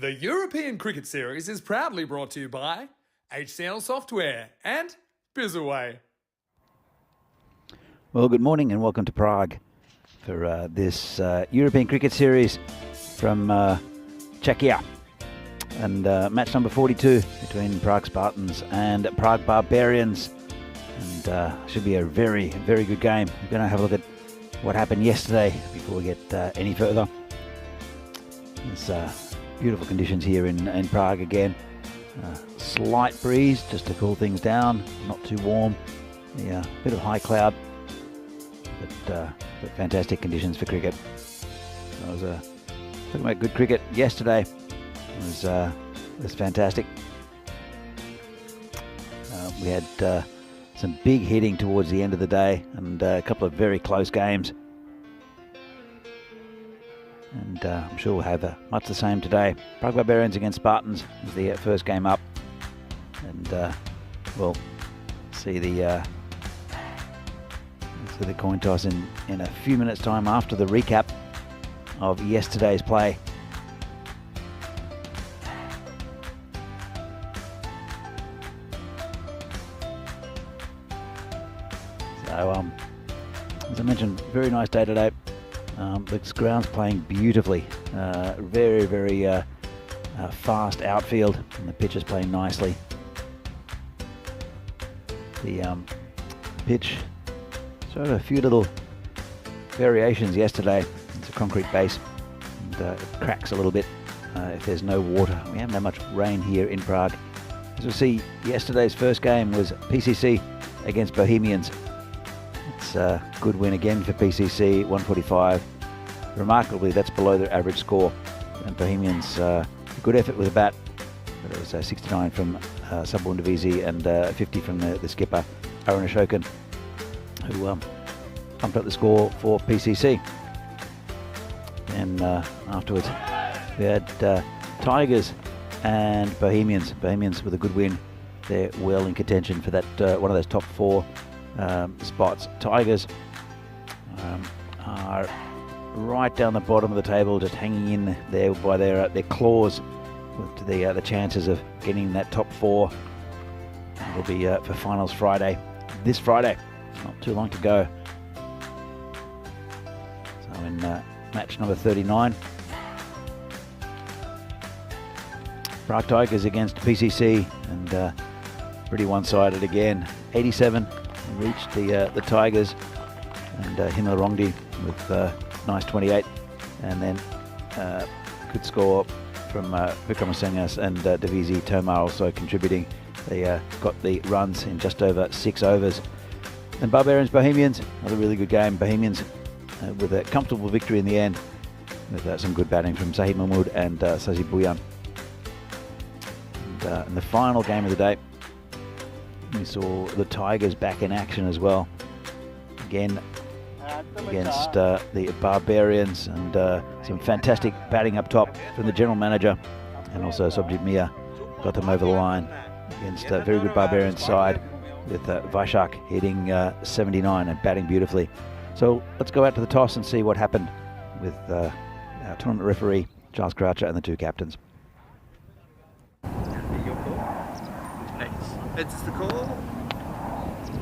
The European Cricket Series is proudly brought to you by HCL Software and Bizzaway. Well, good morning and welcome to Prague for this European Cricket Series from Czechia. And match number 42 between Prague Spartans and Prague Barbarians. And should be a very, very good game. We're going to have a look at what happened yesterday before we get any further. There's beautiful conditions here in Prague again. Slight breeze just to cool things down, not too warm. Yeah, bit of high cloud, but fantastic conditions for cricket. I was talking about good cricket yesterday. It was fantastic. We had some big hitting towards the end of the day and a couple of very close games. And I'm sure we'll have much the same today. Prague Barbarians against Spartans is the first game up. and we'll see the coin toss in a few minutes' time after the recap of yesterday's play. So, as I mentioned, very nice day today. The ground's playing beautifully. Very, very fast outfield, and the pitch is playing nicely. The pitch showed a few little variations yesterday. It's a concrete base, and it cracks a little bit if there's no water. We haven't had much rain here in Prague. As you'll see, yesterday's first game was PCC against Bohemians. It's a good win again for PCC, 145. Remarkably, that's below their average score. And Bohemians, a good effort with the bat, but it was 69 from Sabun Divisi and 50 from the skipper, Aaron Ashokan, who pumped up the score for PCC. And afterwards, we had Tigers and Bohemians. Bohemians with a good win. They're well in contention for that one of those top 4 spots. Tigers are right down the bottom of the table, just hanging in there by their claws to the chances of getting that top 4. It'll be for finals Friday, this Friday. Not too long to go. So in match number 39, Prague Tigers against PCC, and pretty one-sided again. 87 reached the Tigers, and Himmler Rongdi with nice 28, and then good score from Vikramasengas and Divisi Tomar also contributing. They got the runs in just over 6 overs. And Barbarians Bohemians, another really good game. Bohemians with a comfortable victory in the end, with some good batting from Sahid Mahmood and Sazi Buyan. And in the final game of the day, we saw the Tigers back in action as well. Again, against the Barbarians, and some fantastic batting up top from the general manager, and also Sobjit Mia got them over the line against a very good Barbarian side, with Vaishak hitting 79 and batting beautifully. So let's go out to the toss and see what happened with our tournament referee Charles Croucher and the 2 captains. It's the call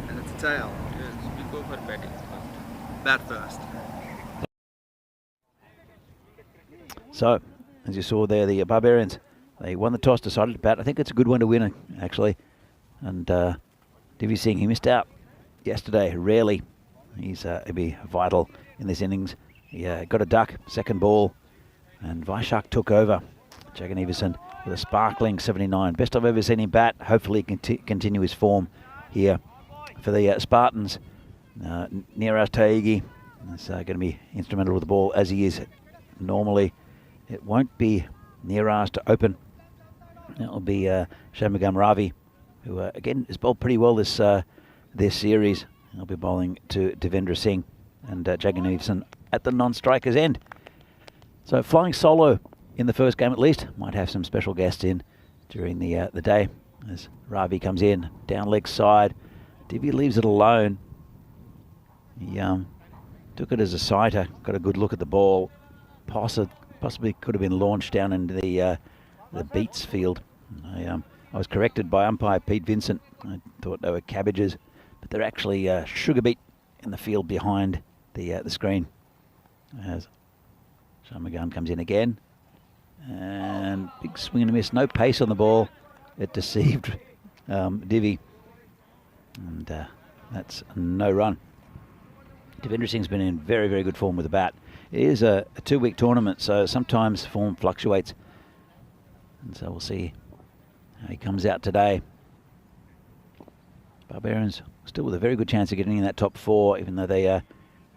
and it's the tail. Yes, we go for batting first. Bat first. So, as you saw there, the Barbarians, they won the toss, decided to bat. I think it's a good one to win, actually. And Divi Singh, he missed out yesterday, rarely. He'll be vital in this innings. He got a duck, second ball, and Vaishak took over. Jagan Everson with a sparkling 79. Best I've ever seen him bat. Hopefully he can continue his form here for the Spartans. Neeraj Taigi is going to be instrumental with the ball, as he is normally. It won't be Neeraj to open. It will be Shamagam Ravi, who again has bowled pretty well this series. He'll be bowling to Devendra Singh and Jagan Everson at the non-striker's end. So flying solo in the first game at least. Might have some special guests in during the day as Ravi comes in, down leg side. Divi leaves it alone. He took it as a sighter, got a good look at the ball. Possibly could have been launched down into the beats field. I was corrected by umpire Pete Vincent. I thought they were cabbages, but they're actually sugar beet in the field behind the screen. As Shamagam comes in again. And big swing and a miss, no pace on the ball. It deceived Divi, and that's no run. Devendra Singh's been in very, very good form with the bat. It is a 2-week tournament, so sometimes form fluctuates, and so we'll see how he comes out today. Barbarians still with a very good chance of getting in that top 4, even though they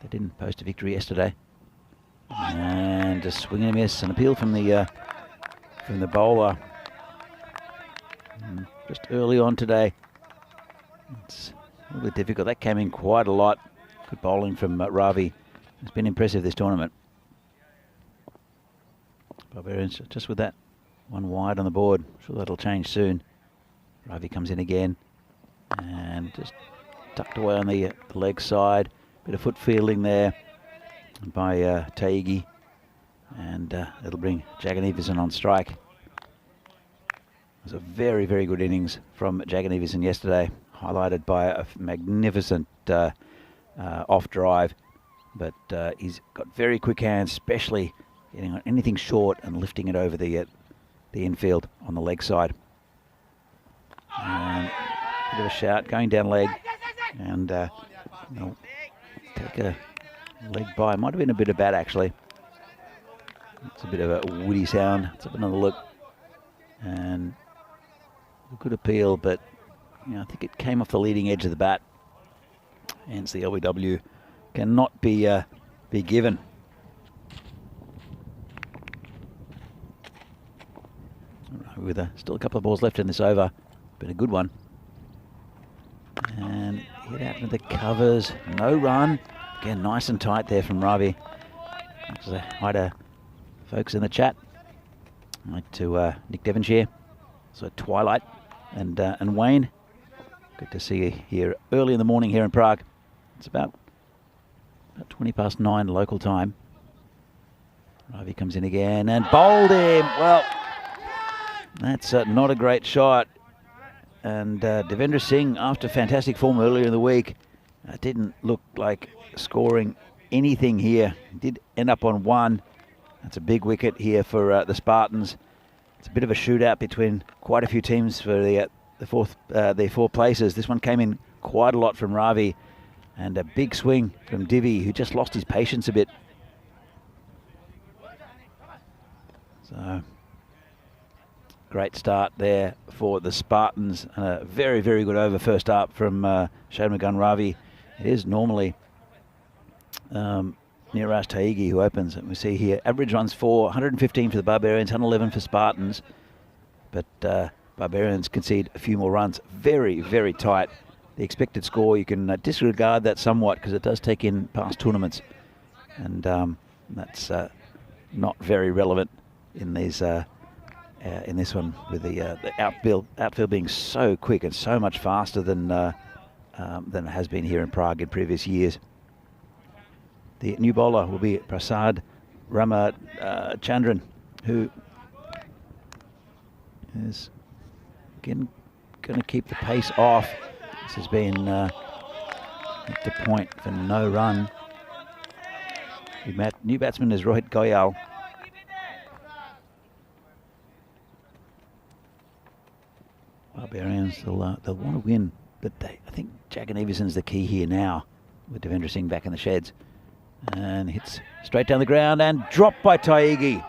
didn't post a victory yesterday. And a swing and a miss, an appeal from the bowler just early on today. It's a little bit difficult. That came in quite a lot. Good bowling from Ravi. It's been impressive this tournament. Barbarians just with that one wide on the board. I'm sure that'll change soon. Ravi comes in again and just tucked away on the leg side. Bit of foot fielding there by Taigi, and it'll bring Jagan Everson on strike. It was a very, very good innings from Jagan Everson yesterday, highlighted by a magnificent off drive. But he's got very quick hands, especially getting on anything short and lifting it over the infield on the leg side. And bit of a shout going down leg, and they'll take a leg by. Might have been a bit of bat actually. It's a bit of a woody sound. Let's have another look. And a good appeal, but I think it came off the leading edge of the bat. Hence the LBW cannot be given. With still a couple of balls left in this over. Been a good one. And hit out into the covers. No run. Again, nice and tight there from Ravi. Hi to folks in the chat. Hi to Nick Devonshire. So Twilight and Wayne. Good to see you here early in the morning here in Prague. It's about 20 past 9 local time. Ravi comes in again and bowled him. Well, that's not a great shot. And Devendra Singh, after fantastic form earlier in the week, didn't look like scoring anything here. He did end up on 1. That's a big wicket here for the Spartans. It's a bit of a shootout between quite a few teams for the 4 places. This one came in quite a lot from Ravi, and a big swing from Divi, who just lost his patience a bit. So, great start there for the Spartans. A very, very good over first up from Shanmugan Ravi. It is normally Niraj Taigi who opens. And we see here average runs for 115 for the Barbarians, 111 for Spartans. But Barbarians concede a few more runs. Very, very tight. The expected score, you can disregard that somewhat because it does take in past tournaments. And that's not very relevant in these in this one, with the outfield being so quick and so much faster than it has been here in Prague in previous years. The new bowler will be Prasad Ramachandran, who is again going to keep the pace off. This has been at the point for no run. The new batsman is Rohit Goyal. Barbarians, they'll want to win, but I think Jagan Everson's the key here now, with Devendra Singh back in the sheds. And hits straight down the ground and dropped by Taigi.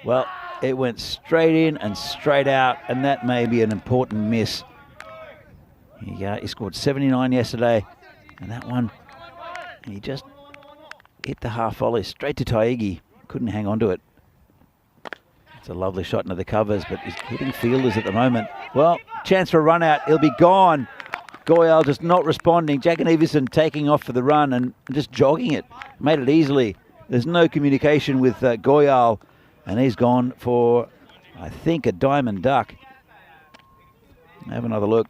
Well, it went straight in and straight out, and that may be an important miss. He scored 79 yesterday, and that one, he just hit the half volley straight to Taigi. Couldn't hang on to it. It's a lovely shot into the covers, but he's hitting fielders at the moment. Well, chance for a run out. He'll be gone. Goyal just not responding. Jagan Everson taking off for the run and just jogging it. Made it easily. There's no communication with Goyal, and he's gone for, I think, a diamond duck. Have another look.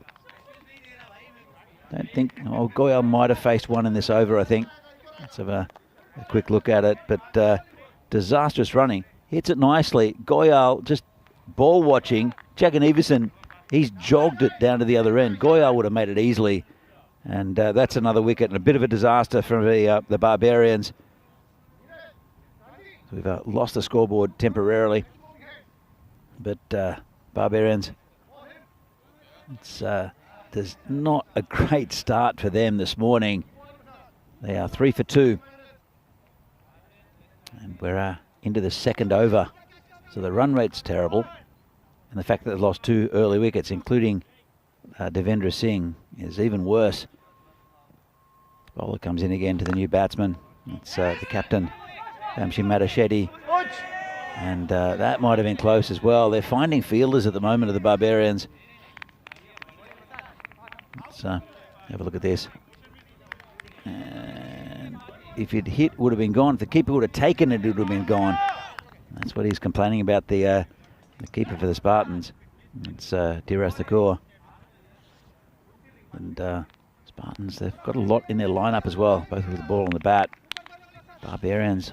Don't think, Goyal might have faced one in this over, I think. Let's have a quick look at it, but disastrous running. Hits it nicely. Goyal just ball watching. Jagan Everson, he's jogged it down to the other end. Goyal would have made it easily. And that's another wicket and a bit of a disaster for the Barbarians. So we've lost the scoreboard temporarily. But Barbarians, there's not a great start for them this morning. They are 3 for 2. And we're into the second over. So the run rate's terrible. And the fact that they've lost 2 early wickets, including Devendra Singh, is even worse. Bowler comes in again to the new batsman. It's the captain, Vamshi Madashetty. And that might have been close as well. They're finding fielders at the moment of the Barbarians. Let's have a look at this. And if it hit, would have been gone. If the keeper would have taken it, it would have been gone. That's what he's complaining about, the keeper for the Spartans. It's Diras Thakur. And Spartans, they've got a lot in their lineup as well, both with the ball and the bat. Barbarians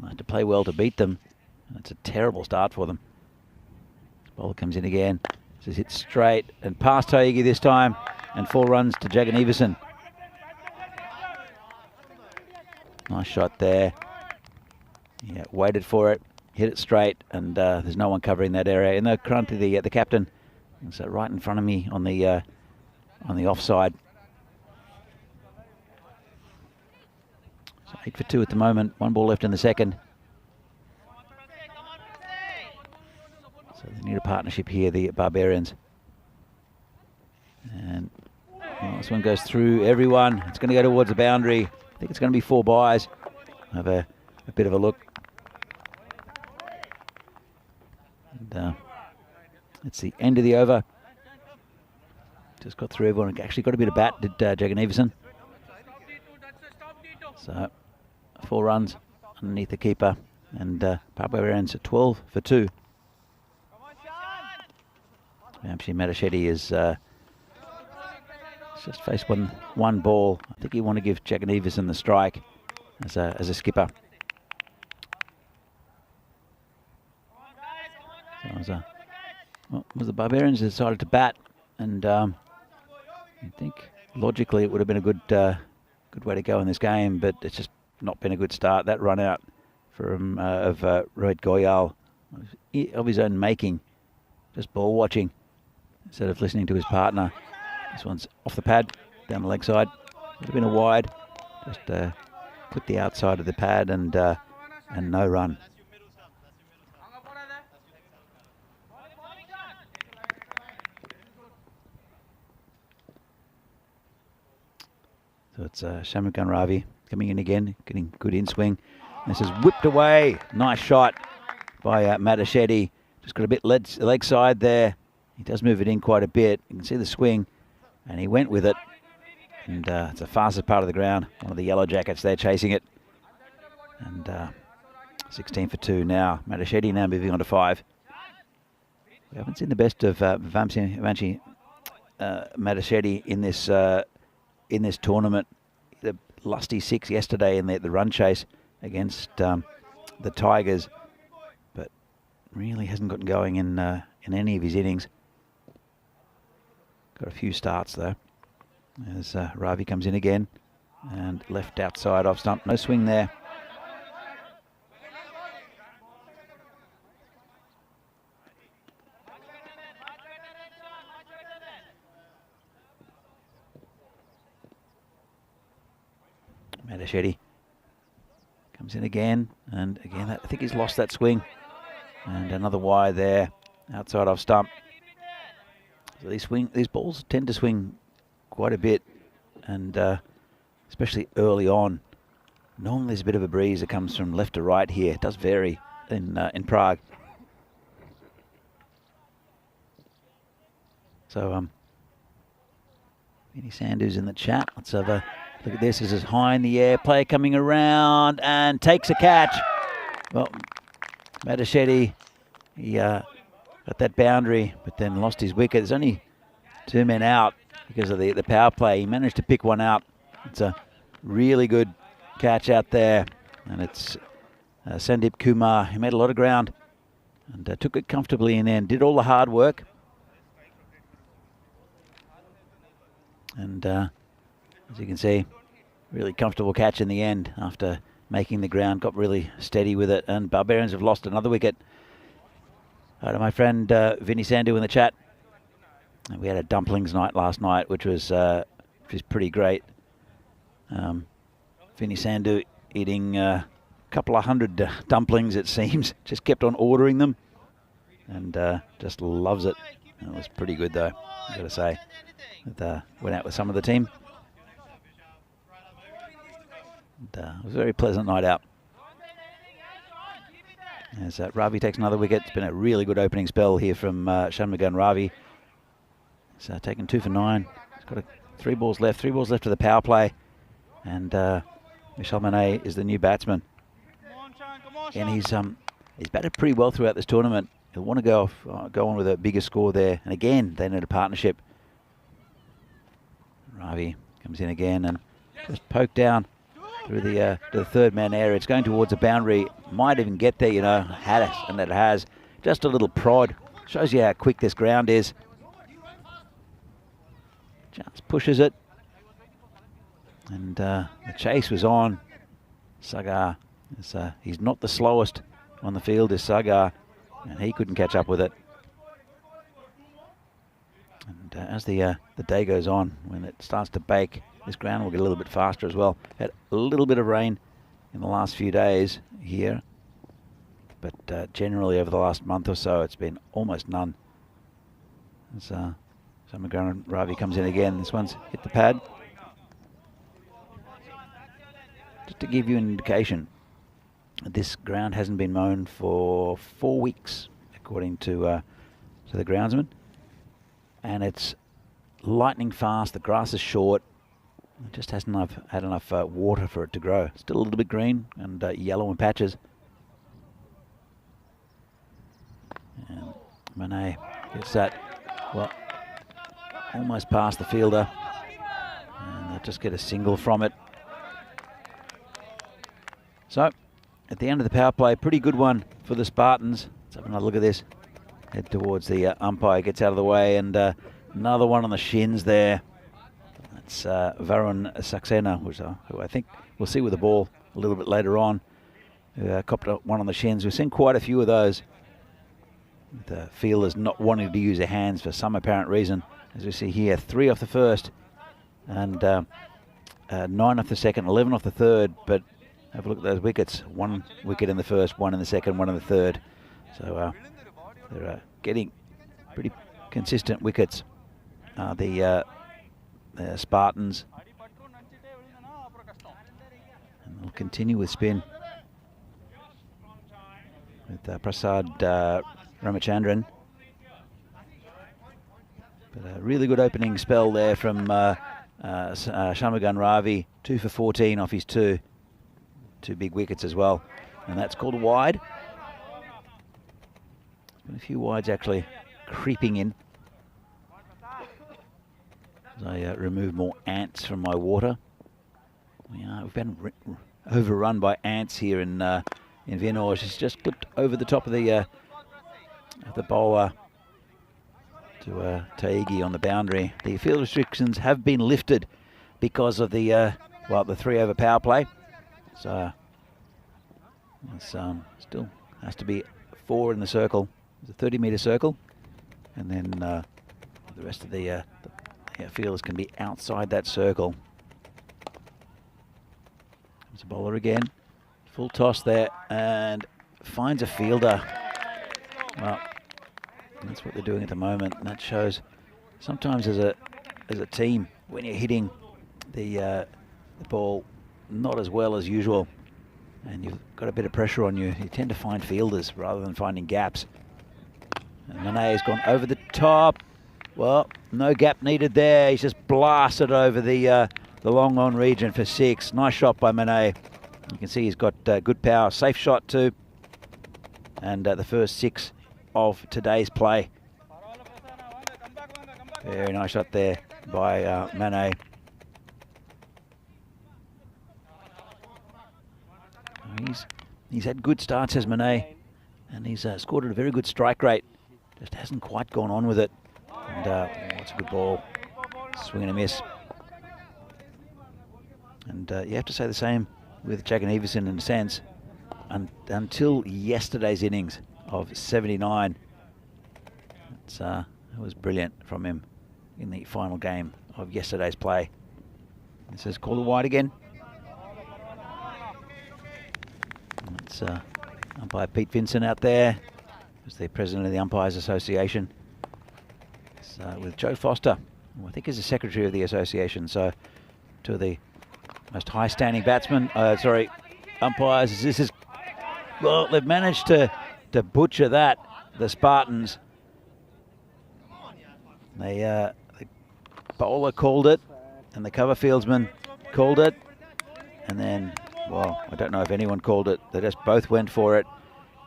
have to play well to beat them. It's a terrible start for them. Ball comes in again. This is hit straight and past Taigi this time, and 4 runs to Jagan Everson. Nice shot there. Yeah, waited for it, hit it straight, and there's no one covering that area. In the front of the captain, so right in front of me on the offside. So 8 for 2 at the moment. 1 ball left in the second. So they need a partnership here, the Barbarians. And this one goes through everyone. It's going to go towards the boundary. I think it's going to be 4 byes. Have a bit of a look. And it's the end of the over. Just got through everyone. Actually got a bit of bat, did Jagan Everson. So 4 runs underneath the keeper. And Barbarians at 12 for 2. Actually, Matachetti is just faced one ball. I think he want to give Jagan Everson the strike as a skipper. So the Barbarians decided to bat, and I think logically it would have been a good way to go in this game, but it's just not been a good start. That run out from of Rohit Goyal of his own making, just ball watching instead of listening to his partner. This one's off the pad, down the leg side. Would have been a wide. Just put the outside of the pad and no run. So it's Shamukhan Ravi coming in again, getting good in swing. This is whipped away. Nice shot by Matachetti. Just got a bit leg side there. He does move it in quite a bit. You can see the swing, and he went with it. And it's the fastest part of the ground. One of the Yellow Jackets there chasing it. And 16 for 2 now. Matachetti now moving on to 5. We haven't seen the best of Vamshi Matachetti in this tournament. The lusty 6 yesterday in the run chase against the Tigers, but really hasn't gotten going in any of his innings. Got a few starts though. As Ravi comes in again, and left outside off stump. No swing there. Matachetti comes in again, and again I think he's lost that swing. And another wide there, outside off stump. So these balls tend to swing quite a bit, and especially early on. Normally there's a bit of a breeze that comes from left to right here. It does vary in Prague. So Vinny Sandhu's in the chat. Let's have a look at this. This is high in the air. Player coming around and takes a catch. Well, Matachetti, he got that boundary, but then lost his wicket. There's only 2 men out because of the power play. He managed to pick one out. It's a really good catch out there. And it's Sandeep Kumar. He made a lot of ground and took it comfortably in there and did all the hard work. And as you can see, really comfortable catch in the end after making the ground, got really steady with it. And Barbarians have lost another wicket. To my friend Vinny Sandhu in the chat. And we had a dumplings night last night, which was pretty great. Vinny Sandhu eating a couple of hundred dumplings, it seems. Just kept on ordering them, and just loves it. And it was pretty good, though, I've got to say. Went out with some of the team. And, it was a very pleasant night out. As Ravi takes another wicket. It's been a really good opening spell here from Shanmugam Ravi. He's taken 2 for 9. He's got 3 balls left. 3 balls left to the power play. And Michel Manet is the new batsman. And he's batted pretty well throughout this tournament. He'll want to go on with a bigger score there. And again, they need a partnership. Ravi comes in again and just poked down through the to the third man area. It's going towards the boundary. Might even get there, you know, had it, and it has. Just a little prod. Shows you how quick this ground is. Just pushes it. And the chase was on. Sagar, he's not the slowest on the field, is Sagar, and he couldn't catch up with it. And as the day goes on, when it starts to bake, this ground will get a little bit faster as well. Had a little bit of rain in the last few days here, but generally over the last month or so, it's been almost none. As Samagram Ravi comes in again. This one's hit the pad. Just to give you an indication, this ground hasn't been mown for 4 weeks, according to the groundsman, and it's lightning fast. The grass is short. It just hasn't had enough water for it to grow. Still a little bit green and yellow in patches. And Monet gets that, well, almost past the fielder, and they'll just get a single from it. So, at the end of the power play, pretty good one for the Spartans. Let's have another look at this. Head towards the umpire, gets out of the way, and another one on the shins there. That's Varun Saxena, who I think we'll see with the ball a little bit later on. Copped one on the shins. We've seen quite a few of those. The fielders not wanting to use their hands for some apparent reason. As we see here, 3 off the first, and 9 off the second, 11 off the third. But have a look at those wickets. 1 wicket in the first, 1 in the second, 1 in the third. So they're getting pretty consistent wickets. The Spartans. And they'll continue with spin with Prasad Ramachandran. But a really good opening spell there from Shamagan Ravi. 2 for 14 off his 2 big wickets as well. And that's called a wide. There's been a few wides actually creeping in as I remove more ants from my water. We've been overrun by ants here in Viennoge. It's just clipped over the top of the bowler to Taigi on the boundary. The field restrictions have been lifted because of the 3 over power play. So it's still has to be 4 in the circle. It's a 30-metre circle, and then the rest of the fielders can be outside that circle. There's a bowler again. Full toss there, and finds a fielder. Well, that's what they're doing at the moment, and that shows sometimes as a team, when you're hitting the ball not as well as usual, and you've got a bit of pressure on you, you tend to find fielders rather than finding gaps. And Monet has gone over the top. Well, no gap needed there. He's just blasted over the long on region for 6. Nice shot by Monet. You can see he's got good power. Safe shot too. And the first 6 of today's play. Very nice shot there by Monet. He's had good starts as Monet, and he's scored at a very good strike rate. Just hasn't quite gone on with it. And it's a good ball. Swing and a miss. And you have to say the same with Jagan Everson in a sense. Until yesterday's innings of 79. It was brilliant from him in the final game of yesterday's play. This is called a wide again. It's umpire Pete Vincent out there, who's the president of the Umpires Association. It's, with Joe Foster, who I think is the secretary of the association. So, 2 of the most high-standing batsmen, umpires. This is, well, they've managed to butcher that, the Spartans. The bowler called it, and the cover fieldsman called it, and then, well, I don't know if anyone called it. They just both went for it,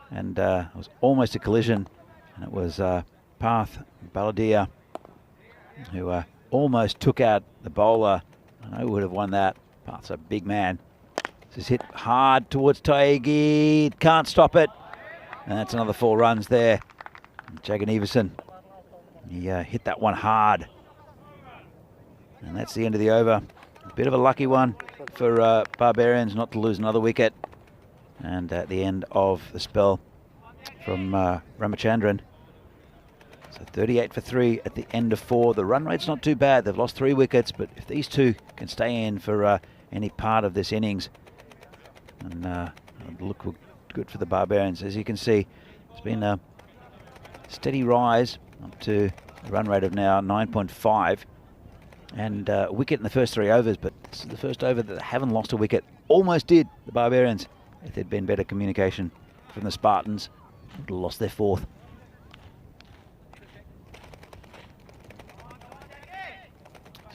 and it was almost a collision, and it was Parth Baladia who almost took out the bowler. I know he would have won that. Part's a big man. This is hit hard towards Taegi. Can't stop it. And that's another 4 runs there. Jagan Everson, he hit that one hard. And that's the end of the over. A bit of a lucky one for Barbarians not to lose another wicket. And at the end of the spell from Ramachandran. So 38 for 3 at the end of 4. The run rate's not too bad. They've lost 3 wickets, but if these two can stay in for any part of this innings, and it'll look good for the Barbarians. As you can see, it's been a steady rise up to a run rate of now 9.5. And a wicket in the first 3 overs, but this is the first over that they haven't lost a wicket. Almost did, the Barbarians. If there'd been better communication from the Spartans, they'd have lost their 4th.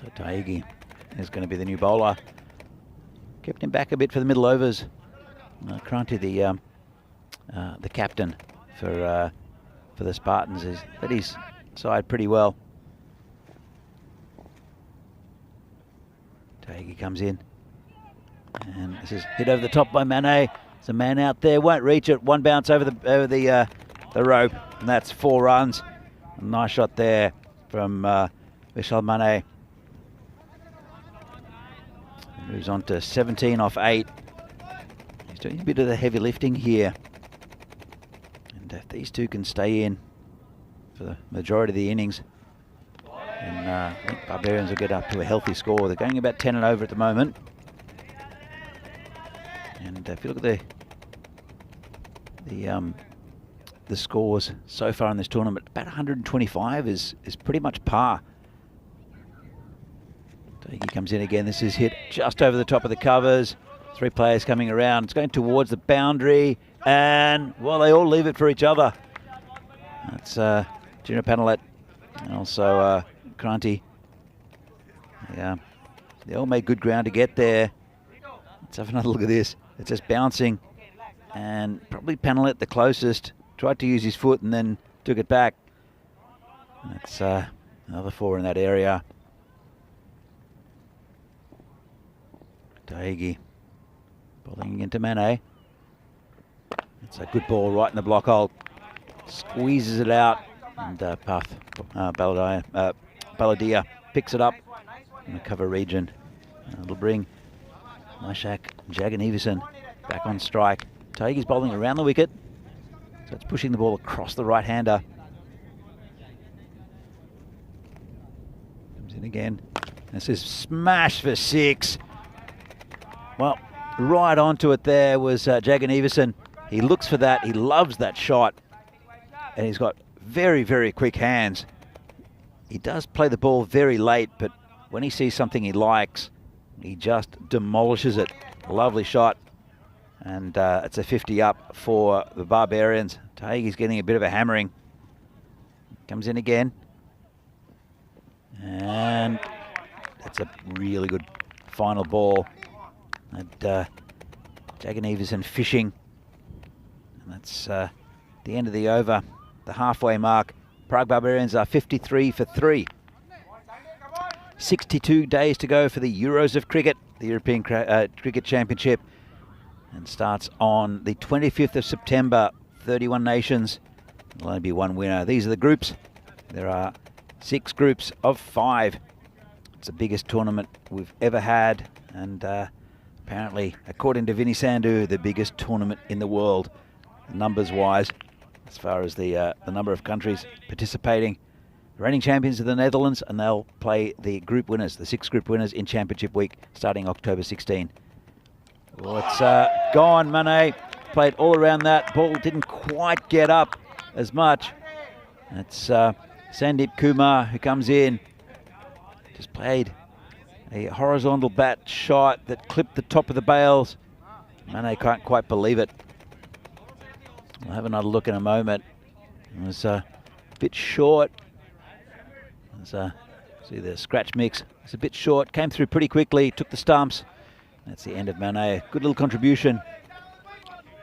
So Taegi is going to be the new bowler. Kept him back a bit for the middle overs. Kranti, the captain for the Spartans, has led his side pretty well. Taegi comes in, and this is hit over the top by Mane. There's a man out there, won't reach it. One bounce over the rope, and that's 4 runs. A nice shot there from Vishal Mane. Moves on to 17 off 8. He's doing a bit of the heavy lifting here. And if these two can stay in for the majority of the innings, and I think Barbarians will get up to a healthy score. They're going about 10 and over at the moment. And if you look at the scores so far in this tournament, about 125 is pretty much par. He comes in again. This is hit just over the top of the covers. 3 players coming around. It's going towards the boundary, and well, they all leave it for each other. That's Gina Panalet and also Kranti. Yeah, they all made good ground to get there. Let's have another look at this. It's just bouncing, and probably Panalet the closest. Tried to use his foot and then took it back. That's another 4 in that area. Taegi bowling into Mane. It's a good ball right in the block hole. Squeezes it out, and Baladia picks it up in the cover region. It'll bring Mashak Jagan Everson back on strike. Taegi's bowling around the wicket, so it's pushing the ball across the right-hander. Comes in again. This is smash for 6. Well, right onto it there was Jagan Everson. He looks for that. He loves that shot. And he's got very, very quick hands. He does play the ball very late, but when he sees something he likes, he just demolishes it. Lovely shot. And it's a 50 up for the Barbarians. Taegi's getting a bit of a hammering. Comes in again. And that's a really good final ball. And Jagan Everson fishing. And that's the end of the over, the halfway mark. Prague Barbarians are 53 for 3. 62 days to go for the Euros of Cricket, the European Cricket Championship. And starts on the 25th of September. 31 nations. There'll only be 1 winner. These are the groups. There are 6 groups of 5. It's the biggest tournament we've ever had. And apparently, according to Vinny Sandhu, the biggest tournament in the world, numbers-wise, as far as the number of countries participating. The reigning champions are the Netherlands, and they'll play the group winners, the 6 group winners in Championship Week, starting October 16. Well, it's gone. Mane played all around that. Ball didn't quite get up as much. It's Sandeep Kumar who comes in. Just played a horizontal bat shot that clipped the top of the bails. Mane can't quite believe it. We'll have another look in a moment. It was a bit short. See the scratch mix. It's a bit short. Came through pretty quickly. Took the stumps. That's the end of Mane. Good little contribution.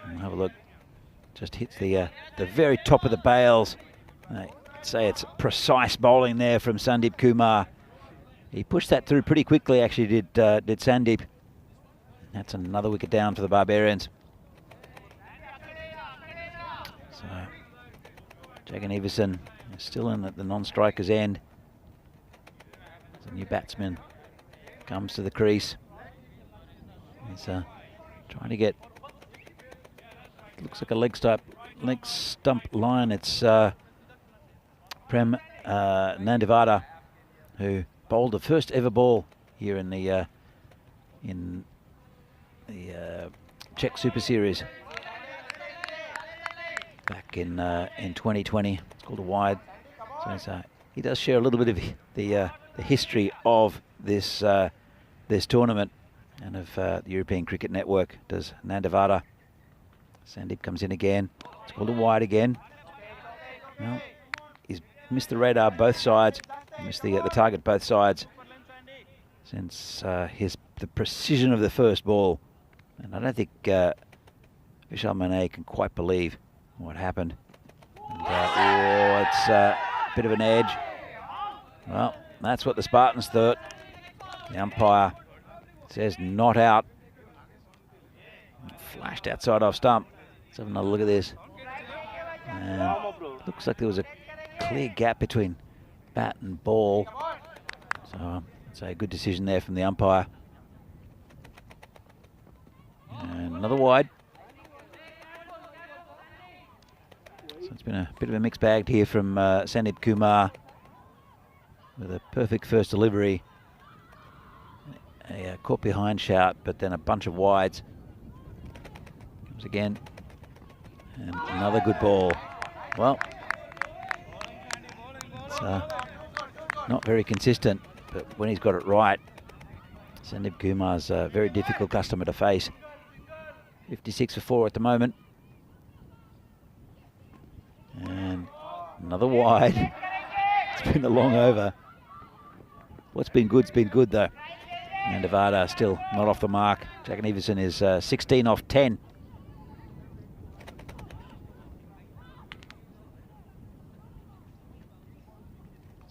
We'll have a look. Just hits the very top of the bails. I'd say it's precise bowling there from Sandeep Kumar. He pushed that through pretty quickly, actually, did Sandeep. That's another wicket down for the Barbarians. So, Jagan Everson is still in at the non-striker's end. As a new batsman comes to the crease. He's trying to get, looks like a leg stump line. It's Prem Nandivada, who bowled the first ever ball here in the Czech Super Series back in 2020. It's called a wide. So he does share a little bit of the history of this this tournament and of the European Cricket Network. Does Nandivada. Sandeep comes in again. It's called a wide again. Well, he's missed the radar both sides. Missed the target both sides since the precision of the first ball. And I don't think Vishal Mane can quite believe what happened. And, it's a bit of an edge. Well, that's what the Spartans thought. The umpire says not out. Flashed outside off stump. Let's have another look at this. And looks like there was a clear gap between bat and ball. So it's a good decision there from the umpire. And another wide. So it's been a bit of a mixed bag here from Sandeep Kumar with a perfect first delivery. A caught behind shout, but then a bunch of wides. Comes again. And another good ball. Well, it's not very consistent, but when he's got it right, Sandeep Kumar's a very difficult customer to face. 56 for 4 at the moment. And another wide. It's been a long over. What's been good's been good though. Nandivada still not off the mark. Jagan Everson is 16 off 10.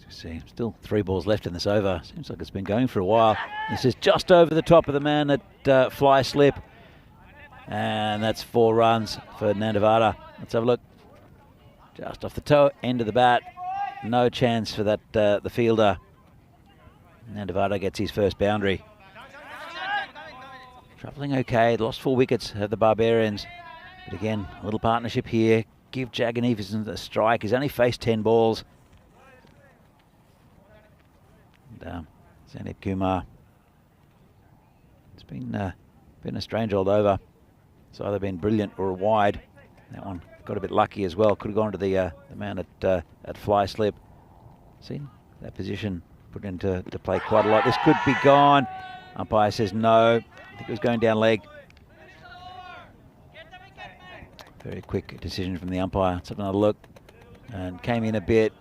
See, still 3 balls left in this over. Seems like it's been going for a while. This is just over the top of the man at fly slip. And that's 4 runs for Nandivada. Let's have a look. Just off the toe end of the bat. No chance for that the fielder. Nandivada gets his first boundary. Travelling okay. Lost 4 wickets have the Barbarians. But again, a little partnership here. Give Jagan Everson the strike. He's only faced 10 balls. Sandeep Kumar. It's been a strange old over. It's either been brilliant or a wide. That one got a bit lucky as well. Could have gone to the man at fly slip. Seen that position put into play quite a lot. This could be gone. Umpire says no. I think it was going down leg. Very quick decision from the umpire. Let's have another look. And came in a bit.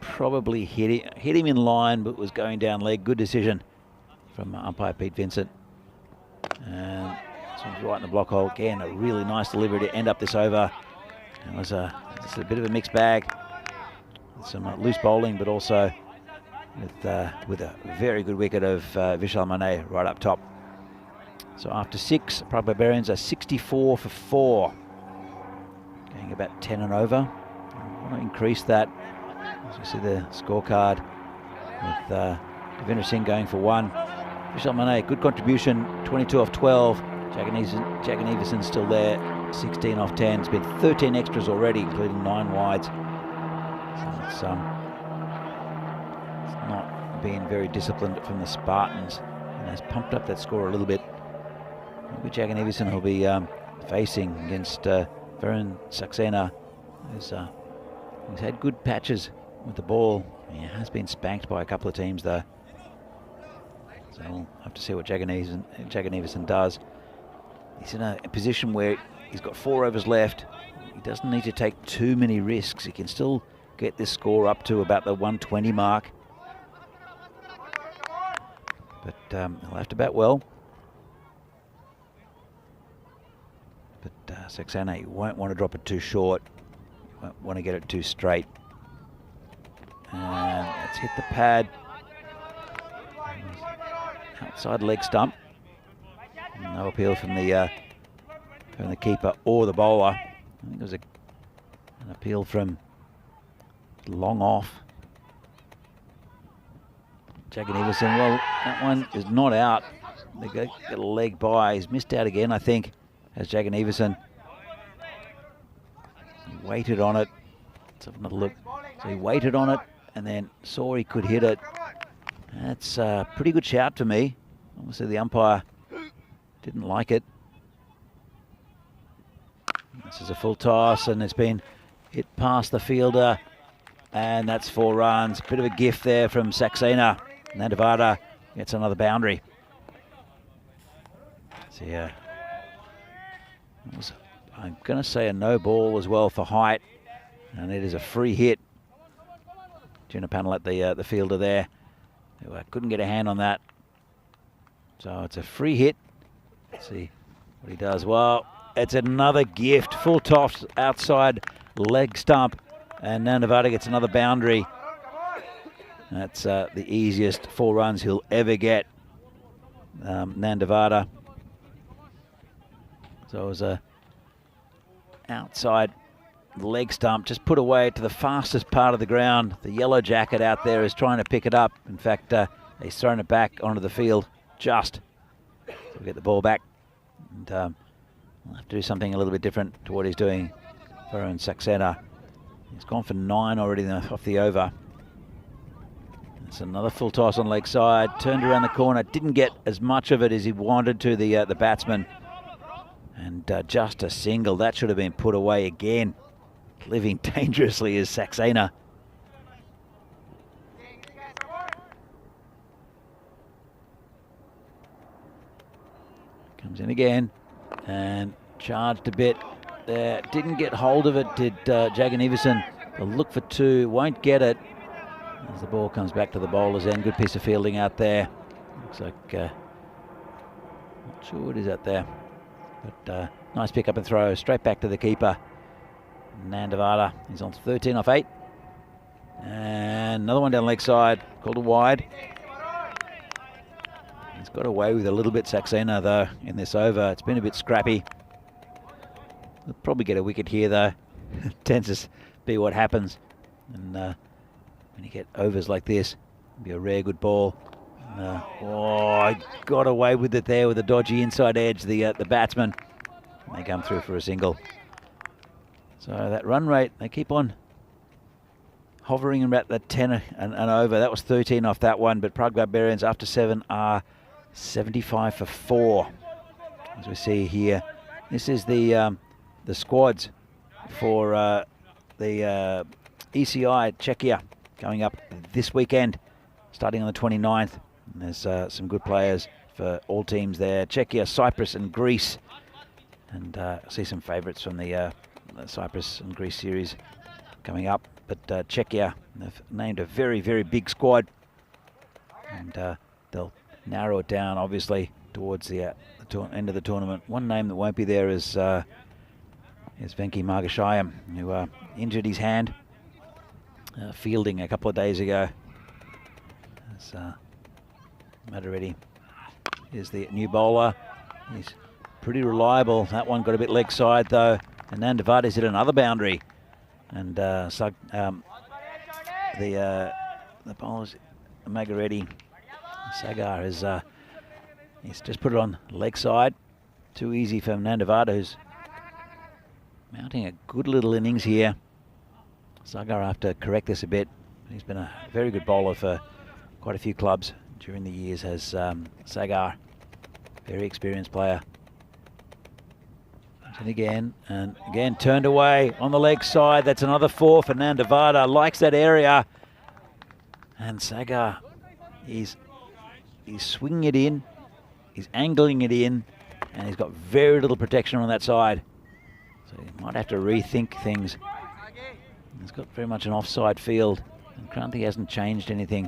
Probably hit him in line, but was going down leg. Good decision from umpire Pete Vincent. And this one's right in the block hole. Again, a really nice delivery to end up this over. It was just a bit of a mixed bag. With some loose bowling, but also with a very good wicket of Vishal Mane right up top. So after 6, Prague Barbarians are 64 for 4. Going about 10 and over. I want to increase that. As you see the scorecard with Devendra Singh going for 1. Vishal Mane, good contribution, 22 off 12. Jagan Everson's still there, 16 off 10. It's been 13 extras already, including 9 wides. So it's not been very disciplined from the Spartans and has pumped up that score a little bit. Maybe Jagan Everson will be facing against Varun Saxena, who's had good patches with the ball. He has been spanked by a couple of teams though. So we'll have to see what Jagan Everson does. He's in a position where he's got 4 overs left. He doesn't need to take too many risks. He can still get this score up to about the 120 mark. But he'll have to bat well. But Saxena, you won't want to drop it too short. You won't want to get it too straight. And let's hit the pad. outside leg stump. No appeal from the keeper or the bowler. I think there was an appeal from long off. Jagan Everson, well, that one is not out. They get a leg by. He's missed out again, I think, as Jagan Everson. He waited on it. Let's have another look. So he waited on it and then saw he could hit it. That's a pretty good shout to me. Obviously the umpire didn't like it. This is a full toss and it's been hit past the fielder, and that's 4 runs. Bit of a gift there from Saxena. Nandavada gets another boundary. So yeah, I'm going to say a no ball as well for height, and it is a free hit. Tuna panel at the fielder there. I couldn't get a hand on that. So it's a free hit. Let's see what he does. Well, it's another gift. Full toss outside leg stump, and Nandavada gets another boundary. That's the easiest 4 runs he'll ever get, Nandavada. So it was a outside leg stump, just put away to the fastest part of the ground. The yellow jacket out there is trying to pick it up. In fact, he's thrown it back onto the field just. So we'll get the ball back, and we'll have to do something a little bit different to what he's doing. Varun Saxena. He's gone for 9 already off the over. It's another full toss on leg side. Turned around the corner. Didn't get as much of it as he wanted to, the batsman. And just a single. That should have been put away again. Living dangerously is Saxena. Comes in again and charged a bit there. Didn't get hold of it, did Jagan Everson. They'll look for 2, won't get it. As the ball comes back to the bowler's end. Good piece of fielding out there. Looks like, not sure what is out there. But nice pick up and throw. Straight back to the keeper. Nandavada. He's on 13 off 8. And another one down leg side. Called a wide. He's got away with a little bit, Saxena, though, in this over. It's been a bit scrappy. We'll probably get a wicket here, though. Tends to be what happens. And when you get overs like this, it'll be a rare good ball. I got away with it there with a dodgy inside edge, the batsman. And they come through for a single. So that run rate, they keep on hovering about that 10 and over. That was 13 off that one, but Prague Barbarians after 7 are 75 for 4. As we see here, this is the squads for the ECI Czechia coming up this weekend, starting on the 29th. And there's some good players for all teams there. Czechia, Cyprus and Greece. And I see some favourites from the Cyprus and Greece series coming up. But Czechia, they've named a very, very big squad. And they'll narrow it down, obviously, towards the end of the tournament. One name that won't be there is Venki Margashayam, who injured his hand fielding a couple of days ago. As Madaretti is the new bowler. He's pretty reliable. That one got a bit leg side, though. And Nandavada's hit another boundary. And the bowlers, Margaretti, Sagar is he's just put it on leg side. Too easy for Nandavada, who's mounting a good little innings here. Sagar have to correct this a bit. He's been a very good bowler for quite a few clubs during the years, has Sagar. Very experienced player. And again turned away on the leg side. That's another 4 for Nandavada. Likes that area. And Sagar, he's swinging it in. He's angling it in. And he's got very little protection on that side. So he might have to rethink things. He's got very much an offside field. And Kranti hasn't changed anything.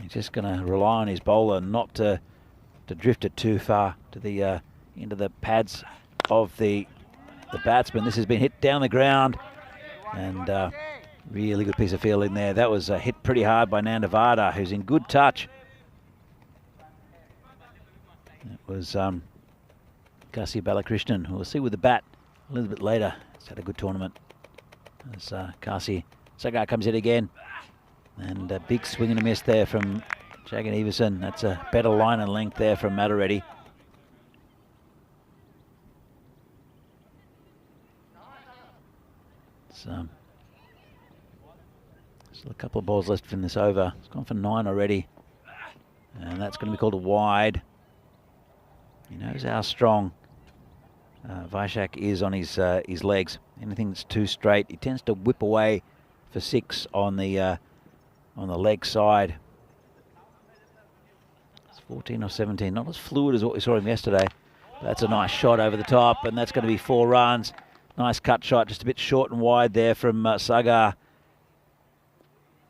He's just going to rely on his bowler not to drift it too far to the into the pads of the batsman. This has been hit down the ground, and really good piece of fielding there. That was hit pretty hard by Nandavada, who's in good touch. It was Kasi Balakrishnan, who we'll see with the bat a little bit later. He's had a good tournament. As Kasi Sagar comes in again. And a big swing and a miss there from Jagan Everson. That's a better line and length there from Matt already. Still a couple of balls left in this over. It's gone for 9 already. And that's going to be called a wide. He knows how strong Vaishak is on his legs. Anything that's too straight, he tends to whip away for 6 on the leg side. It's 14 or 17, not as fluid as what we saw him yesterday. But that's a nice shot over the top, and that's going to be 4 runs. Nice cut shot, just a bit short and wide there from Sagar.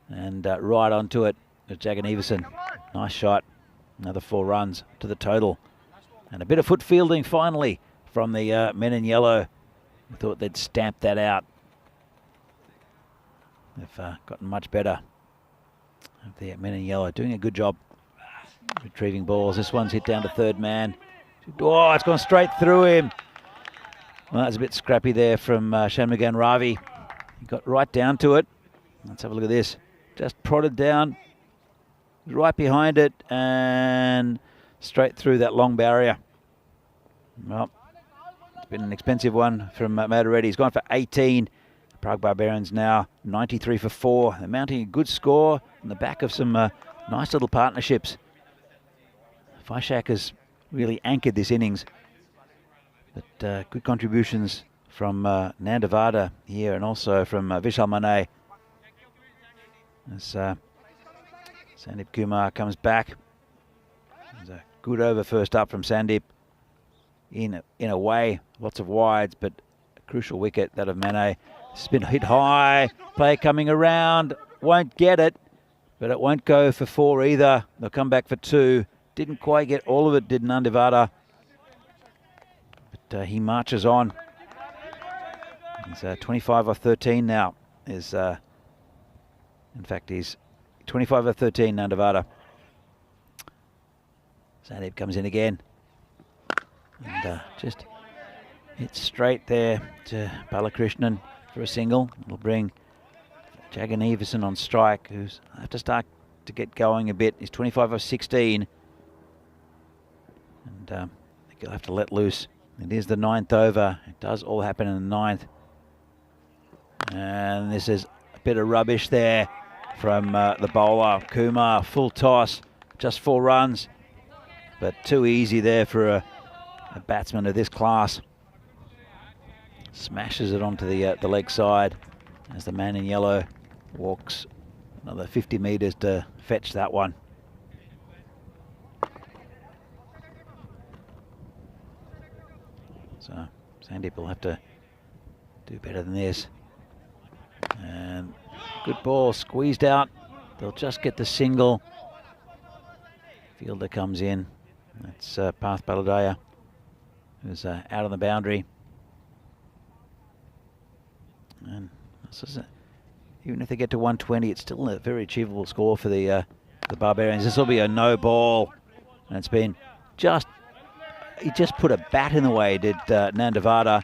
And right onto it with Jagan Everson. Nice shot. Another 4 runs to the total. And a bit of foot fielding finally from the men in yellow. We thought they'd stamp that out. They've gotten much better. The men in yellow doing a good job retrieving balls. This one's hit down to third man. Oh, it's gone straight through him. Well, that's a bit scrappy there from Shanmugan Ravi. He got right down to it. Let's have a look at this. Just prodded down, right behind it, and straight through that long barrier. Well, it's been an expensive one from Matt already. He's gone for 18. Prague Barbarians now 93 for 4. They're mounting a good score on the back of some nice little partnerships. Vaishak has really anchored this innings. But good contributions from Nandavada here and also from Vishal Mane. As Sandeep Kumar comes back. There's a good over first up from Sandeep. In a way, lots of wides, but a crucial wicket, that of Mane. It's been hit high. Player coming around. Won't get it, but it won't go for 4 either. They'll come back for 2. Didn't quite get all of it, did Nandavada. But he marches on. He's 25 off 13 now. In fact, he's 25 off 13, Nandavada. Sandeep comes in again. And just hits straight there to Balakrishnan for a single. It'll bring Jagan Everson on strike, who's have to start to get going a bit. He's 25 off 16. And I think he'll have to let loose. It is the 9th over. It does all happen in the 9th. And this is a bit of rubbish there from the bowler. Kumar, full toss, just 4 runs. But too easy there for a batsman of this class. Smashes it onto the leg side as the man in yellow walks another 50 metres to fetch that one. So Sandeep will have to do better than this. And good ball, squeezed out. They'll just get the single. Fielder comes in. That's Parth Baladaya, who's out on the boundary. And even if they get to 120, it's still a very achievable score for the Barbarians. This will be a no ball. And it's been he just put a bat in the way, did Nandavada.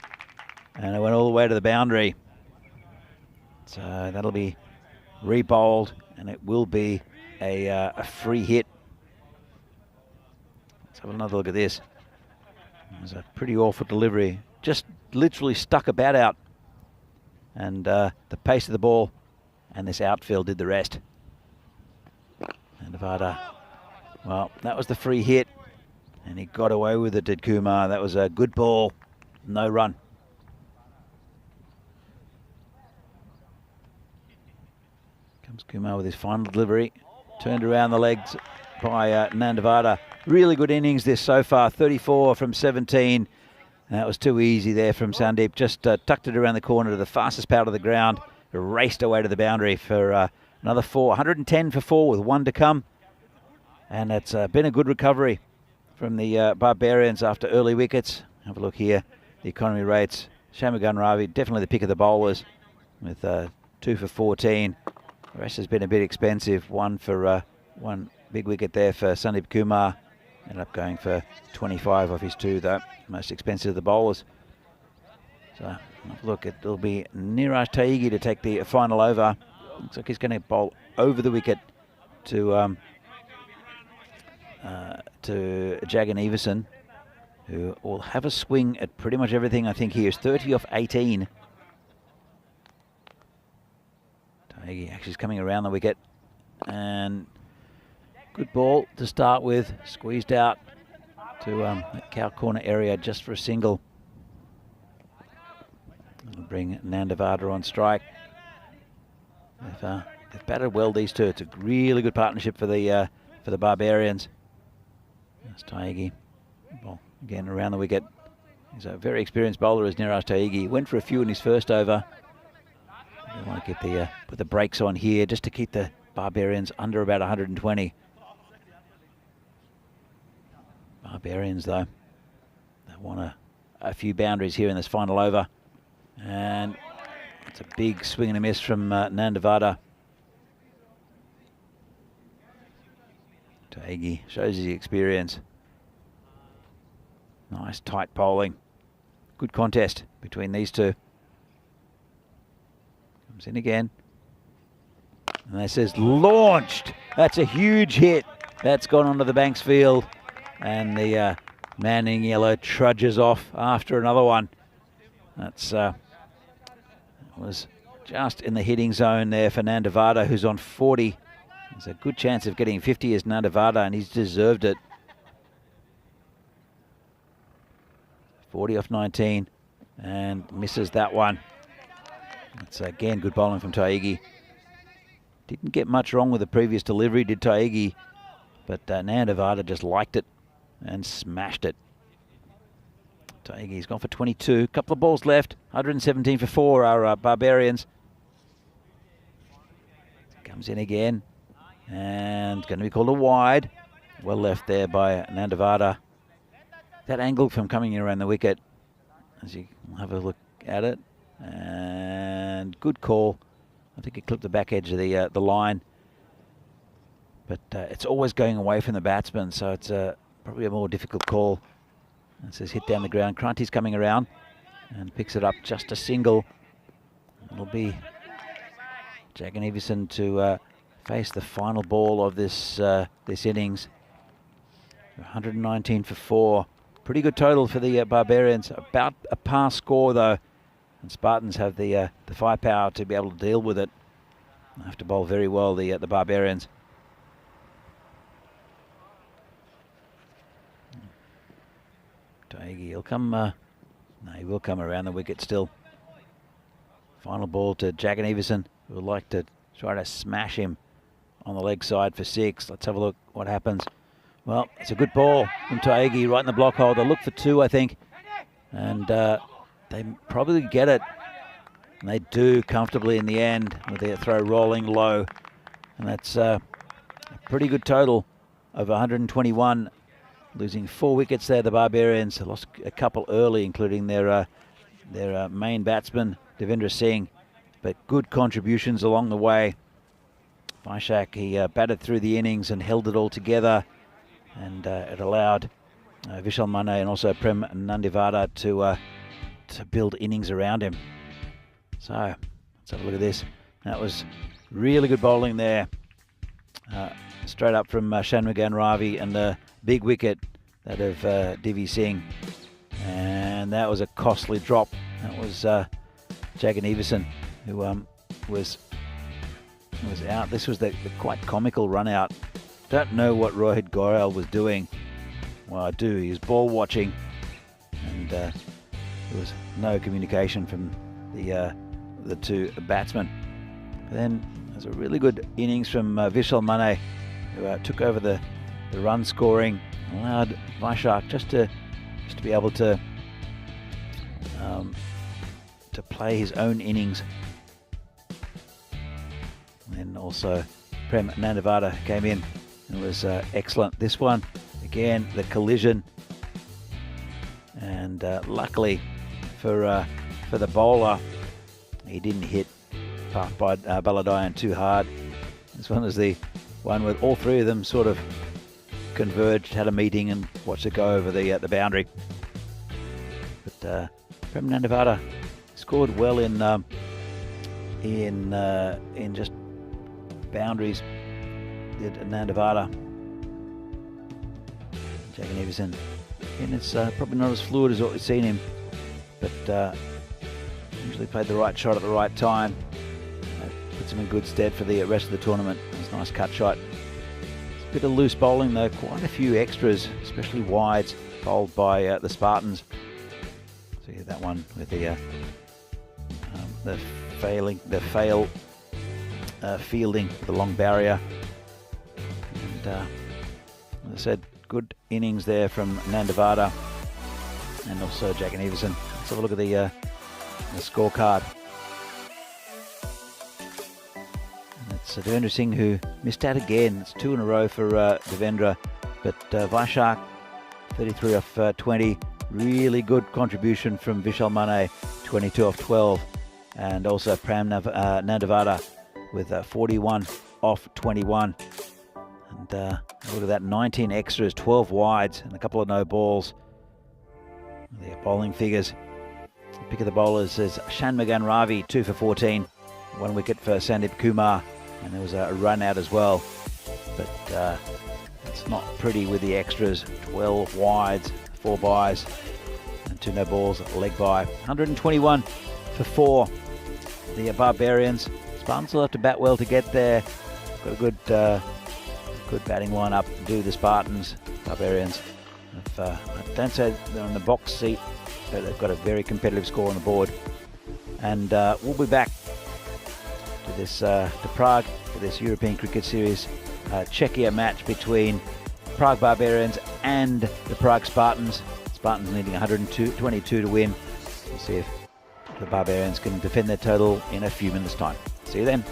And it went all the way to the boundary. So that'll be re-bowled, and it will be a free hit. Let's have another look at this. It was a pretty awful delivery. Just literally stuck a bat out. And the pace of the ball and this outfield did the rest. And Nandavada, well, that was the free hit. And he got away with it, did Kumar. That was a good ball. No run. Comes Kumar with his final delivery. Turned around the legs by Nandavada. Really good innings this so far. 34 from 17. And that was too easy there from Sandeep. Just tucked it around the corner to the fastest part of the ground. Raced away to the boundary for another 4. 110 for 4 with 1 to come. And it's been a good recovery from the Barbarians after early wickets. Have a look here. The economy rates. Shanmugan Ravi, definitely the pick of the bowlers with 2 for 14. The rest has been a bit expensive. 1 for 1 big wicket there for Sandeep Kumar. Ended up going for 25 off his 2, though. Most expensive of the bowlers. So, look, it'll be Niraj Taigi to take the final over. Looks like he's going to bowl over the wicket to Jagan Everson, who will have a swing at pretty much everything. I think he is 30 off 18. Taigi actually is coming around the wicket. And good ball to start with. Squeezed out to that cow corner area just for a single. It'll bring Nandavada on strike. They've batted well, these two. It's a really good partnership for the Barbarians. That's Taigi. Ball again around the wicket. He's a very experienced bowler, as Niraj Taigi. Went for a few in his first over. They want to get put the brakes on here just to keep the Barbarians under about 120. Barbarians, though, they want a few boundaries here in this final over. And it's a big swing and a miss from Nandavada. Taigi shows his experience. Nice tight bowling. Good contest between these two. Comes in again. And that says launched. That's a huge hit. That's gone onto the Banks field. And the man in yellow trudges off after another one. That's was just in the hitting zone there for Nandavada, who's on 40. There's a good chance of getting 50 as Nandavada, and he's deserved it. 40 off 19 and misses that one. It's again good bowling from Taigi. Didn't get much wrong with the previous delivery, did Taigi, but Nandavada just liked it and smashed it. Taigi's gone for 22. Couple of balls left. 117 for 4 are Barbarians. Comes in again. And going to be called a wide. Well left there by Nandavada. That angle from coming in around the wicket, as you have a look at it. And good call. I think it clipped the back edge of the line. But it's always going away from the batsman, so it's probably a more difficult call. It says hit down the ground. Kranti's coming around and picks it up just a single. It'll be Jagan Everson to face the final ball of this innings. 119 for 4. Pretty good total for the Barbarians. About a par score though. And Spartans have the firepower to be able to deal with it. They have to bowl very well, the Barbarians. Taigi, he'll come. No, he will come around the wicket still. Final ball to Jagan Everson, who would like to try to smash him on the leg side for 6. Let's have a look what happens. Well, it's a good ball from Taigi right in the block hole. They'll look for 2, I think. And they probably get it. And they do comfortably in the end with their throw rolling low. And that's a pretty good total of 121. Losing 4 wickets there, the Barbarians. They lost a couple early, including their main batsman, Devendra Singh. But good contributions along the way. Vaishak, he batted through the innings and held it all together. And it allowed Vishal Mane and also Prem Nandavada to build innings around him. So, let's have a look at this. That was really good bowling there. Straight up from Shanmugan Ravi, and the big wicket, that of Divi Singh. And that was a costly drop. That was Jagan Everson, who was out. This was the quite comical run out. Don't know what Rohit Goyal was doing. Well, I do. He was ball watching, and there was no communication from the 2 batsmen. But then there's a really good innings from Vishal Mane, who took over the run scoring, allowed Vaishak just to be able to play his own innings. And then also Prem Nandavada came in and was excellent. This one, again, the collision, and luckily for the bowler, he didn't hit Path by Baladayan too hard. This one is the one with all 3 of them sort of converged, had a meeting, and watched it go over the boundary. But Prem Nandavada scored well in just boundaries. Did Nandavada. Jagan Everson, and it's probably not as fluid as what we've seen him, but usually played the right shot at the right time. Puts him in good stead for the rest of the tournament. It's a nice cut shot. It's a bit of loose bowling though, quite a few extras, especially wides, bowled by the Spartans. So yeah, that one with the fail fielding, the long barrier. And as I said, good innings there from Nandavada and also Jagan Everson. Let's have a look at the scorecard. And it's Devendra Singh who missed out again. It's 2 in a row for Devendra, but Vaishak 33 off 20. Really good contribution from Vishal Mane, 22 off 12, and also Prem Nandavada with 41 off 21. And look at that, 19 extras, 12 wides, and a couple of no balls. Their bowling figures. The pick of the bowlers is Shanmugan Ravi, 2 for 14. 1 wicket for Sandeep Kumar, and there was a run out as well. But it's not pretty with the extras. 12 wides, 4 byes, and 2 no balls, leg by. 121 for 4. The Barbarians. Spartans will have to bat well to get there. Got a good batting lineup. Do the Spartans. Barbarians. I don't say they're on the box seat, but they've got a very competitive score on the board. And we'll be back to this to Prague for this European Cricket Series Czechia match between Prague Barbarians and the Prague Spartans. Spartans needing 122 to win. We'll see if the Barbarians can defend their total in a few minutes' time. See you then.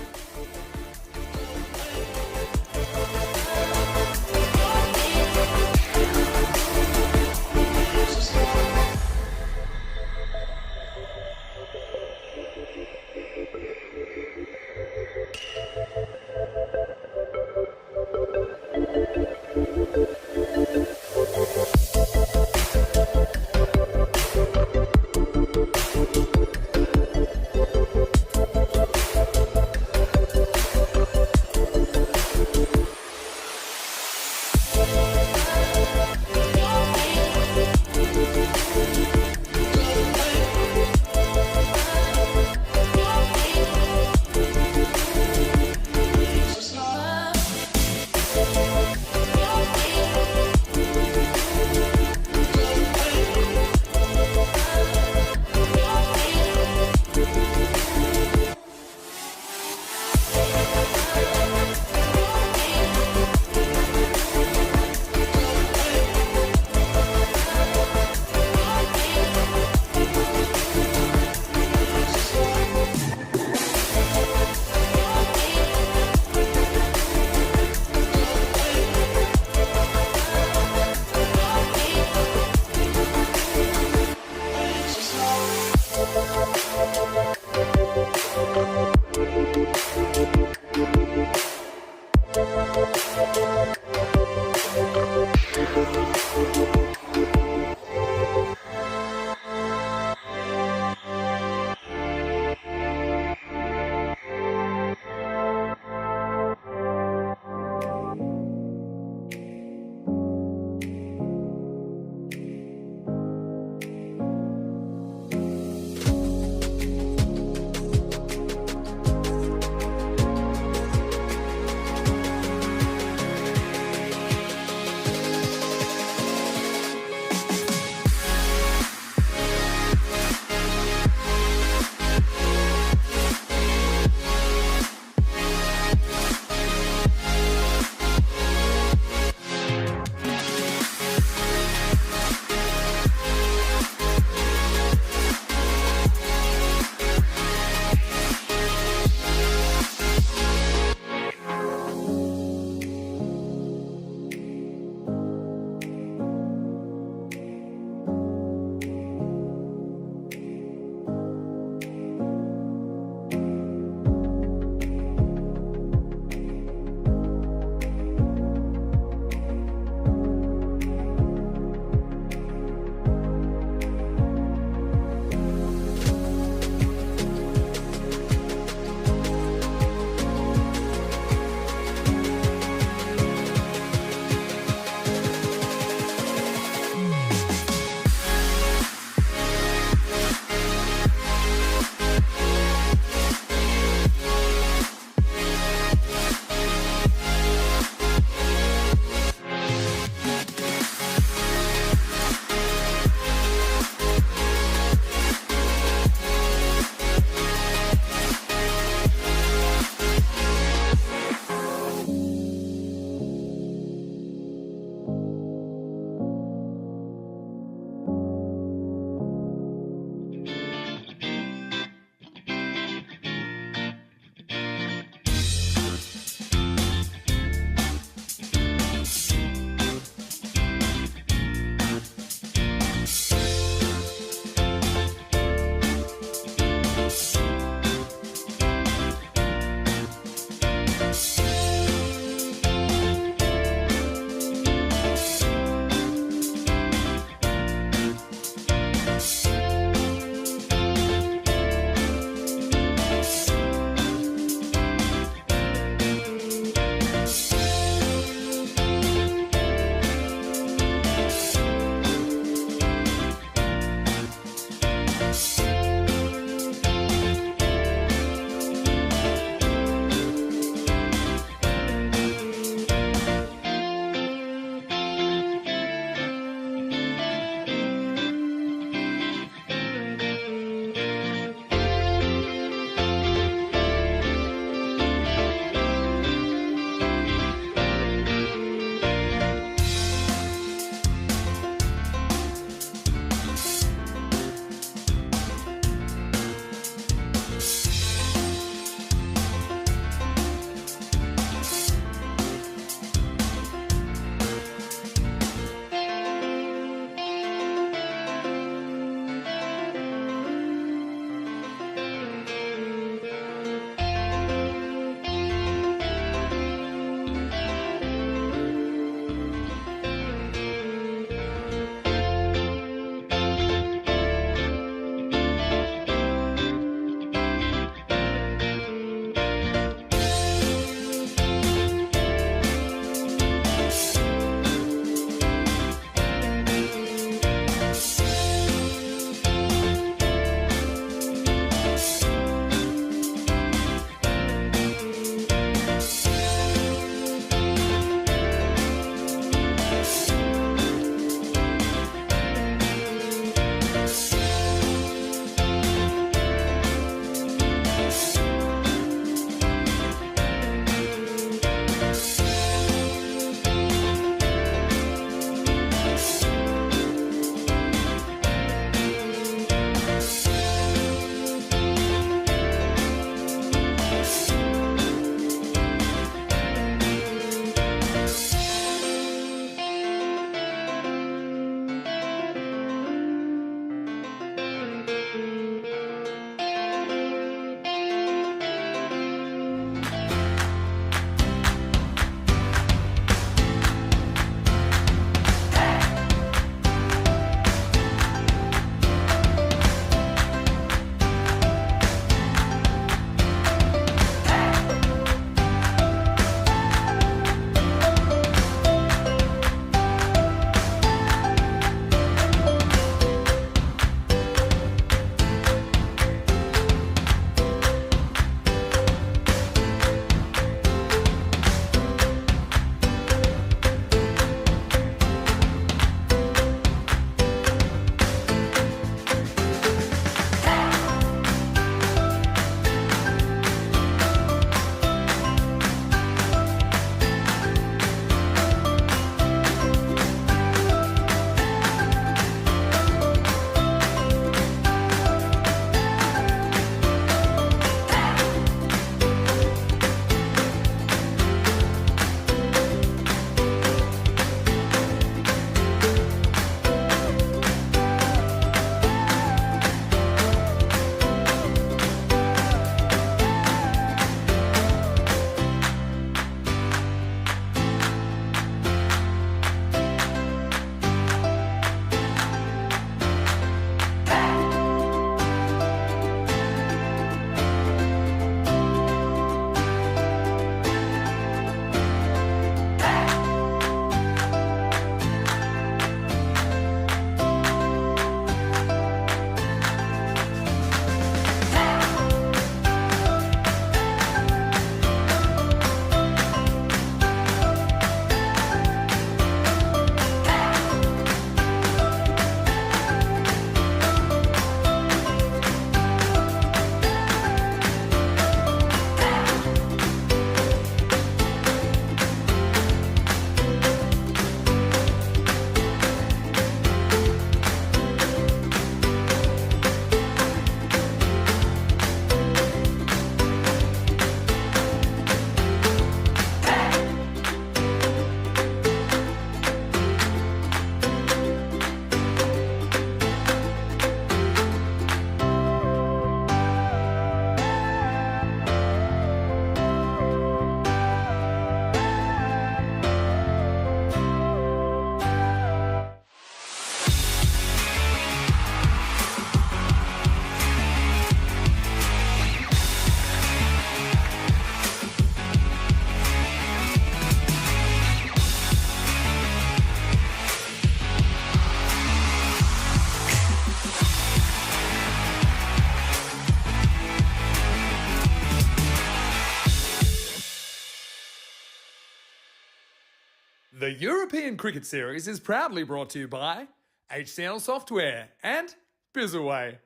The European Cricket Series is proudly brought to you by HCL Software and Bizaway.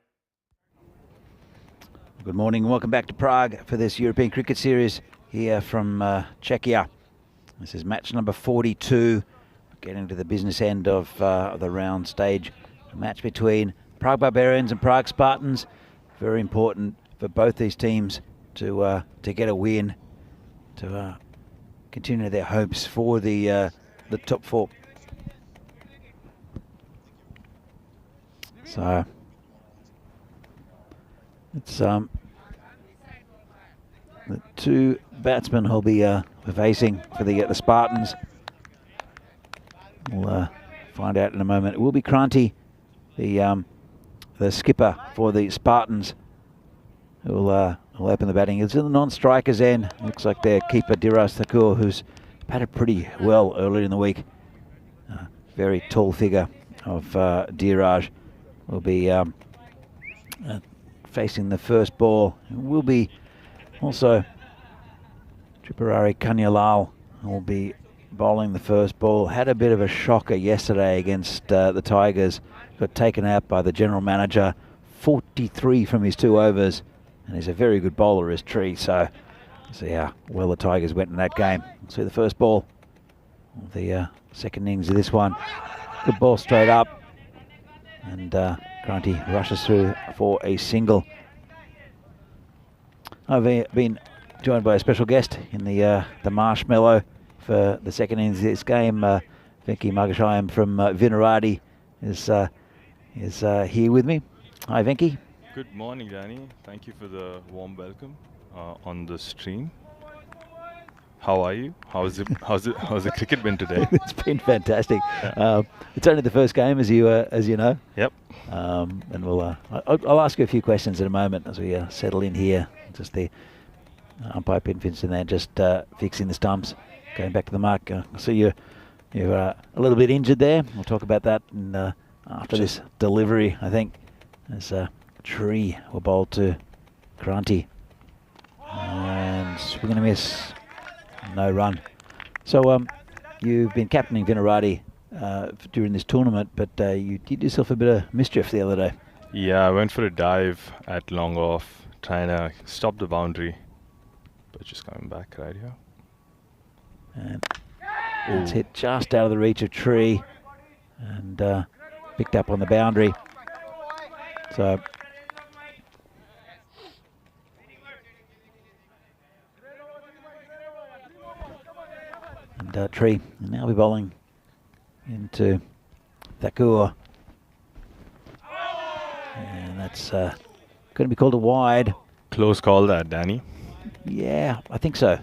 Good morning and welcome back to Prague for this European Cricket Series here from Czechia. This is match number 42, getting to the business end of the round stage. A match between Prague Barbarians and Prague Spartans. Very important for both these teams to get a win, to continue their hopes for the top four. So it's the two batsmen who'll be facing for the Spartans. We'll find out in a moment. It will be Kranti, the skipper for the Spartans, who'll open the batting. It's in the non-strikers end. Looks like their keeper Diras Thakur, who's batted pretty well earlier in the week. Very tall figure of Diraj will be facing the first ball. It will be also Tripurari Kanyalal will be bowling the first ball. Had a bit of a shocker yesterday against the Tigers. Got taken out by the general manager. 43 from his 2 overs. And he's a very good bowler, is Tree. So see how well the Tigers went in that game. We'll see the first ball of the second innings of this one. Good ball straight up. And Kranti rushes through for a single. I've been joined by a special guest in the marshmallow for the second innings of this game. Venki Magashayam from Vinaradi is here with me. Hi, Venki. Good morning, Danny. Thank you for the warm welcome on the stream. How are you? How's the cricket been today? It's been fantastic. Yeah. It's only the first game, as you know. Yep. And I'll ask you a few questions in a moment as we settle in here. Just the umpire Pinfinson there, just fixing the stumps, going back to the mark. So you're a little bit injured there. We'll talk about that after this delivery, I think. As Tree will bowl to Kranti. And we're going to miss. No run. So you've been captaining Vinaradi during this tournament, but you did yourself a bit of mischief the other day. Yeah, I went for a dive at long off, trying to stop the boundary, but just coming back right here. And it's hit just out of the reach of Tree and picked up on the boundary. So and Tree will now be bowling into Thakur. And that's going to be called a wide. Close call that, Danny. Yeah, I think so.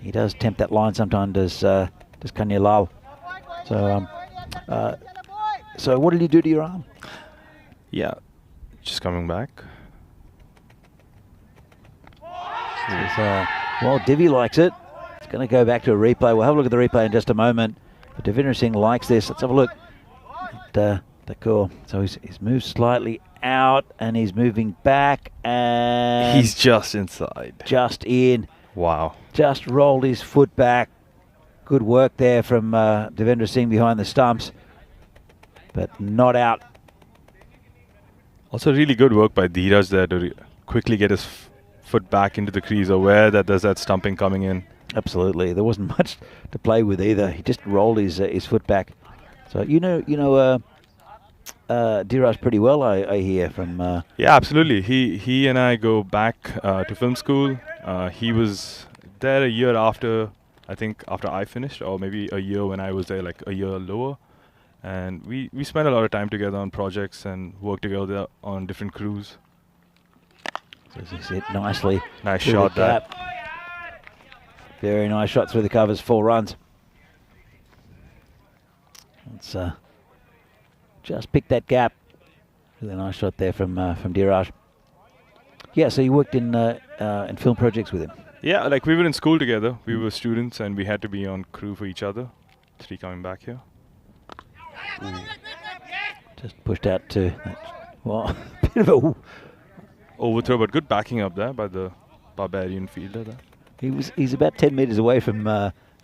He does tempt that line sometimes, does Kanyalal. So what did you do to your arm? Yeah, just coming back. Well, Divi likes it. It's going to go back to a replay. We'll have a look at the replay in just a moment. But Devinder Singh likes this. Let's have a look at Thakur. So he's moved slightly out and he's moving back and he's just inside. Just in. Wow. Just rolled his foot back. Good work there from Devendra Singh behind the stumps. But not out. Also really good work by Dheeraj there to quickly get his foot back into the crease, aware that there's that stumping coming in. Absolutely. There wasn't much to play with either. He just rolled his foot back. So you know Dheeraj pretty well, I hear from. Yeah, absolutely. He and I go back to film school. He was there a year after, I think, after I finished, or maybe a year when I was there, like a year lower. And we spent a lot of time together on projects and worked together on different crews. So he's hit nicely. Nice shot that. Very nice shot through the covers, 4 runs. Let's just pick that gap. Really nice shot there from Dheeraj. Yeah, so you worked in film projects with him. Yeah, like we were in school together. We were students and we had to be on crew for each other. Three coming back here. Ooh. Just pushed out to, well, a bit of a overthrow, but good backing up there by the Barbarian fielder there. He's about 10 metres away from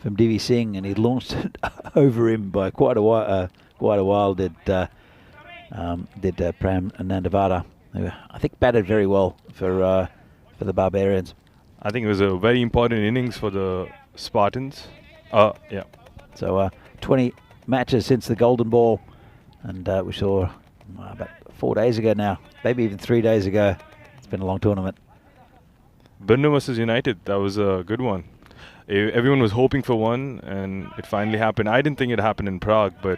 from Divi Singh, and he launched it over him by quite a while. Did Pram Nandavada, who I think batted very well for the Barbarians. I think it was a very important innings for the Spartans. Yeah. So 20 matches since the Golden Ball, and we saw about 4 days ago now, maybe even 3 days ago. It's been a long tournament. Brno versus United, that was a good one. Everyone was hoping for one, and it finally happened. I didn't think it happened in Prague, but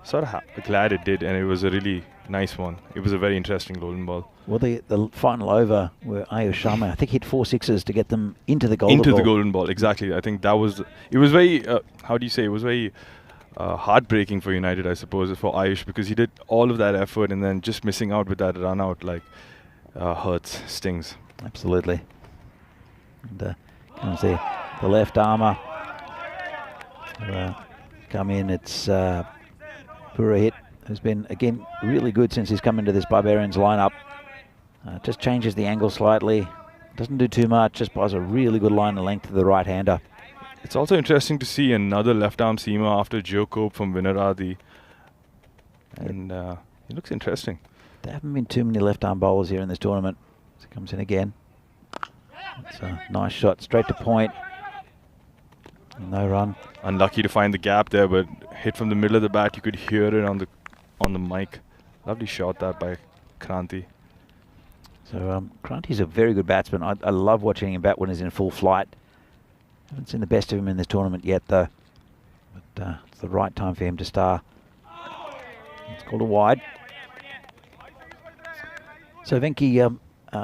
sort of glad it did, and it was a really nice one. It was a very interesting Golden Ball. Well, the final over where Ayush Sharma, I think, hit 4 sixes to get them into the Golden Ball. Into the Golden Ball, exactly. I think that was... It was very... how do you say? It was very heartbreaking for United, I suppose, for Ayush, because he did all of that effort and then just missing out with that run out, like, hurts, stings. Absolutely. And you can see the left armour come in. It's Purohit, who's been, again, really good since he's come into this Barbarians lineup. Just changes the angle slightly. Doesn't do too much, just buys a really good line of length to the right-hander. It's also interesting to see another left-arm seamer after Joe Cope from Vinaradi. And he looks interesting. There haven't been too many left-arm bowlers here in this tournament. So he comes in again. It's a nice shot, straight to point. No run. Unlucky to find the gap there, but hit from the middle of the bat. You could hear it on the mic. Lovely shot that by Kranti. So Kranti's a very good batsman. I love watching him bat when he's in full flight. Haven't seen the best of him in this tournament yet, though. But it's the right time for him to star. It's called a wide. So Venki,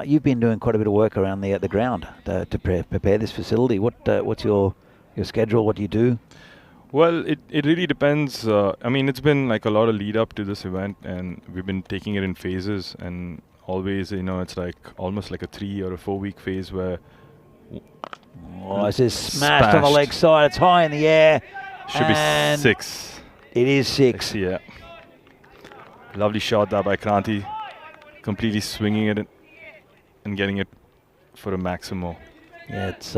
you've been doing quite a bit of work around the ground to prepare this facility. What's your schedule? What do you do? Well, it really depends. I mean, it's been like a lot of lead up to this event, and we've been taking it in phases, and always, it's like almost like a 3 or a 4 week phase where... Oh, this is smashed on the leg side. It's high in the air. Should be 6. It is 6. Yeah. Lovely shot there by Kranti. Completely swinging it and getting it for a maximo. Yeah, it's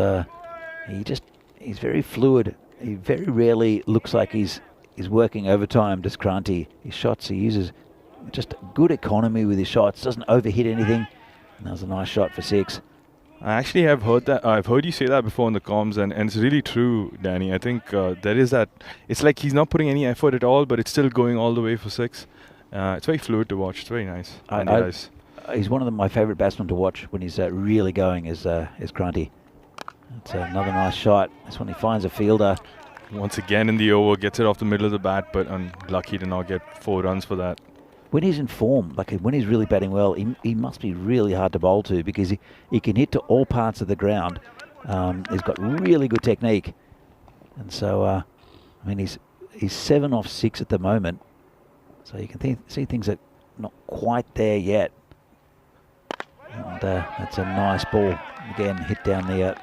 he's very fluid. He very rarely looks like he's working overtime, does Kranti. His shots, he uses just good economy with his shots. Doesn't overhit anything. And that was a nice shot for 6. I actually have heard that. I've heard you say that before in the comms, and it's really true, Danny. I think there is that. It's like he's not putting any effort at all, but it's still going all the way for 6. It's very fluid to watch. It's very nice. He's one of my favourite batsmen to watch when he's really going. Is Kranti. It's another nice shot. That's when he finds a fielder. Once again in the over, gets it off the middle of the bat, but unlucky to not get 4 runs for that. When he's in form, like when he's really batting well, he must be really hard to bowl to, because he can hit to all parts of the ground. He's got really good technique. And so, I mean, he's 7 off 6 at the moment. So you can see things that are not quite there yet. And that's a nice ball. Again, hit down the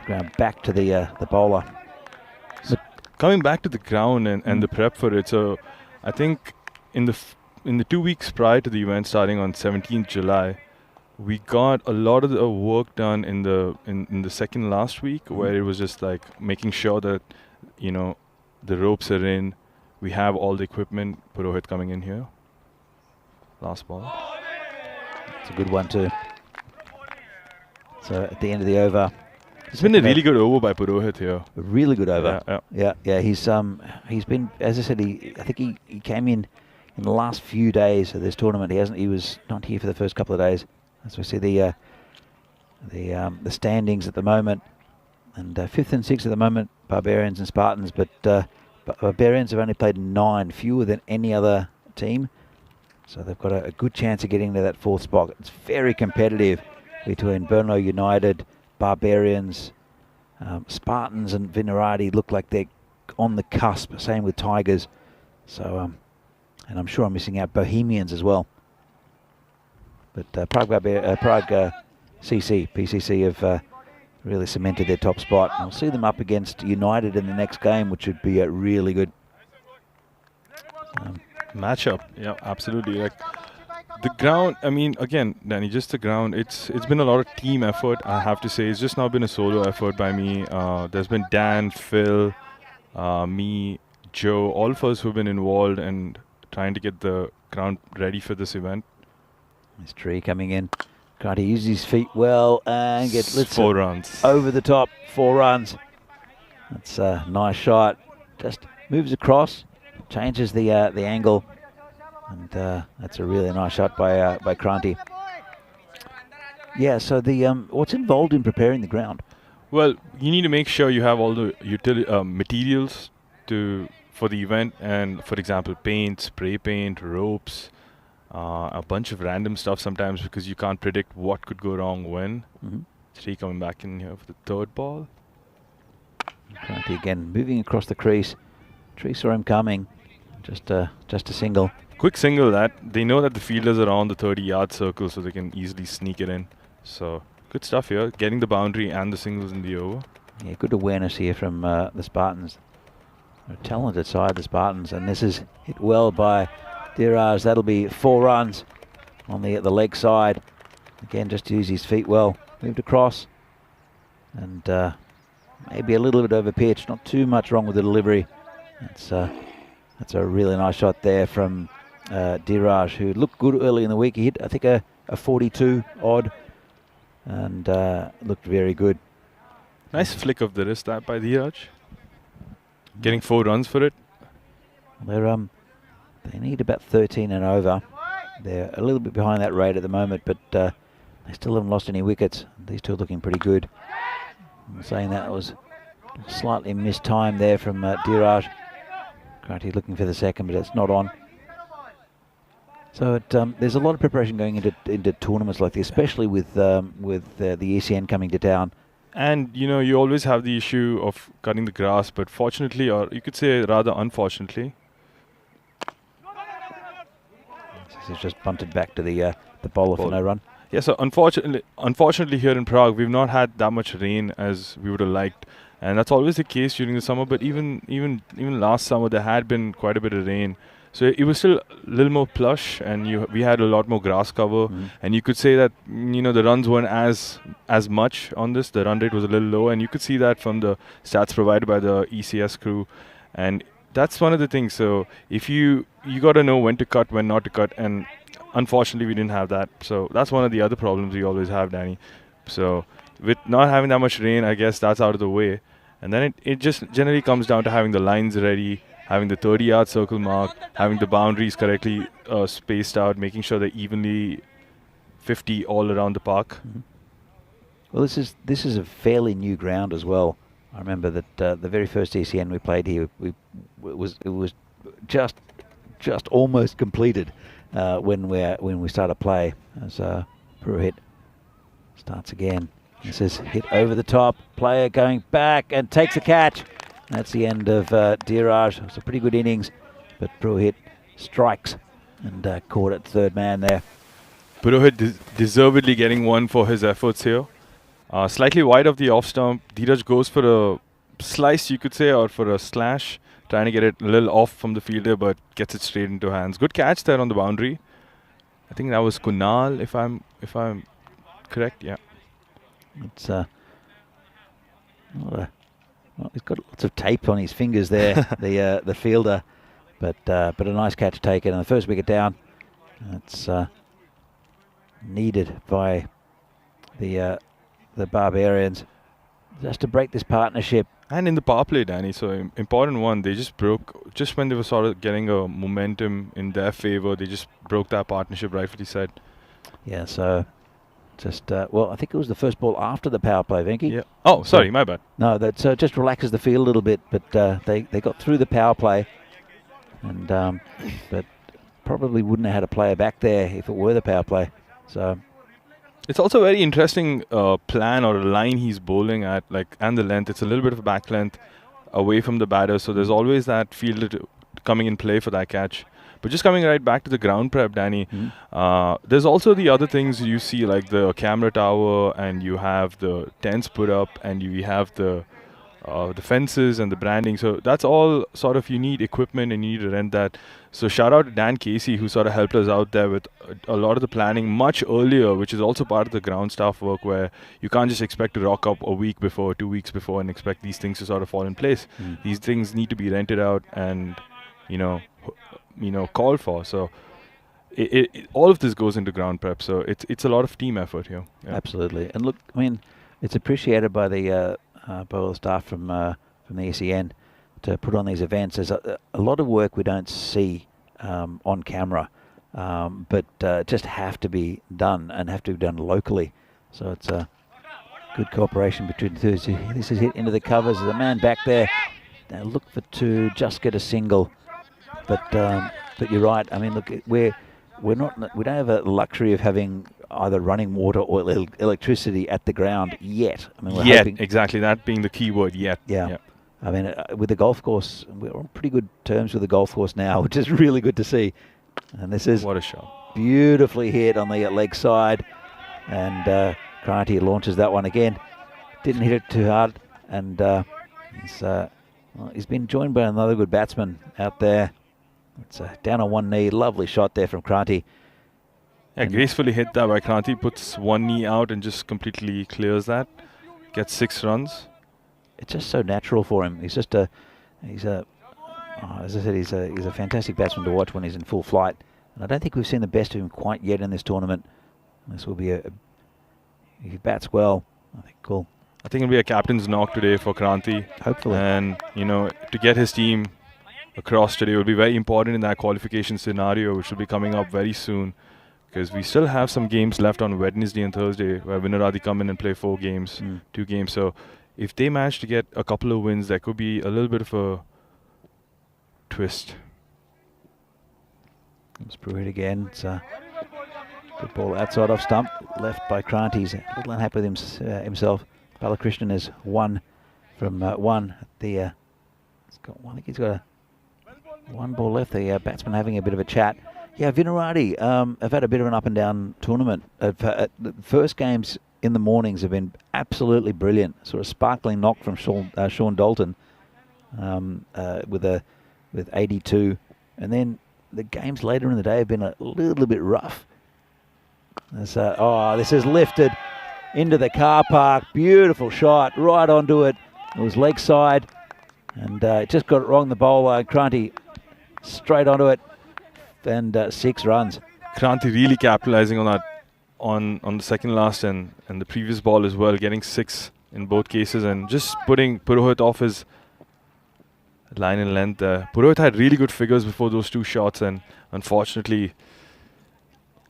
ground, back to the bowler. So coming back to the ground and the prep for it, so I think in the 2 weeks prior to the event starting on 17th July, we got a lot of the work done in the second last week, where it was just like making sure that the ropes are in. We have all the equipment. Purohit coming in here. Last ball. It's a good one too. So at the end of the over, it's been a really good over by Purohit here. A really good over. Yeah. He's been, as I said, I think he came in the last few days of this tournament. He was not here for the first couple of days. As we see the standings at the moment, and 5th and 6th at the moment, Barbarians and Spartans, but Barbarians have only played 9, fewer than any other team. So they've got a good chance of getting to that 4th spot. It's very competitive between Brno United, Barbarians, Spartans and Vinaradi look like they're on the cusp. Same with Tigers. So, and I'm sure I'm missing out Bohemians as well. But Prague PCC have really cemented their top spot. I'll see them up against United in the next game, which would be a really good matchup. Yeah, absolutely. Like The ground, I mean, again, Danny, just the ground. It's been a lot of team effort, I have to say. It's just not been a solo effort by me. There's been Dan, Phil, me, Joe, all of us who've been involved and trying to get the ground ready for this event. This tree coming in. Trying to use his feet well and get 4 runs. over the top. 4 runs. That's a nice shot. Just moves across, changes the angle, and that's a really nice shot by Kranti. Yeah. So the what's involved in preparing the ground? Well, you need to make sure you have all the materials for the event, and for example, paint, spray paint, ropes, a bunch of random stuff sometimes because you can't predict what could go wrong when. Three coming back in here for the 3rd ball. Kranti again moving across the crease. Tree saw him coming. Just a single. Quick single that. They know that the fielders are on the 30-yard circle, so they can easily sneak it in. So good stuff here, getting the boundary and the singles in the over. Yeah, good awareness here from the Spartans. They're a talented side, the Spartans, and this is hit well by Diraj. That'll be 4 runs on the leg side. Again, just to use his feet well. Moved across, and maybe a little bit over pitch. Not too much wrong with the delivery. That's a really nice shot there from Diraj, who looked good early in the week. He hit, I think, a 42 odd, and looked very good. Nice flick of the wrist that by Diraj. Getting 4 runs for it. They need about 13 and over. They're a little bit behind that rate at the moment, but they still haven't lost any wickets. These two are looking pretty good. I'm saying that was slightly missed time there from Diraj. Kranti looking for the second, but it's not on. So there's a lot of preparation going into tournaments like this, especially with the ECN coming to town. And you always have the issue of cutting the grass, but fortunately, or you could say rather unfortunately, this is just bunted back to the bowler for no run. Yeah, so unfortunately here in Prague, we've not had that much rain as we would have liked, and that's always the case during the summer. But even last summer, there had been quite a bit of rain, so it was still a little more plush, and we had a lot more grass cover. And you could say that the runs weren't as much on this. The run rate was a little low, and you could see that from the stats provided by the ECS crew, and that's one of the things. So if you got to know when to cut, when not to cut, and unfortunately we didn't have that. So that's one of the other problems we always have, Danny. So with not having that much rain, I guess that's out of the way. And then it just generally comes down to having the lines ready, having the 30-yard circle marked, having the boundaries correctly spaced out, making sure they're evenly 50 all around the park. Well, this is a fairly new ground as well. I remember that the very first ECN we played here, it was just almost completed when we started play. As Purohit starts again. This is hit over the top. Player going back and takes a catch. That's the end of Diraj. It's a pretty good innings, but Purohit strikes and caught at 3rd man there. Purohit deservedly getting one for his efforts here. Slightly wide of the off stump. Diraj goes for a slice, you could say, or for a slash, trying to get it a little off from the fielder, but gets it straight into hands. Good catch there on the boundary. I think that was Kunal, if I'm correct. Yeah. It's he's got lots of tape on his fingers there, the fielder, but a nice catch taken, and the first wicket down. That's needed by the Barbarians just to break this partnership. And in the power play, Danny, so important one, they just broke, just when they were sort of getting a momentum in their favor, they just broke that partnership, rightfully said. Yeah, so just, well, I think it was the first ball after the power play, Venky. Yeah. Oh, sorry, my bad. No, that just relaxes the field a little bit, but they got through the power play, and but probably wouldn't have had a player back there if it were the power play. So it's also a very interesting plan or a line he's bowling at, and the length. It's a little bit of a back length away from the batter, so there's always that fielder coming in play for that catch. But just coming right back to the ground prep, Danny, there's also the other things you see, like the camera tower, and you have the tents put up, and you have the the fences and the branding. So that's all sort of, you need equipment and you need to rent that. So shout out to Dan Casey, who sort of helped us out there with a lot of the planning much earlier, which is also part of the ground staff work, where you can't just expect to rock up a week before, 2 weeks before, and expect these things to sort of fall in place. These things need to be rented out and, called for. So all of this goes into ground prep. So it's a lot of team effort here. Yeah. Absolutely. And look, I mean, it's appreciated by the by all the staff from the ECN to put on these events. There's a lot of work we don't see on camera, but just have to be done and have to be done locally. So it's a good cooperation between the two. This is hit into the covers. There's a man back there. Now look for two, just get a single. But you're right. I mean, look, we don't have a luxury of having either running water or electricity at the ground yet. I mean, we're hoping, exactly, that being the key word, yet. Yeah. I mean, with the golf course, we're on pretty good terms with the golf course now, which is really good to see. And this is what a shot. Beautifully hit on the leg side. And Kranti launches that one again. Didn't hit it too hard. And he's been joined by another good batsman out there. It's down on one knee. Lovely shot there from Kranti. Yeah, gracefully hit that by Kranti. Puts one knee out and just completely clears that. Gets 6 runs. It's just so natural for him. He's just as I said, he's a fantastic batsman to watch when he's in full flight. And I don't think we've seen the best of him quite yet in this tournament. This will be if he bats well, I think cool. I think it'll be a captain's knock today for Kranti. Hopefully. And, to get his team across today will be very important in that qualification scenario, which will be coming up very soon. Because we still have some games left on Wednesday and Thursday where Vinaradi come in and play 4 games, 2 games. So if they manage to get a couple of wins, that could be a little bit of a twist. Let's brew it again. It's a good ball outside off stump, left by Kranti. He's a little unhappy with himself. Balakrishnan is 1 from 1 at the. I think he's got a 1 ball left. The batsman having a bit of a chat. Yeah, Vinaradi have had a bit of an up and down tournament. The first games in the mornings have been absolutely brilliant. Sort of sparkling knock from Sean Dalton with 82, and then the games later in the day have been a little bit rough. This is lifted into the car park. Beautiful shot, right onto it. It was leg side, and just got it wrong. The bowler Kranti straight onto it. And 6 runs. Kranti really capitalizing on that on the second last and the previous ball as well, getting 6 in both cases and just putting Purohit off his line and length. Purohit had really good figures before those 2 shots, and unfortunately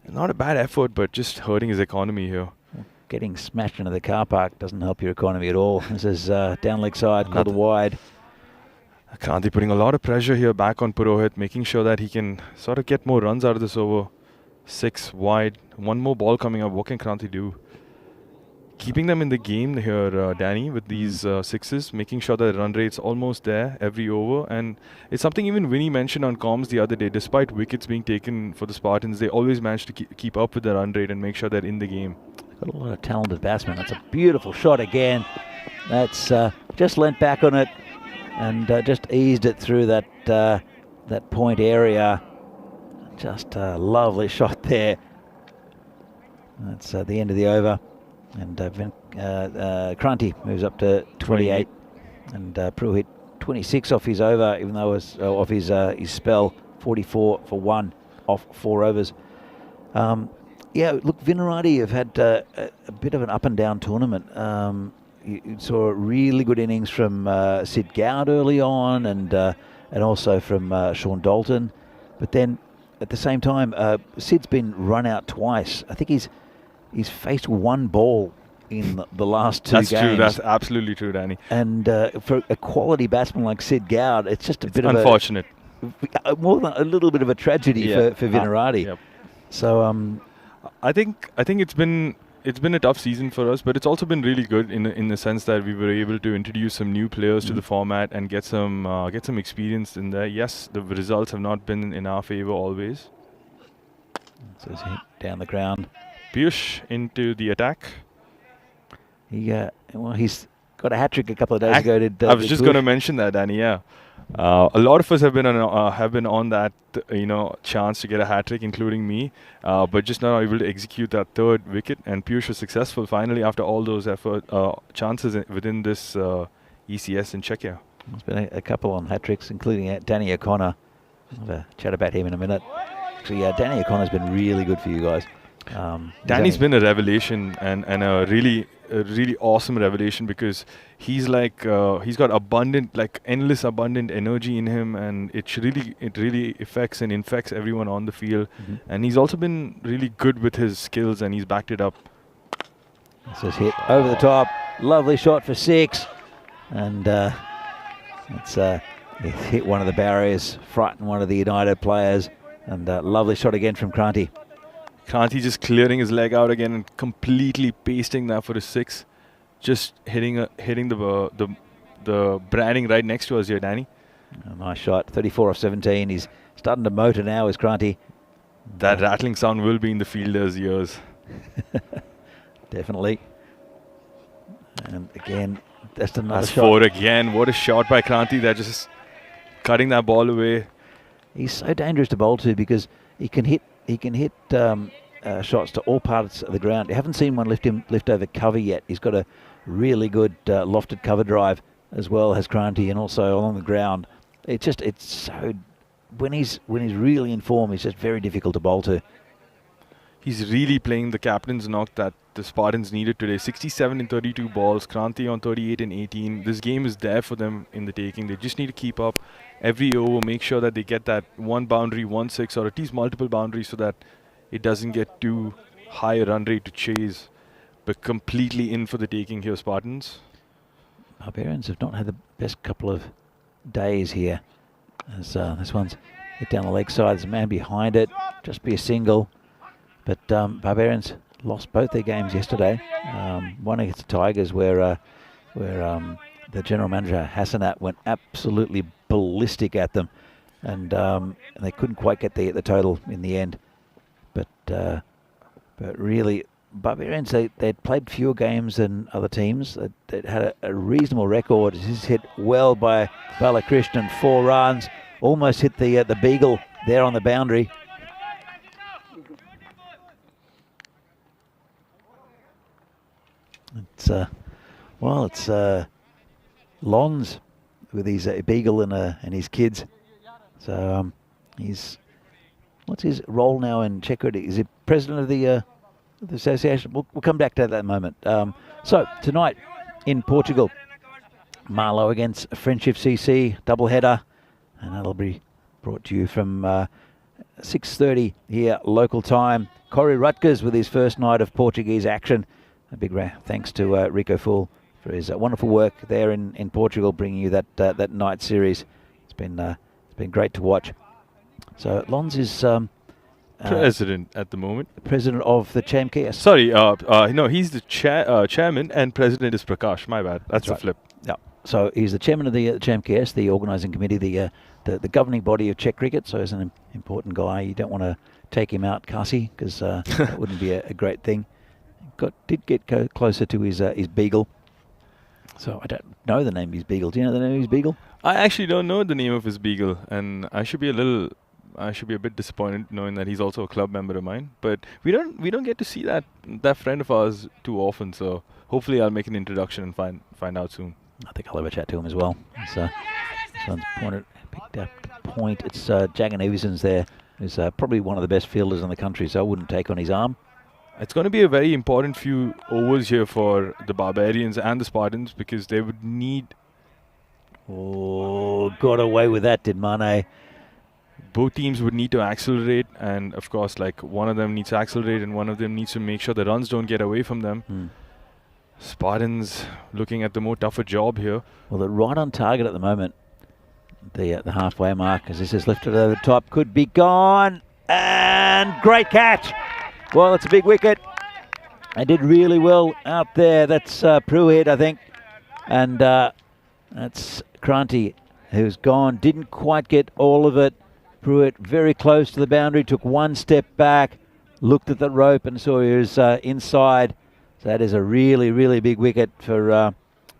not a bad effort, but just hurting his economy here. Getting smashed into the car park doesn't help your economy at all. This is down leg side, caught wide. Kranti putting a lot of pressure here back on Purohit, making sure that he can sort of get more runs out of this over. 6 wide, 1 more ball coming up. What can Kranti do? Keeping them in the game here, Danny, with these 6s, making sure that the run rate's almost there every over. And it's something even Vinny mentioned on comms the other day. Despite wickets being taken for the Spartans, they always manage to keep up with the run rate and make sure they're in the game. Got a lot of talented batsmen. That's a beautiful shot again. That's just leant back on it. And just eased it through that point area. Just a lovely shot there. That's the end of the over. And Kranti moves up to 28. And Purohit 26 off his over, even though it was off his spell. 44 for 1 off 4 overs. Look, Vinaradi have had a bit of an up and down tournament. You saw really good innings from Sid Gowd early on, and also from Sean Dalton. But then, at the same time, Sid's been run out twice. I think he's faced 1 ball in the last 2 games. That's true. That's absolutely true, Danny. And for a quality batsman like Sid Gowd, it's just a bit unfortunate. More than a little bit of a tragedy for Vinaradi. Yep. So I think it's been a tough season for us, but it's also been really good in the sense that we were able to introduce some new players to the format and get some experience in there. Yes, the results have not been in our favor always. So it's hit down the ground. Piyush into the attack. He's got a hat-trick a couple of days ago. I was just going to mention that, Danny. Yeah, a lot of us have been on that chance to get a hat trick, including me, but just not able to execute that third wicket. And Piyush was successful finally after all those chances within this ECS in Czechia. There's been a couple on hat-tricks, including Danny O'Connor. I'll have a chat about him in a minute. Actually, Danny O'Connor's been really good for you guys. Danny's been a revelation and a really awesome revelation, because he's like he's got endless abundant energy in him, and it really affects and infects everyone on the field. And he's also been really good with his skills, and he's backed it up. This is hit over the top, lovely shot for 6, and it's hit one of the barriers, frightened one of the United players, and lovely shot again from Kranti. Kranti just clearing his leg out again and completely pasting that for a 6. Just hitting the branding right next to us here, Danny. A nice shot, 34 off 17. He's starting to motor now, is Kranti. That rattling sound will be in the fielder's ears. Definitely. And again, that's another That's shot. 4 again. What a shot by Kranti. They're just cutting that ball away. He's so dangerous to bowl to, because he can hit shots to all parts of the ground. You haven't seen one lift over cover yet. He's got a really good lofted cover drive as well as Kranti, and also along the ground. It's so, when he's really in form, he's just very difficult to bowl to. He's really playing the captain's knock that the Spartans needed today. 67 in 32 balls, Kranti on 38 and 18. This game is there for them in the taking. They just need to keep up every over, make sure that they get that one boundary, 1-6, or at least multiple boundaries, so that it doesn't get too high a run rate to chase. But completely in for the taking here, Spartans. Barbarians have not had the best couple of days here. As this one's hit down the leg side. There's a man behind it. Just be a single. But Barbarians lost both their games yesterday. One against the Tigers, where the general manager Hassanat went absolutely ballistic at them, and they couldn't quite get the total in the end. But really, Barbarians, they'd played fewer games than other teams. They'd had a reasonable record. This is hit well by Balakrishnan, 4 runs, almost hit the beagle there on the boundary. It's Lons with his beagle and his kids. So what's his role now in Czech cricket? Is he president of the association? We'll come back to that in a moment. So tonight in Portugal, Marlow against Friendship CC, double header, and that'll be brought to you from 6:30 here local time. Corey Rutgers with his first night of Portuguese action. A big thanks to Rico Fool for his wonderful work there in Portugal, bringing you that night series. It's been great to watch. So Lons is president at the moment. President of the CHMKS. Sorry, no, he's the chairman, and president is Prakash. My bad. That's a flip. Yeah. So he's the chairman of the CHMKS, the organising committee, the governing body of Czech cricket. So he's an important guy. You don't want to take him out, Kasi, because that wouldn't be a great thing. Did get closer to his beagle. So I don't know the name of his beagle. Do you know the name of his beagle? I actually don't know the name of his beagle, and I should be a bit disappointed knowing that he's also a club member of mine. But we don't get to see that friend of ours too often. So hopefully I'll make an introduction and find out soon. I think I'll have a chat to him as well. Someone's picked up the point. It's Jagan Everson's there, who's probably one of the best fielders in the country. So I wouldn't take on his arm. It's going to be a very important few overs here for the Barbarians and the Spartans, because they would need... Oh, got away with that, did Mane. Both teams would need to accelerate, and of course, one of them needs to accelerate and one of them needs to make sure the runs don't get away from them. Spartans looking at the more tougher job here. Well, they're right on target at the moment. The halfway mark, as this is lifted over the top, could be gone. And great catch. Well, it's a big wicket. They did really well out there. That's Pruitt, I think. And that's Kranti, who's gone. Didn't quite get all of it. Pruitt very close to the boundary, took one step back, looked at the rope and saw he was inside. So that is a really, really big wicket for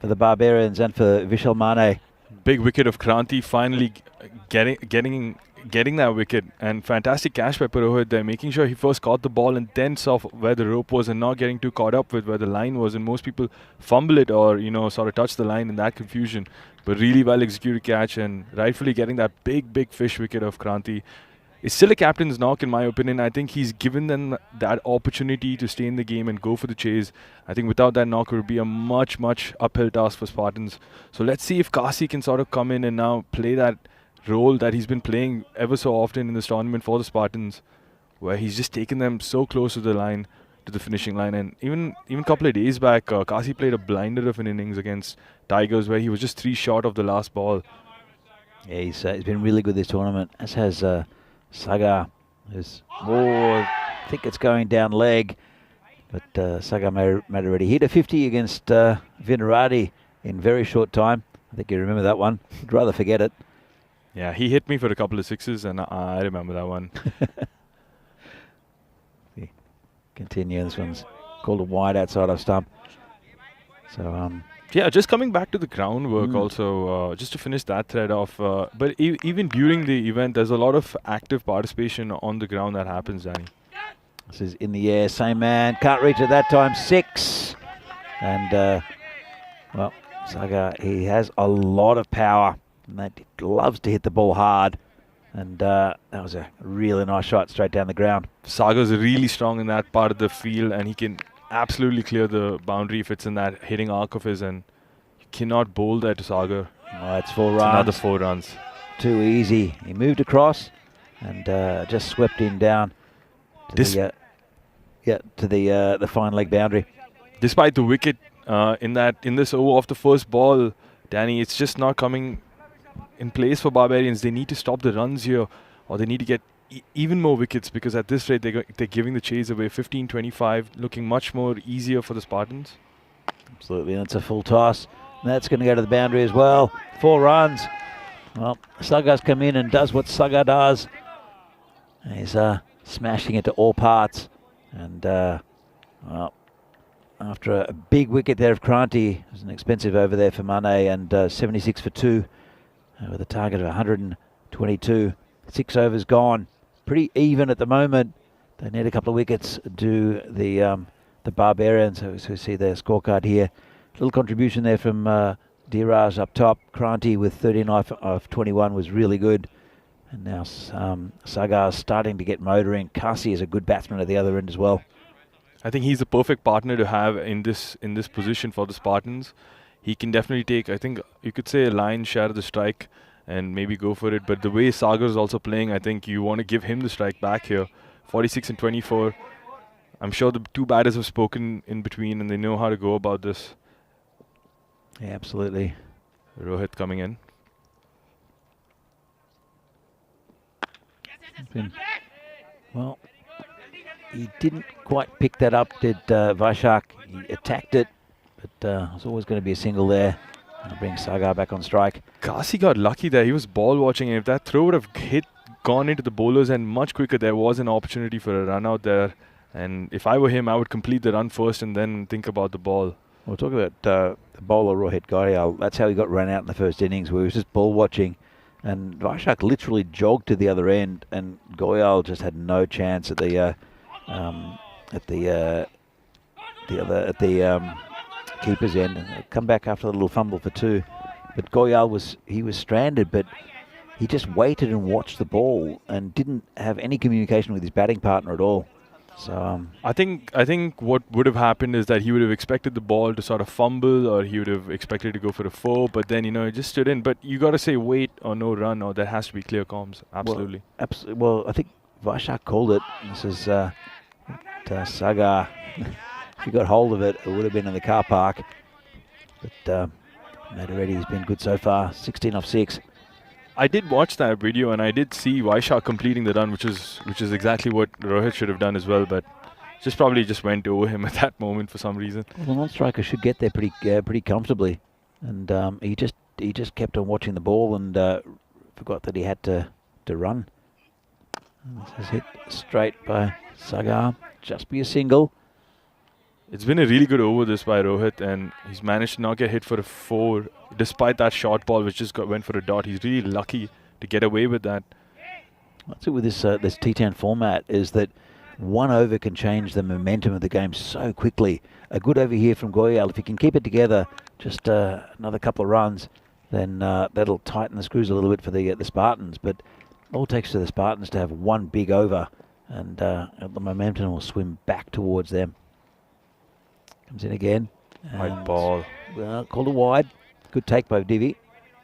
the Barbarians and for Vishal Mane. Big wicket of Kranti, finally getting that wicket, and fantastic catch by Purohit there, making sure he first caught the ball and then saw where the rope was and not getting too caught up with where the line was. And most people fumble it or, you know, sort of touch the line in that confusion. But really well executed catch and rightfully getting that big fish wicket of Kranti. It's still a captain's knock in my opinion. I think he's given them that opportunity to stay in the game and go for the chase. I think without that knock it would be a much uphill task for Spartans. So let's see if Kasi can sort of come in and now play that role that he's been playing ever so often in this tournament for the Spartans, where he's just taken them so close to the line, to the finishing line. And even a couple of days back, Kasi played a blinder of an innings against Tigers where he was just 3 short of the last ball. Yeah, he's been really good this tournament, as has Sagar. I think it's going down leg, but Sagar made already hit a 50 against Vinarati in very short time. I think you remember that one. I'd rather forget it. Yeah, he hit me for a couple of sixes, and I remember that one. Continue. This one's called a wide outside of stump. So yeah, just coming back to the groundwork also, just to finish that thread off. But even during the event, there's a lot of active participation on the ground that happens, Danny. This is in the air, same man, can't reach at that time, 6. And, well, Sagar, he has a lot of power, and that loves to hit the ball hard. And that was a really nice shot straight down the ground. Sagar's really strong in that part of the field, and he can absolutely clear the boundary if it's in that hitting arc of his, and you cannot bowl there to Sagar. Oh, it's 4 runs. Another 4 runs. Too easy. He moved across and just swept him down to the fine leg boundary. Despite the wicket in this over off the first ball, Danny, it's just not coming in place for Barbarians. They need to stop the runs here, or they need to get even more wickets, because at this rate they're giving the chase away. 15-25, looking much more easier for the Spartans. Absolutely, and it's a full toss. And that's going to go to the boundary as well. 4 runs. Well, Sagar's come in and does what Sagar does. He's smashing it to all parts. And well, after a big wicket there of Kranti, it was an expensive over there for Mane, and 76 for 2 with a target of 122. 6 overs gone. Pretty even at the moment. They need a couple of wickets to the Barbarians. So we see their scorecard here. Little contribution there from Diraj up top. Kranti with 39 of 21 was really good. And now Sagar's starting to get motoring. Kasi is a good batsman at the other end as well. I think he's the perfect partner to have in this position for the Spartans. He can definitely take, I think you could say, a lion's share of the strike and maybe go for it. But the way Sagar is also playing, I think you want to give him the strike back here. 46 and 24. I'm sure the 2 batters have spoken in between and they know how to go about this. Yeah, absolutely. Rohit coming in. Well, he didn't quite pick that up, did Vaishak. He attacked it, but there's always going to be a single there. I'll bring Sagar back on strike. Kasi got lucky there. He was ball watching, and if that throw would have gone into the bowlers and much quicker, there was an opportunity for a run out there. And if I were him, I would complete the run first and then think about the ball. We'll talk about the bowler Rohit Goyal. That's how he got run out in the first innings, where he was just ball watching. And Vaishak literally jogged to the other end, and Goyal just had no chance at the keeper's end. And come back after the little fumble for 2. But Goyal was stranded, but he just waited and watched the ball and didn't have any communication with his batting partner at all. So I think what would have happened is that he would have expected the ball to sort of fumble, or he would have expected to go for a 4, but then, it just stood in. But you got to say wait or no run, or there has to be clear comms. Absolutely. Well, I think Vaishak called it. This is Sagar. If he got hold of it, it would have been in the car park. But Matt already has been good so far. 16 off 6. I did watch that video, and I did see Vaishak completing the run, which is exactly what Rohit should have done as well, but probably went over him at that moment for some reason. Well, the non-striker should get there pretty comfortably, and he just kept on watching the ball and forgot that he had to run. And this is hit straight by Sagar. Just be a single. It's been a really good over this by Rohit, and he's managed to not get hit for a 4 despite that short ball which just went for a dot. He's really lucky to get away with that. That's it with this this T10 format, is that one over can change the momentum of the game so quickly. A good over here from Goyal, if he can keep it together, just another couple of runs, then that'll tighten the screws a little bit for the Spartans. But all it takes to the Spartans to have one big over, and the momentum will swim back towards them. Comes in again. White ball. Well, called a wide. Good take by Divi.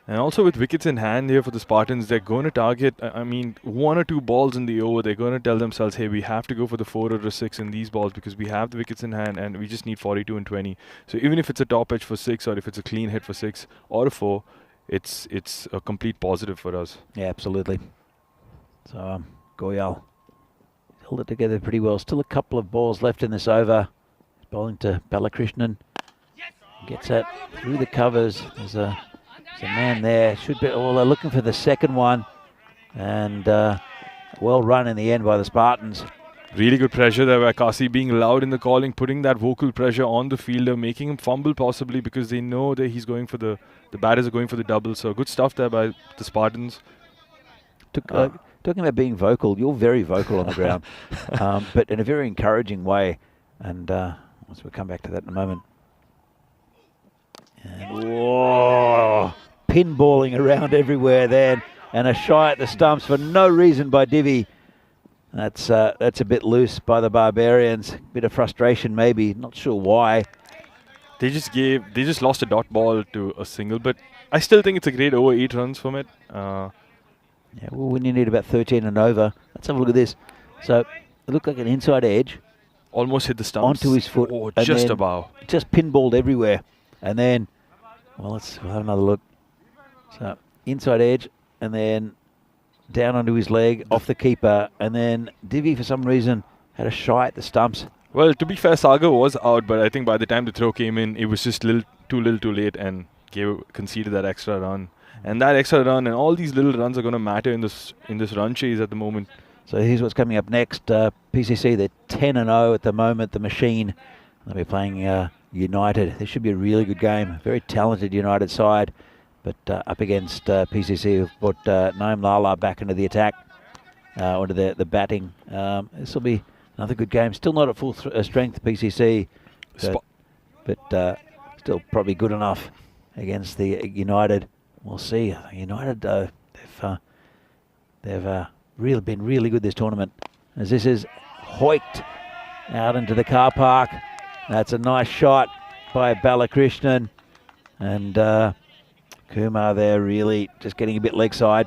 And also with wickets in hand here for the Spartans, they're going to target, I mean, 1 or 2 balls in the over. They're going to tell themselves, hey, we have to go for the 4 or a 6 in these balls because we have the wickets in hand and we just need 42 and 20. So even if it's a top edge for 6 or if it's a clean hit for 6 or a 4, it's a complete positive for us. Yeah, absolutely. So Goyal held it together pretty well. Still a couple of balls left in this over. Bowling to Balakrishnan. Gets that through the covers. There's a man there. Should be. Oh, they're looking for the second one, and well run in the end by the Spartans. Really good pressure there by Kasi, being loud in the calling, putting that vocal pressure on the fielder, making him fumble possibly because they know that he's going for the batters are going for the double. So good stuff there by the Spartans. Talking about being vocal, you're very vocal on the ground, but in a very encouraging way. And we'll come back to that in a moment. And whoa, pinballing around everywhere then, and a shy at the stumps for no reason by Divi. That's a bit loose by the Barbarians. Bit of frustration maybe, not sure why. They just lost a dot ball to a single, but I still think it's a great over, 8 runs from it. Yeah, well, when you need about 13 and over, let's have a look at this. So it looked like an inside edge. Almost hit the stumps. Onto his foot. Oh, just about. Just pinballed everywhere. And then, well, we'll have another look. So inside edge, and then down onto his leg, off the keeper, and then Divi for some reason had a shy at the stumps. Well, to be fair, Sagar was out, but I think by the time the throw came in, it was just too little too late, and conceded that extra run. And that extra run and all these little runs are going to matter in this run chase at the moment. So here's what's coming up next. PCC, they're 10-0 at the moment, the Machine. They'll be playing United. This should be a really good game. Very talented United side, but up against PCC, who've put Naeem Lala back into the attack, onto the batting. This will be another good game. Still not at full strength, PCC, but still probably good enough against the United. We'll see. United, though, they've really been really good this tournament. As this is hoiked out into the car park. That's a nice shot by Balakrishnan. And Kumar there really just getting a bit leg side.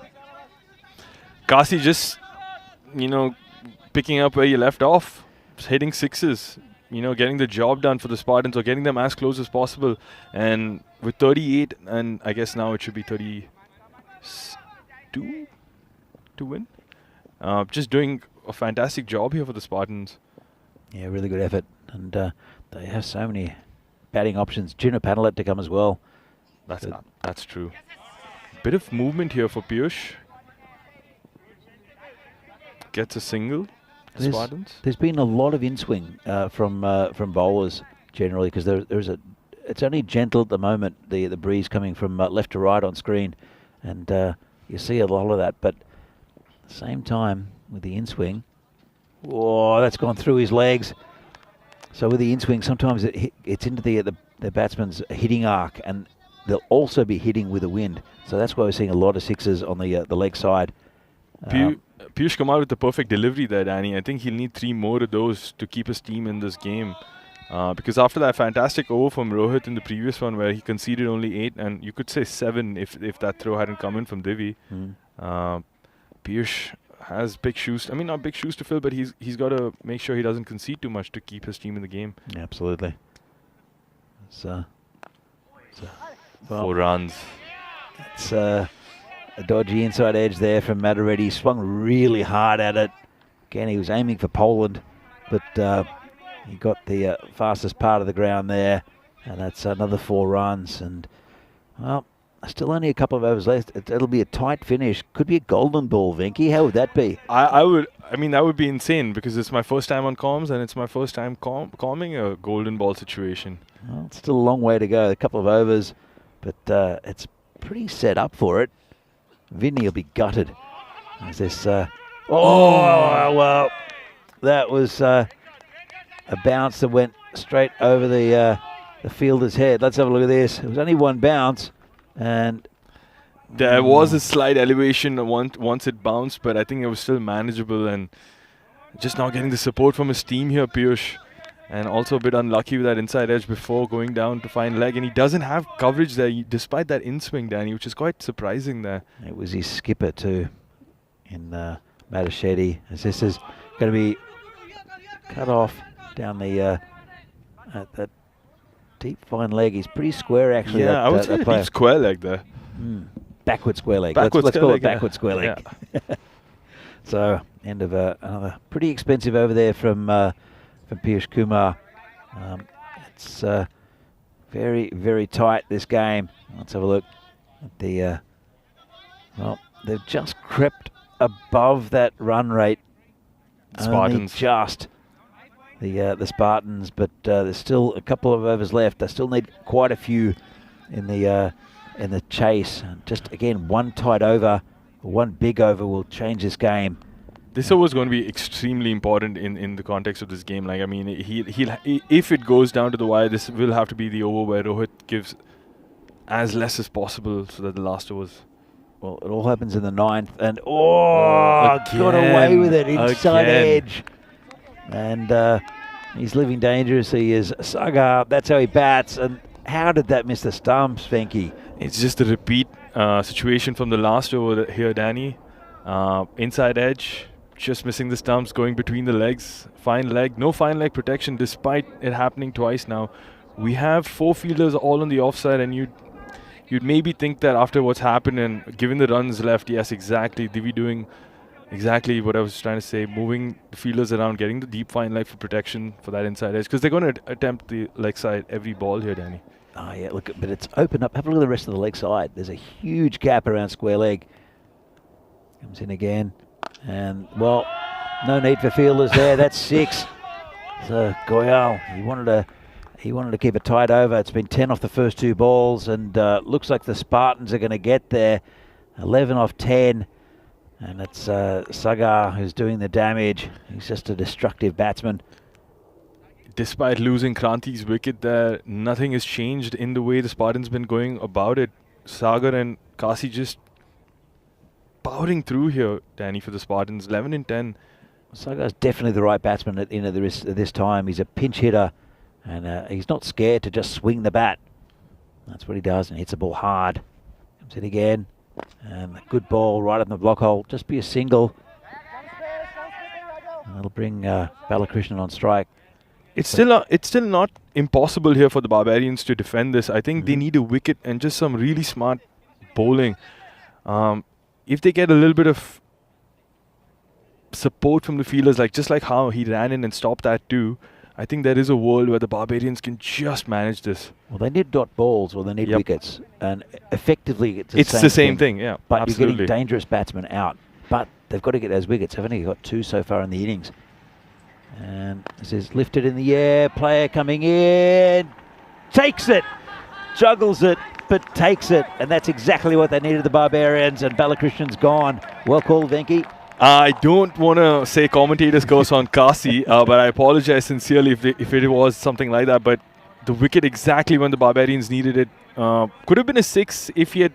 Kasi just, picking up where you left off, just hitting sixes, getting the job done for the Spartans or getting them as close as possible. And with 38, and I guess now it should be 32 to win. Just doing a fantastic job here for the Spartans. Yeah, really good effort. And they have so many batting options. Juno Panalet to come as well. That's true. Bit of movement here for Piyush. Gets a single. The Spartans. There's been a lot of in-swing from bowlers generally, because it's only gentle at the moment, the breeze coming from left to right on screen, and you see a lot of that. But at the same time, with the in-swing, whoa, that's gone through his legs. So with the in-swing, sometimes it's into the batsman's hitting arc, and they'll also be hitting with the wind. So that's why we're seeing a lot of sixes on the leg side. Piyush come out with the perfect delivery there, Danny. I think he'll need 3 more of those to keep his team in this game. Because after that fantastic over from Rohit in the previous one, where he conceded only 8, and you could say 7 if that throw hadn't come in from Divi. Piyush has big shoes. I mean, not big shoes to fill, but he's got to make sure he doesn't concede too much to keep his team in the game. Yeah, absolutely. So 4 runs. It's a dodgy inside edge there from Matareddy. Swung really hard at it. Again, he was aiming for Poland, but he got the fastest part of the ground there, and that's another 4 runs. And well, Still only a couple of overs left. It'll be a tight finish. Could be a golden ball, Venky. How would that be? I mean, that would be insane because it's my first time on comms and it's my first time calming a golden ball situation. Well, it's still a long way to go. A couple of overs, but it's pretty set up for it. Vinny will be gutted. As this, well, that was a bounce that went straight over the fielder's head. Let's have a look at this. It was only one bounce, and there was a slight elevation once it bounced, but I think it was still manageable and just not getting the support from his team here, Piyush. And also a bit unlucky with that inside edge before going down to find leg. And he doesn't have coverage there, despite that in-swing, Danny, which is quite surprising there. It was his skipper too, in Matachetti, as this is going to be cut off down the that deep fine leg. He's pretty square, actually. Yeah, I would say a deep square leg there. Backward square leg. Backward let's square call leg, it backward square leg. Yeah. So, end of another pretty expensive over there from Piyush Kumar. It's very, very tight, this game. Let's have a look at the... well, they've just crept above that run rate. Spartans. Only just the Spartans, but there's still a couple of overs left. They still need quite a few in the chase. And just, again, one tight over, one big over will change this game. This over is going to be extremely important in the context of this game. Like, I mean, if it goes down to the wire, this will have to be the over where Rohit gives as less as possible so that the last overs. Well, it all happens in the ninth, and got away with it inside edge. And he's living dangerously as Sagar. That's how he bats. And how did that miss the stumps, Venky? It's just a repeat situation from the last over here, Danny. Inside edge. Just missing the stumps, going between the legs. Fine leg, no fine leg protection despite it happening twice now. We have 4 fielders all on the offside, and you'd maybe think that after what's happened and given the runs left, yes, exactly, Divi doing exactly what I was trying to say, moving the fielders around, getting the deep fine leg for protection for that inside edge, because they're going to attempt the leg side every ball here, Danny. Oh, yeah, look, but it's opened up. Have a look at the rest of the leg side. There's a huge gap around square leg. Comes in again. And, well, no need for fielders there. That's 6. So, Goyal, he wanted to keep it tight over. It's been 10 off the first 2 balls, and looks like the Spartans are going to get there. 11 off 10. And it's Sagar who's doing the damage. He's just a destructive batsman. Despite losing Kranti's wicket there, nothing has changed in the way the Spartans been going about it. Sagar and Kasi just powering through here, Danny, for the Spartans. 11 and 10. Sagar's definitely the right batsman at this time. He's a pinch hitter, and he's not scared to just swing the bat. That's what he does, and hits the ball hard. Comes in again, and a good ball right up in the block hole. Just be a single. And that'll bring Balakrishnan on strike. It's still not impossible here for the Barbarians to defend this. I think they need a wicket and just some really smart bowling. If they get a little bit of support from the fielders, just like how he ran in and stopped that too, I think there is a world where the Barbarians can just manage this. Well, they need dot balls or they need wickets, and effectively it's the same thing. Yeah, but absolutely. You're getting dangerous batsmen out, but they've got to get those wickets. They've only got 2 so far in the innings. And this is lifted in the air, player coming in, takes it, juggles it, but takes it. And that's exactly what they needed, the Barbarians, and Balakrishnan's gone. Well called, Venky. I don't want to say commentators curse on Kasi, but I apologize sincerely if it was something like that. But the wicket exactly when the Barbarians needed it. Could have been a 6 if he had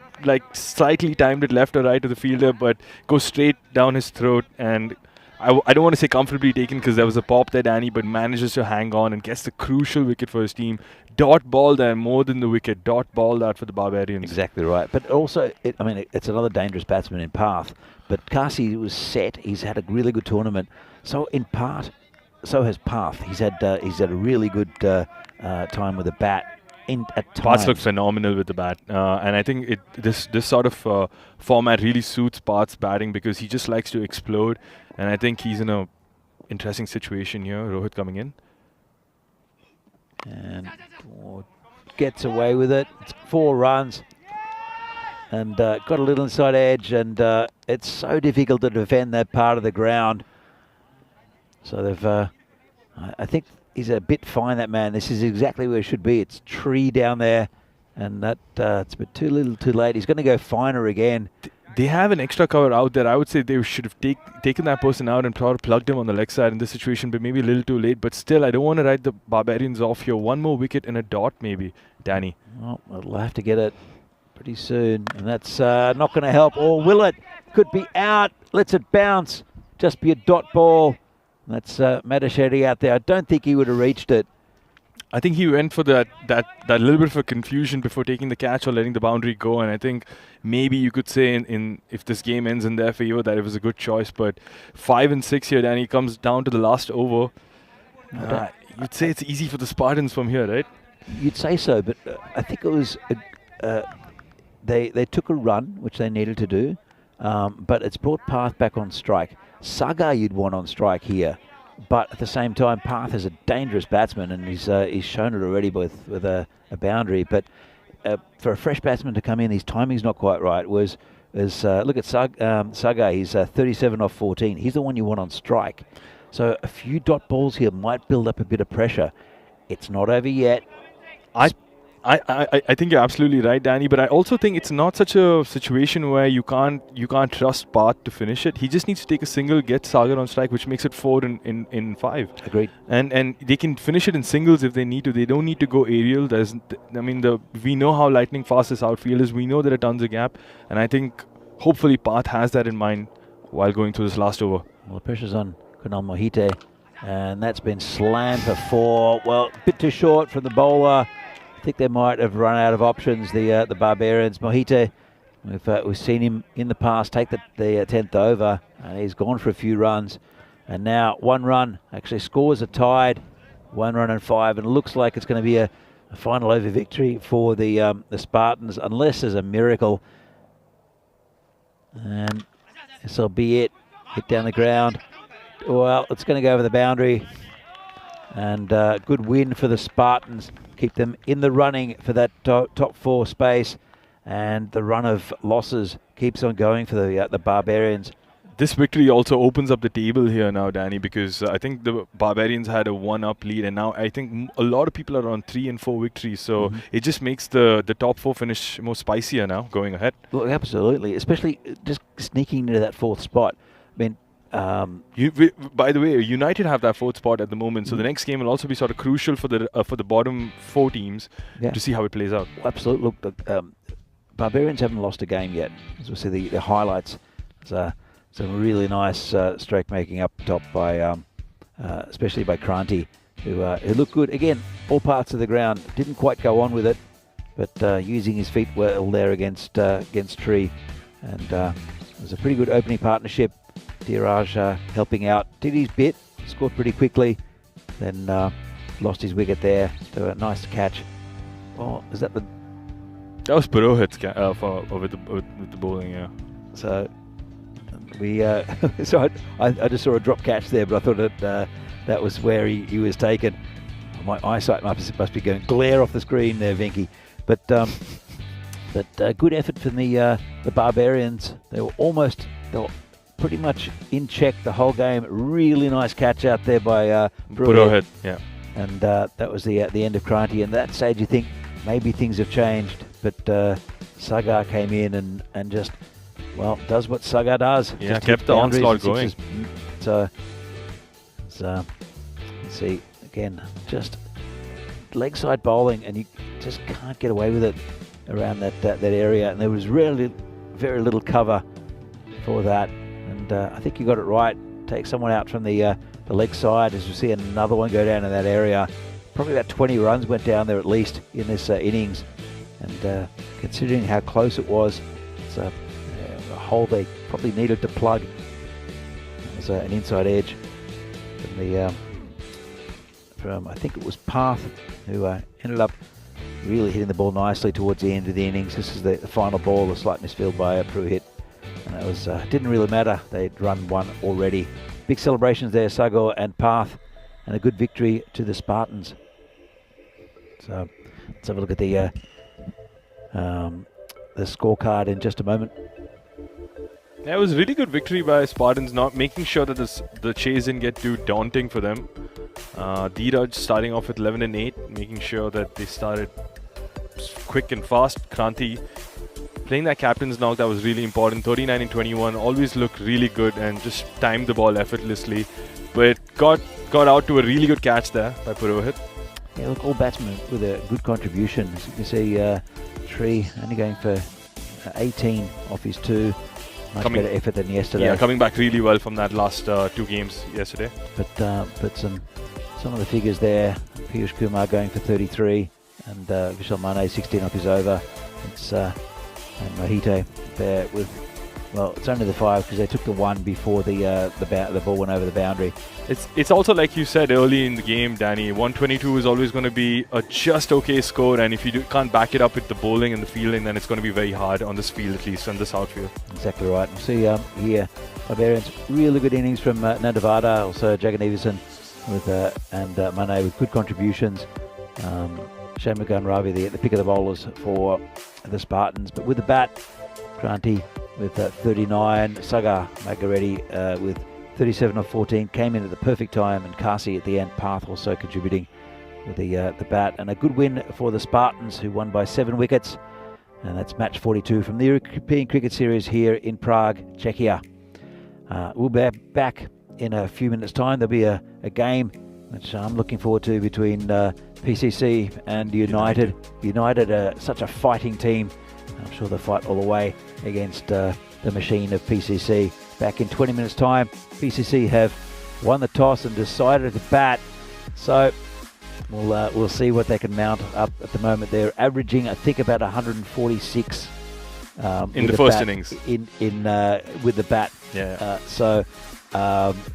slightly timed it left or right to the fielder, but goes straight down his throat. And I don't want to say comfortably taken because there was a pop there, Danny, but manages to hang on and gets the crucial wicket for his team. Dot ball there more than the wicket. Dot ball that for the Barbarians. Exactly right. But also, it's another dangerous batsman in Path. But Kasi was set. He's had a really good tournament. So in part, so has Path. He's had a really good time with the bat. Parth's look phenomenal with the bat, and I think this sort of format really suits Parth's batting because he just likes to explode, and I think he's in a interesting situation here. Rohit coming in and gets away with it. It's 4 runs. and got a little inside edge, and it's so difficult to defend that part of the ground. So they've, I think he's a bit fine, that man. This is exactly where it should be. It's tree down there, and that it's a bit too little too late. He's going to go finer again. They have an extra cover out there. I would say they should have taken that person out and plugged him on the leg side in this situation, but maybe a little too late. But still, I don't want to write the Barbarians off here. One more wicket and a dot, maybe, Danny. Well, they'll have to get it pretty soon, and that's not going to help. Or will it? Could be out. Lets it bounce. Just be a dot ball. That's Madashedi out there. I don't think he would have reached it. I think he went for that little bit of a confusion before taking the catch or letting the boundary go, and I think maybe you could say in if this game ends in their favor that it was a good choice. But 5 and 6 here, Danny, comes down to the last over. You'd say it's easy for the Spartans from here, right? You'd say so, but I think it was they took a run, which they needed to do, but it's brought Path back on strike. Saga you'd want on strike here. But at the same time, Path is a dangerous batsman, and he's shown it already with a boundary. But for a fresh batsman to come in, his timing's not quite right. Look at Saga, he's 37 off 14. He's the one you want on strike. So a few dot balls here might build up a bit of pressure. It's not over yet. I think you're absolutely right, Danny. But I also think it's not such a situation where you can't trust Path to finish it. He just needs to take a single, get Sagar on strike, which makes it 4 in 5. Agreed. And they can finish it in singles if they need to. They don't need to go aerial. We know how lightning fast this outfield is. We know there are tons of gap, and I think hopefully Path has that in mind while going through this last over. Well, the pressure's on Kunal Mohite, and that's been slammed for 4. Well, a bit too short from the bowler. I think they might have run out of options, the Barbarians. Mohite, we've seen him in the past take the 10th over, and he's gone for a few runs. And now 1 run, actually scores are tied, 1 run and 5, and it looks like it's going to be a final over victory for the Spartans, unless there's a miracle. And this will be it. Hit down the ground. Well, it's going to go over the boundary. And good win for the Spartans. Keep them in the running for that top 4 space. And the run of losses keeps on going for the Barbarians. This victory also opens up the table here now, Danny, because I think the Barbarians had a 1-up lead, and now I think a lot of people are on 3 and 4 victories. So it just makes the top 4 finish more spicier now going ahead. Well, absolutely, especially just sneaking into that 4th spot. I mean, by the way, United have that 4th spot at the moment, so the next game will also be sort of crucial for the bottom 4 teams to see how it plays out. Well, absolutely. Look, Barbarians haven't lost a game yet. As we see the highlights, some really nice stroke making up top by, especially by Kranti, who looked good. Again, all parts of the ground, didn't quite go on with it, but using his feet well there against Tree, and it was a pretty good opening partnership. Dheeraj helping out, did his bit, scored pretty quickly, then lost his wicket there. So a nice catch. Oh, is that the? That was Purohit's with the bowling, yeah. So we, so I just saw a drop catch there, but I thought that was where he was taken. My eyesight must be going glare off the screen there, Vinky. But good effort from the Barbarians. They were pretty much in check the whole game. Really nice catch out there by Purohit, yeah. And that was the end of Kranti. And at that stage, you think maybe things have changed. But Sagar came in and just, well, does what Sagar does. Yeah, just kept the onslaught going. So let's see, again, just leg side bowling, and you just can't get away with it around that area. And there was really very little cover for that. And I think you got it right. Take someone out from the leg side, as we see another one go down in that area. Probably about 20 runs went down there at least in this innings. And considering how close it was, it's a hole they probably needed to plug. It was an inside edge from I think it was Path, who ended up really hitting the ball nicely towards the end of the innings. This is the final ball, a slight misfield by Purohit. And that was didn't really matter. They'd run 1 already. Big celebrations there, Sagar and Path, and a good victory to the Spartans. So let's have a look at the the scorecard in just a moment. Yeah, it was a really good victory by Spartans, not making sure that the chase didn't get too daunting for them. Dheeraj starting off with 11 and 8, making sure that they started quick and fast. Kranti playing that captain's knock, that was really important. 39 and 21, always looked really good and just timed the ball effortlessly. But got out to a really good catch there by Purohit. Yeah, look, all batsmen with a good contribution. As you can see, Tree only going for 18 off his 2. Much better effort than yesterday. Yeah, coming back really well from that last 2 games yesterday. But some of the figures there. Piyush Kumar going for 33, and Vishal Mane 16 off his over. It's and Mohite there with, well, it's only the 5 because they took the 1 before the ball went over the boundary. It's also like you said early in the game, Danny. 122 is always going to be a just okay score, and if you can't back it up with the bowling and the fielding, then it's going to be very hard on this field, at least on this outfield. Exactly right. We'll see here Barbarians, really good innings from Nandavada, also Jagannathan with and Mane with good contributions. Shanmugam Ravi at the pick of the bowlers for the Spartans, but with the bat, Kranti with 39, Sagar Magareddy with 37 off 14, came in at the perfect time, and Kasi at the end, Path also contributing with the bat. And a good win for the Spartans, who won by 7 wickets, and that's match 42 from the European Cricket Series here in Prague, Czechia. We'll be back in a few minutes' time. There'll be a game which I'm looking forward to between PCC and United. United are such a fighting team. I'm sure they'll fight all the way against the machine of PCC. Back in 20 minutes' time, PCC have won the toss and decided to bat. So we'll see what they can mount up. At the moment, they're averaging, I think, about 146 in the first innings. In with the bat. Yeah. So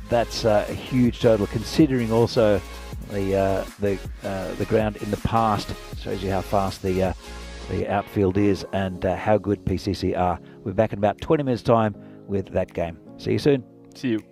that's a huge total, considering also the ground in the past. Shows you how fast the outfield is and how good PCC are. We're back in about 20 minutes' time with that game. See you soon. See you.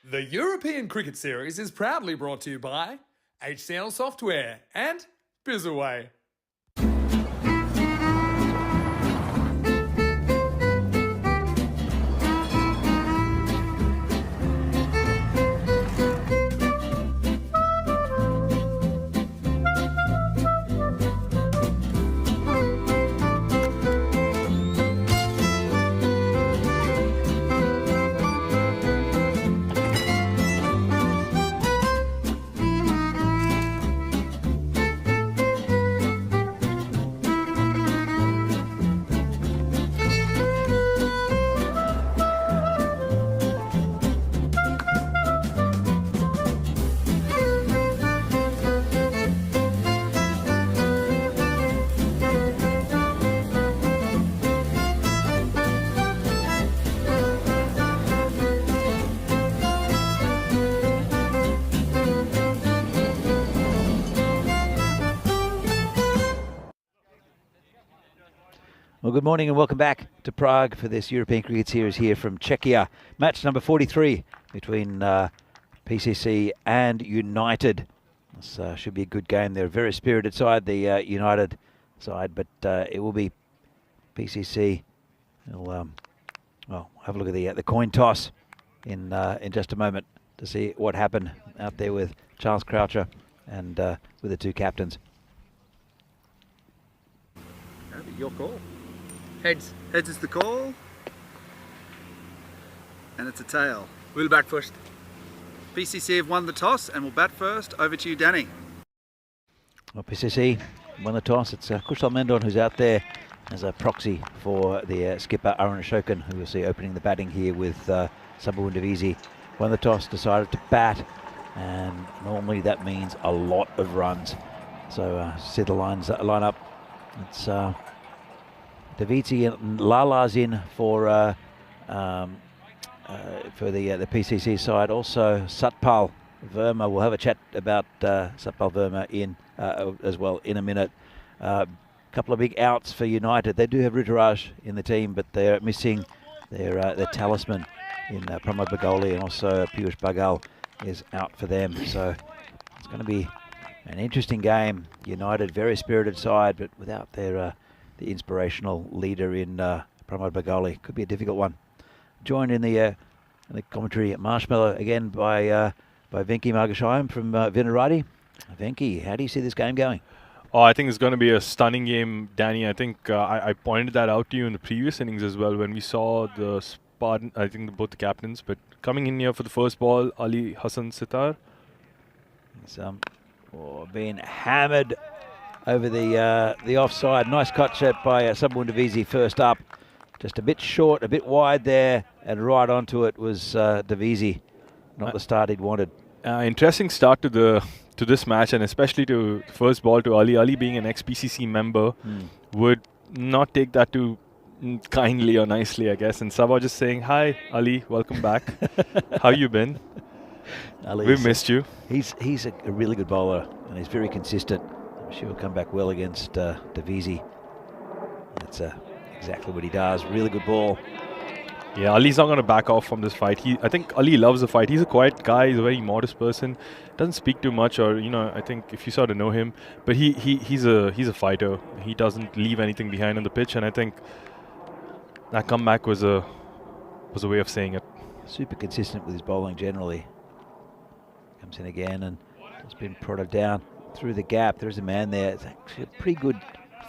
The European Cricket Series is proudly brought to you by HCL Software and Bizzaway. Well, good morning and welcome back to Prague for this European Cricket Series here from Czechia. Match number 43 between PCC and United. This should be a good game. They're a very spirited side, the United side, but it will be PCC. We'll have a look at the coin toss in just a moment to see what happened out there with Charles Croucher and with the two captains. Your call. Heads. Heads is the call. And it's a tail. We'll bat first. PCC have won the toss and will bat first. Over to you, Danny. Well, PCC won the toss. It's Kushal Mendon who's out there as a proxy for the skipper Arun Ashokan, who we'll see opening the batting here with Sabun Divisi. Won the toss, decided to bat, and normally that means a lot of runs. So see the line up. It's Daviti and Lala's in for the PCC side. Also Satpal Verma. We'll have a chat about Satpal Verma in as well in a minute. Couple of big outs for United. They do have Ruturaj in the team, but they're missing their talisman in Pramod Bagoli, and also Piyush Bagal is out for them. So it's going to be an interesting game. United, very spirited side, but without their the inspirational leader in Pramod Bagoli. Could be a difficult one. Joined in the commentary at Marshmallow again by Venki Margashayam from Vinarati. Venki, how do you see this game going? Oh, I think it's going to be a stunning game, Danny. I think I pointed that out to you in the previous innings as well when we saw the Spartan, I think both the captains, but coming in here for the first ball, Ali Hassan Sitar. It's being hammered over the offside. Nice cut shot by Sabun Divisi first up. Just a bit short, a bit wide there, and right onto it was Divisi. Not the start he'd wanted. Interesting start to this match, and especially to the first ball to Ali. Ali, being an ex-PCC member, would not take that too kindly or nicely, I guess. And Sabah just saying, "Hi, Ali, welcome back. How you been? We've missed you." He's a really good bowler, and he's very consistent. I'm sure he'll come back well against Divisi. That's exactly what he does. Really good ball. Yeah, Ali's not going to back off from this fight. I think Ali loves the fight. He's a quiet guy. He's a very modest person. Doesn't speak too much, or I think if you sort of know him, but he's a fighter. He doesn't leave anything behind on the pitch, and I think that comeback was a way of saying it. Super consistent with his bowling generally. Comes in again and has been prodded down through the gap. There is a man there. It's actually a pretty good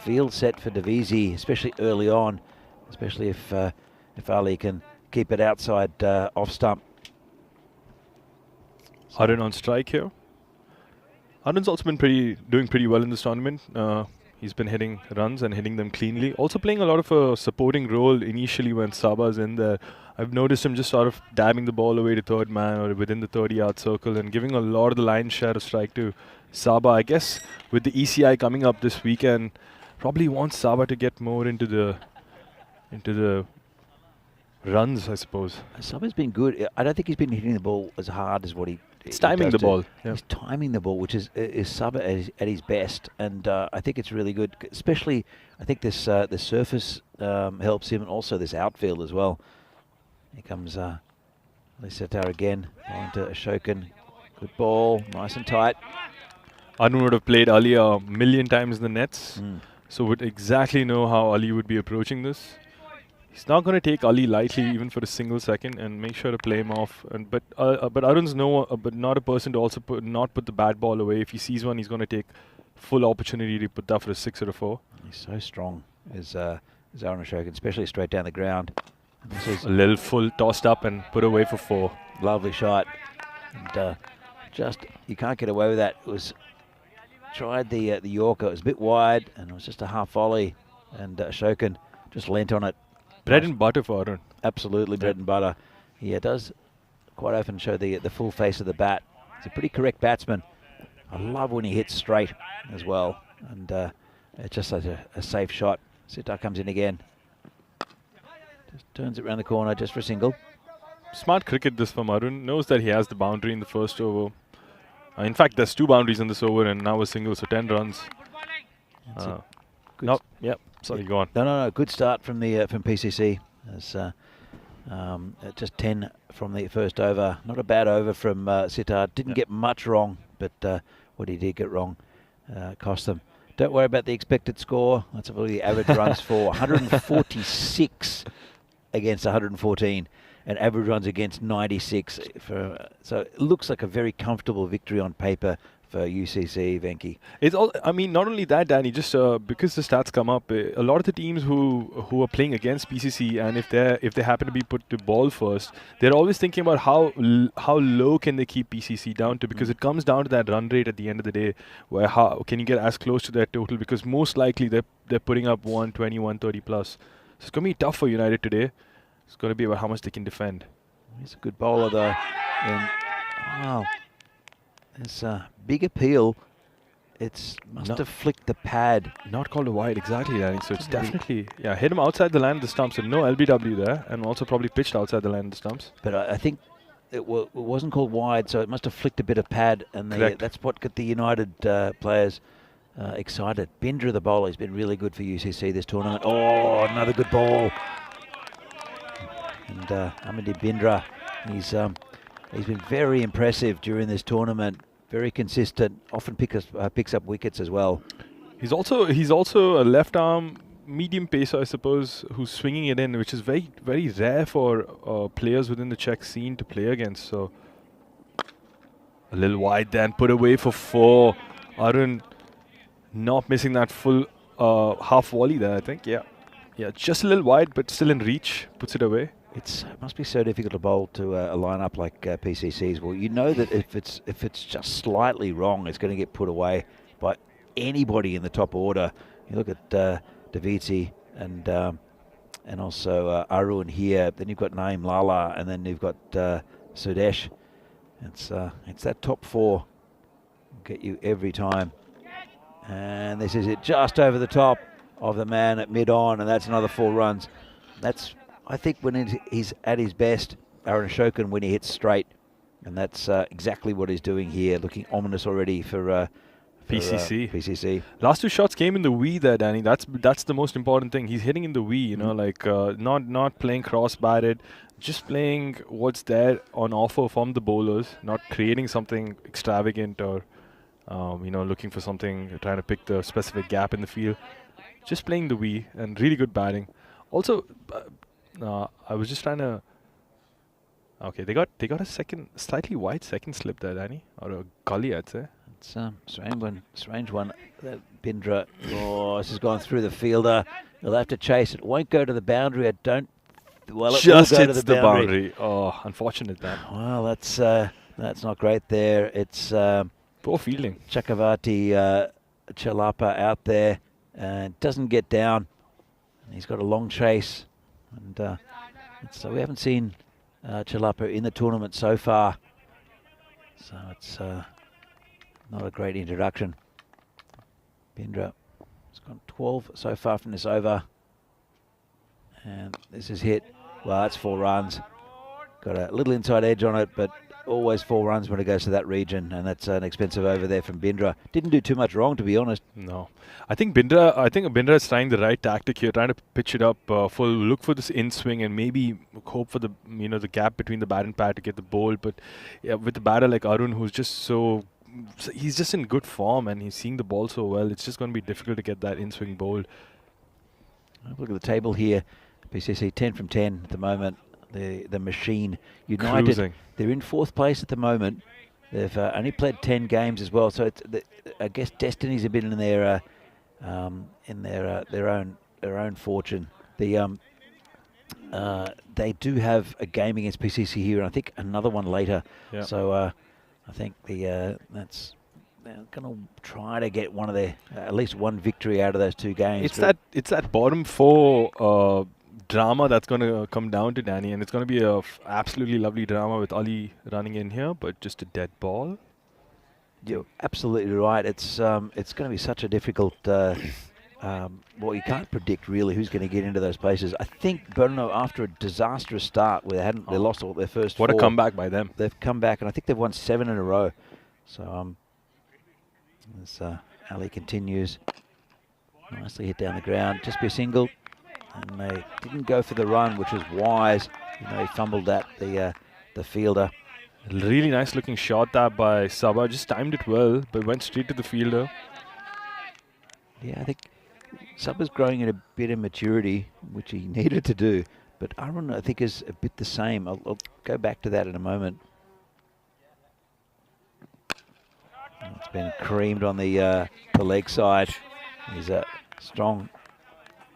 field set for Divisi, especially early on, especially if Ali can keep it outside off stump. Arun on strike here. Arun's also been doing pretty well in this tournament. He's been hitting runs and hitting them cleanly. Also playing a lot of a supporting role initially when Saba's in there. I've noticed him just sort of dabbing the ball away to third man or within the 30-yard circle and giving a lot of the line share of strike to Saba. I guess with the ECI coming up this weekend, probably wants Saba to get more into the runs, I suppose. Saba's been good. I don't think he's been hitting the ball as hard as what he. It's timing the ball. Yeah. He's timing the ball, which is Saba at his best, and I think it's really good. Especially, I think this the surface helps him, and also this outfield as well. Here comes Sitar again, going to Ashokan. Good ball, nice and tight. Arun would have played Ali a million times in the nets, Mm. so would exactly know how Ali would be approaching this. He's not going to take Ali lightly, even for a single second, and make sure to play him off. And but Arun's but not a person to also not put the bad ball away. If he sees one, he's going to take full opportunity to put that for a 6 or a 4. He's so strong, is Arun Ashokan, especially straight down the ground. And this is A little full tossed up and put away for 4. lovely shot. And just, you can't get away with that. It was, tried the Yorker, it was a bit wide, and it was just a half volley. And Ashokan just leant on it. Bread and butter for Arun. Absolutely bread and butter. He does quite often show the full face of the bat. He's a pretty correct batsman. I love when he hits straight as well. And it's just such a safe shot. Sitar comes in again. Just turns it around the corner just for a single. Smart cricket this from Arun. Knows that he has the boundary in the first over. In fact, there's 2 boundaries in this over and now a single, so 10 runs. Yep. Sorry, go on. No. Good start from the from PCC. As just 10 from the first over. Not a bad over from Sitar. Didn't get much wrong, but what he did get wrong cost them. Don't worry about the expected score. That's what the average runs for. 146 against 114, and average runs against 96. So it looks like a very comfortable victory on paper for UCC, Venki. It's all. I mean, not only that, Danny. Just because the stats come up, a lot of the teams who are playing against PCC, and if they happen to be put to ball first, they're always thinking about how low can they keep PCC down to, because it comes down to that run rate at the end of the day, where how can you get as close to that total, because most likely they're putting up 120, 130 plus. So it's going to be tough for United today. It's going to be about how much they can defend. He's a good bowler though. And, wow. There's a big appeal. It must have flicked the pad. Not called a wide, exactly, Danny. So it's definitely, hit him outside the line of the stumps, and no LBW there, and also probably pitched outside the line of the stumps. But I think it wasn't called wide, so it must have flicked a bit of pad, and that's what got the United players excited. Bindra, the bowler, has been really good for UCC this tournament. Oh, another good ball. And Amandeep Bindra, he's been very impressive during this tournament. Very consistent. Often picks up wickets as well. He's also a left arm medium pacer, I suppose, who's swinging it in, which is very, very rare for players within the Czech scene to play against. So a little wide then, put away for 4. Arun not missing that full half volley there, I think. Yeah, just a little wide, but still in reach. Puts it away. It must be so difficult to bowl to a lineup like PCC's. Well, you know that if it's just slightly wrong, it's going to get put away by anybody in the top order. You look at Davidi and also Arun here. Then you've got Naeem Lala, and then you've got Sudesh. It's that top 4 get you every time. And this is it, just over the top of the man at mid-on, and that's another 4 runs. That's, I think, when he's at his best, Arun Ashokan, when he hits straight. And that's exactly what he's doing here, looking ominous already for PCC. Last 2 shots came in the V there, Danny. That's the most important thing. He's hitting in the V, you know, like not playing cross-batted, just playing what's there on offer from the bowlers, not creating something extravagant or, looking for something, trying to pick the specific gap in the field. Just playing the V and really good batting. Also, I was just trying to. Okay, they got a slightly wide second slip there, Danny, or a gully, I'd say. It's strange one. That Bindra, this has gone through the fielder. He'll have to chase it. Won't go to the boundary. It just will go hits to the boundary. Oh, unfortunate that. Well, that's not great there. It's poor fielding. Chakravarti Chalapa out there and doesn't get down. He's got a long chase, and so we haven't seen Chalapa in the tournament so far. So it's not a great introduction. Bindra has got 12 so far from this over, and this is hit. Well, that's 4 runs. Got a little inside edge on it, but always 4 runs when it goes to that region, and that's an expensive over there from Bindra. Didn't do too much wrong, to be honest. No, I think Bindra is trying the right tactic here, trying to pitch it up look for this in swing and maybe hope for the the gap between the bat and pad to get the ball. But yeah, with a batter like Arun, who's just he's just in good form and he's seeing the ball so well, it's just going to be difficult to get that in swing bowled. Look at the table here. PCC 10 from 10 at the moment. The Machine United, Cruising. they're in 4th place at the moment. They've only played 10 games as well, so it's I guess destiny's a bit in their own fortune. They do have a game against PCC here, and I think another one later. Yeah. So I think they're going to try to get one of their at least one victory out of those 2 games. It's that bottom 4 drama that's going to come down to Danny, and it's going to be a absolutely lovely drama with Ali running in here, but just a dead ball. You're absolutely right. It's going to be such a difficult. Well, you can't predict really who's going to get into those places. I think Brno, after a disastrous start where they lost all their first 4. What a comeback by them! They've come back, and I think they've won 7 in a row. So as Ali continues, nicely hit down the ground, just be a single. And they didn't go for the run, which was wise. He fumbled that, the fielder. Really nice looking shot that by Sabha. Just timed it well, but went straight to the fielder. Yeah, I think Sabha's growing in a bit of maturity, which he needed to do. But Arun, I think, is a bit the same. I'll go back to that in a moment. It's been creamed on the leg side. He's a strong...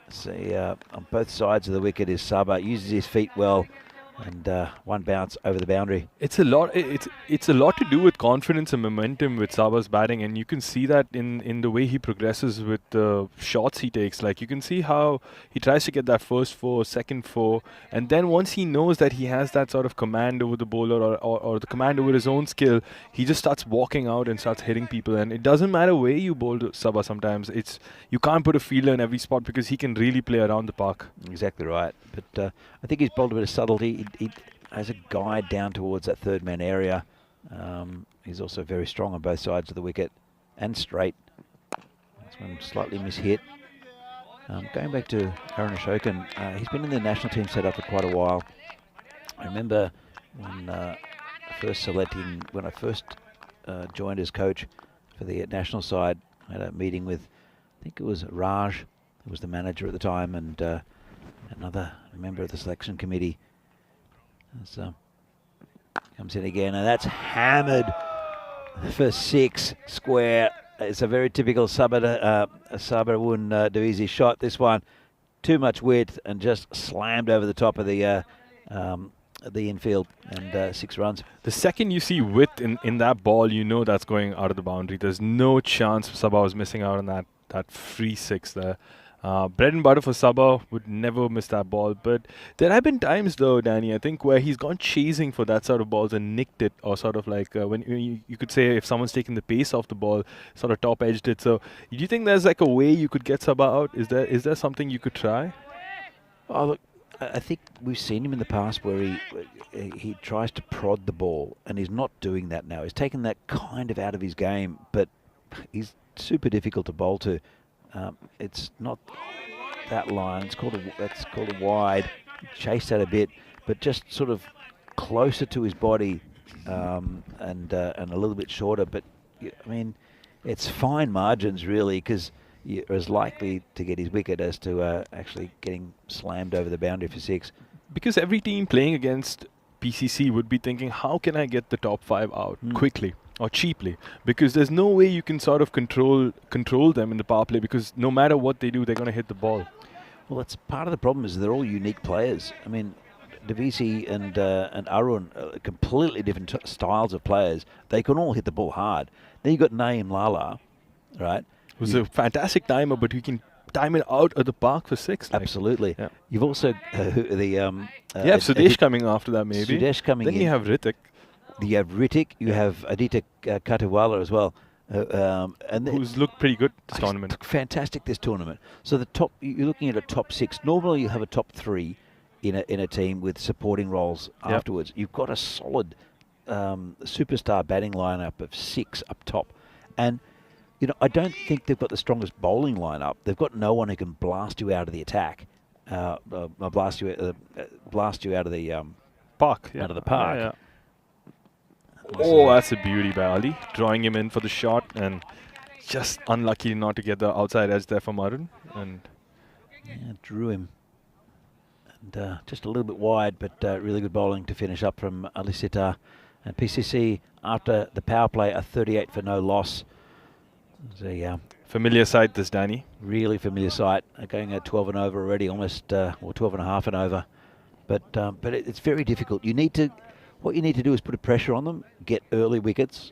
See, on both sides of the wicket is Sabha. Uses his feet well, and one bounce over the boundary. It's a lot. It's a lot to do with confidence and momentum with Sabha's batting, and you can see that in the way he progresses with the shots he takes. Like you can see how he tries to get that first 4, second 4, and then once he knows that he has that sort of command over the bowler or the command over his own skill, he just starts walking out and starts hitting people. And it doesn't matter where you bowl to Sabha. Sometimes you can't put a fielder in every spot because he can really play around the park. Exactly right. But I think he's bowled a bit of subtlety. He has a guide down towards that 3rd man area. He's also very strong on both sides of the wicket and straight. This one slightly mishit. Going back to Arun Ashokan, he's been in the national team setup for quite a while. I remember when I first joined as coach for the national side, I had a meeting with, I think it was Raj, who was the manager at the time, and another member of the selection committee. Comes in again, and that's hammered for 6 square. It's a very typical Sabha wouldn't do easy shot. This one, too much width and just slammed over the top of the infield, and 6 runs. The second you see width in that ball, you know that's going out of the boundary. There's no chance Sabha was missing out on that free 6 there. Bread and butter for Sabha, would never miss that ball. But there have been times though, Danny, I think, where he's gone chasing for that sort of balls and nicked it, or sort of like when you could say if someone's taking the pace off the ball, sort of top edged it. So do you think there's like a way you could get Sabha out? Is there something you could try? Oh, look, I think we've seen him in the past where he tries to prod the ball, and he's not doing that now. He's taken that kind of out of his game, but he's super difficult to bowl to. It's not that line. That's called a wide. Chased that a bit, but just sort of closer to his body, and a little bit shorter. But I mean, it's fine margins really, because you're as likely to get his wicket as to actually getting slammed over the boundary for 6. Because every team playing against PCC would be thinking, how can I get the top 5 out quickly or cheaply? Because there's no way you can sort of control them in the power play, because no matter what they do, they're going to hit the ball. Well, that's part of the problem, is they're all unique players. I mean, Devisi and Arun are completely different styles of players. They can all hit the ball hard. Then you've got Naeem Lala, right? Who's a fantastic timer, but he can time it out of the park for 6. Absolutely. Yeah. You've also you have Sudesh coming after that, maybe. Sudesh coming in. Then you have Ritik. You have Ritik. You have Aditya Katiwala as well. And who's looked pretty good this tournament. Fantastic this tournament. So you're looking at a top 6. Normally you have a top 3 in a team with supporting roles afterwards. You've got a solid superstar batting lineup of 6 up top, and I don't think they've got the strongest bowling lineup. They've got no one who can blast you out of the attack, blast you out of the Park. out of the park. Yeah. Oh, that's a beauty by Ali. Drawing him in for the shot and just unlucky not to get the outside edge there from Arun. And drew him. And just a little bit wide, but really good bowling to finish up from Ali Sitar. And PCC, after the power play, a 38 for no loss. It's a familiar sight, this, Danny. really familiar sight. Going at 12 and over already, almost, or 12 and a half and over. But it's very difficult. What you need to do is put a pressure on them, get early wickets,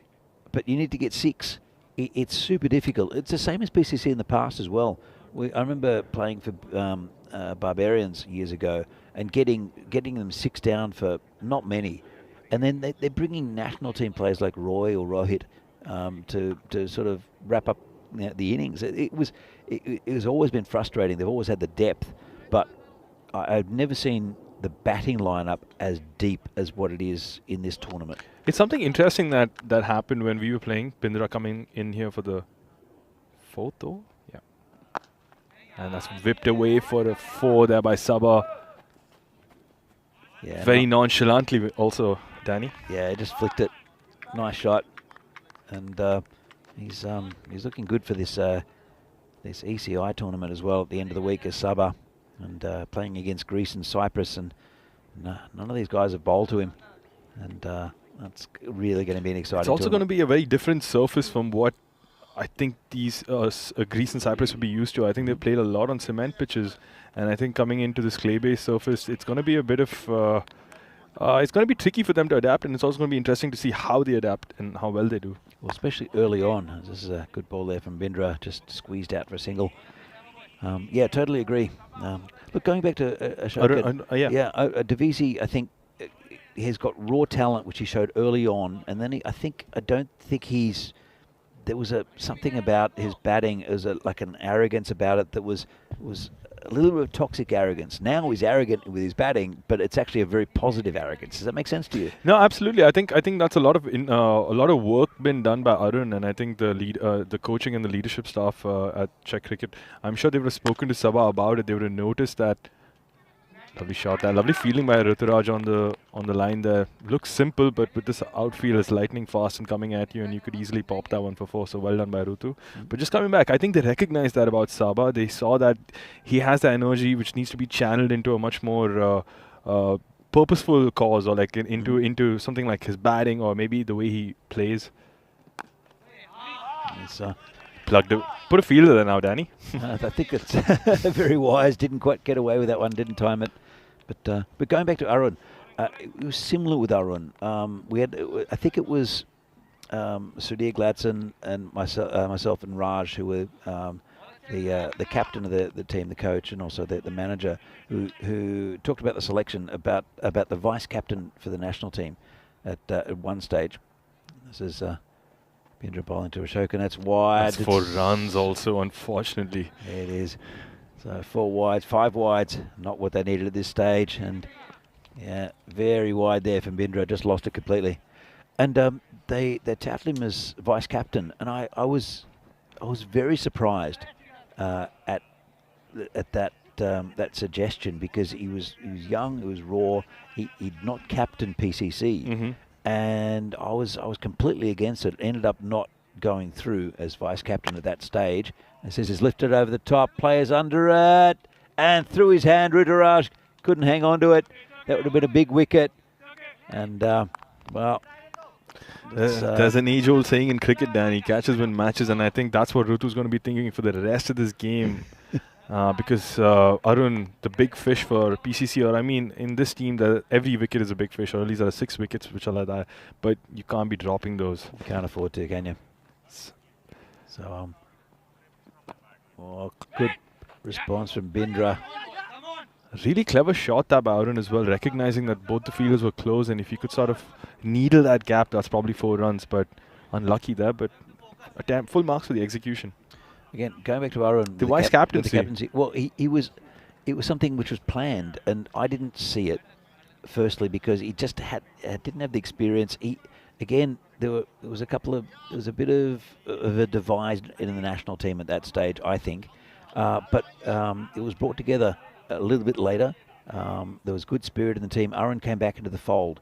but you need to get 6. It's super difficult. It's the same as PCC in the past as well. I remember playing for Barbarians years ago and getting them 6 down for not many, and then they're bringing national team players like Roy or Rohit to sort of wrap up the innings. It has always been frustrating. They've always had the depth, but I've never seen the batting lineup as deep as what it is in this tournament. It's something interesting that happened when we were playing. Pindra coming in here for the 4th over. Yeah. And that's whipped away for a 4 there by Sabah. Yeah, very nonchalantly also, Danny. Yeah, he just flicked it. Nice shot. And he's looking good for this this ECI tournament as well at the end of the week as Sabah. And playing against Greece and Cyprus, and none of these guys have bowled to him, and that's really going to be an exciting. It's also going to be a very different surface from what I think these Greece and Cyprus will be used to. I think they've played a lot on cement pitches, and I think coming into this clay-based surface, it's going to be a bit of it's going to be tricky for them to adapt, and it's also going to be interesting to see how they adapt and how well they do. Well, especially early on. This is a good ball there from Bindra, just squeezed out for a single. Yeah, totally agree. Look, going back to Ashoka, Devisi, I think has got raw talent, which he showed early on, and then I don't think there was something about his batting as like an arrogance about it that was a little bit of toxic arrogance. Now he's arrogant with his batting, but it's actually a very positive arrogance. Does that make sense to you? No, absolutely. I think that's a lot of work been done by Arun, and I think the coaching and the leadership staff at Czech Cricket. I'm sure they would have spoken to Sabah about it. They would have noticed that. Lovely shot there. Lovely feeling by Ruturaj on the line there. Looks simple, but with this outfield, it's lightning fast and coming at you, and you could easily pop that one for 4. So well done by Rutu. But just coming back, I think they recognized that about Sabah. They saw that he has the energy which needs to be channeled into a much more purposeful cause, or like into something like his batting, or maybe the way he plays. Plugged it. Put a fielder there now, Danny. I think it's very wise. Didn't quite get away with that one. Didn't time it. But going back to Arun, it was similar with Arun. We had, I think it was Sudhir Gladson and myself and Raj, who were the captain of the team, the coach, and also the manager, who talked about the selection, about the vice captain for the national team at one stage. This is Pindra bowling to Ashoka, and that's wide. That's 4 runs also, unfortunately. Yeah, it is. So 4 wides, 5 wides, not what they needed at this stage, and yeah, very wide there from Bindra, just lost it completely. And they touted him as vice captain, and I was very surprised at that suggestion, because he was young, he was raw, he'd not captained PCC. And I was completely against it. Ended up not going through as vice captain at that stage. And says he's lifted over the top, players under it, and through his hand, Ruturaj couldn't hang on to it. That would have been a big wicket. And well, there's an age-old saying in cricket, Danny: catches win matches, and I think that's what Rutu's going to be thinking for the rest of this game. Because Arun, the big fish for PCC, or I mean, in this team, every wicket is a big fish, or at least there are 6 wickets which are like that. But you can't be dropping those. You can't afford to, can you? So, good response from Bindra. Really clever shot that by Arun as well, recognizing that both the fielders were close, and if he could sort of needle that gap, that's probably 4 runs. But unlucky there, but full marks for the execution. Again, going back to Arun, the vice captaincy. Well, it was something which was planned, and I didn't see it. firstly, because he just didn't have the experience. There was a bit of a divide in the national team at that stage, I think, but it was brought together a little bit later. There was good spirit in the team. Arun came back into the fold,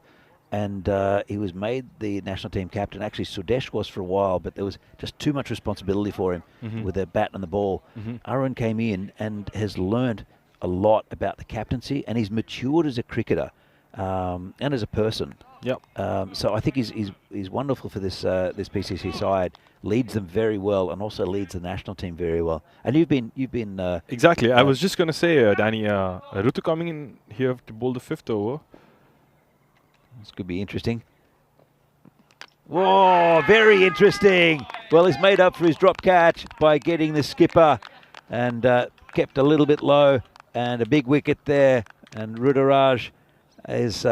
and he was made the national team captain. Actually, Sudesh was for a while, but there was just too much responsibility for him with the bat and the ball. Arun came in and has learned a lot about the captaincy, and he's matured as a cricketer and as a person. Yep. So I think he's wonderful for this PCC side. Leads them very well, and also leads the national team very well. And you've been Exactly. I was just going to say, Danny, Rutu coming in here to bowl the 5th over. This could be interesting. Whoa, very interesting. Well, he's made up for his drop catch by getting the skipper and kept a little bit low, and a big wicket there. And Ruturaj has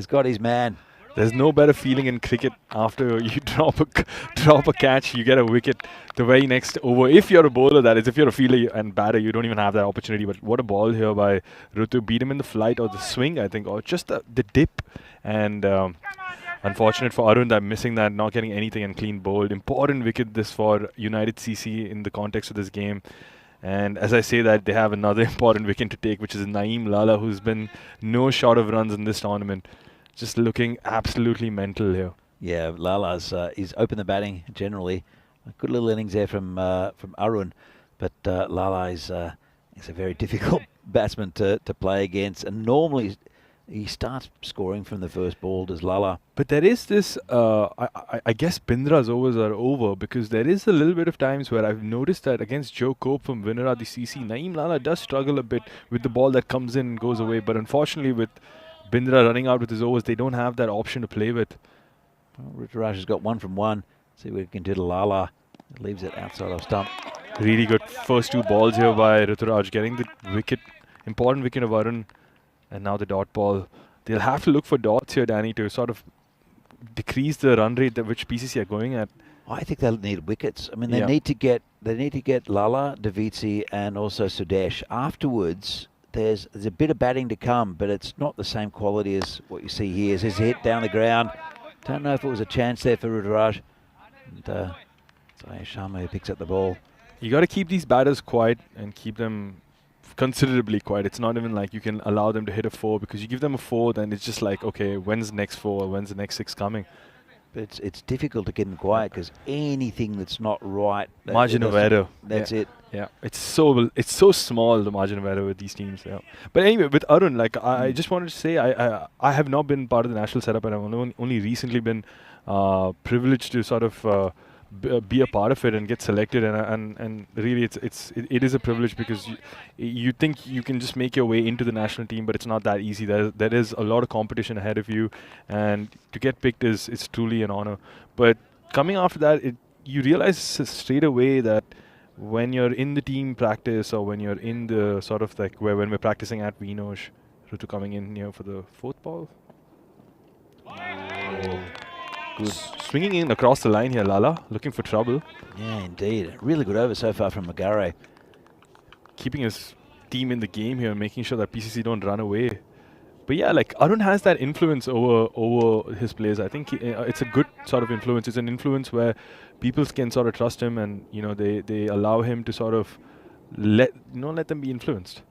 got his man. There's no better feeling in cricket after you drop a catch, you get a wicket the very next over. If you're a bowler, that is. If you're a fielder and batter, you don't even have that opportunity. But what a ball here by Rutu. Beat him in the flight or the swing, I think, or just the dip. And unfortunate for Arun that missing that, not getting anything and clean bowled. Important wicket this for United CC in the context of this game. And as I say that, they have another important wicket to take, which is Naeem Lala, who's been no short of runs in this tournament. Just looking absolutely mental here. Yeah, Lala's he's opened the batting generally. A good little innings there from Arun, but Lala is a very difficult batsman to play against. And normally he starts scoring from the first ball, does Lala. But there is this, I guess Bindra's overs are over, because there is a little bit of times where I've noticed that against Joe Cope from Vinara, the CC, Naeem Lala does struggle a bit with the ball that comes in and goes away. But unfortunately with Bindra running out with his overs, they don't have that option to play with. Well, Ruturaj has got 1 from 1. See what he can do to Lala. It leaves it outside of stump. Really good first 2 balls here by Ruturaj, getting the wicket, important wicket of Arun, and now the dot ball. They'll have to look for dots here, Danny, to sort of decrease the run rate at which PCC are going at. I think they'll need wickets. I mean, they need to get Lala, Davitsi, and also Sudesh. Afterwards, there's a bit of batting to come, but it's not the same quality as what you see here. As his hit down the ground. Don't know if it was a chance there for Ruturaj. And Sharma who picks up the ball. You got to keep these batters quiet and keep them considerably quiet. It's not even like you can allow them to hit a 4, because you give them a 4, then it's just like, okay, when's the next 4? When's the next 6 coming? But it's difficult to keep them quiet, because anything that's not right, margin of error. That's it. Yeah, it's so small, the margin of error with these teams. Yeah, but anyway, with Arun, like I just wanted to say, I have not been part of the national setup, and I've only recently been privileged to sort of be a part of it and get selected, and really it is a privilege, because you think you can just make your way into the national team, but it's not that easy. There is a lot of competition ahead of you, and to get picked is truly an honor. But coming after that, you realize straight away that when you're in the team practice, or when you're in the sort of like when we're practicing at Vinoj, Rutu coming in here for the 4th ball. Oh. Good. Swinging in across the line here, Lala, looking for trouble. Yeah, indeed. Really good over so far from Magare. Keeping his team in the game here, making sure that PCC don't run away. But yeah, like Arun has that influence over his players. I think it's a good sort of influence. It's an influence where people can sort of trust him, and they allow him to sort of let them be influenced.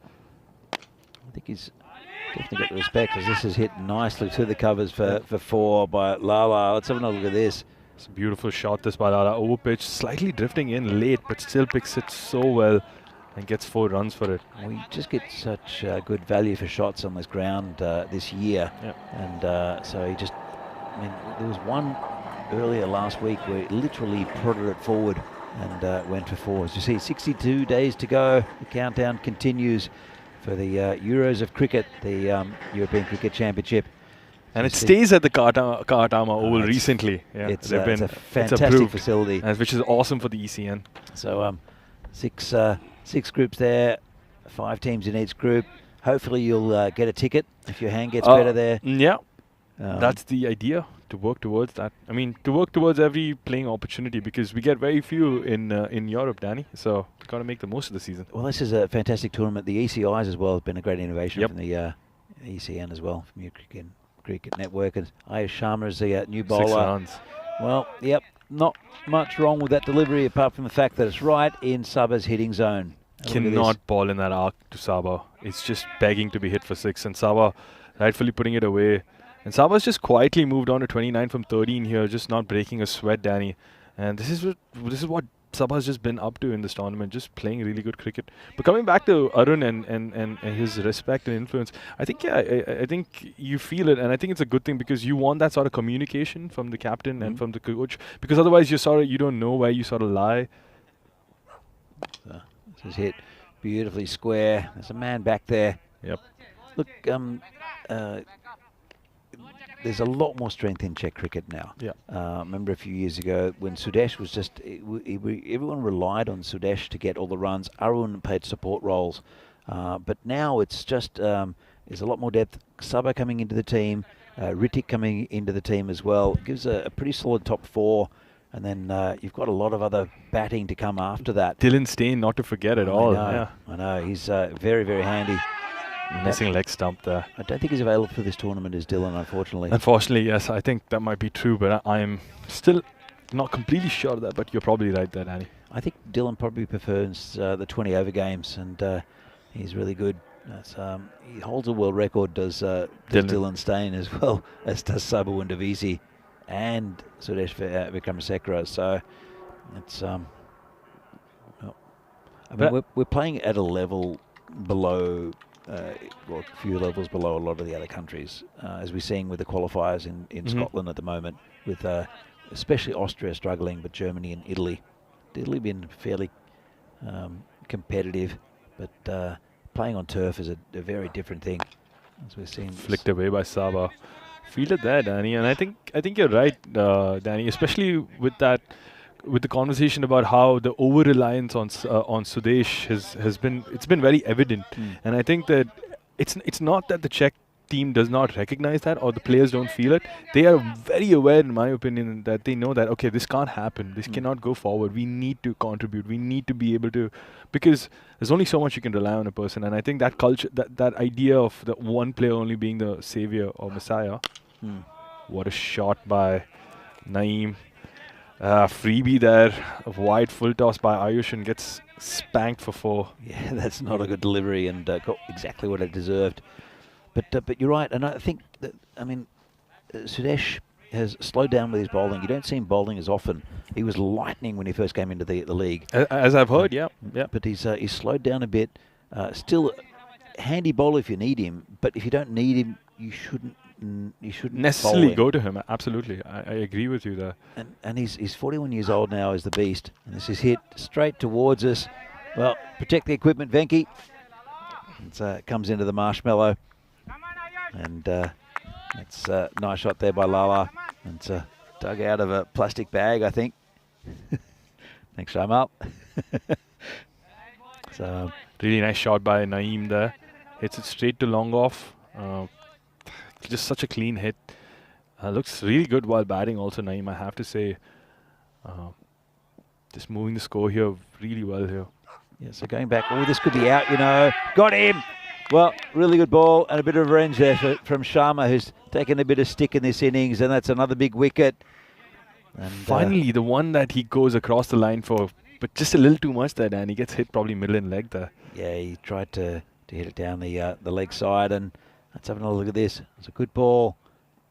I think he's definitely got the respect, as this is hit nicely to the covers for 4 by Lala. Let's have another look at this. It's a beautiful shot, this by Lala. Over pitch, slightly drifting in late, but still picks it so well and gets 4 runs for it. We just get such good value for shots on this ground this year. Yep. And so he just, there was one earlier last week where he literally prodded it forward and went for 4. As you see, 62 days to go. The countdown continues for the Euros of Cricket, the European Cricket Championship. And it stays at the Kaatama Oval recently. Yeah, it's a fantastic facility. Which is awesome for the ECN. So 6 groups there, 5 teams in each group. Hopefully you'll get a ticket if your hand gets better there. Yeah, that's the idea, to work towards that. I mean, to work towards every playing opportunity, because we get very few in Europe, Danny. So we've got to make the most of the season. Well, this is a fantastic tournament. The ECIs as well have been a great innovation from the ECN as well from your cricket network. And Ayush Sharma is the new bowler. 6 runs. Well, yep, not much wrong with that delivery apart from the fact that it's right in Saba's hitting zone. And look at this. Cannot ball in that arc to Saba. It's just begging to be hit for 6, and Saba rightfully putting it away. And Saba's just quietly moved on to 29 from 13 here, just not breaking a sweat, Danny. And this is what Saba's just been up to in this tournament, just playing really good cricket. But coming back to Arun and his respect and influence, I think I think you feel it, and I think it's a good thing because you want that sort of communication from the captain and from the coach, because otherwise you don't know where you sort of lie. So this is hit beautifully square. There's a man back there. Yep. Look, there's a lot more strength in Czech cricket now. Yeah. Remember a few years ago when Sudesh was just, everyone relied on Sudesh to get all the runs. Arun played support roles. But now it's just, there's a lot more depth. Saba coming into the team, Ritik coming into the team as well. Gives a pretty solid top 4. And then you've got a lot of other batting to come after that. Dylan Stain, not to forget at all. I know. He's very, very handy. Missing leg stump there. I don't think he's available for this tournament, is Dylan, unfortunately. Unfortunately, yes. I think that might be true, but I'm still not completely sure of that, but you're probably right there, Danny. I think Dylan probably prefers the 20-over games, and he's really good. He holds a world record, does Dylan Stain, as well as does Sabu and Davisi and Sudesh Vikramasekara. So it's we're playing at a level below, well, a few levels below a lot of the other countries, as we're seeing with the qualifiers in Scotland at the moment, with especially Austria struggling, but Germany and Italy been fairly competitive, but playing on turf is a very different thing, as we're seeing. Flicked away by Saba. Fielded there, Danny, and I think you're right, Danny, especially with the conversation about how the over-reliance on Sudesh has been very evident, and I think that it's not that the Czech team does not recognize that or the players don't feel it. They are very aware, in my opinion, that they know that, okay, this can't happen, this cannot go forward, we need to contribute, we need to be able to, because there's only so much you can rely on a person. And I think that culture, that idea of the one player only being the savior or messiah. What a shot by Naeem. Freebie there, a wide full toss by Ayush, and gets spanked for 4. Yeah, that's not a good delivery, and got exactly what it deserved. But you're right, and I think that, Sudesh has slowed down with his bowling. You don't see him bowling as often. He was lightning when he first came into the league. As I've heard, yeah. But he's slowed down a bit. Still a handy bowler if you need him, but if you don't need him, you shouldn't necessarily go to him. Absolutely, I agree with you there. And he's 41 years old now, is the beast. And this is hit straight towards us. Well, protect the equipment, Venki. It comes into the marshmallow. And it's a nice shot there by Lala. And it's dug out of a plastic bag, I think. Thanks, Shamal. So really nice shot by Naeem there. Hits it straight to long off. Just such a clean hit. Looks really good while batting also, Naeem, I have to say. Just moving the score here really well here. Yeah, so going back, this could be out, Got him! Well, really good ball and a bit of revenge there from Sharma, who's taken a bit of stick in this innings, and that's another big wicket. And finally, the one that he goes across the line for, but just a little too much there, and he gets hit probably middle and leg there. Yeah, he tried to hit it down the leg side, and let's have another look at this. It's a good ball,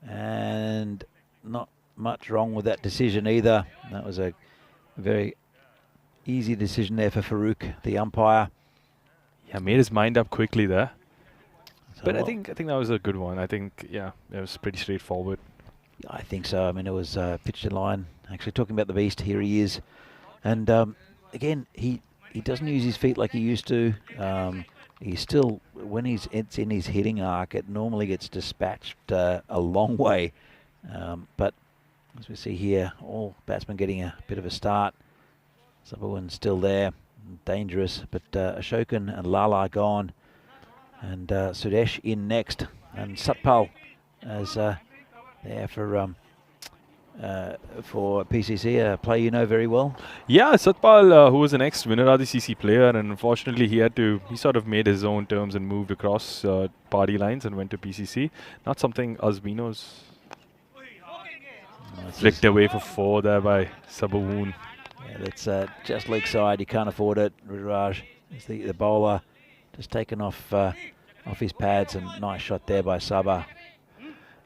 and not much wrong with that decision either. That was a very easy decision there for Farouk, the umpire. Yeah, made his mind up quickly there. So but I think that was a good one. I think, yeah, it was pretty straightforward. Yeah, I think so. I mean, it was pitched in line. Actually, talking about the beast, here he is. And again, he doesn't use his feet like he used to. He's still, when it's in his hitting arc, it normally gets dispatched a long way. But as we see here, all batsmen getting a bit of a start. Sabawan's still there, dangerous, but Ashokan and Lala gone. And Sudesh in next. And Satpal as there for for PCC, a player you know very well. Yeah, Satpal, who was an ex-Vinaradi CC player, and unfortunately he sort of made his own terms and moved across party lines and went to PCC. Not something Asbino's flicked away for 4 there by Sabawoon. Yeah, that's just leg side. You can't afford it. Rudraj is the bowler, just taken off his pads, and nice shot there by Sabah.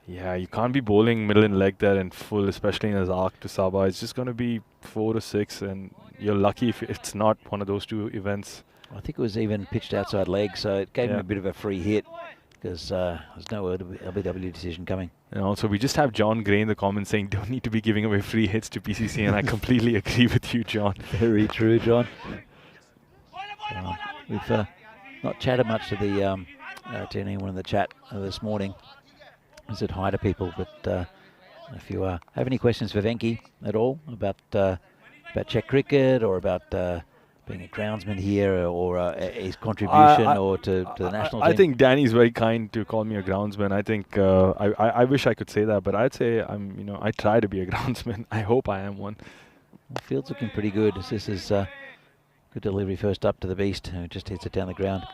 Yeah, you can't be bowling middle and leg there in full, especially in his arc to Sabah. It's just going to be 4 to 6, and you're lucky if it's not one of those 2 events. I think it was even pitched outside leg, so it gave him a bit of a free hit because there's no LBW decision coming. And also, we just have John Gray in the comments saying don't need to be giving away free hits to PCC, and I completely agree with you, John. Very true, John. We've not chatted much to to anyone in the chat this morning. I said hi to people, but if you have any questions for Venki at all about Czech cricket or about being a groundsman here or his contribution or to the national team? I think Danny's very kind to call me a groundsman. I think I wish I could say that, but I'd say I try to be a groundsman. I hope I am one. The field's looking pretty good. This is good delivery first up to the beast, who just hits it down the ground.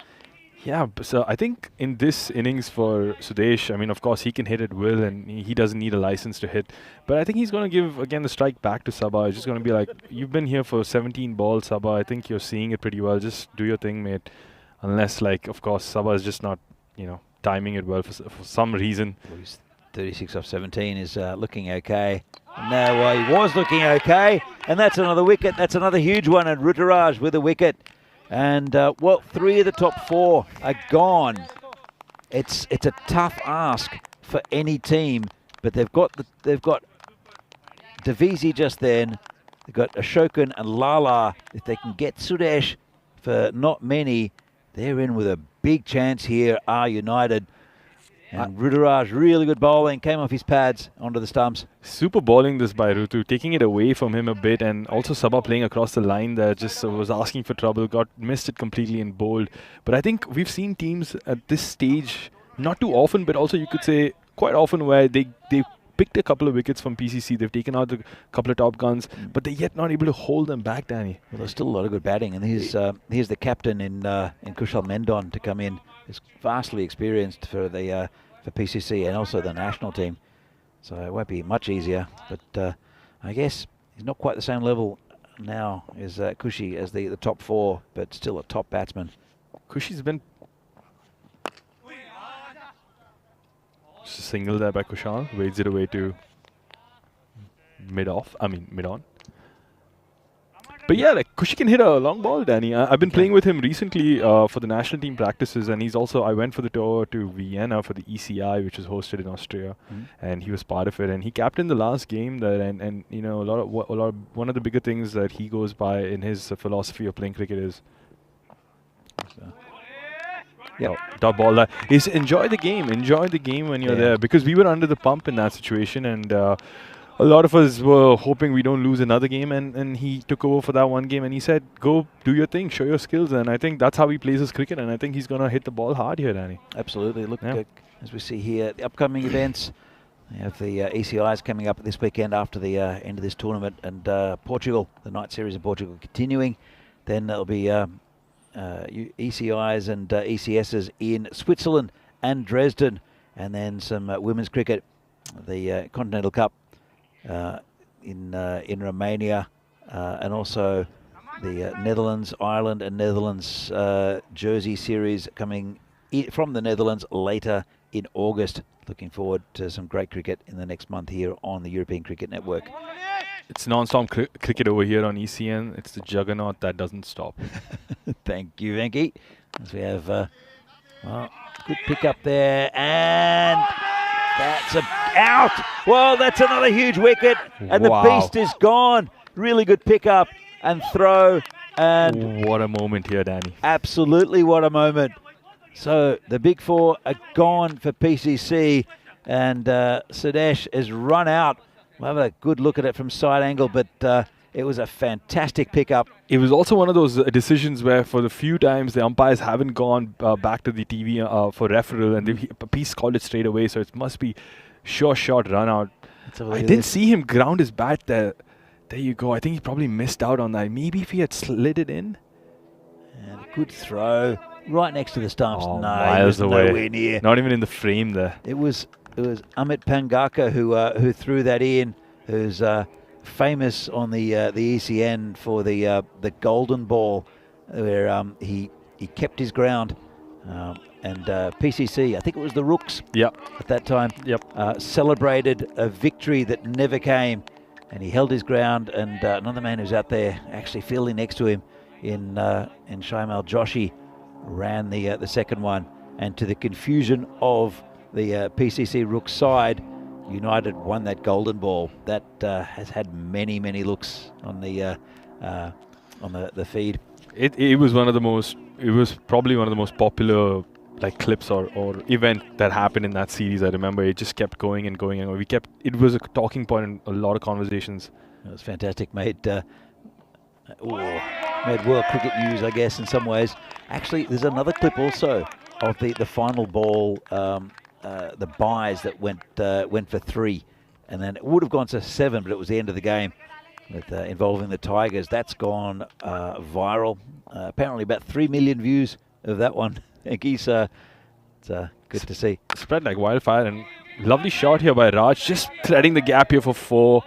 Yeah, so I think in this innings for Sudesh, of course he can hit at will and he doesn't need a license to hit. But I think he's going to give, again, the strike back to Sabah. It's just going to be like, you've been here for 17 balls, Sabah. I think you're seeing it pretty well. Just do your thing, mate. Unless, of course, Sabah is just not, timing it well for some reason. Well, he's 36 off 17 is looking okay. No, he was looking okay. And that's another wicket. That's another huge one. And Rutaraj with a wicket. And 3 of the top 4 are gone. It's a tough ask for any team, but they've got Devizi just then. They've got Ashokan and Lala. If they can get Sudesh for not many, they're in with a big chance here. Are United. And Rutaraj, really good bowling, came off his pads onto the stumps. Super bowling this by Rutu, taking it away from him a bit, and also Sabah playing across the line there, just was asking for trouble, missed it completely and bowled. But I think we've seen teams at this stage, not too often, but also you could say quite often, where they picked a couple of wickets from PCC, they've taken out a couple of top guns, but they're yet not able to hold them back, Danny. Well, there's still a lot of good batting, and here's the captain in Kushal Mendon to come in. He's vastly experienced for the for PCC and also the national team, so it won't be much easier. But I guess he's not quite the same level now as Kushi as the top 4, but still a top batsman. Kushi's been just a single there by Kushal, wades it away to mid-on. But yeah, Kushi can hit a long ball, Danny. I've been playing with him recently for the national team practices, and he's also, I went for the tour to Vienna for the ECI, which was hosted in Austria, and he was part of it, and he captained the last game there, and one of the bigger things that he goes by in his philosophy of playing cricket is dot ball that is enjoy the game when you're there, because we were under the pump in that situation, and a lot of us were hoping we don't lose another game, and he took over for that one game, and he said, go do your thing, show your skills, and I think that's how he plays his cricket, and I think he's going to hit the ball hard here, Danny. Absolutely. Look, as we see here, the upcoming events, we have the ECIs coming up this weekend after the end of this tournament, and Portugal, the night series in Portugal continuing. Then there'll be ECIs and ECSs in Switzerland and Dresden, and then some women's cricket, the Continental Cup in Romania, and also the Netherlands, Ireland and Netherlands Jersey series coming from the Netherlands later in August. Looking forward to some great cricket in the next month here on the European Cricket Network. It's non-stop cricket over here on ECN. It's the juggernaut that doesn't stop. Thank you, Venki. As we have good pick up there, and that's out. Well, that's another huge wicket, and the beast is gone. Really good pick up and throw, and what a moment here, Danny. Absolutely, what a moment. So the big 4 are gone for PCC, and Sudesh has run out. We'll have a good look at it from side angle, but it was a fantastic pickup. It was also one of those decisions where for the few times the umpires haven't gone back to the TV for referral, and the piece called it straight away, so it must be sure shot run out. Let's have a look I at didn't this. see him ground his bat there. There you go. I think he probably missed out on that. Maybe if he had slid it in. And a good throw right next to the stumps. Oh, No, he miles was away. nowhere near. Not even in the frame there. It was Amit Pangaka who threw that in, who's famous on the ECN for the golden ball, where he kept his ground, and PCC, I think it was the Rooks Yep. at that time, celebrated a victory that never came, and he held his ground. And another man who's out there actually fielding next to him in Shaimal Joshi ran the second one, and to the confusion of the PCC Rook side, United won that golden ball. That has had many looks on the feed. It was one of the most. It was probably one of the most popular like clips or event that happened in that series. I remember it just kept going and going, and we kept. It was a talking point in a lot of conversations. It was fantastic. Made world cricket news, I guess, in some ways. Actually, there's another clip also of the final ball, the buys that went for 3, and then it would have gone to 7, but it was the end of the game with involving the Tigers. That's gone viral. Apparently, about 3 million views of that one. It's good to see. Spread like wildfire, and lovely shot here by Raj, just threading the gap here for 4.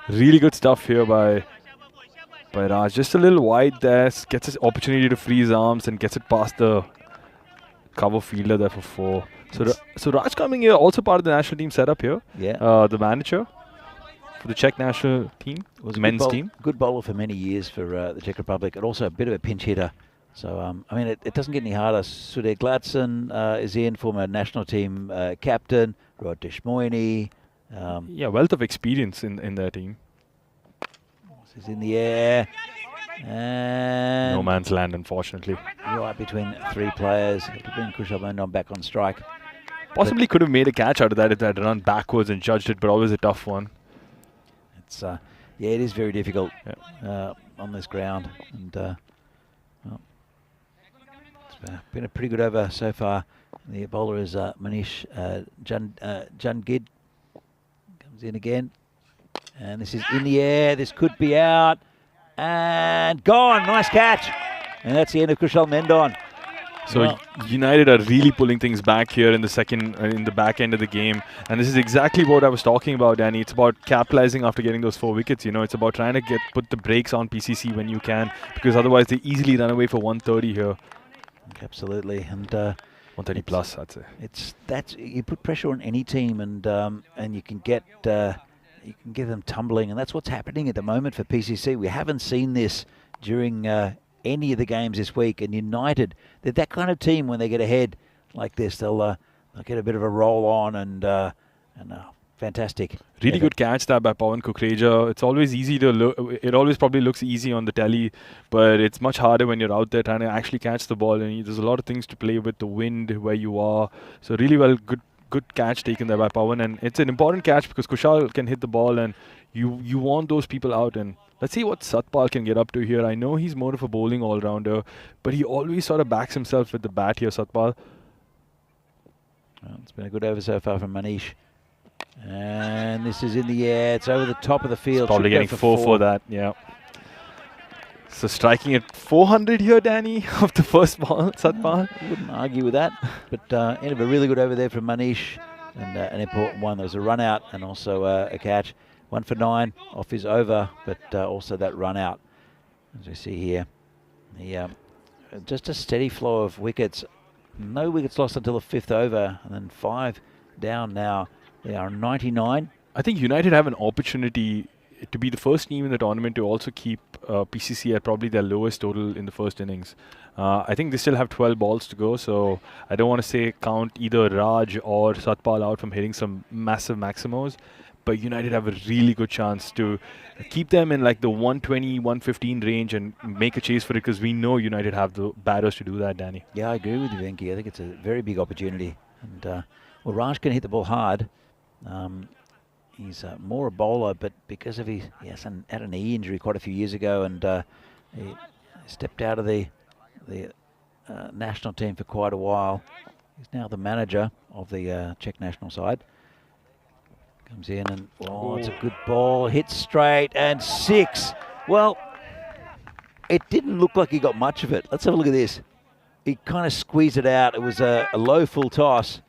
Really good stuff here by Raj. Just a little wide there, gets his opportunity to free his arms and gets it past the cover fielder there for 4. So Raj coming here, also part of the national team setup here. Yeah. The manager for the Czech national team, Was a men's team. Good bowler for many years for the Czech Republic, and also a bit of a pinch hitter. So, I mean, it doesn't get any harder. Sudhir Gladson is in, former national team captain. Rod Deshmoini. Yeah, wealth of experience in their team. This is in the air. And No man's land, unfortunately. right between 3 players. It'll bring Kushal Mendon back on strike. Possibly could have made a catch out of that if they had run backwards and judged it, but always a tough one. It's yeah, it is very difficult on this ground, and well, it's been a pretty good over so far. The bowler is Manish Jungid. Comes in again, and this is in the air. This could be out and gone. Nice catch, and that's the end of Kushal Mendon. So United are really pulling things back here in the second, in the back end of the game, and this is exactly what I was talking about, Danny. It's about capitalizing after getting those 4 wickets. You know, it's about trying to put the brakes on PCC when you can, because otherwise they easily run away for 130 here. Absolutely, and 130 plus, I'd say. That's you put pressure on any team, and you can get them tumbling, and that's what's happening at the moment for PCC. We haven't seen this during any of the games this week, and United, they're that kind of team. When they get ahead like this, they'll get a bit of a roll on, and fantastic. Really good catch there by Pawan Kukreja. It's always easy to look. It always probably looks easy on the telly, but it's much harder when you're out there trying to actually catch the ball. And there's a lot of things to play with, the wind, where you are. So really good catch taken there by Pawan, and it's an important catch because Kushal can hit the ball, and you want those people out. And let's see what Satpal can get up to here. I know he's more of a bowling all-rounder, but he always sort of backs himself with the bat here, Satpal. Well, it's been a good over so far from Manish. And this is in the air. It's over the top of the field. Probably getting 4 for that, yeah. So striking at 400 here, Danny, of the first ball, Satpal. Wouldn't argue with that. But end of a really good over there from Manish. And an important one. There was a run out and also a catch. 1 for 9 off his over, but also that run out. As we see here, just a steady flow of wickets. No wickets lost until the 5th over, and then 5 down now. They are 99. I think United have an opportunity to be the first team in the tournament to also keep PCC at probably their lowest total in the first innings. I think they still have 12 balls to go, so I don't want to say count either Raj or Satpal out from hitting some massive maximos. But United have a really good chance to keep them in like the 120, 115 range and make a chase for it, because we know United have the batters to do that, Danny. Yeah, I agree with you, Venki. I think it's a very big opportunity. And well, Raj can hit the ball hard. He's more a bowler, but because of he had a knee injury quite a few years ago, and he stepped out of the national team for quite a while. He's now the manager of the Czech national side. Comes in and, it's a good ball. Hits straight and 6. Well, it didn't look like he got much of it. Let's have a look at this. He kind of squeezed it out. It was a low full toss.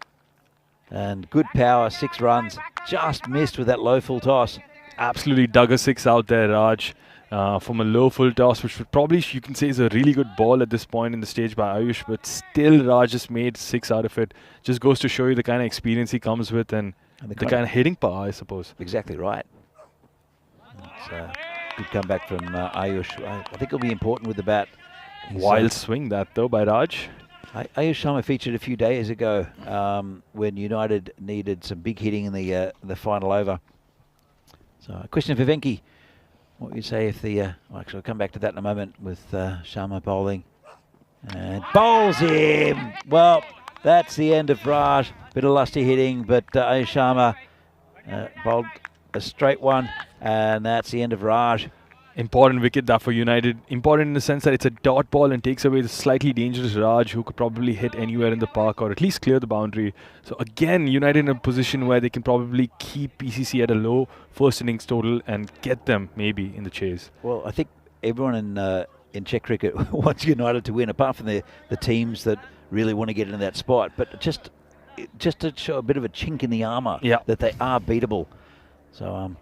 And good power, 6 runs. Just missed with that low full toss. Absolutely dug a 6 out there, Raj. From a low full toss, which would probably, you can say, is a really good ball at this point in the stage by Ayush, but still Raj just made 6 out of it. Just goes to show you the kind of experience he comes with and the kind of hitting power, I suppose. Exactly right. It's a good comeback from Ayush. I think it'll be important with the bat. Wild swing that though by Raj. Ayush Sharma featured a few days ago when United needed some big hitting in the final over. So a question for Venki. What would you say if actually I'll come back to that in a moment with Sharma bowling. And bowls him! Well, that's the end of Raj. Bit of lusty hitting, but Ayush Sharma bowled a straight one, and that's the end of Raj. Important wicket that for United. Important in the sense that it's a dot ball and takes away the slightly dangerous Raj, who could probably hit anywhere in the park or at least clear the boundary. So again, United in a position where they can probably keep PCC at a low first innings total and get them maybe in the chase. Well, I think everyone in Czech cricket wants United to win, apart from the teams that really want to get into that spot. But just to show a bit of a chink in the armour that they are beatable. So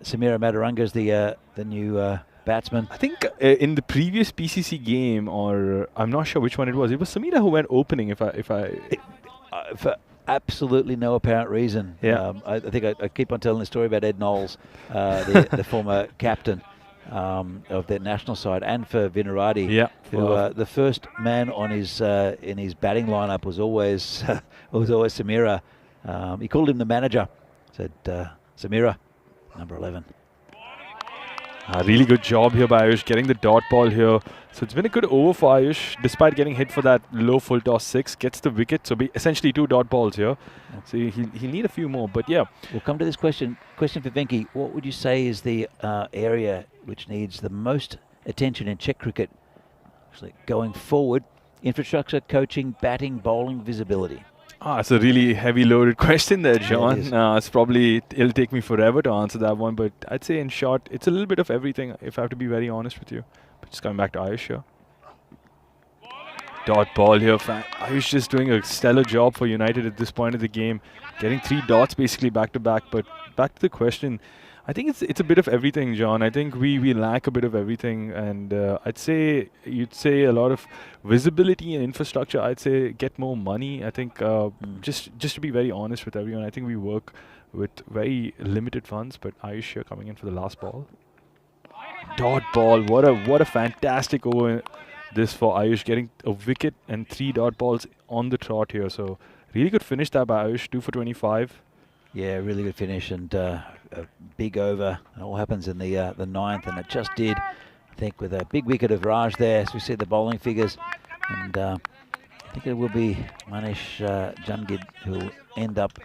Samira Madaranga is the new batsman. I think in the previous PCC game, or I'm not sure which one it was Samira who went opening. For absolutely no apparent reason. Yeah. I think I keep on telling the story about Ed Knowles, the former captain of their national side, and for Vinarati. Yeah. Who the first man on his in his batting lineup was always Samira. He called him the manager. Said Samira, number 11. A really good job here by Ayush, getting the dot ball here. So it's been a good over for Ayush, despite getting hit for that low full toss 6. Gets the wicket, so essentially 2 dot balls here. So he'll need a few more, but yeah. We'll come to this question for Venki. What would you say is the area which needs the most attention in Czech cricket actually going forward? Infrastructure, coaching, batting, bowling, visibility. It's a really heavy loaded question there, John. Yeah, It'll take me forever to answer that one, but I'd say in short, it's a little bit of everything, if I have to be very honest with you. But just coming back to Ayush here. Dot ball here. Ayush just doing a stellar job for United at this point of the game. Getting 3 dots basically back to back. But back to the question, I think it's a bit of everything, John. I think we lack a bit of everything, and you'd say a lot of visibility and infrastructure. I'd say get more money. I think just to be very honest with everyone, I think we work with very limited funds. But Ayush here coming in for the last ball. Dot ball. What a fantastic over this for Ayush, getting a wicket and 3 dot balls on the trot here. So really good finish there by Ayush, 2 for 25. Yeah, really good finish and a big over. It all happens in the 9th, and it just did. I think with a big wicket of Raj there, as we see the bowling figures, and I think it will be Manish Jungid who will end up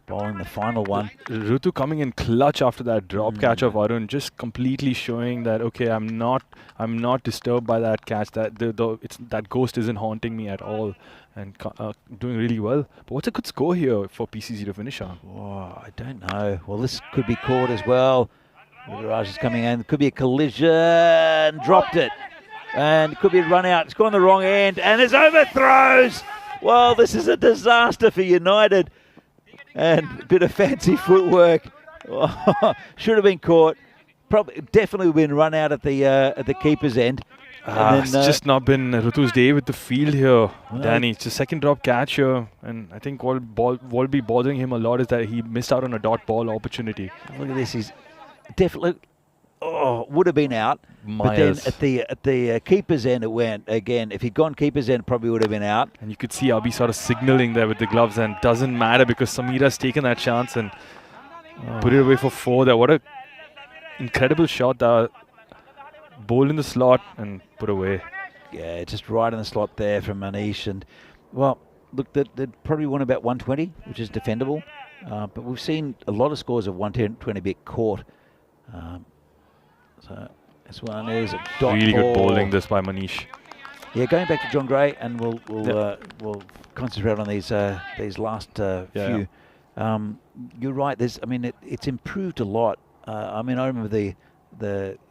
bowling the final one. Rutu coming in clutch after that drop catch of Arun, just completely showing that okay, I'm not disturbed by that catch. That ghost isn't haunting me at all, and doing really well. But what's a good score here for PCC to finish on? Oh, I don't know. Well, this could be caught as well. Raj is coming in. Could be a collision. Dropped it, and it could be a run out. It's gone the wrong end, and there's overthrows. Well, this is a disaster for United. And a bit of fancy footwork. Should have been caught. Probably, definitely been run out at the keeper's end. It's just not been Rutu's day with the field here, Danny. It's a second drop catch here, and I think what will be bothering him a lot is that he missed out on a dot ball opportunity. Look at this. He's definitely would have been out. Myers. But then at the keeper's end it went again. If he'd gone keeper's end, probably would have been out. And you could see Abhi sort of signaling there with the gloves, and doesn't matter because Samira's taken that chance and put it away for 4 there. What a incredible shot that bowled in the slot and put away. Yeah, just right in the slot there from Manish. And well, look, they'd probably won about 120, which is defendable. But we've seen a lot of scores of 120 get caught. So this one is a dot really ball. good bowling this by Manish. Yeah, going back to John Gray, and we'll concentrate on these last few. You're right. It's improved a lot. I remember the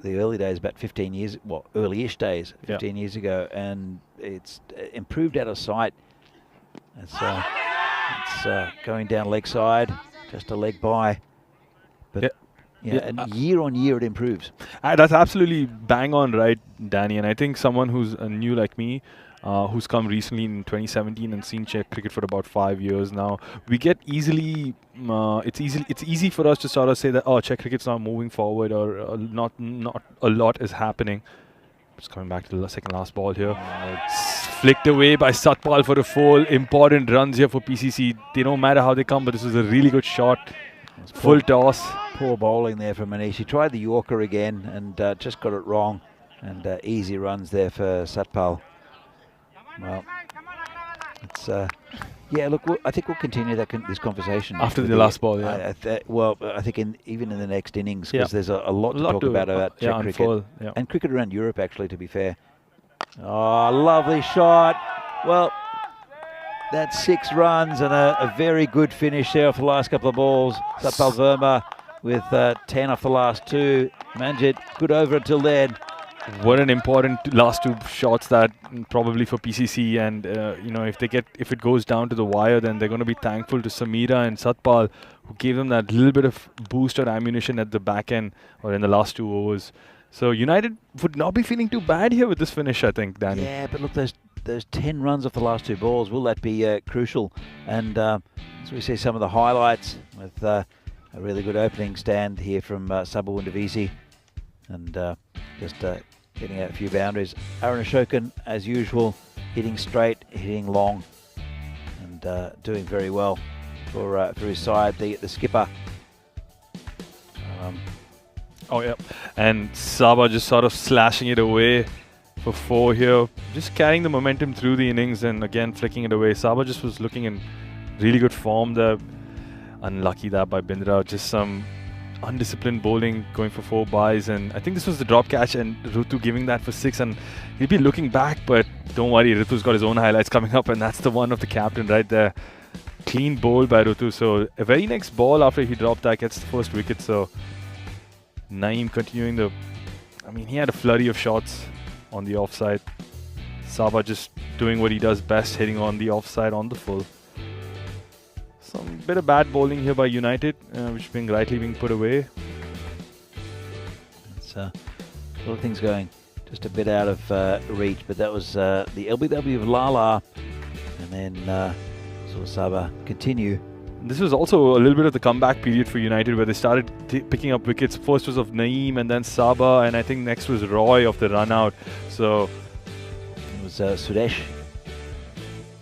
early days, about 15 years, well, early-ish days, 15 years ago, and it's improved out of sight. It's going down leg side, just a leg by, but and year on year it improves. That's absolutely bang on right, Danny. And I think someone who's new like me, who's come recently in 2017 and seen Czech cricket for about 5 years now, we get easily. It's easy for us to sort of say that Czech cricket's not moving forward or not a lot is happening. Just coming back to the second last ball here. It's flicked away by Satpal for a foul. Important runs here for PCC. They don't matter how they come, but this was a really good shot. Full toss. Poor bowling there from Manish. He tried the Yorker again and just got it wrong. And easy runs there for Satpal. Well, it's look, I think we'll continue this conversation after the last ball. I think even in the next innings, because there's a lot to talk about Czech cricket and cricket around Europe. Actually, to be fair. Oh, lovely shot. Well, that's 6 runs and a very good finish there off the last couple of balls. Satpal Verma with 10 off the last 2. Manjit, good over until then. What an important last 2 shots that probably for PCC, and if it goes down to the wire, then they're going to be thankful to Samira and Satpal, who gave them that little bit of boost or ammunition at the back end or in the last 2 overs. So United would not be feeling too bad here with this finish, I think, Danny. Yeah, but look, those 10 runs off the last 2 balls, will that be crucial? And as we see some of the highlights with a really good opening stand here from Sabal Windavisi, and just getting out a few boundaries. Aaron Ashokan, as usual, hitting straight, hitting long, and doing very well for his side. The skipper. And Saba just sort of slashing it away for 4 here, just carrying the momentum through the innings and again flicking it away. Saba just was looking in really good form there. Unlucky that by Bindra, just some undisciplined bowling, going for 4 byes, and I think this was the drop catch and Ritu giving that for 6, and he'll be looking back, but don't worry, Ritu's got his own highlights coming up, and that's the one of the captain right there. Clean bowl by Ritu. So a very next ball after he dropped that gets the first wicket. So Naeem continuing he had a flurry of shots on the offside. Saba just doing what he does best, hitting on the offside on the full. Some bit of bad bowling here by United, which being rightly being put away. It's a lot of things going just a bit out of reach, but that was the LBW of Lala, and then saw Saba continue. This was also a little bit of the comeback period for United, where they started picking up wickets. First was of Naeem, and then Saba, and I think next was Roy of the run out. So it was Suresh.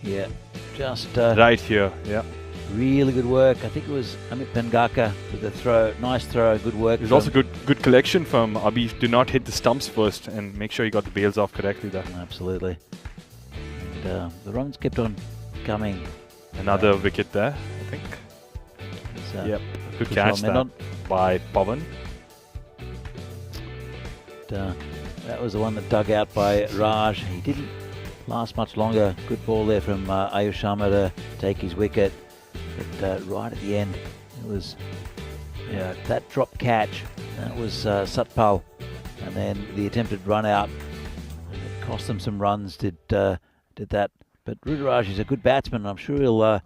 Yeah, just right here. Yeah. Really good work. I think it was Amit Pengaka with the throw. Nice throw, good work. There's also good collection from Abhi to not hit the stumps first and make sure he got the bails off correctly there. Absolutely. And the runs kept on coming. Another wicket there, I think. Yep, good catch that by Pavan. That was the one that dug out by Raj. He didn't last much longer. Good ball there from Ayush Sharma to take his wicket. But right at the end, it was that drop catch. That was Satpal, and then the attempted run out. It cost them some runs. Did that. But Rudraj is a good batsman. I'm sure he'll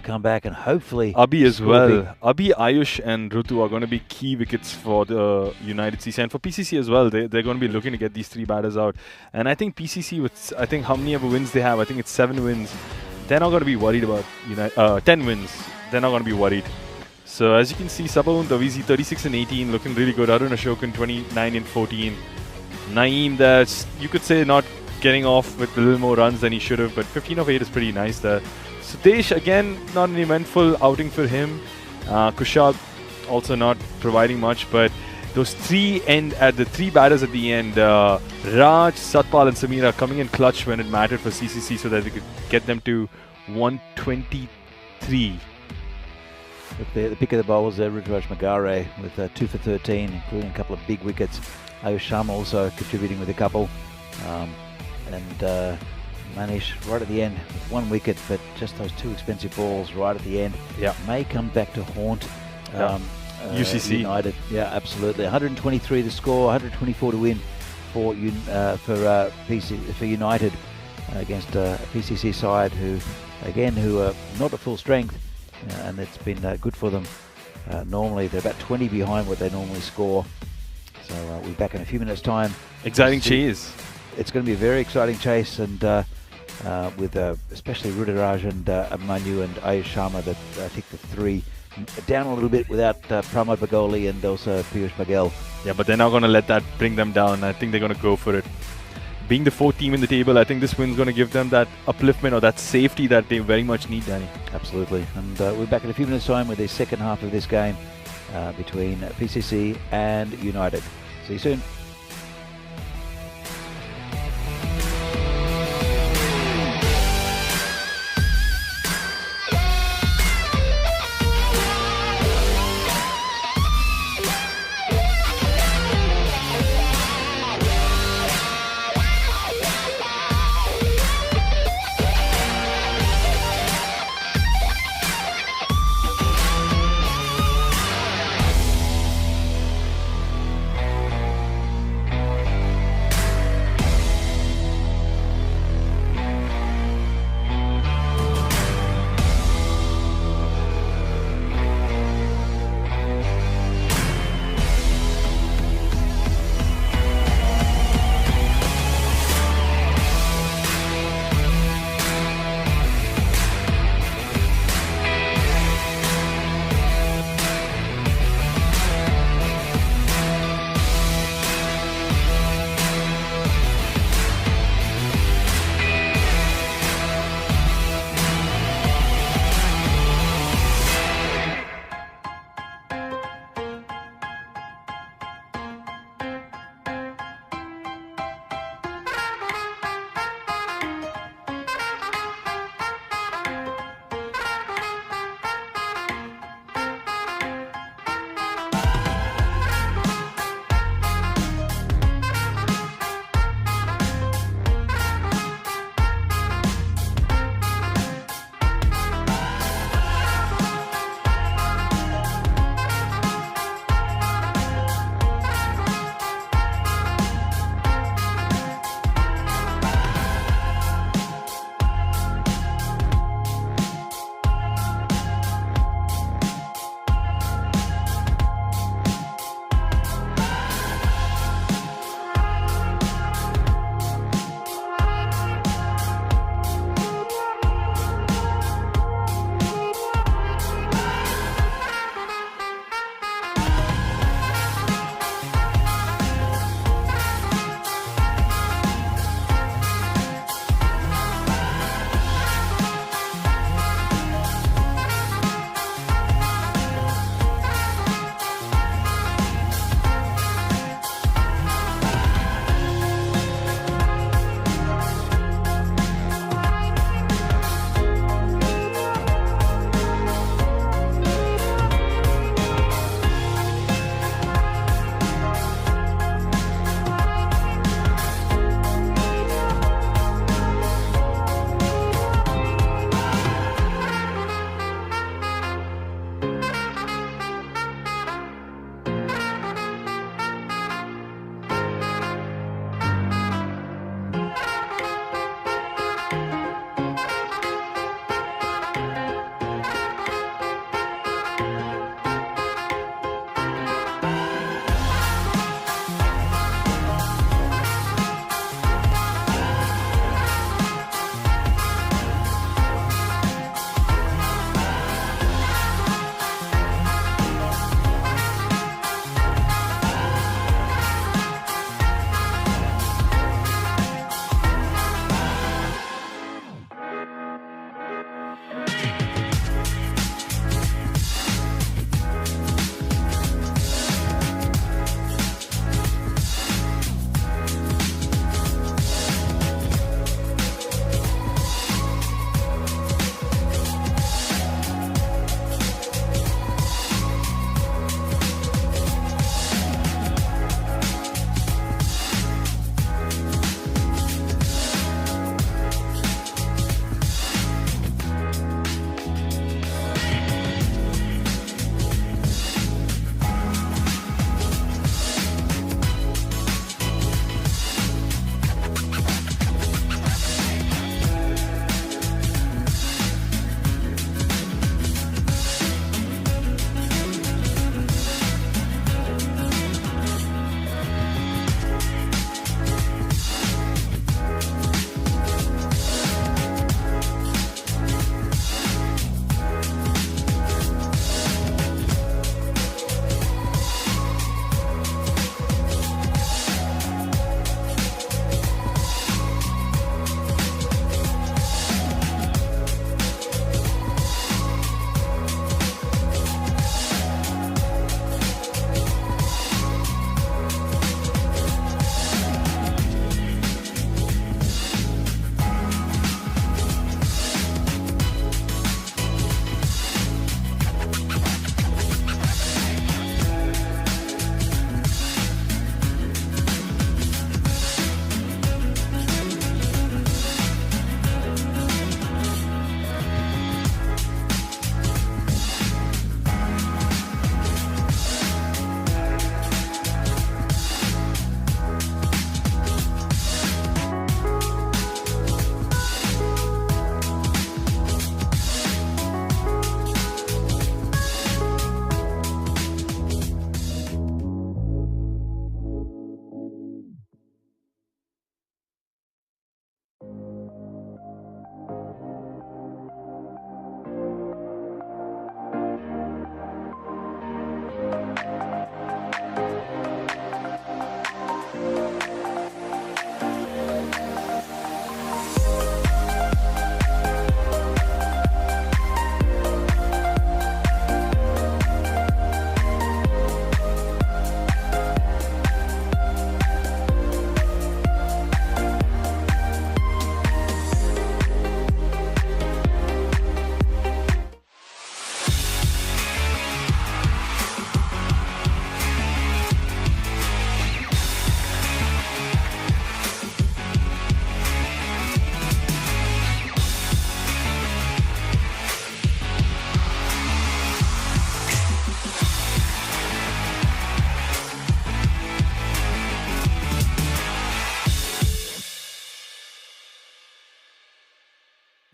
come back and hopefully Abhi as well. Abhi, Ayush and Rutu are going to be key wickets for the United CC, and for PCC as well. They're going to be looking to get these 3 batters out. And I think PCC, with I think how many ever wins they have, I think it's 7 wins. They're not going to be worried about 10 wins. They're not going to be worried. So as you can see, Sabal Windavisi 36 and 18, looking really good. Arun Ashokan 29 and 14. Naeem, that's you could say not getting off with a little more runs than he should have, but 15 of 8 is pretty nice there. Sudesh, again, not an eventful outing for him. Kushal also not providing much, but those 3 batters at the end, Raj, Satpal and Samira coming in clutch when it mattered for CCC so that they could get them to 123. The pick of the bowls there, Rudraj Magare with 2 for 13, including a couple of big wickets. Ayush Sharma also contributing with a couple. And Manish right at the end, 1 wicket, but just those 2 expensive balls right at the end. Yeah. May come back to haunt UCC. United. Yeah, absolutely. 123 the score, 124 to win for United against a PCC side who are not at full strength, and it's been good for them. Normally they're about 20 behind what they normally score. So we'll be back in a few minutes' time. Exciting chase. It's going to be a very exciting chase, and with especially Rudraj and Manu and Ayush Sharma, that I think the 3 down a little bit without Pramod Bagoli and also Piyush Paghel. Yeah, but they're not going to let that bring them down. I think they're going to go for it. Being the 4th team in the table, I think this win's going to give them that upliftment or that safety that they very much need, Danny. Absolutely. And we're back in a few minutes' time with the second half of this game between PCC and United. See you soon.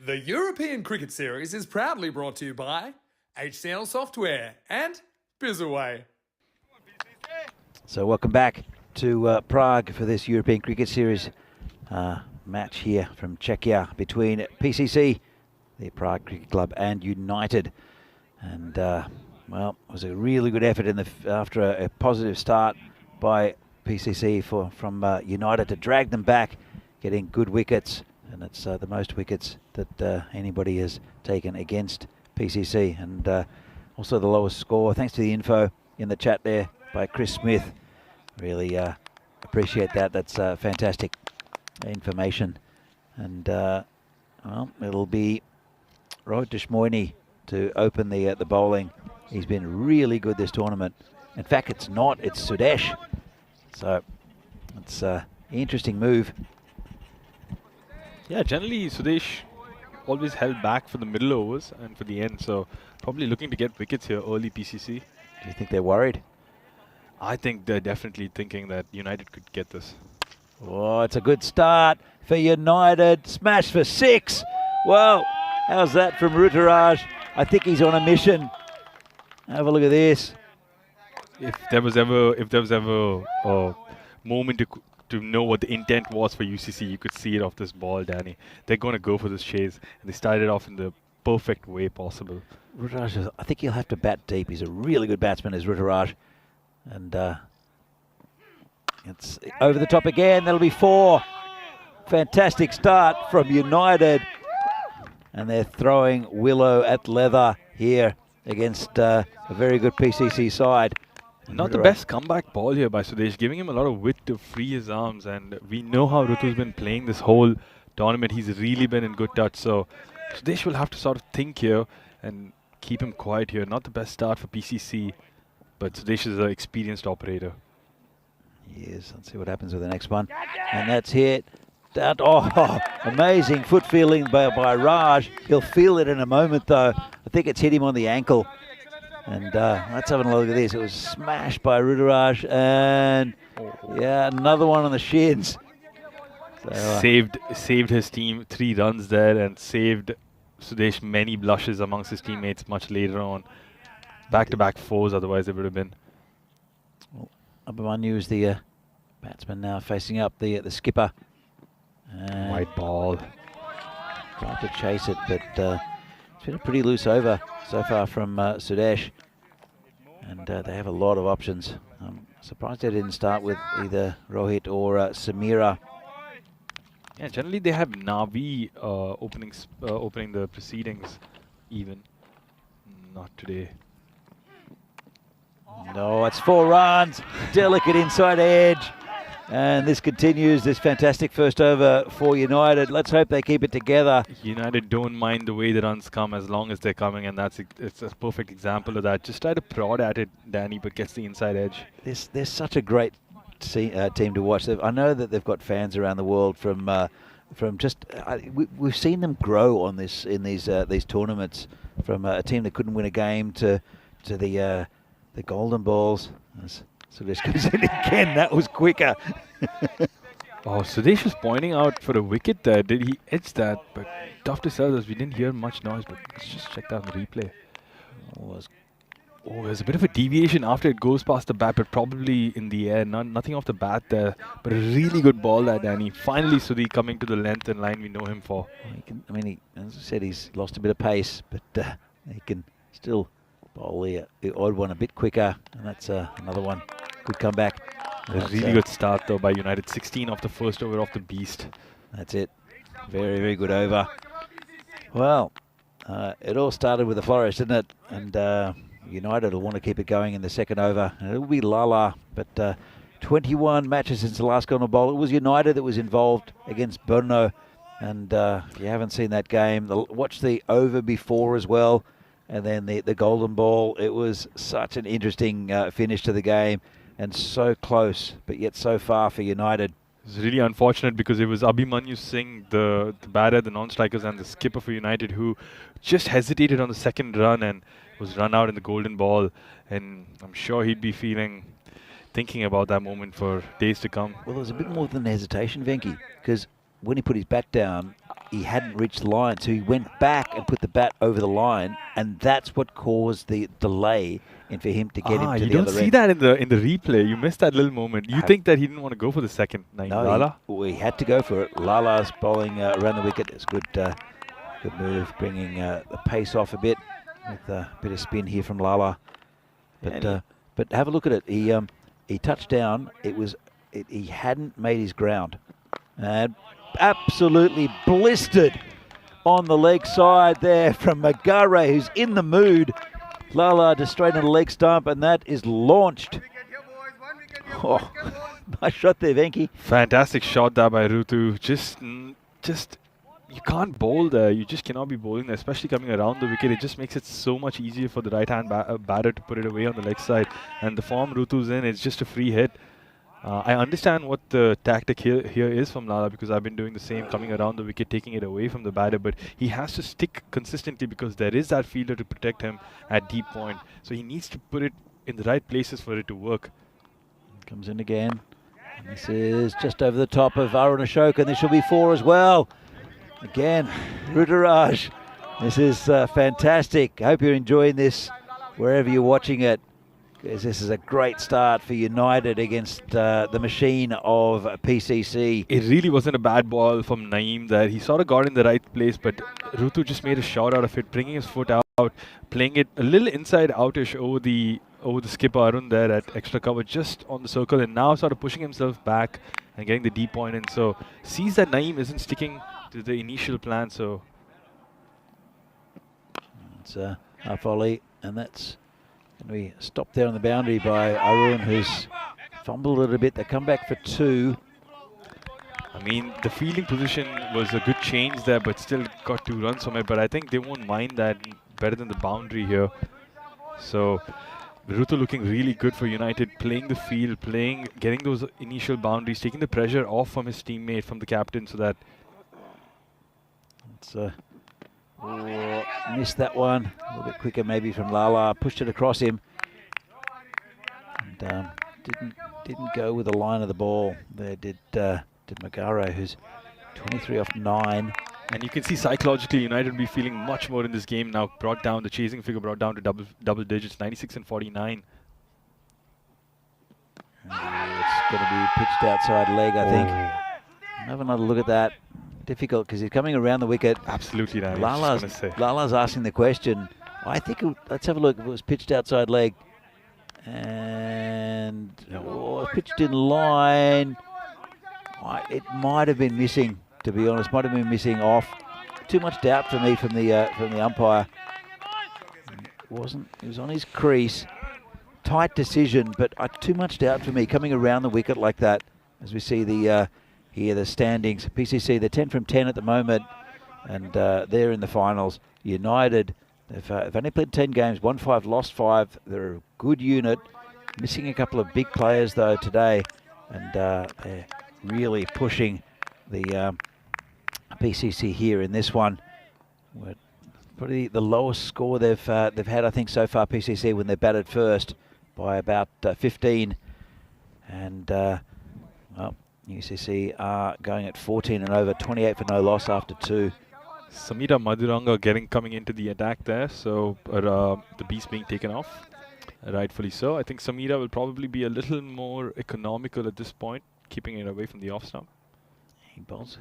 The European Cricket Series is proudly brought to you by HCL Software and Bizaway. So welcome back to Prague for this European Cricket Series match here from Czechia between PCC, the Prague Cricket Club, and United. And well, it was a really good effort after a positive start by PCC from United to drag them back, getting good wickets, and it's the most wickets that anybody has taken against PCC, and also the lowest score. Thanks to the info in the chat there by Chris Smith. Really appreciate that. That's fantastic information. And well, it'll be Rohit Deshmoini to open the bowling. He's been really good this tournament. In fact, it's Sudesh. So it's an interesting move. Yeah, generally Sudesh always held back for the middle overs and for the end, so probably looking to get wickets here early PCC. Do you think they're worried? I think they're definitely thinking that United could get this. Oh, it's a good start for United. Smash for 6. Well, how's that from Ruturaj? I think he's on a mission. Have a look at this. If there was ever a moment to know what the intent was for UCC, you could see it off this ball, Danny. They're going to go for this chase, and they started off in the perfect way possible. Ruturaj, I think he'll have to bat deep. He's a really good batsman, is Ruturaj. And it's over the top again. That'll be 4. Fantastic start from United. And they're throwing willow at leather here against a very good PCC side. Not the best comeback ball here by Sudesh, giving him a lot of width to free his arms, and we know how Rutu's been playing this whole tournament. He's really been in good touch, so Sudesh will have to sort of think here and keep him quiet here. Not the best start for PCC, but Sudesh is an experienced operator. He is. Let's see what happens with the next one. And that's hit. That, oh, amazing foot feeling by Raj. He'll feel it in a moment, though. I think it's hit him on the ankle. And let's have a look at this. It was smashed by Ruturaj, and yeah, another one on the shins. So, saved his team 3 runs there, and saved Sudesh many blushes amongst his teammates much later on. Back-to-back 4s, otherwise it would have been. Well, Abhimanyu is the batsman now facing up the skipper. White ball. Tried to chase it, but it's been a pretty loose over so far from Sudesh. And they have a lot of options. I'm surprised they didn't start with either Rohit or Samira. Yeah, generally they have Navi opening the proceedings even. Not today. No, it's 4 runs. Delicate inside edge. And this continues, this fantastic first over for United. Let's hope they keep it together. United don't mind the way the runs come as long as they're coming, and it's a perfect example of that. Just try to prod at it, Danny, but gets the inside edge. They're such a great team to watch. I know that they've got fans around the world from just we've seen them grow on in these tournaments, from a team that couldn't win a game to the golden balls. So this goes in again. That was quicker. Oh, Sudesh was pointing out for a wicket there. Did he edge that? But tough to tell us. We didn't hear much noise, but let's just check that on the replay. Oh, there's a bit of a deviation after it goes past the bat, but probably in the air. Nothing off the bat there. But a really good ball there, Danny. Finally, Sudhi coming to the length and line we know him for. As I said, he's lost a bit of pace, but he can still bowl the odd one a bit quicker. And that's another one. Good comeback. A really good start, though, by United. 16 off the first over off the beast. That's it. Very, very good over. Well, it all started with a flourish, didn't it? And United will want to keep it going in the second over. And it will be la-la, but 21 matches since the last golden ball. It was United that was involved against Brno. And if you haven't seen that game, watch the over before as well. And then the golden ball. It was such an interesting finish to the game. And so close, but yet so far for United. It's really unfortunate because it was Abhimanyu Singh, the batter, the non-strikers, and the skipper for United who just hesitated on the second run and was run out in the golden ball. And I'm sure he'd be thinking about that moment for days to come. Well, there's a bit more than hesitation, Venki, because when he put his bat down, he hadn't reached the line, so he went back and put the bat over the line, and that's what caused the delay and for him to get him to the other end. You don't see that in the replay. You missed that little moment. You think that he didn't want to go for the second. No, Lala? he had to go for it. Lala's bowling around the wicket. It's good, good move, bringing the pace off a bit with a bit of spin here from Lala. But have a look at it. He touched down. He hadn't made his ground, and absolutely blistered on the leg side there from Magare, who's in the mood. Lala just straight on the leg stump, and that is launched. Oh, nice shot there, Venki. Fantastic shot there by Rutu. Just you can't bowl there. You just cannot be bowling there, especially coming around the wicket. It just makes it so much easier for the right-hand batter to put it away on the leg side. And the form Rutu's in, it's just a free hit. I understand what the tactic here is from Lala, because I've been doing the same, coming around the wicket, taking it away from the batter, but he has to stick consistently because there is that fielder to protect him at deep point. So he needs to put it in the right places for it to work. Comes in again. And this is just over the top of Arun Ashok, and this will be 4 as well. Again, Ruturaj. This is fantastic. I hope you're enjoying this wherever you're watching it, because this is a great start for United against the machine of PCC. It really wasn't a bad ball from Naeem there. He sort of got in the right place, but Rutu just made a shot out of it, bringing his foot out, playing it a little inside outish over the skipper Arun there at extra cover, just on the circle, and now sort of pushing himself back and getting the deep point in. So sees that Naeem isn't sticking to the initial plan. So it's a volley, and that's going to be stopped there on the boundary by Arun, who's fumbled a little bit. They come back for 2. I mean, the fielding position was a good change there, but still got 2 runs from it. But I think they won't mind that better than the boundary here. So Rutu looking really good for United, playing the field, getting those initial boundaries, taking the pressure off from his teammate, from the captain, so that it's missed that one. A little bit quicker maybe from Lala. Pushed it across him. And didn't go with the line of the ball. There did Magaro, who's 23 off 9. And you can see psychologically United will be feeling much more in this game now. Brought down, the chasing figure brought down to double digits, 96 and 49. And it's going to be pitched outside leg, I think. Have another look at that. Difficult because he's coming around the wicket. Absolutely, Lala's asking the question. I think let's have a look. If it was pitched outside leg, and it's pitched in line. It might have been missing, to be honest. Might have been missing off. Too much doubt for me from the umpire. It wasn't. It was on his crease. Tight decision, but too much doubt for me coming around the wicket like that. As we see the here the standings, PCC they're 10 from 10 at the moment, and they're in the finals. United, they've only played 10 games, won 5, lost 5. They're a good unit. Missing a couple of big players though today, and they're really pushing the PCC here in this one. Probably the lowest score they've had, I think, so far, PCC, when they batted first by about 15. And well, UCC are going at 14 and over, 28 for no loss after 2. Samira Maduranga coming into the attack there, so the beast being taken off, rightfully so. I think Samira will probably be a little more economical at this point, keeping it away from the off stump. He bowls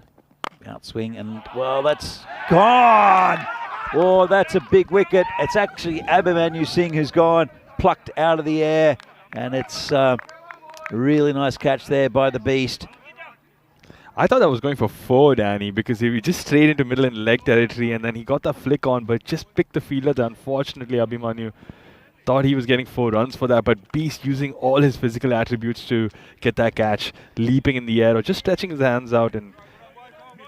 outswing, and well, that's gone. Oh, that's a big wicket. It's actually Abhimanyu Singh who's gone, plucked out of the air, and it's a really nice catch there by the beast. I thought that was going for 4, Danny, because he just straight into middle and leg territory, and then he got that flick on, but just picked the fielder there. Unfortunately, Abhimanyu thought he was getting 4 runs for that, but Beast using all his physical attributes to get that catch, leaping in the air or just stretching his hands out and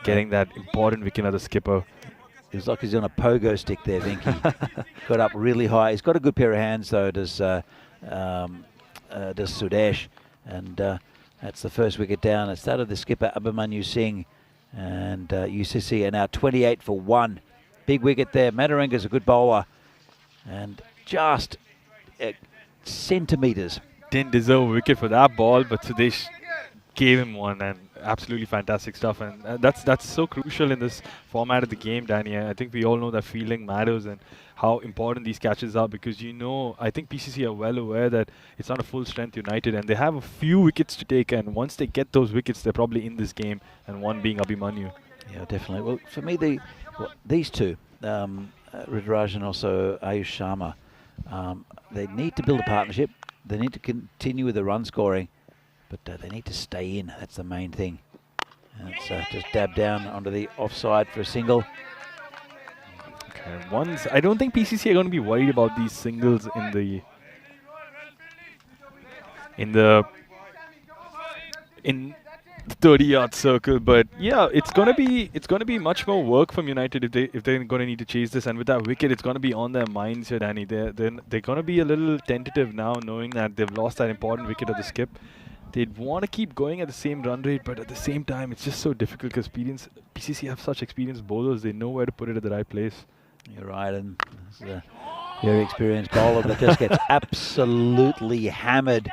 getting that important wicket of the skipper. It was like he's on a pogo stick there, Vinky. Got up really high. He's got a good pair of hands, though, does Sudesh. And that's the first wicket down. It started the skipper, Abhimanyu Singh. And UCC are now 28 for 1. Big wicket there. Mataranga's a good bowler. And just centimetres. Didn't deserve a wicket for that ball, but Sudesh gave him one, and absolutely fantastic stuff. And that's so crucial in this format of the game, Danny. I think we all know that fielding matters and how important these catches are, because I think PCC are well aware that it's not a full strength United, and they have a few wickets to take. And once they get those wickets, they're probably in this game. And one being Abhimanyu. Yeah, definitely. Well, for me, these two, Ruturaj and also Ayush Sharma, they need to build a partnership. They need to continue with the run scoring, but they need to stay in. That's the main thing. And it's just dab down onto the offside for a single. Okay, I don't think PCC are going to be worried about these singles in the 30-yard circle, but yeah, it's gonna be much more work from United if they're gonna need to chase this. And with that wicket, it's gonna be on their minds here, Danny. They're gonna be a little tentative now, knowing that they've lost that important wicket of the skip. They'd want to keep going at the same run rate, but at the same time, it's just so difficult because PCC have such experienced bowlers. They know where to put it at the right place. You're right, and this is a very experienced bowler that just gets absolutely hammered.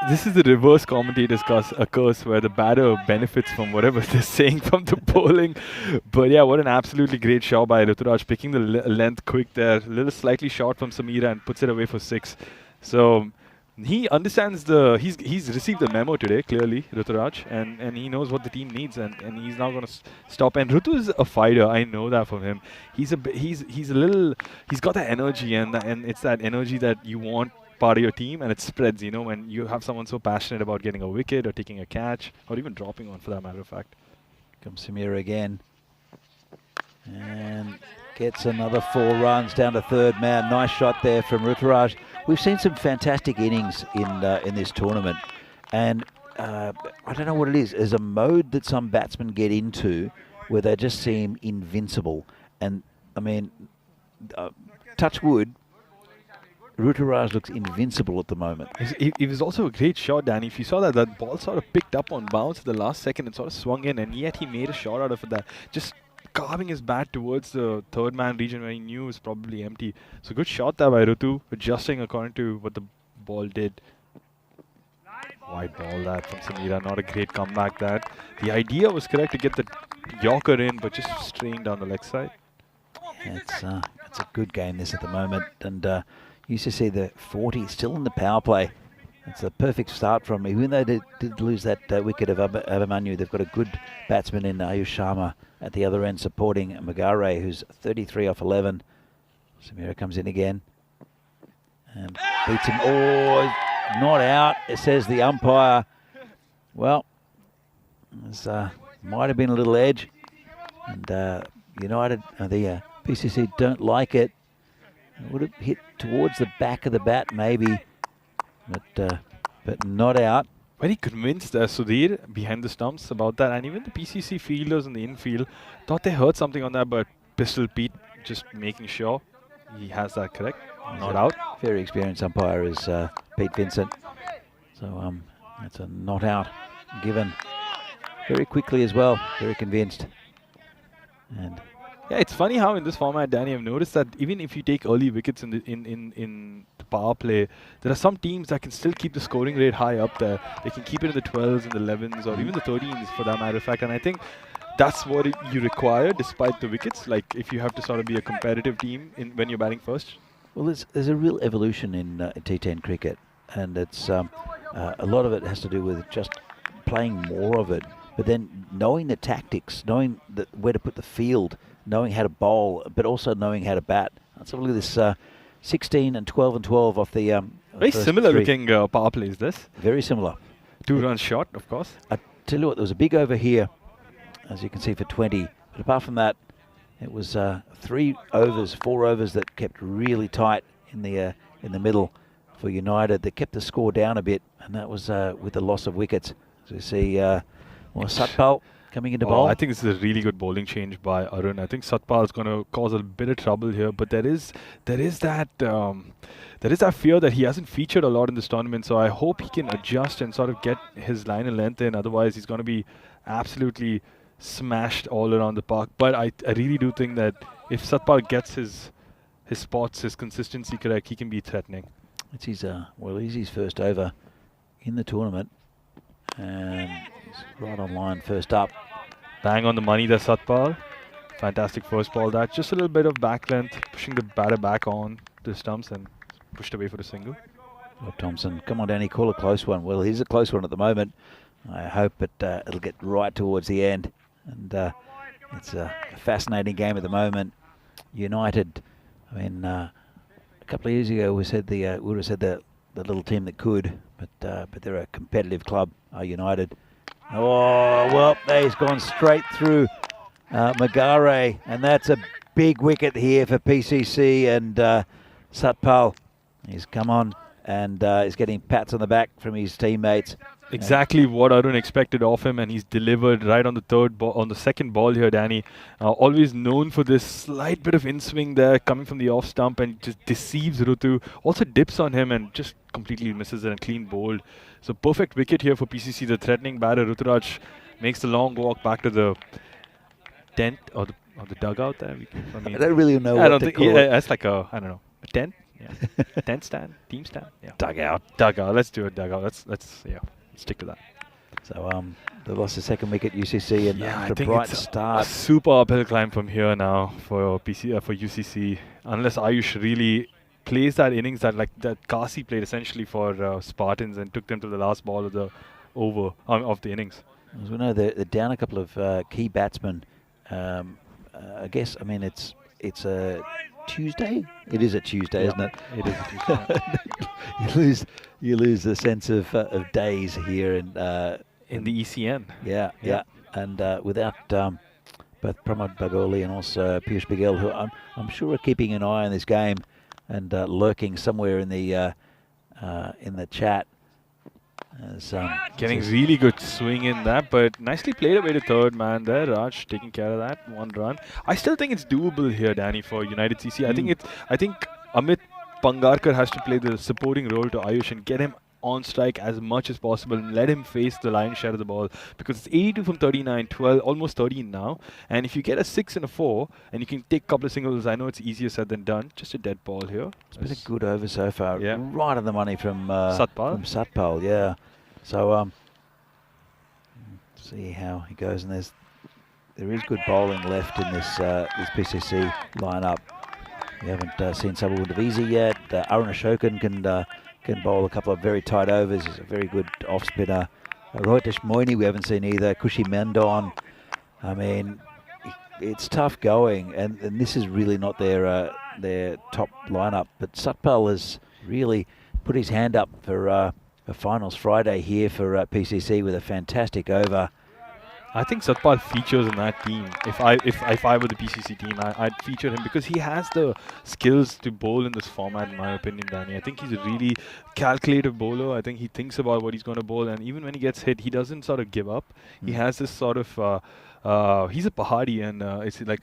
This is the reverse commentator's curse where the batter benefits from whatever they're saying from the bowling. But yeah, what an absolutely great shot by Ruturaj, picking the length quick there. A little slightly short from Samira and puts it away for 6. So he understands he's received the memo today, clearly, Ruturaj, and he knows what the team needs, and he's now going to stop. And Rutu is a fighter, I know that from him. He's got that energy, and it's that energy that you want part of your team, and it spreads, when you have someone so passionate about getting a wicket or taking a catch or even dropping one, for that matter of fact. Comes Samira again and gets another 4 runs down to third man. Nice shot there from Ruturaj. We've seen some fantastic innings in this tournament, and I don't know what it is. There's a mode that some batsmen get into where they just seem invincible, and I mean, touch wood, Ruturaj looks invincible at the moment. It was also a great shot, Danny. If you saw that ball sort of picked up on bounce at the last second and sort of swung in, and yet he made a shot out of it, that just carving his bat towards the third man region where he knew was probably empty. So good shot there by Rutu, adjusting according to what the ball did. Wide ball that from Samira, not a great comeback that. The idea was correct to get the Yorker in, but just straying down the leg side. Yeah, it's a good game this at the moment, and used to see the 40 still in the power play. It's a perfect start from, even though they did lose that wicket of Abhimanyu, they've got a good batsman in Ayush Sharma at the other end supporting Magare, who's 33 off 11. Samira comes in again and beats him. Oh, not out, it says the umpire. Well, this might have been a little edge, and United, the PCC don't like it. It would have hit towards the back of the bat maybe, but not out. Very convinced Sudhir behind the stumps about that, and even the PCC fielders in the infield thought they heard something on that, but Pistol Pete just making sure he has that correct. Not out. Very experienced umpire is Pete Vincent. So that's a not out given very quickly as well. Very convinced. And yeah, it's funny how in this format, Danny, I've noticed that even if you take early wickets in the power play, there are some teams that can still keep the scoring rate high up there. They can keep it in the 12s and the 11s or even the 13s for that matter of fact. And I think that's what you require despite the wickets. Like if you have to sort of be a competitive team when you're batting first. Well, there's a real evolution in T10 cricket, and it's a lot of it has to do with just playing more of it, but then knowing the tactics, knowing where to put the field, knowing how to bowl, but also knowing how to bat. Let's have a look at this 16 and 12 and 12 off the very similar looking power play is this. Very similar. 2 runs short, of course. I tell you what, there was a big over here, as you can see, for 20. But apart from that, it was 4 overs that kept really tight in the middle for United. They kept the score down a bit, and that was with the loss of wickets. So you see Satpal coming into bowl. I think this is a really good bowling change by Arun. I think Satpal is going to cause a bit of trouble here, but there is that fear that he hasn't featured a lot in this tournament. So I hope he can adjust and sort of get his line and length in. Otherwise, he's going to be absolutely smashed all around the park. But I really do think that if Satpal gets his spots, his consistency correct, he can be threatening. It's his he's his first over in the tournament, and He's right on line first up. Bang on the money there, Satpal. Fantastic first ball. That just a little bit of back length, pushing the batter back on the stumps and pushed away for the single. Rob Thompson, come on, Danny, call a close one. Well, here's a close one at the moment. I hope it'll get right towards the end. And it's a fascinating game at the moment. United, I mean, a couple of years ago we said we would have said the little team that could, but they're a competitive club, United. Oh, well, he's gone straight through Magare, and that's a big wicket here for PCC, and Satpal, he's come on and he's getting pats on the back from his teammates. Exactly what Arun expected of him, and he's delivered right on the on the second ball here, Danny. Always known for this slight bit of in-swing there coming from the off stump and just deceives Rutu. Also dips on him and just completely misses it and clean bowled. So perfect wicket here for PCC. The threatening batter, Ruturaj, makes the long walk back to the tent or the dugout there. I mean, I don't really know what to call it. That's like a tent. Yeah. Tent stand, team stand. Yeah. Dugout. Let's do it. Dugout. Let's stick to that. So they lost the second wicket, UCC, and I a think bright it's start. a super uphill climb from here now for UCC, unless Ayush really plays that innings that Kasi played essentially for Spartans and took them to the last ball of the over of the innings. As we know, they're down a couple of key batsmen. I guess, I mean, it's a Tuesday. It is a Tuesday, isn't it? It is a Tuesday. you lose the sense of days here in the ECN. Yeah. And without both Pramod Bagoli and also Piyush Baghel, who I'm sure are keeping an eye on this game and lurking somewhere in the chat. As, Getting really good swing in that, but nicely played away to third man there. Raj taking care of that 1 run. I still think it's doable here, Danny, for United CC. I think Amit Pangarkar has to play the supporting role to Ayush and get him on strike as much as possible and let him face the lion's share of the ball, because it's 82 from 39, 12, almost 13 now. And if you get a 6 and a 4 and you can take a couple of singles, I know it's easier said than done. Just a dead ball here. It's been a good over so far. Yeah. Right on the money from Satpal. Yeah. So see how he goes, and there is good bowling left in this PCC lineup. We haven't seen Sabah Davizi yet. Arun Ashokan can bowl a couple of very tight overs. He's a very good off spinner. Rohitesh Moini we haven't seen either. Kushi Mendon. I mean, it's tough going, and this is really not their top lineup. But Satpal has really put his hand up for finals Friday here for PCC with a fantastic over. I think Satpal features in that team. If I were the PCC team, I'd feature him because he has the skills to bowl in this format, in my opinion, Danny. I think he's a really calculative bowler. I think he thinks about what he's going to bowl, and even when he gets hit, he doesn't sort of give up. He has this sort of he's a Pahadi, and it's like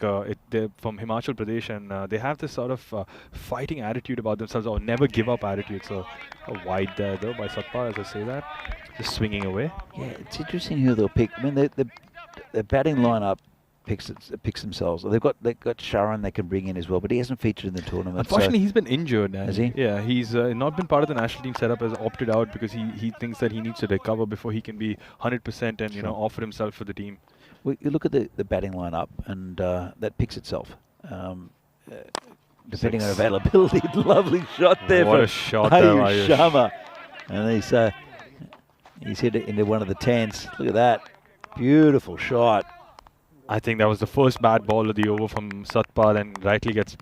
they're from Himachal Pradesh, and they have this sort of fighting attitude about themselves, or never give up attitude. So a wide there though by Satpal, as I say that, just swinging away. Yeah, it's interesting who they'll pick. I mean, the batting lineup picks themselves. They've got Sharon they can bring in as well, but he hasn't featured in the tournament. Unfortunately, he's been injured. Has he? Yeah, he's not been part of the national team setup. Has opted out because he thinks that he needs to recover before he can be 100% and offer himself for the team. Well, you look at the batting lineup, and that picks itself. Depending on availability, lovely shot there. What for a shot there, Ayush Sharma. And he's hit it into one of the tents. Look at that. Beautiful shot. I think that was the first bad ball of the over from Satpal, and rightly gets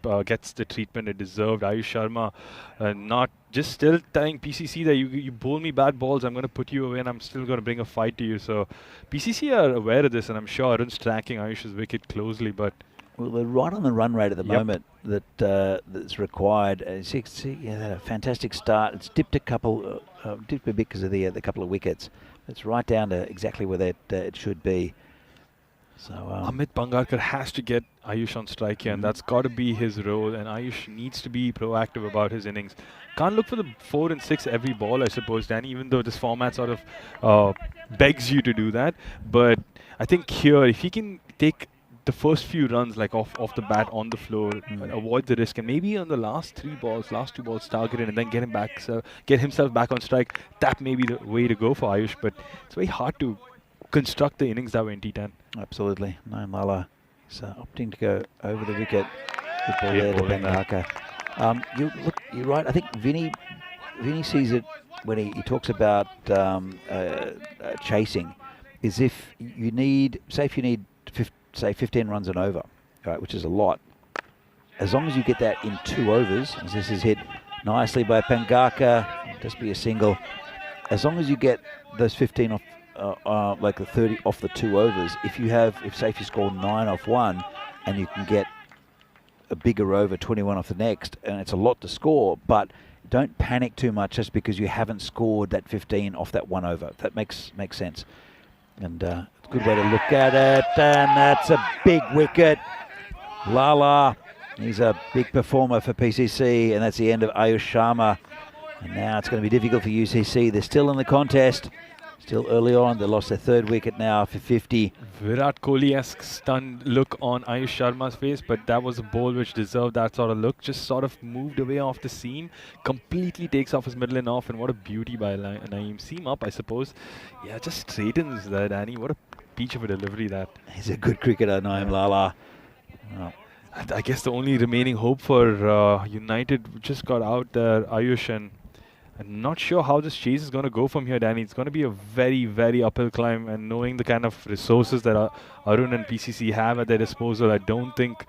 the treatment it deserved. Ayush Sharma not just still telling PCC that you bowl me bad balls, I'm going to put you away and I'm still going to bring a fight to you. So PCC are aware of this, and I'm sure Arun's tracking Ayush's wicket closely. But well, they're right on the run rate at the moment that's required. As you can see, they had a fantastic start. It's dipped a bit because of the couple of wickets. It's right down to exactly where it should be. So Amit Pangarkar has to get Ayush on strike here, and that's got to be his role. And Ayush needs to be proactive about his innings. Can't look for the 4 and 6 every ball, I suppose, Danny, even though this format sort of begs you to do that. But I think here, if he can take the first few runs like off the bat on the floor, and avoid the risk, and maybe on the last 2 balls target it, and then get himself back on strike, that may be the way to go for Ayush. But it's very hard to construct the innings that were in T10. Absolutely. Naeem Lala is opting to go over the wicket. Good ball Great there to bowling there. Pengaka. You're right. I think Vinny sees it when he talks about chasing, is if you need, say 15 runs and over, right, which is a lot. As long as you get that in 2 overs, as this is hit nicely by Pengaka, just be a single. As long as you get those 15 off, like the 30 off the 2 overs, if you score 9 off one, and you can get a bigger over, 21 off the next, and it's a lot to score, but don't panic too much just because you haven't scored that 15 off that 1 over. That makes sense. And it's a good way to look at it. And that's a big wicket. Lala, he's a big performer for PCC, and that's the end of Ayush Sharma. And now it's going to be difficult for UCC. They're still in the contest. Still early on. They lost their 3rd wicket now for 50. Virat Kohli-esque stunned look on Ayush Sharma's face, but that was a ball which deserved that sort of look. Just sort of moved away off the seam, completely takes off his middle and off, and what a beauty by Naeem. Seam up, I suppose. Yeah, just straightens there, Danny. What a peach of a delivery that. He's a good cricketer, Naeem Lala. Well, And I guess the only remaining hope for United just got out there, Ayush, and I'm not sure how this chase is going to go from here, Danny. It's going to be a very, very uphill climb, and knowing the kind of resources that Arun and PCC have at their disposal, I don't think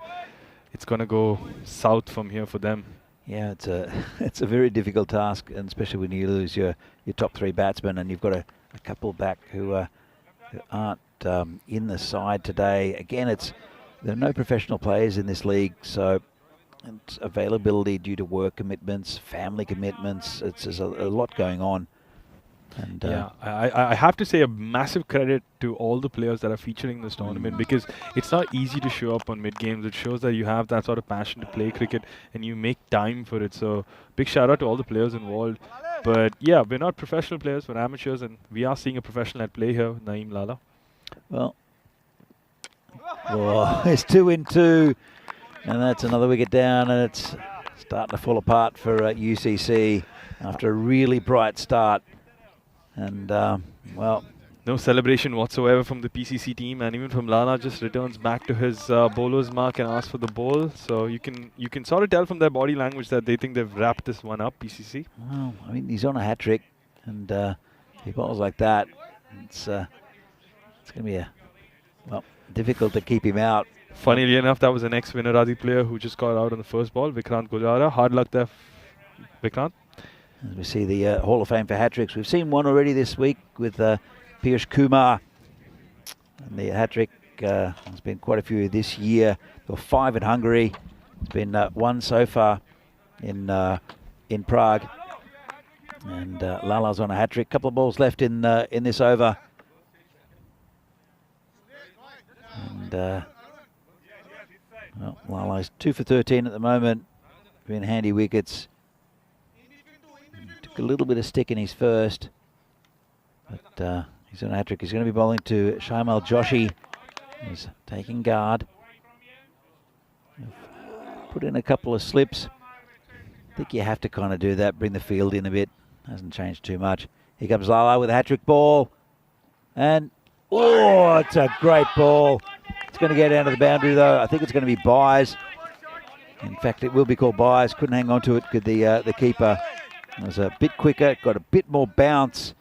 it's going to go south from here for them. yeah, it's a very difficult task, and especially when you lose your top 3 batsmen, and you've got a couple back who aren't in the side today. Again, there are no professional players in this league, so it's availability due to work commitments, family commitments. There's a lot going on. And Yeah, I have to say a massive credit to all the players that are featuring this tournament, because it's not easy to show up on mid-games. It shows that you have that sort of passion to play cricket and you make time for it. So big shout out to all the players involved. But yeah, we're not professional players, we're amateurs, and we are seeing a professional at play here, Naeem Lala. well, it's 2 in 2, and that's another wicket down, and it's starting to fall apart for UCC after a really bright start. And well, No celebration whatsoever from the PCC team, and even from Lala, just returns back to his bowler's mark and asks for the ball. So you can sort of tell from their body language that they think they've wrapped this one up, PCC. well, I mean, he's on a hat trick, and he bowls like that. It's going to be difficult to keep him out. Funnily enough, that was an ex-Vinaradi player who just got out on the first ball, Vikrant Gujara. Hard luck there, Vikrant. As we see the Hall of Fame for hat-tricks. We've seen one already this week with Piyush Kumar. And the hat-trick has been quite a few this year. There were 5 in Hungary. It's been 1 so far in Prague. And Lala's on a hat-trick. Couple of balls left in this over. And well, Lala's 2 for 13 at the moment. Been handy wickets. Took a little bit of stick in his first, but he's on a hat-trick. He's going to be bowling to Shaimal Joshi. He's taking guard. Put in a couple of slips. I think you have to kind of do that, bring the field in a bit. Hasn't changed too much. Here comes Lala with a hat-trick ball. And, oh, it's a great ball. It's going to go down to the boundary, though. I think it's going to be byes. In fact, it will be called byes. Couldn't hang on to it, could the keeper. It was a bit quicker, got a bit more bounce.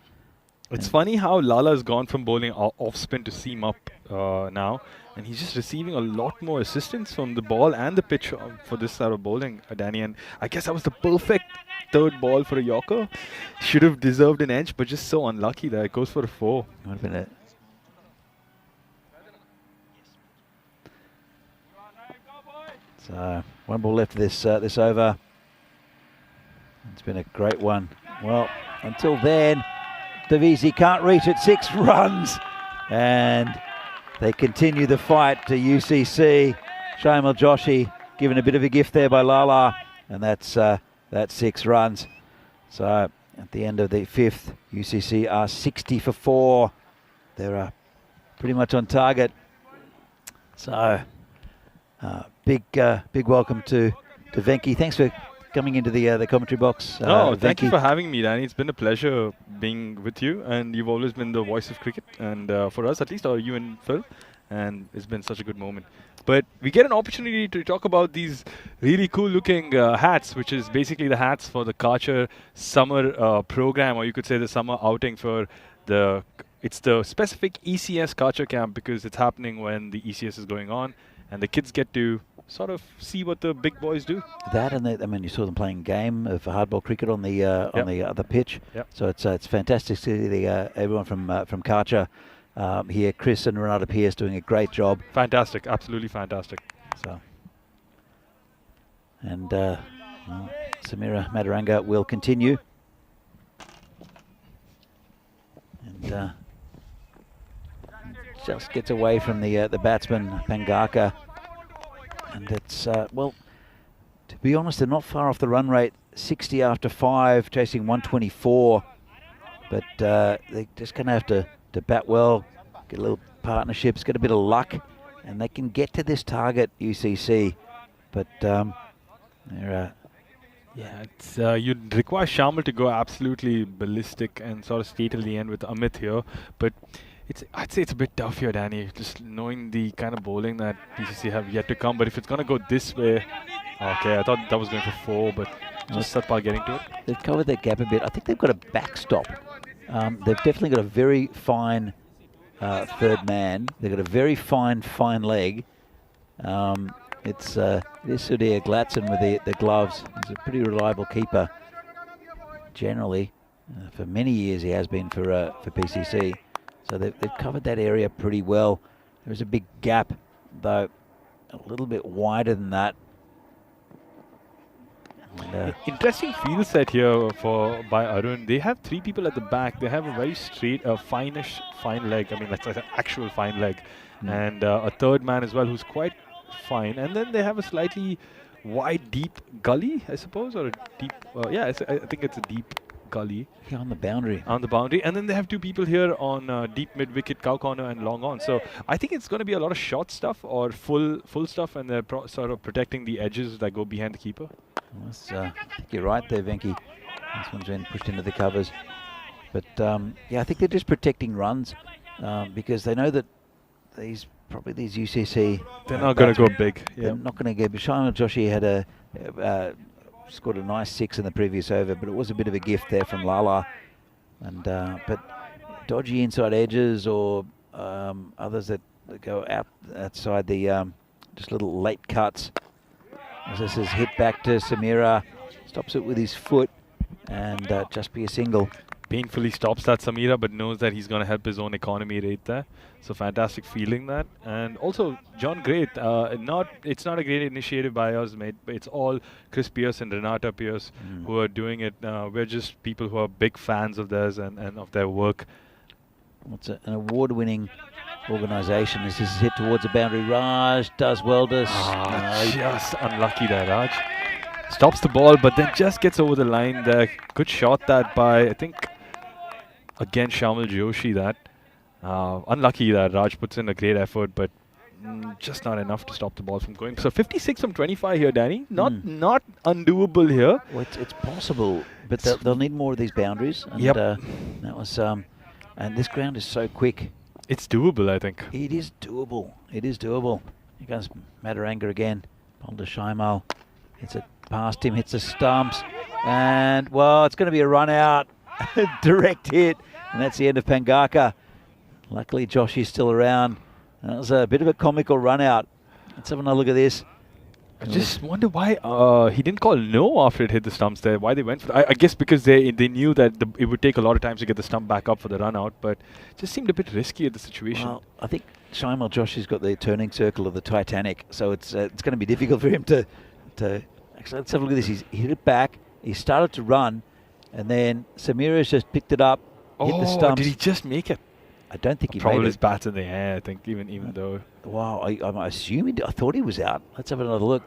It's funny how Lala has gone from bowling off spin to seam up now, and he's just receiving a lot more assistance from the ball and the pitch for this sort of bowling, Danny. And I guess that was the perfect 3rd ball for a Yorker. Should have deserved an edge, but just so unlucky that it goes for a 4. Would have been it. So 1 ball left this over. It's been a great one. Well, until then, Davisi can't reach it. 6 runs, and they continue the fight to UCC. Shaimal Joshi given a bit of a gift there by Lala, and that's 6 runs. So at the end of the 5th, UCC are 60 for 4. They're pretty much on target. So big welcome to Venki. Thanks for coming into the commentary box. No, thank you Venki. for having me, Danny. It's been a pleasure being with you, and you've always been the voice of cricket, and for us at least, or you and Phil, and it's been such a good moment. But we get an opportunity to talk about these really cool-looking hats, which is basically the hats for the Karcher summer program, or you could say the summer outing for the. It's the specific ECS Karcher camp because it's happening when the ECS is going on, and the kids get to sort of see what the big boys do. That and I mean, you saw them playing game of hardball cricket on the other pitch. Yep. So it's fantastic to see everyone from Karcher here. Chris and Renata Pierce doing a great job. Fantastic, absolutely fantastic. So and well, Samira Madaranga will continue. And just gets away from the batsman Pangaka. And it's, well, to be honest, they're not far off the run rate. 60 after 5, chasing 124. But they're just going to have to bat well, get a little partnerships, get a bit of luck, and they can get to this target, UCC. But they're... Yeah, it's you'd require Sharmal to go absolutely ballistic and sort of stay till the end with Amit here, but I'd say it's a bit tough here, Danny, just knowing the kind of bowling that PCC have yet to come. But if it's going to go this way, okay, I thought that was going for 4, but just Satpal getting to it. They've covered that gap a bit. I think they've got a backstop. They've definitely got a very fine third man. They've got a very fine leg. It's Sudir Glatson with the gloves. He's a pretty reliable keeper. Generally, for many years he has been for PCC. So they've covered that area pretty well. There's a big gap, though, a little bit wider than that. And, interesting field set here by Arun. They have 3 people at the back. They have a very straight, fine leg. I mean, that's an actual fine leg, and a third man as well who's quite fine. And then they have a slightly wide, deep gully, I suppose, or a deep. Yeah, I think it's a deep gully. Yeah, on the boundary. On the boundary, and then they have 2 people here on deep mid wicket, cow corner, and long on. So I think it's going to be a lot of short stuff or full stuff, and they're sort of protecting the edges that go behind the keeper. I think you're right there, Venki. This one's been pushed into the covers. But yeah, I think they're just protecting runs because they know that these UCC... They're not going to go big. They're not going to get... Bashar Joshi had scored a nice 6 in the previous over, but it was a bit of a gift there from Lala. And but dodgy inside edges or others that go outside the just little late cuts. As this is hit back to Samira, stops it with his foot, and just be a single. Painfully stops that Samira, but knows that he's going to help his own economy right there. So fantastic feeling that. And also John Great, it's not a great initiative by us, mate, but it's all Chris Pierce and Renata Pierce who are doing it. We're just people who are big fans of theirs and of their work. It's an award-winning organisation. This is hit towards the boundary. Raj does well to... just unlucky there, Raj. Stops the ball, but then just gets over the line there. Good shot that by, I think, again, Sharmal Joshi that. Unlucky that Raj puts in a great effort, but just not enough to stop the ball from going. So 56 from 25 here, Danny. Not undoable here. Well, it's possible, but they'll need more of these boundaries. And that was... and this ground is so quick. It's doable, I think. It is doable. It is doable. Here comes Madaranga again. Boulder Shaimal. Hits it past him, hits the stumps. And, well, it's going to be a run out. Direct hit. And that's the end of Pangaka. Luckily, Josh is still around. That was a bit of a comical run out. Let's have another look at this. I just wonder why he didn't call no after it hit the stumps there. Why they went for I guess because they knew that it would take a lot of time to get the stump back up for the run out, but it just seemed a bit risky at the situation. Well, I think Shaimal Josh has got the turning circle of the Titanic, so it's going to be difficult for him to actually. Let's have a look at this. He hit it back. He started to run, and then Samira's just picked it up, hit the stumps. Did he just make it? I don't think he probably made his it. bat's in the air. I think even though. Wow, I'm assuming. I thought he was out. Let's have another look.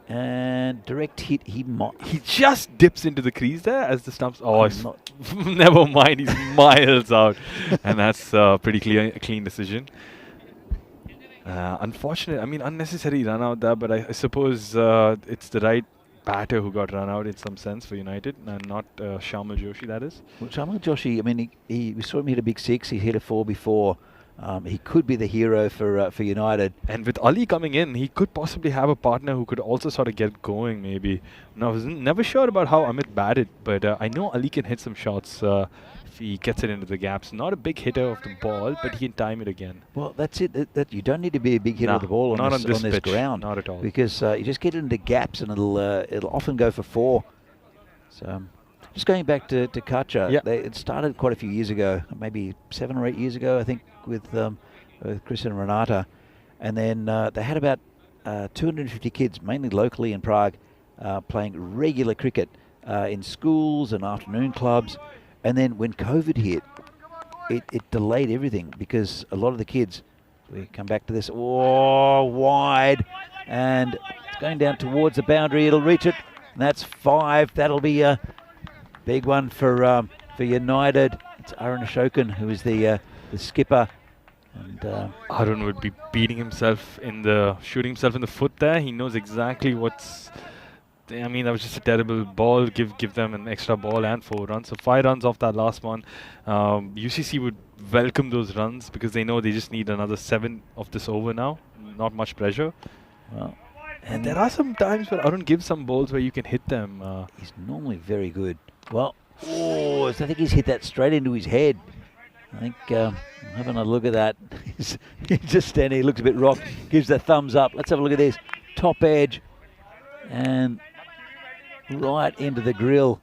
And direct hit. He just dips into the crease there as the stumps. Oh, never mind. He's miles out, and that's a pretty clean decision. Unfortunate. I mean, unnecessary run out there, but I suppose it's the right batter who got run out in some sense for United, and not Shamal Joshi, that is. Well, Jamal Joshi, I mean, we saw him hit a big 6. He hit a 4 before. He could be the hero for United. And with Ali coming in, he could possibly have a partner who could also sort of get going, maybe. Now, I was never sure about how Amit batted, but I know Ali can hit some shots if he gets it into the gaps. Not a big hitter of the ball, but he can time it again. Well, that's it. That you don't need to be a big hitter of the ball not on this pitch, ground. Not at all. Because you just get it into gaps and it'll often go for 4. So, just going back to Kacha, Yeah. it started quite a few years ago, maybe 7 or 8 years ago, I think, with Chris and Renata. And then they had about 250 kids, mainly locally in Prague, playing regular cricket in schools and afternoon clubs. And then when COVID hit, it delayed everything because a lot of the kids, we come back to this, wide, and it's going down towards the boundary. It'll reach it, and that's 5. That'll be a big one for United. It's Arun Ashokan who is the skipper. And Arun would be shooting himself in the foot there. He knows exactly what's. I mean, that was just a terrible ball. Give them an extra ball and 4 runs. So 5 runs off that last one. UCC would welcome those runs because they know they just need another 7 of this over now. Not much pressure. Well, and there are some times where Arun gives some balls where you can hit them. He's normally very good. Well, I think he's hit that straight into his head. I think having a look at that, he's just standing. He looks a bit rocked. Gives the thumbs up. Let's have a look at this. Top edge, and right into the grill.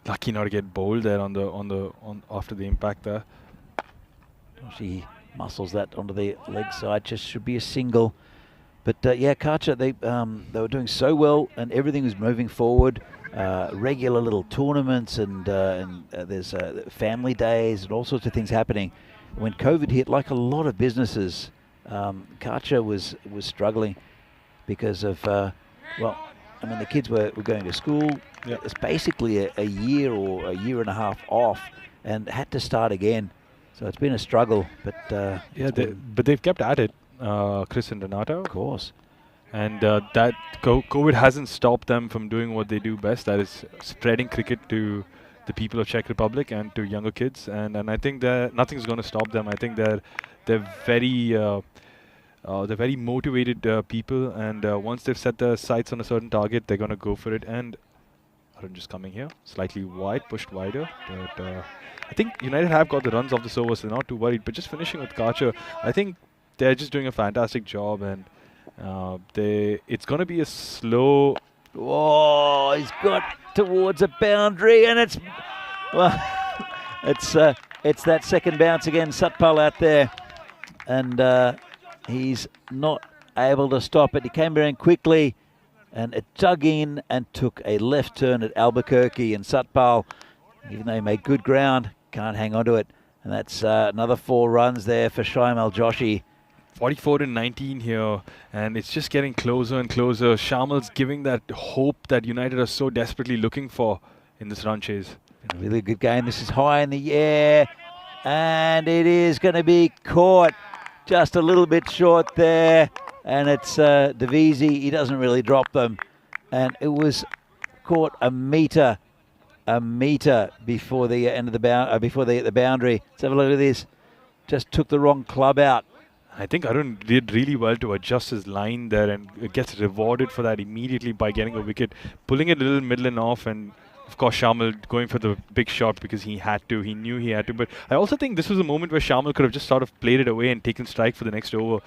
Lucky not to get bowled there after the impact there. She muscles that onto the leg side. Just should be a single. But yeah, Kacha, they were doing so well, and everything was moving forward. Regular little tournaments, and there's family days and all sorts of things happening. When COVID hit, like a lot of businesses, Kacha was struggling because of I mean, the kids were going to school. Yeah. It's basically a year or a year and a half off, and had to start again. So it's been a struggle, but but they've kept at it, Chris and Renata. Of course. And that COVID hasn't stopped them from doing what they do best, that is spreading cricket to the people of Czech Republic and to younger kids. And I think that nothing's going to stop them. I think they're very motivated people, and once they've set their sights on a certain target, they're going to go for it. And Arun just coming here, slightly wide, pushed wider. But I think United have got the runs off this over, so they're not too worried. But just finishing with Kacha, I think they're just doing a fantastic job, and it's going to be a slow. Whoa, he's got towards a boundary, and it's that second bounce again. Satpal out there, and he's not able to stop it. He came around quickly, and it dug in and took a left turn at Albuquerque, and Satpal, even though he made good ground, can't hang on to it. And that's another 4 runs there for Shaimal Joshi. 44-19 here, and it's just getting closer and closer. Shamal's giving that hope that United are so desperately looking for in this run chase. A really good game. This is high in the air, and it is going to be caught just a little bit short there. And it's Devisi. He doesn't really drop them, and it was caught a meter before the end of the boundary. Let's have a look at this. Just took the wrong club out. I think Arun did really well to adjust his line there, and gets rewarded for that immediately by getting a wicket, pulling it a little middle and off, and of course Shamal going for the big shot because he had to. He knew he had to. But I also think this was a moment where Shamal could have just sort of played it away and taken strike for the next over.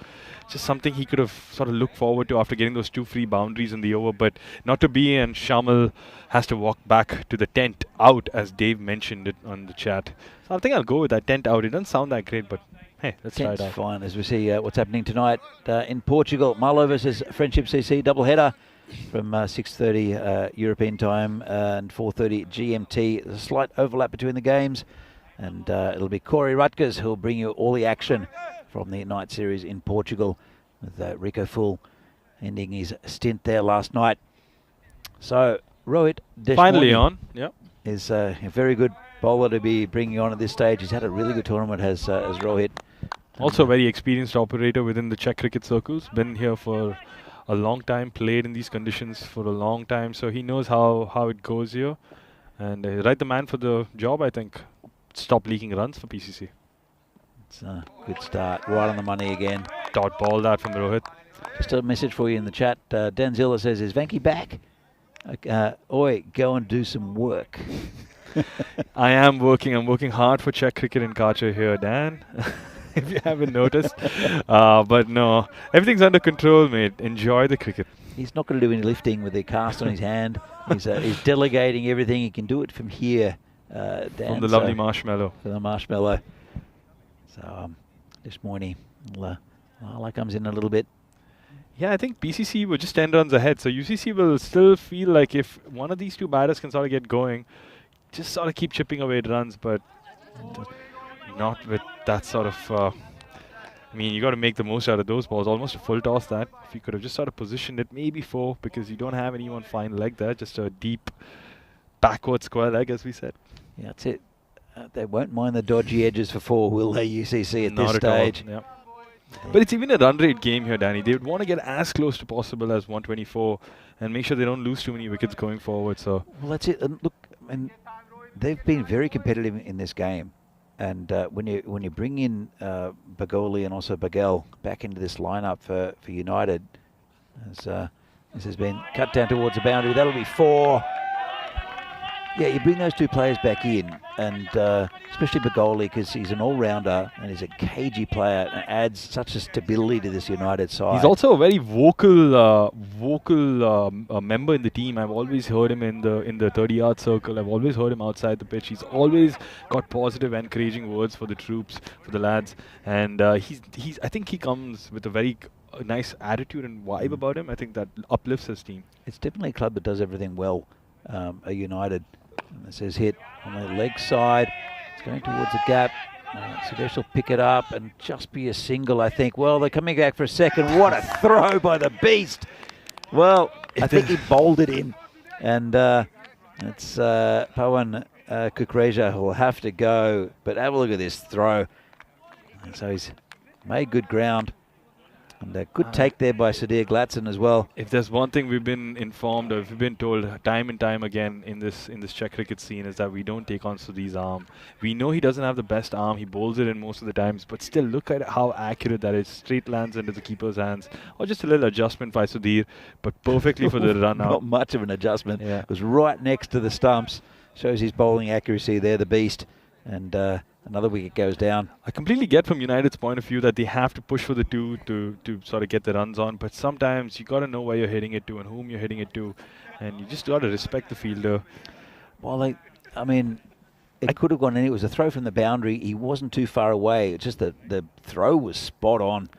Just something he could have sort of looked forward to after getting those 2 free boundaries in the over, but not to be, and Shamal has to walk back to the tent out, as Dave mentioned it on the chat. So I think I'll go with that, tent out. It doesn't sound that great, but hey, let's try it out. Fine, as we see what's happening tonight in Portugal. Marlow versus Friendship CC doubleheader from 6:30 European time and 4:30 GMT. There's a slight overlap between the games, and it'll be Corey Rutgers who'll bring you all the action from the night series in Portugal, with Rico Full ending his stint there last night. So Rohit Finally on, yeah, is a very good bowler to be bringing on at this stage. He's had a really good tournament, as Rohit. Also a very experienced operator within the Czech cricket circles. Been here for a long time, played in these conditions for a long time, so he knows how it goes here. And right the man for the job, I think. Stop leaking runs for PCC. It's a good start. Right on the money again. Dot ball that from Rohit. Just a message for you in the chat. Danzilla says, is Venky back? Oi, go and do some work. I am working. I'm working hard for Czech cricket in Kachar here, Dan. If you haven't noticed. But no, everything's under control, mate. Enjoy the cricket. He's not going to do any lifting with the cast on his hand. He's delegating everything. He can do it from here, Dan. From the lovely marshmallow. From the marshmallow. So this morning, Lala comes in a little bit. Yeah, I think BCC were just 10 runs ahead. So UCC will still feel like if one of these two batters can sort of get going, just sort of keep chipping away at runs, but not with that sort of... I mean, you got to make the most out of those balls. Almost a full toss that. If you could have just sort of positioned it, maybe 4, because you don't have anyone fine leg there. Just a deep backward square leg, as we said. Yeah, that's it. They won't mind the dodgy edges for 4, will they, UCC, at Not this at all, stage? yeah. But it's even a run rate game here, Danny. They would want to get as close to possible as 124 and make sure they don't lose too many wickets going forward. So, well, that's it. And look, and they've been very competitive in this game. And when you bring in Bagoli and also Bagel back into this lineup for United, as this has been cut down towards the boundary, that'll be 4. Yeah, you bring those two players back in, and especially Bagoli, because he's an all-rounder and he's a cagey player and adds such a stability to this United side. he's also a very vocal member in the team. I've always heard him in the 30-yard circle. I've always heard him outside the pitch. He's always got positive, encouraging words for the troops, for the lads, and I think he comes with a very nice attitude and vibe about him. I think that uplifts his team. It's definitely a club that does everything well. A United. And this is hit on the leg side. It's going towards the gap. Sudesh will pick it up and just be a single, I think. Well, they're coming back for a second. What a throw by the beast. Well, I think he bowled it in. And it's Pawan Kukreja who will have to go. But have a look at this throw. And so he's made good ground. And a good take there by Sudhir Glatson as well. If there's one thing we've been informed of, we've been told time and time again in this Czech cricket scene, is that we don't take on Sudhir's arm. We know he doesn't have the best arm. He bowls it in most of the times, but still look at how accurate that is. Straight lands into the keeper's hands, or just a little adjustment by Sudhir, but perfectly for the run out. Not much of an adjustment. Yeah. It was right next to the stumps. Shows his bowling accuracy there, the beast. And another wicket goes down. I completely get from United's point of view that they have to push for the 2 to sort of get the runs on, but sometimes you got to know where you're hitting it to and whom you're hitting it to, and you just got to respect the fielder. Well, it could have gone in. It was a throw from the boundary. He wasn't too far away. It's just that the throw was spot on.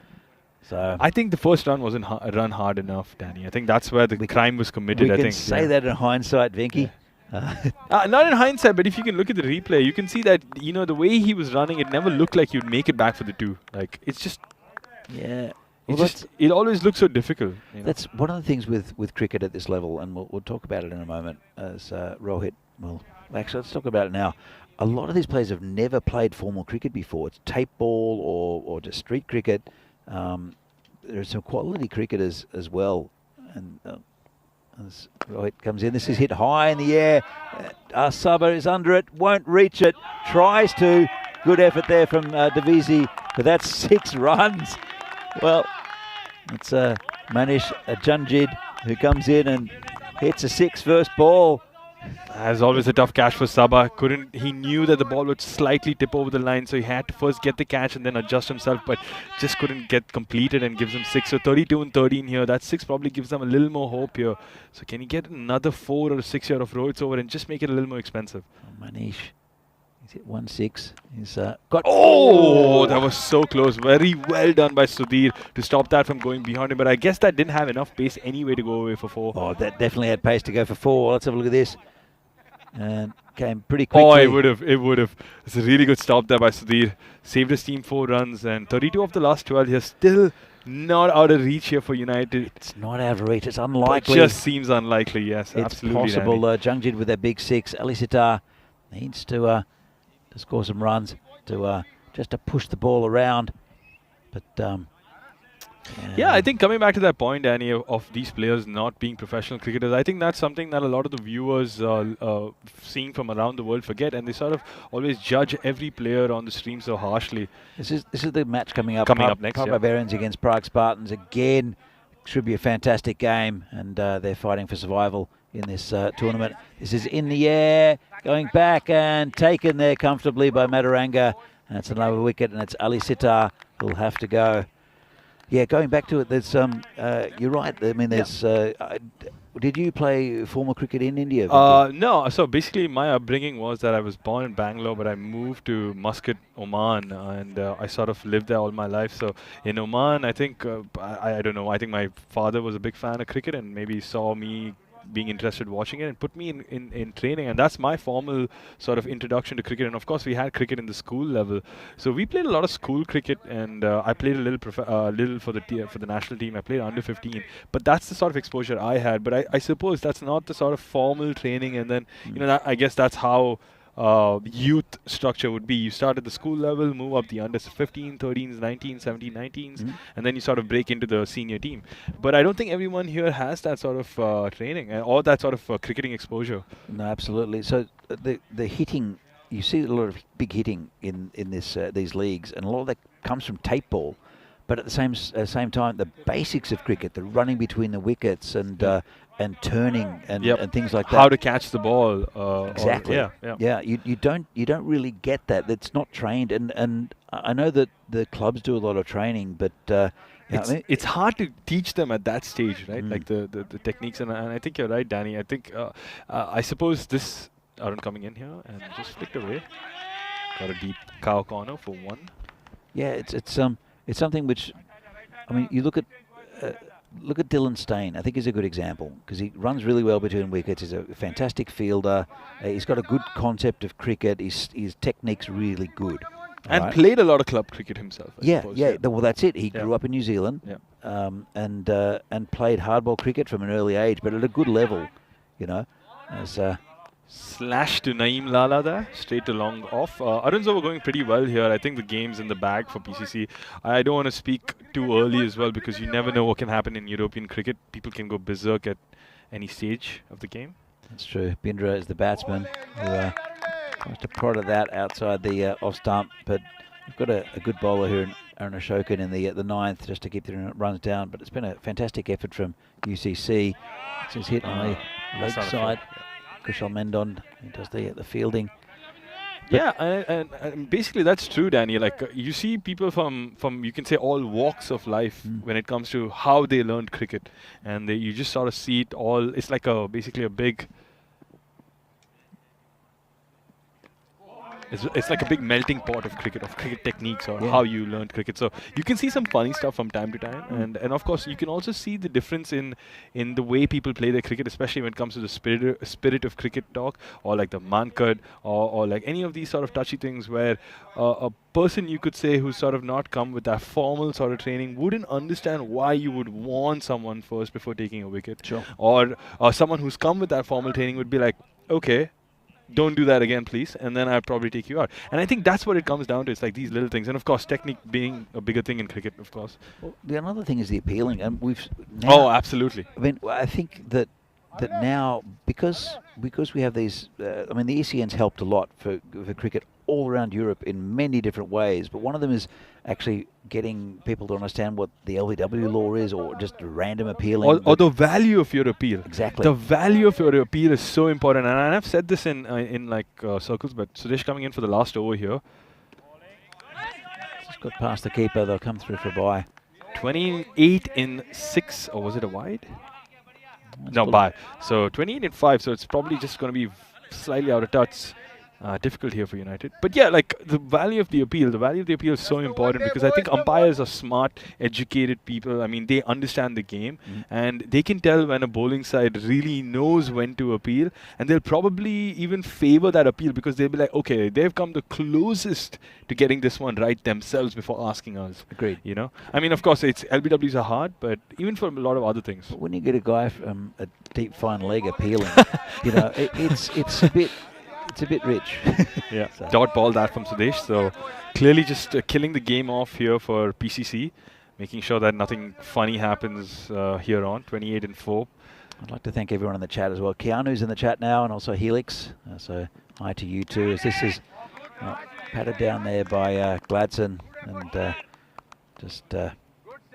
So I think the first run wasn't run hard enough, Danny. I think that's where the crime was committed. We can say that in hindsight, Venky. Yeah. Not in hindsight, but if you can look at the replay, you can see that, the way he was running, it never looked like he'd make it back for the 2. Like, it's just... Yeah. It always looks so difficult. That's one of the things with cricket at this level, and we'll talk about it in a moment, as Rohit... Well, actually, let's talk about it now. A lot of these players have never played formal cricket before. It's tape ball or just street cricket. There are some quality cricketers as well. And... as Rohit comes in, this is hit high in the air. Sabha is under it, won't reach it, tries to. Good effort there from Devizi, but that's 6 runs. Well, it's Manish Janjid who comes in and hits a 6 first ball. As always, a tough catch for Sabha. He knew that the ball would slightly tip over the line, so he had to first get the catch and then adjust himself, but just couldn't get completed and gives him 6. So 32 and 13 here. That 6 probably gives them a little more hope here. So can he get another 4 or 6 here of Rohit's over and just make it a little more expensive? Oh, Manish, he's hit 1-6. He's got... Oh, that was so close. Very well done by Sudhir to stop that from going behind him. But I guess that didn't have enough pace anyway to go away for 4. Oh, that definitely had pace to go for 4. Let's have a look at this. And came pretty quickly. Oh, it would have. It's a really good stop there by Sudhir. Saved his team 4 runs, and 32 of the last 12 here. Still not out of reach here for United. It's not out of reach. It's unlikely. It just seems unlikely, yes. It's absolutely possible. Jungjid with that big 6. Ali Sitar needs to score some runs, just to push the ball around. But Yeah, I think coming back to that point, Danny, of these players not being professional cricketers, I think that's something that a lot of the viewers seeing from around the world forget, and they sort of always judge every player on the stream so harshly. This is the match coming up. Coming up next, Prague Barbarians against Prague Spartans again. Should be a fantastic game, and they're fighting for survival in this tournament. This is in the air, going back and taken there comfortably by Mataranga. And it's another wicket, and it's Ali Sitar who'll have to go. Yeah, going back to it, there's you're right. I mean, there's. Did you play formal cricket in India? No. So basically, my upbringing was that I was born in Bangalore, but I moved to Muscat, Oman, and I sort of lived there all my life. So in Oman, I think I don't know. I think my father was a big fan of cricket, and maybe saw me being interested watching it and put me in training, and that's my formal sort of introduction to cricket. And of course we had cricket in the school level, so we played a lot of school cricket, and I played a little for the national team. I played under 15, but that's the sort of exposure I had. But I suppose that's not the sort of formal training, and then I guess that's how youth structure would be. You start at the school level, move up the under 15, 13s, 19s, 17, 19s, and then you sort of break into the senior team. But I don't think everyone here has that sort of training or that sort of cricketing exposure. No, absolutely. So the hitting, you see a lot of big hitting in these leagues, and a lot of that comes from tape ball. But at the same time, the basics of cricket, the running between the wickets and turning and things like that. How to catch the ball. Exactly. You don't really get that. It's not trained, and I know that the clubs do a lot of training, but it's hard to teach them at that stage, right? Like the techniques, and I think you're right, Danny. I think I suppose this Arun coming in here and just flicked away. Got a deep cow corner for one. Yeah, it's something which, I mean, you look at Dylan Stain. I think he's a good example because he runs really well between wickets. He's a fantastic fielder. He's got a good concept of cricket. His technique's really good. And played a lot of club cricket himself. I suppose. Well, that's it. He grew up in New Zealand, and played hardball cricket from an early age, but at a good level, As slash to Naeem Lala there, straight to long off. Arun's over going pretty well here. I think the game's in the bag for PCC. I don't want to speak too early as well, because you never know what can happen in European cricket. People can go berserk at any stage of the game. That's true. Bindra is the batsman who tries to prod at that outside the off stump, but we've got a good bowler here, Arun Ashokan, in the ninth, just to keep the runs down. But it's been a fantastic effort from UCC. It's hit on the leg side. Kushal Mendon, he does the fielding. Yeah, and basically that's true, Danny. Like you see people from you can say all walks of life when it comes to how they learned cricket, and you just sort of see it all. It's like basically a big. It's like a big melting pot of cricket techniques, or how you learned cricket. So you can see some funny stuff from time to time, and of course you can also see the difference in the way people play their cricket, especially when it comes to the spirit of cricket talk, or like the mankad, or like any of these sort of touchy things where a person, you could say, who's sort of not come with that formal sort of training wouldn't understand why you would warn someone first before taking a wicket. Sure. Or someone who's come with that formal training would be like, okay, don't do that again, please, and then I'll probably take you out. And I think that's what it comes down to. It's like these little things, and of course, technique being a bigger thing in cricket, of course. Well, the another thing is the appealing, and we've now, absolutely. I mean, I think that now because we have these. I mean, the ECN's helped a lot for cricket all around Europe in many different ways, but one of them is actually getting people to understand what the LBW law is, or just random appealing. Or the value of your appeal. Exactly. The value of your appeal is so important, and I've said this in circles, but Suresh coming in for the last over here. Just got past the keeper, they'll come through for a bye. 28 in 6, or was it a wide? No, bye. So 28 in 5, so it's probably just going to be slightly out of touch. Difficult here for United. But yeah, like the value of the appeal is so important, because I think umpires are smart, educated people. I mean, they understand the game, and they can tell when a bowling side really knows when to appeal, and they'll probably even favor that appeal, because they'll be like, okay, they've come the closest to getting this one right themselves before asking us. Agreed. I mean, of course, LBWs are hard, but even for a lot of other things. But when you get a guy from a deep fine leg appealing, it's a bit rich. Yeah, so. Dot ball that from Sudesh. So clearly just killing the game off here for PCC. making sure that nothing funny happens here on 28-4. I'd like to thank everyone in the chat as well. Keanu's in the chat now, and also Helix. So hi to you too. As this is patted down there by Gladson, and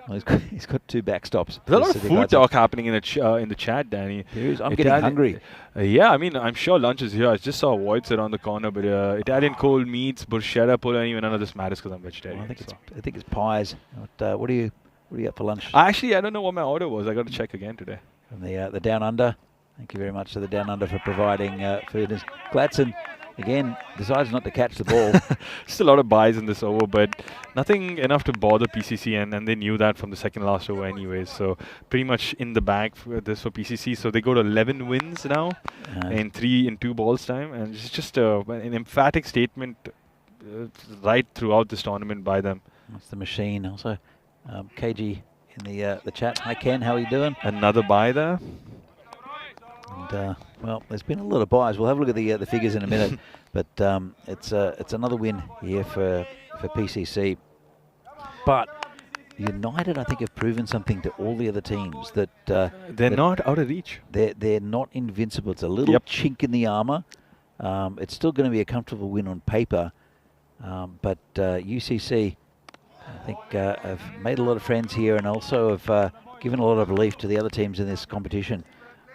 well, he's got 2 backstops. There's a lot of City food Gladson. talk happening in the chat, Danny. There is. I'm getting hungry. Yeah, I mean, I'm sure lunch is here. I just saw Voids around the corner, but Italian cold meats, bruschetta, polenta, none of this matters because I'm vegetarian. Well, I think it's pies. What are you up for lunch? Actually, I don't know what my order was. I got to check again today. From the Down Under. Thank you very much to the Down Under for providing food. Gladson again decides not to catch the ball. Just a lot of buys in this over, but nothing enough to bother PCC, and they knew that from the second last over anyways. So pretty much in the bag for this for PCC. So they go to 11 wins now in 2 balls time, and it's just an emphatic statement right throughout this tournament by them. That's the machine. Also, KG in the chat. Hi Ken, how are you doing? Another buy there. And well, there's been a lot of buys. We'll have a look at the figures in a minute, but it's another win here for PCC. But United, I think, have proven something to all the other teams that they're not out of reach. They're not invincible. It's a little chink in the armour. It's still going to be a comfortable win on paper, but UCC, I think, have made a lot of friends here, and also have given a lot of belief to the other teams in this competition.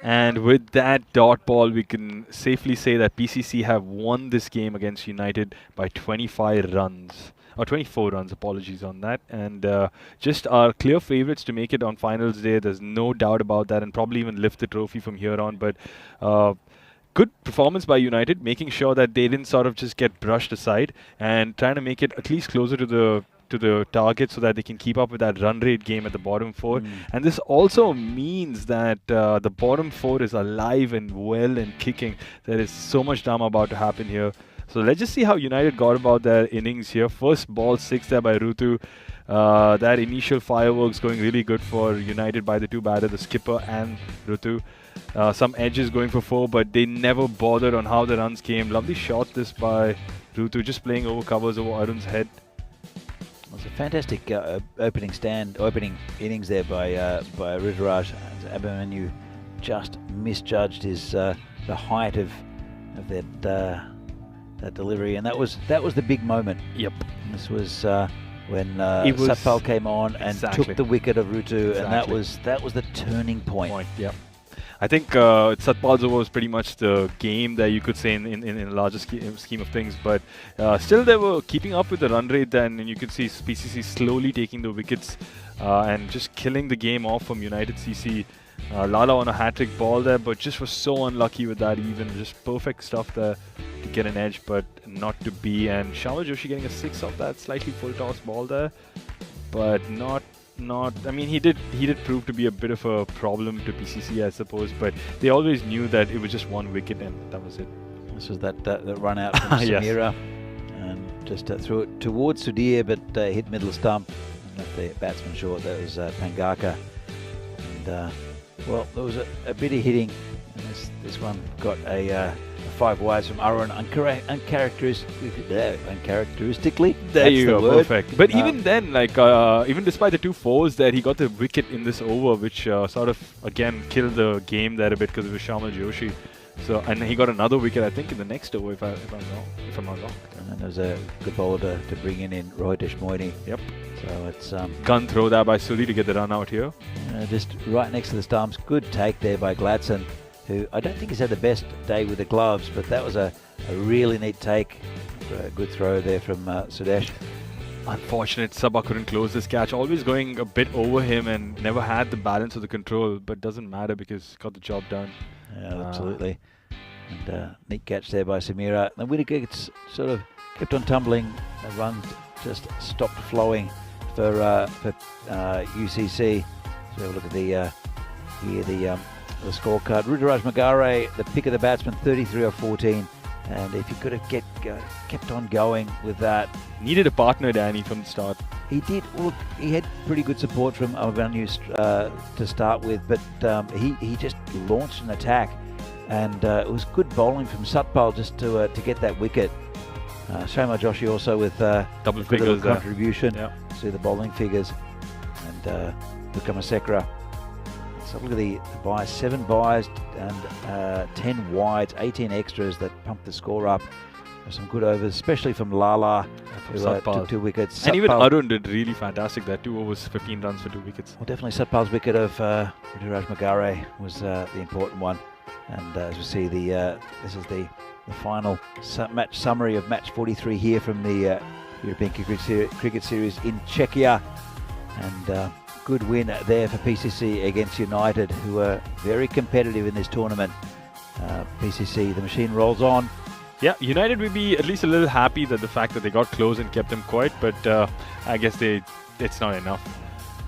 And with that dot ball, we can safely say that PCC have won this game against United by 25 runs. Or 24 runs, apologies on that. And just our clear favourites to make it on finals day. There's no doubt about that, and probably even lift the trophy from here on. But good performance by United, making sure that they didn't sort of just get brushed aside, and trying to make it at least closer to the target so that they can keep up with that run rate game at the bottom 4. And this also means that the bottom 4 is alive and well and kicking. There is so much drama about to happen here. So let's just see how United got about their innings here. First ball 6 there by Rutu. That initial fireworks going really good for United by the 2 batters, the skipper and Rutu. Some edges going for 4, but they never bothered on how the runs came. Lovely shot this by Rutu, just playing over covers over Arun's head. It was a fantastic opening innings there by Ruturaj. Abhimanyu just misjudged his the height of that delivery, and that was the big moment. Yep. And this was when Satpal came on and took the wicket of Rutu, and that was the turning point. Yep. I think Satpal's over was pretty much the game that you could say in a larger scheme of things, but still they were keeping up with the run rate then, and you could see PCC slowly taking the wickets and just killing the game off from United CC. Lala on a hat-trick ball there, but just was so unlucky with that even. Just perfect stuff there to get an edge, but not to be. And Sharma Joshi getting a 6 off that slightly full toss ball there, but not. I mean, he did prove to be a bit of a problem to PCC, I suppose, but they always knew that it was just 1 wicket and that was it. This was that run out from Samira, and just threw it towards Sudhir, but hit middle stump and left the batsman short. That was Pangaka, and well, there was a bit of hitting, and this one got a 5 wides from Arun uncharacteristically. There you go, perfect. But even then, like even despite the 2 4s that he got the wicket in this over, which sort of again killed the game there a bit because it was Sharma Joshi. So and he got another wicket, I think, in the next over, if I'm not wrong. And then there's a good bowler to bring in Rohitesh Moini. Yep. So it's gun throw there by Suri to get the run out here. Just right next to the stumps. Good take there by Gladson, who I don't think has had the best day with the gloves, but that was a really neat take. A good throw there from Sudesh. Unfortunate, Sabha couldn't close this catch. Always going a bit over him and never had the balance or the control, but doesn't matter because got the job done. Yeah, absolutely. And neat catch there by Samira. The wickets sort of kept on tumbling. The runs just stopped flowing for UCC. So have a look at the scorecard. Ruturaj Magare, the pick of the batsman, 33 or 14. And if he could have kept on going with that. Needed a partner, Danny, from the start. He did. Look, he had pretty good support from Abhimanyu to start with, but he just launched an attack. And it was good bowling from Satpal just to get that wicket. Sharma Joshi also with double figures contribution. Yep. See the bowling figures. Bukamasekara. So look at the buys, 7 buys and 10 wides, 18 extras that pumped the score up. Some good overs, especially from Lala, who took 2 wickets. And even Satpal, Arun did really fantastic there. 2 overs, 15 runs for 2 wickets. well, definitely Satpal's wicket of Ruturaj Magare was the important one. And as we see, this is the final match summary of match 43 here from the European Cricket Series in Czechia. And good win there for PCC against United, who are very competitive in this tournament. PCC, the machine rolls on. Yeah, United will be at least a little happy that the fact that they got close and kept them quiet, but I guess it's not enough.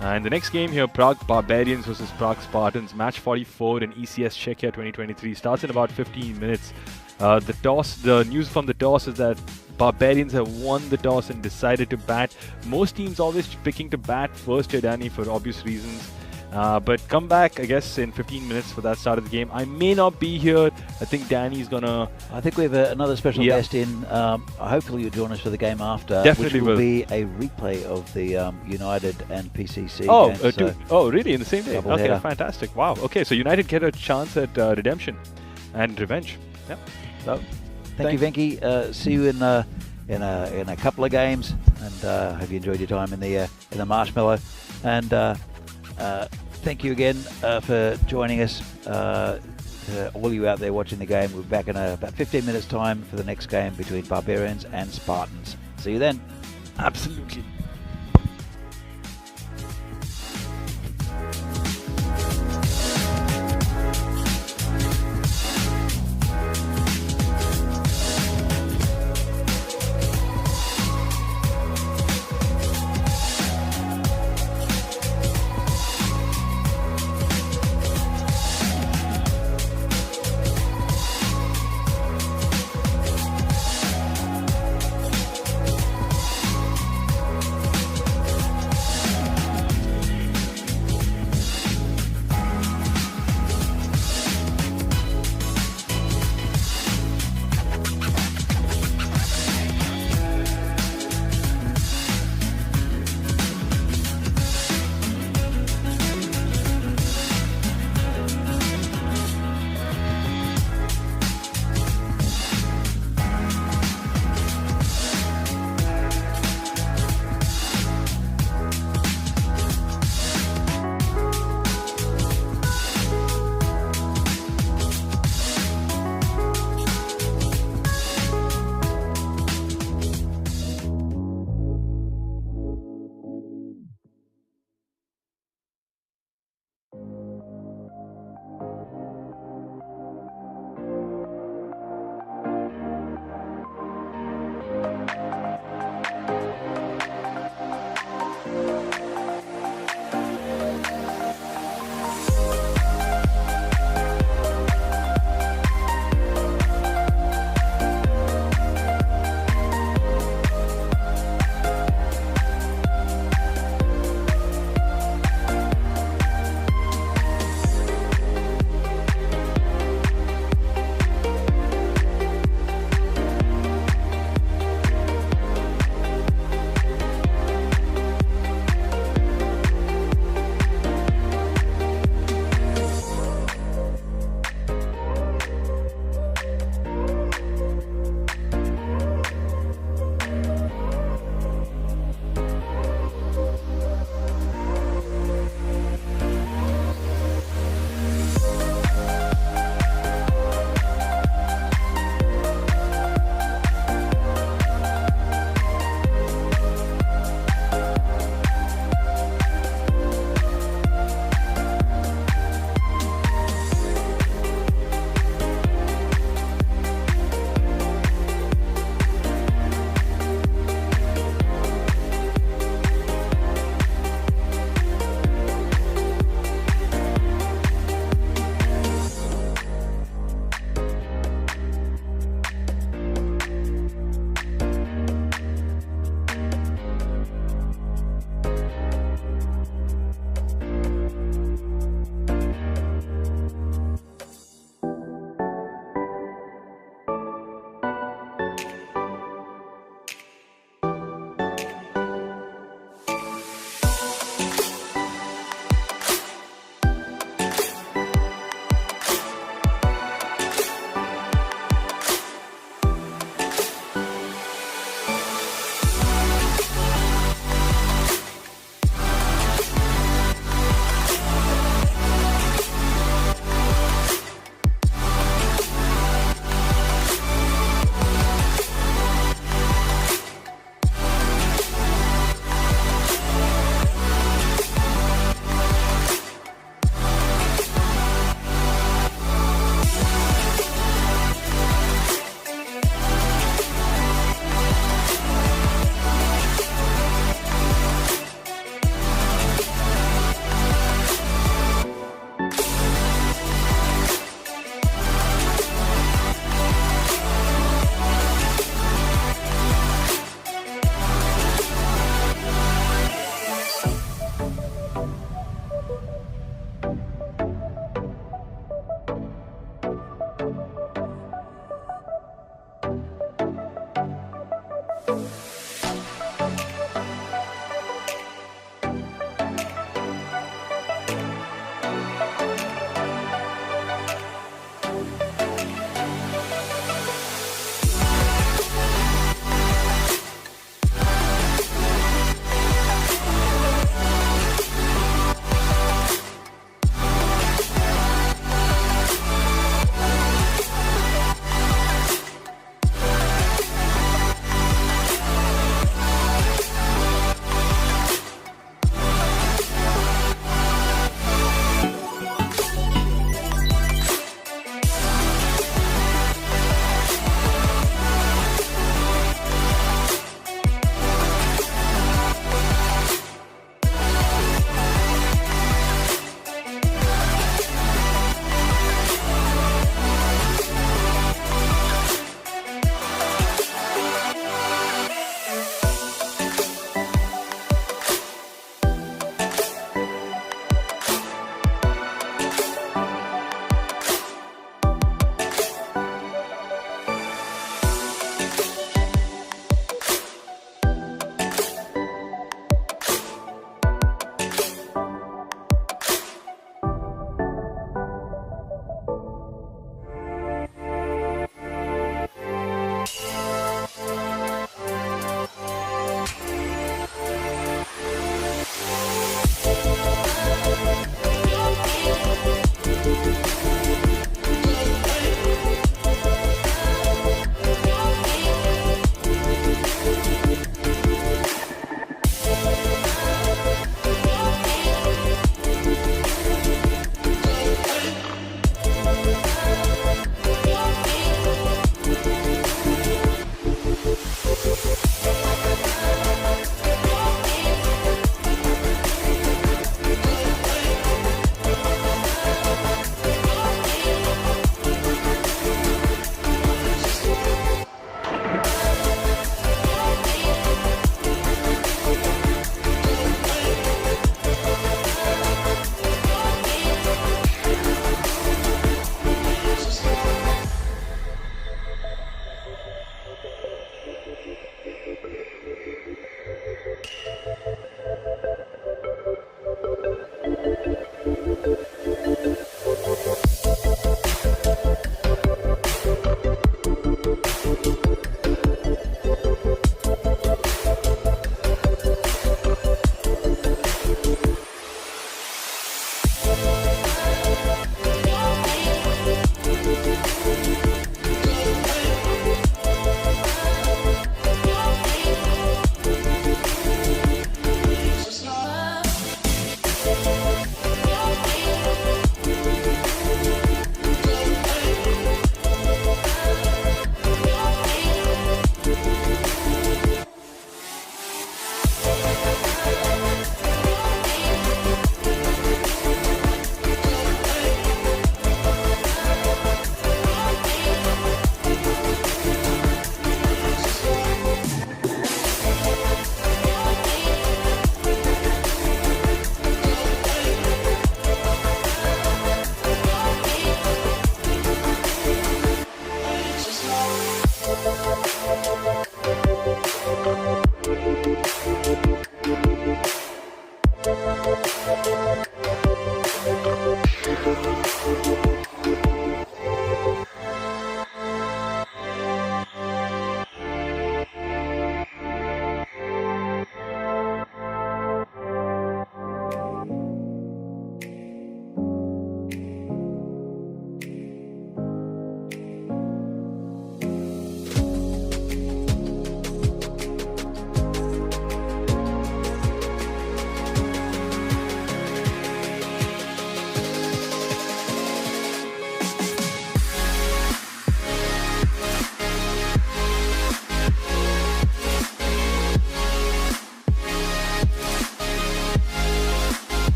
And the next game here, Prague Barbarians versus Prague Spartans, match 44 in ECS Czechia 2023, starts in about 15 minutes. The news from the toss is that Barbarians have won the toss and decided to bat. Most teams always picking to bat first here, Danny, for obvious reasons. But come back, I guess, in 15 minutes for that start of the game. I may not be here. I think Danny's gonna... I think we have another special guest in. Hopefully you'll join us for the game after. Definitely which will be a replay of the United and PCC game. Oh, really? In the same day? Okay, header. fantastic. Wow. Okay, so United get a chance at redemption and revenge. Yeah. So, thank you, Venki. See you in a couple of games, and hope you enjoyed your time in the marshmallow. And thank you again for joining us. All you out there watching the game, we'll be back in about 15 minutes' time for the next game between Barbarians and Spartans. See you then. Absolutely.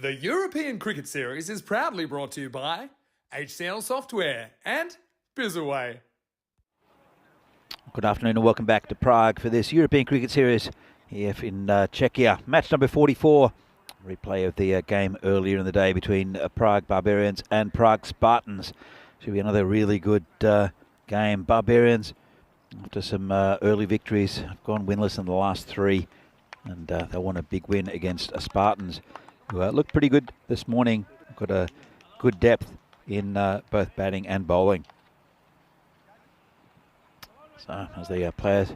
The European Cricket Series is proudly brought to you by HCL Software and Bizaway. Good afternoon and welcome back to Prague for this European Cricket Series here in Czechia. Match number 44. Replay of the game earlier in the day between Prague Barbarians and Prague Spartans. Should be another really good game. Barbarians, after some early victories, have gone winless in the last three, and they want a big win against Spartans, who looked pretty good this morning. Got a good depth in both batting and bowling. So as the players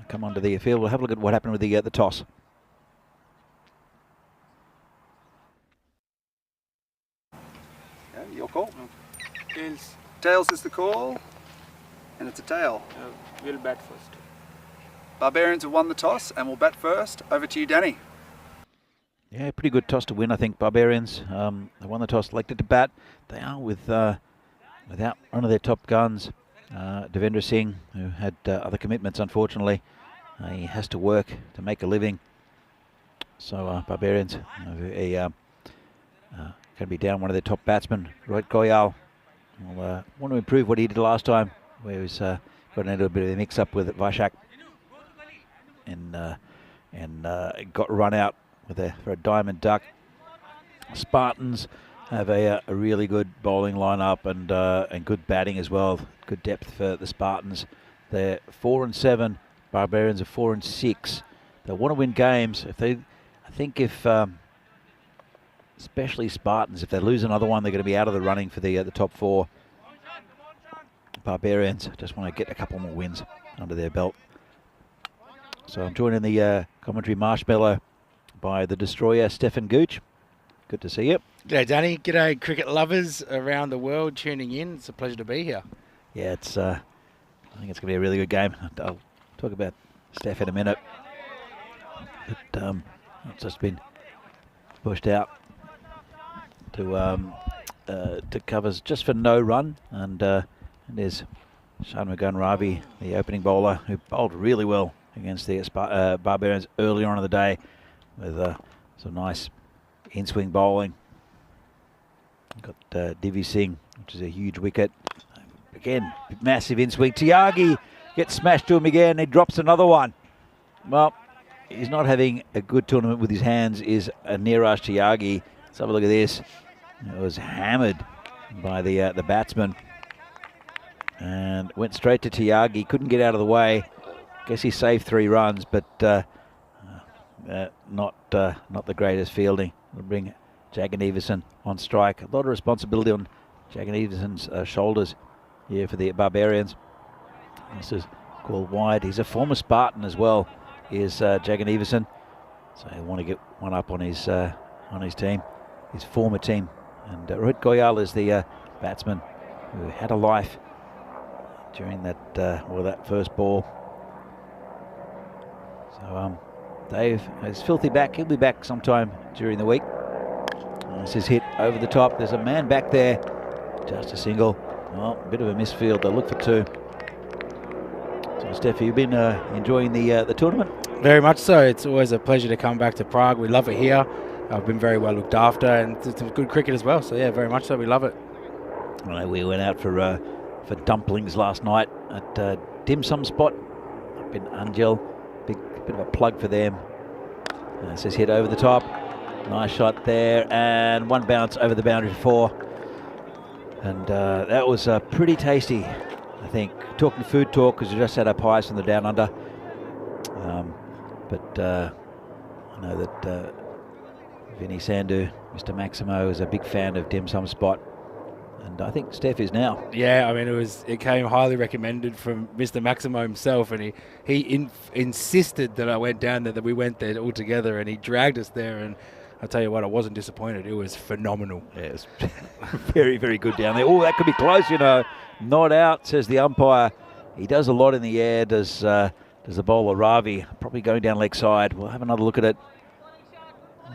come onto the field, we'll have a look at what happened with the toss. Okay, your call. Tails. Tails is the call, and it's a tail. We'll bat first. Barbarians have won the toss and will bat first. Over to you, Danny. Yeah, pretty good toss to win, I think. Barbarians, they won the toss, elected to bat. They are without one of their top guns, Devendra Singh, who had other commitments, unfortunately. He has to work to make a living. So Barbarians going to be down one of their top batsmen, Rohit Goyal. Will want to improve what he did last time, where he was got into a little bit of a mix-up with Vashak and got run out for a diamond duck. Spartans have a really good bowling lineup and good batting as well. Good depth for the Spartans. They're 4-7. Barbarians are 4-6. They want to win games. Especially Spartans, if they lose another one, they're going to be out of the running for the top 4. Barbarians just want to get a couple more wins under their belt. So I'm joined in the commentary marshmallow by the destroyer, Stefan Gooch. Good to see you. G'day, Danny. G'day, cricket lovers around the world tuning in. It's a pleasure to be here. Yeah, I think it's going to be a really good game. I'll talk about Steph in a minute. But it's just been pushed out to covers just for no run, and there's Shanmugan Ravi, the opening bowler, who bowled really well against the Barbarians earlier on in the day with some nice in-swing bowling. Got Divi Singh, which is a huge wicket. Again, massive in-swing. Tyagi gets smashed to him again. He drops another one. Well, he's not having a good tournament with his hands, is Neeraj Tyagi. Let's have a look at this. It was hammered by the batsman and went straight to Tyagi. Couldn't get out of the way. Guess he saved 3 runs, but not the greatest fielding. We'll bring Jagan Everson on strike. A lot of responsibility on Jagan Everson's shoulders here for the Barbarians. This is called wide. He's a former Spartan as well, is Jagan Everson. So he'll want to get one up on his team, his former team. And Rohit Goyal is the batsman who had a life during that first ball. So Dave is filthy back. He'll be back sometime during the week. This is hit over the top. There's a man back there. Just a single. Well, a bit of a misfield. They'll look for 2. So, Steph, you've been enjoying the tournament? Very much so. It's always a pleasure to come back to Prague. We love it here. I've been very well looked after, and it's some good cricket as well. So yeah, very much so. We love it. Well, we went out for dumplings last night at Dim Sum Spot up in Angel. Bit of a plug for them. This is hit over the top. Nice shot there, and one bounce over the boundary for 4. And that was pretty tasty, I think. Talking food talk, because we just had our pies from the Down Under. But I know that Vinny Sandhu, Mr. Maximo, is a big fan of Dim Sum Spot. And I think Steph is now. Yeah, I mean, it came highly recommended from Mr. Maximo himself, and he insisted that I went down there, that we went there all together, and he dragged us there, and I'll tell you what, I wasn't disappointed. It was phenomenal. Yeah, it's very, very good down there. Oh, that could be close, Not out, says the umpire. He does a lot in the air, does the bowler Ravi. Probably going down leg side. We'll have another look at it.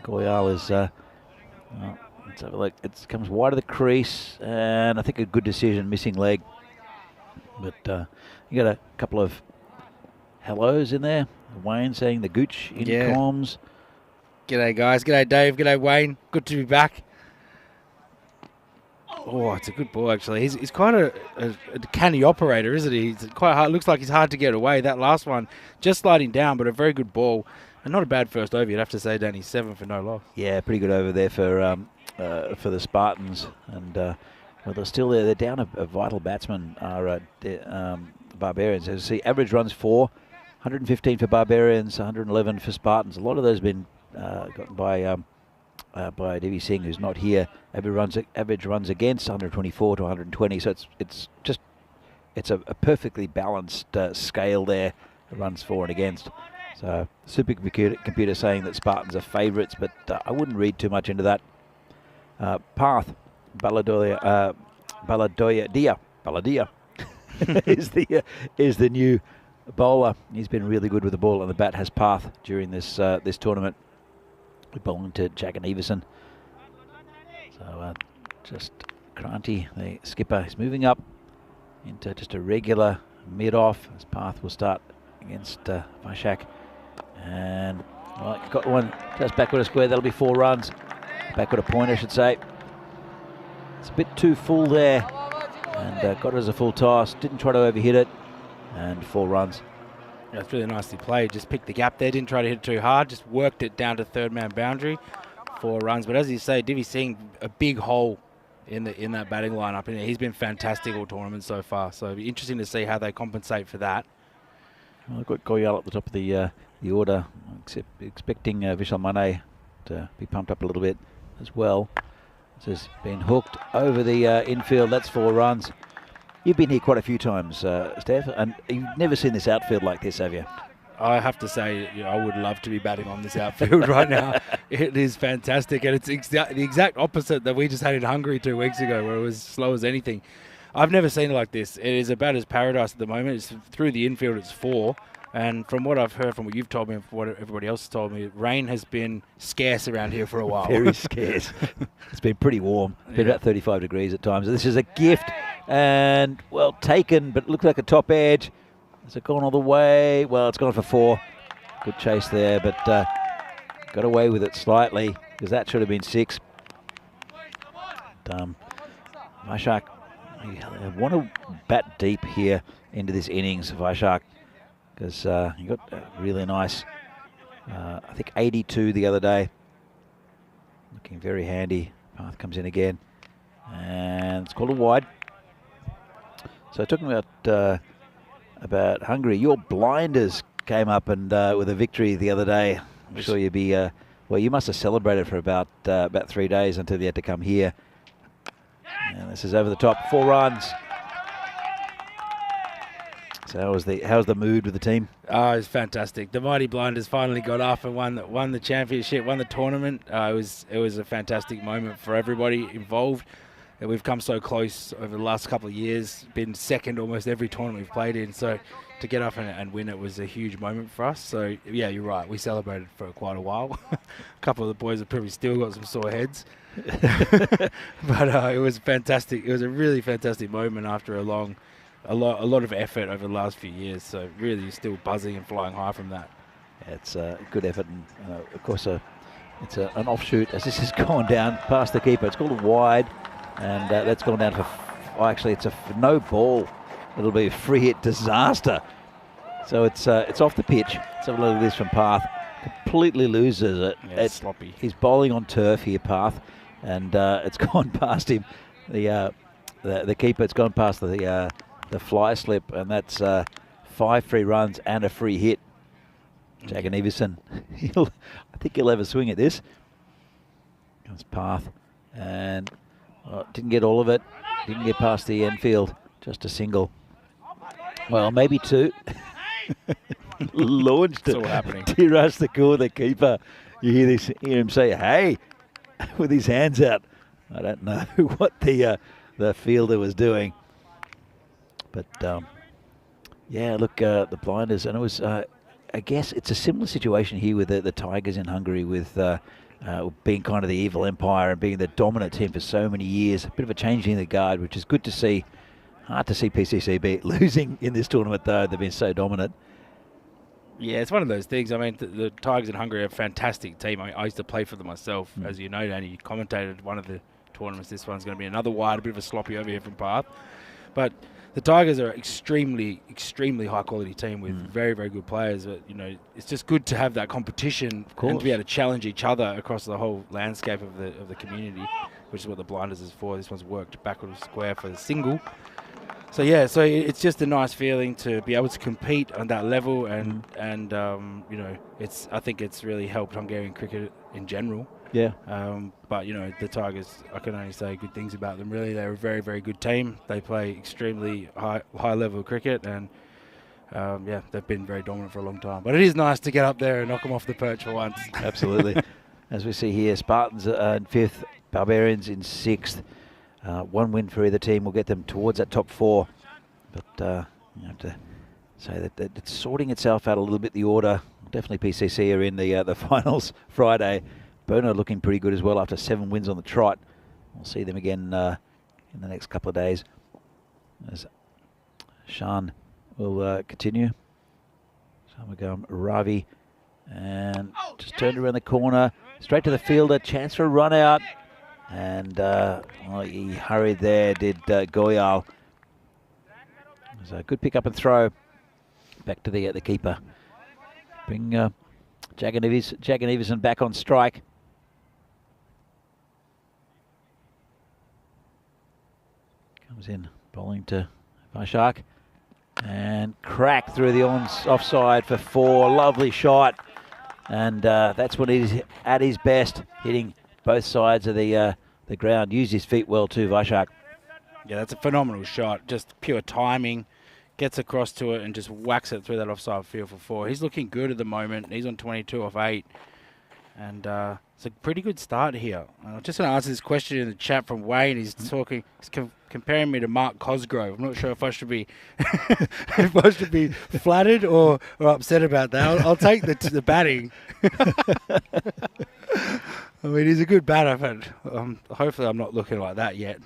Goyal is... let's have a look. It comes wide of the crease, and I think a good decision, missing leg. But you got a couple of hellos in there. Wayne saying the Gooch in comms. G'day, guys. G'day, Dave. G'day, Wayne. Good to be back. Oh, it's a good ball, actually. He's quite a canny operator, isn't he? He's quite hard. Looks like he's hard to get away. That last one, just sliding down, but a very good ball. And not a bad first over, you'd have to say, Danny. 7 for no loss. Yeah, pretty good over there for the Spartans. And well, they're still there. They're down a vital batsman, Barbarians. As you see, average runs 4, 115 for Barbarians, 111 for Spartans. A lot of those have been gotten by Divi Singh, who's not here. Average runs against 124 to 120. So it's a perfectly balanced scale there. Runs for and against. So supercomputer saying that Spartans are favourites, but I wouldn't read too much into that. Path Balladoya is the new bowler. He's been really good with the ball, and the bat has path during this tournament. We're bowling to Jack and Everson. So just Kranti, the skipper, is moving up into just a regular mid-off. His path will start against Vaishak. And got one just backward a square. That'll be 4 runs. Backward a point, I should say. It's a bit too full there. And got it as a full toss. Didn't try to overhit it. And 4 runs. That's really nicely played. Just picked the gap there. Didn't try to hit it too hard. Just worked it down to third man boundary. 4 runs. But as you say, Divi Singh, a big hole in that batting lineup. And he's been fantastic all tournament so far. So it'll be interesting to see how they compensate for that. Well, I've got Goyal at the top of the order. Expecting Vishal Mane to be pumped up a little bit as well. This has been hooked over the infield. That's 4 runs. You've been here quite a few times, Steph, and you've never seen this outfield like this, have you? I have to say, I would love to be batting on this outfield right now. It is fantastic, and it's the exact opposite that we just had in Hungary 2 weeks ago, where it was slow as anything. I've never seen it like this. It is about as paradise at the moment. It's through the infield, it's 4. And from what I've heard, from what you've told me, and from what everybody else has told me, rain has been scarce around here for a while. Very scarce. It's been pretty warm. It's been about 35 degrees at times. This is a gift, and, well, taken, but it looks like a top edge. Has it gone all the way? Well, it's gone for 4. Good chase there, but got away with it slightly, because that should have been 6. Vaishak, I want to bat deep here into this innings, Vaishak, because he got a really nice, I think 82 the other day. Looking very handy. Path comes in again, and it's called a wide. So talking about Hungary, your blinders came up and with a victory the other day. I'm sure you'd be well. You must have celebrated for about 3 days until you had to come here. And this is over the top, 4 runs. So how's the mood with the team? Oh, it's fantastic. The Mighty Blinders finally got up and won the championship, won the tournament. It was a fantastic moment for everybody involved. And we've come so close over the last couple of years, been second almost every tournament we've played in. So to get up and win it was a huge moment for us. So yeah, you're right. We celebrated for quite a while. A couple of the boys have probably still got some sore heads. But it was fantastic. It was a really fantastic moment after a lot of effort over the last few years. So really still buzzing and flying high from that. Yeah, it's a good effort, and of course it's an offshoot as this has gone down past the keeper. It's called a wide, and that's gone down for actually it's a no ball. It'll be a free hit disaster. So it's off the pitch. Let's have a look at this from Path. Completely loses it. Yeah, it's sloppy. He's bowling on turf here, Path, and it's gone past him. The keeper. It's gone past the fly slip, and that's 5 free runs and a free hit. Jack and Everson, I think he'll have a swing at this. Comes Path, and didn't get all of it. Didn't get past the infield. Just a single. Well, maybe 2. Launched it. It's all happening. Tiras the core, the keeper. You hear him say, "Hey," with his hands out. I don't know what the fielder was doing. But, yeah, look, the blinders. And it was, I guess it's a similar situation here with the Tigers in Hungary with being kind of the evil empire and being the dominant team for so many years. A bit of a change in the guard, which is good to see. Hard to see PCCB losing in this tournament, though. They've been so dominant. Yeah, it's one of those things. I mean, the Tigers in Hungary are a fantastic team. I used to play for them myself. As you know, Danny, you commentated one of the tournaments. This one's going to be another wide, a bit of a sloppy over here from Path. But the Tigers are extremely, extremely high-quality team with very, very good players. But, it's just good to have that competition and to be able to challenge each other across the whole landscape of the community, which is what the blinders is for. This one's worked backward square for the single. So yeah, so it's just a nice feeling to be able to compete on that level, and I think it's really helped Hungarian cricket in general. Yeah. But the Tigers, I can only say good things about them. Really, they're a very, very good team. They play extremely high level cricket, and they've been very dominant for a long time. But it is nice to get up there and knock them off the perch for once. Absolutely. As we see here, Spartans in 5th, Barbarians in 6th. One win for either team will get them towards that top 4. But you have to say that it's sorting itself out a little bit, the order. Definitely PCC are in the finals Friday. Bono looking pretty good as well after 7 wins on the trot. We'll see them again in the next couple of days. As Sean will continue. So we go Ravi and just turned around the corner, straight to the fielder, chance for a run out. And he hurried there, did Goyal. It was a good pick up and throw. Back to the keeper. Bring Jack and Everson back on strike. Comes in, bowling to Vaishak. And crack through the offside for 4. Lovely shot. And that's when he's at his best, hitting both sides of the ground. Used his feet well too, Vaishak. Yeah, that's a phenomenal shot. Just pure timing. Gets across to it and just whacks it through that offside field for 4. He's looking good at the moment. He's on 22 off 8. And it's a pretty good start here. I'm just going to answer this question in the chat from Wayne. He's talking, comparing me to Mark Cosgrove. I'm not sure if I should be flattered or upset about that. I'll take the batting. I mean, he's a good batter, but hopefully I'm not looking like that yet.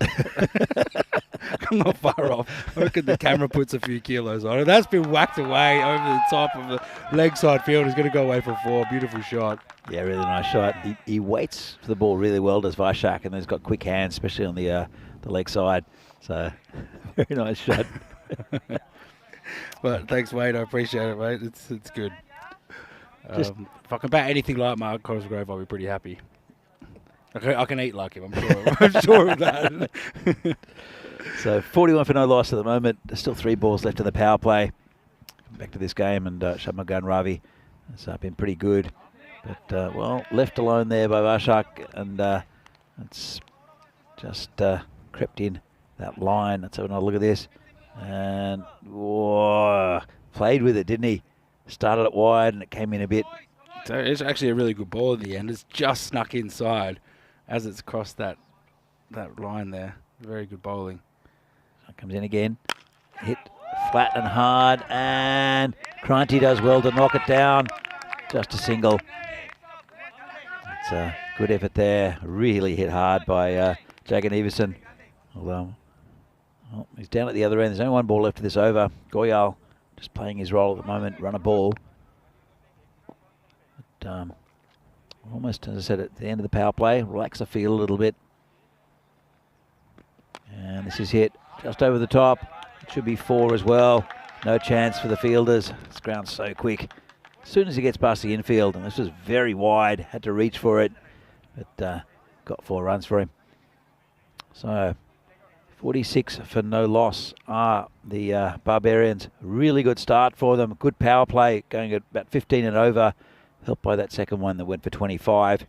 I'm not far off. I reckon the camera puts a few kilos on it. That's been whacked away over the top of the leg side field. He's going to go away for 4. Beautiful shot. Yeah, really nice shot. He waits for the ball really well, does Vaishak, and then he's got quick hands, especially on the leg side. So, very nice shot. Well, thanks, Wade. I appreciate it, mate. It's good. If I can bat anything like Mark Cosgrove, I'll be pretty happy. I can eat like him, I'm sure. I'm sure of that. So 41 for no loss at the moment. There's still 3 balls left in the power play. Back to this game, and Shammagan Ravi has been pretty good. But, well, left alone there by Vaishak, and it's just crept in that line. Let's have another look at this. And, whoa, played with it, didn't he? Started it wide, and it came in a bit. So it's actually a really good ball in the end. It's just snuck inside as it's crossed that line there. Very good bowling. So comes in again. Hit flat and hard, and Cranty does well to knock it down. Just a single. It's a good effort there. Really hit hard by Jagan Everson. Although, well, he's down at the other end. There's only 1 ball left of this over. Goyal just playing his role at the moment. Run a ball. But, almost, as I said, at the end of the power play. Relax the field a little bit. And this is hit just over the top. It should be 4 as well. No chance for the fielders. This ground's so quick. As soon as he gets past the infield, and this was very wide, had to reach for it, but got 4 runs for him. So 46 for no loss are the Barbarians. Really good start for them. Good power play, going at about 15 and over, helped by that second one that went for 25.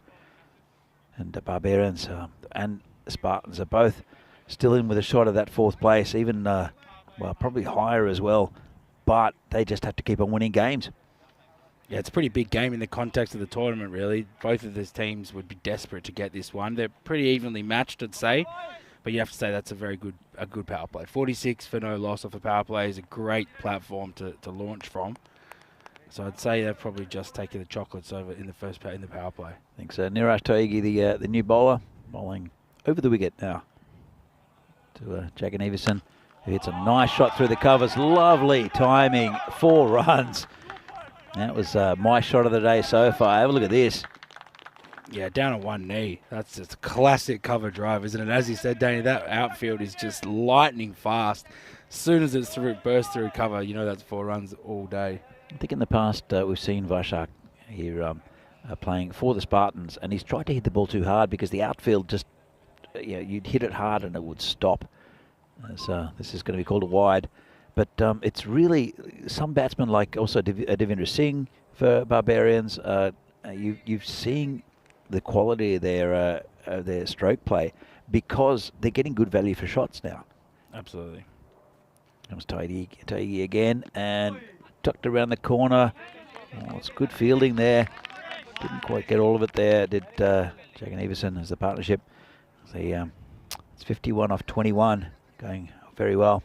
And the Barbarians and the Spartans are both still in with a shot of that 4th place, even, well, probably higher as well. But they just have to keep on winning games. Yeah, it's a pretty big game in the context of the tournament, really. Both of these teams would be desperate to get this one. They're pretty evenly matched, I'd say. But you have to say that's a good power play. 46 for no loss off a power play is a great platform to launch from. So I'd say they're probably just taking the chocolates over in the power play. I think so. Niraj Toigi, the new bowler, bowling over the wicket now to Jagan Everson, who hits a nice shot through the covers. Lovely timing, 4 runs. That was my shot of the day so far. Have a look at this. Yeah, down on 1 knee. That's just a classic cover drive, isn't it? As you said, Danny, that outfield is just lightning fast. As soon as it's burst through cover, you know that's 4 runs all day. I think in the past we've seen Vaishak here playing for the Spartans, and he's tried to hit the ball too hard because the outfield just, you'd hit it hard and it would stop. So this is going to be called a wide. But it's really some batsmen like also Devendra Singh for Barbarians. You've seen the quality of their stroke play because they're getting good value for shots now. Absolutely. Comes Taigi again and tucked around the corner. Oh, it's good fielding there. Didn't quite get all of it there. Did Jagan Everson as the partnership. They It's 51 off 21, going very well.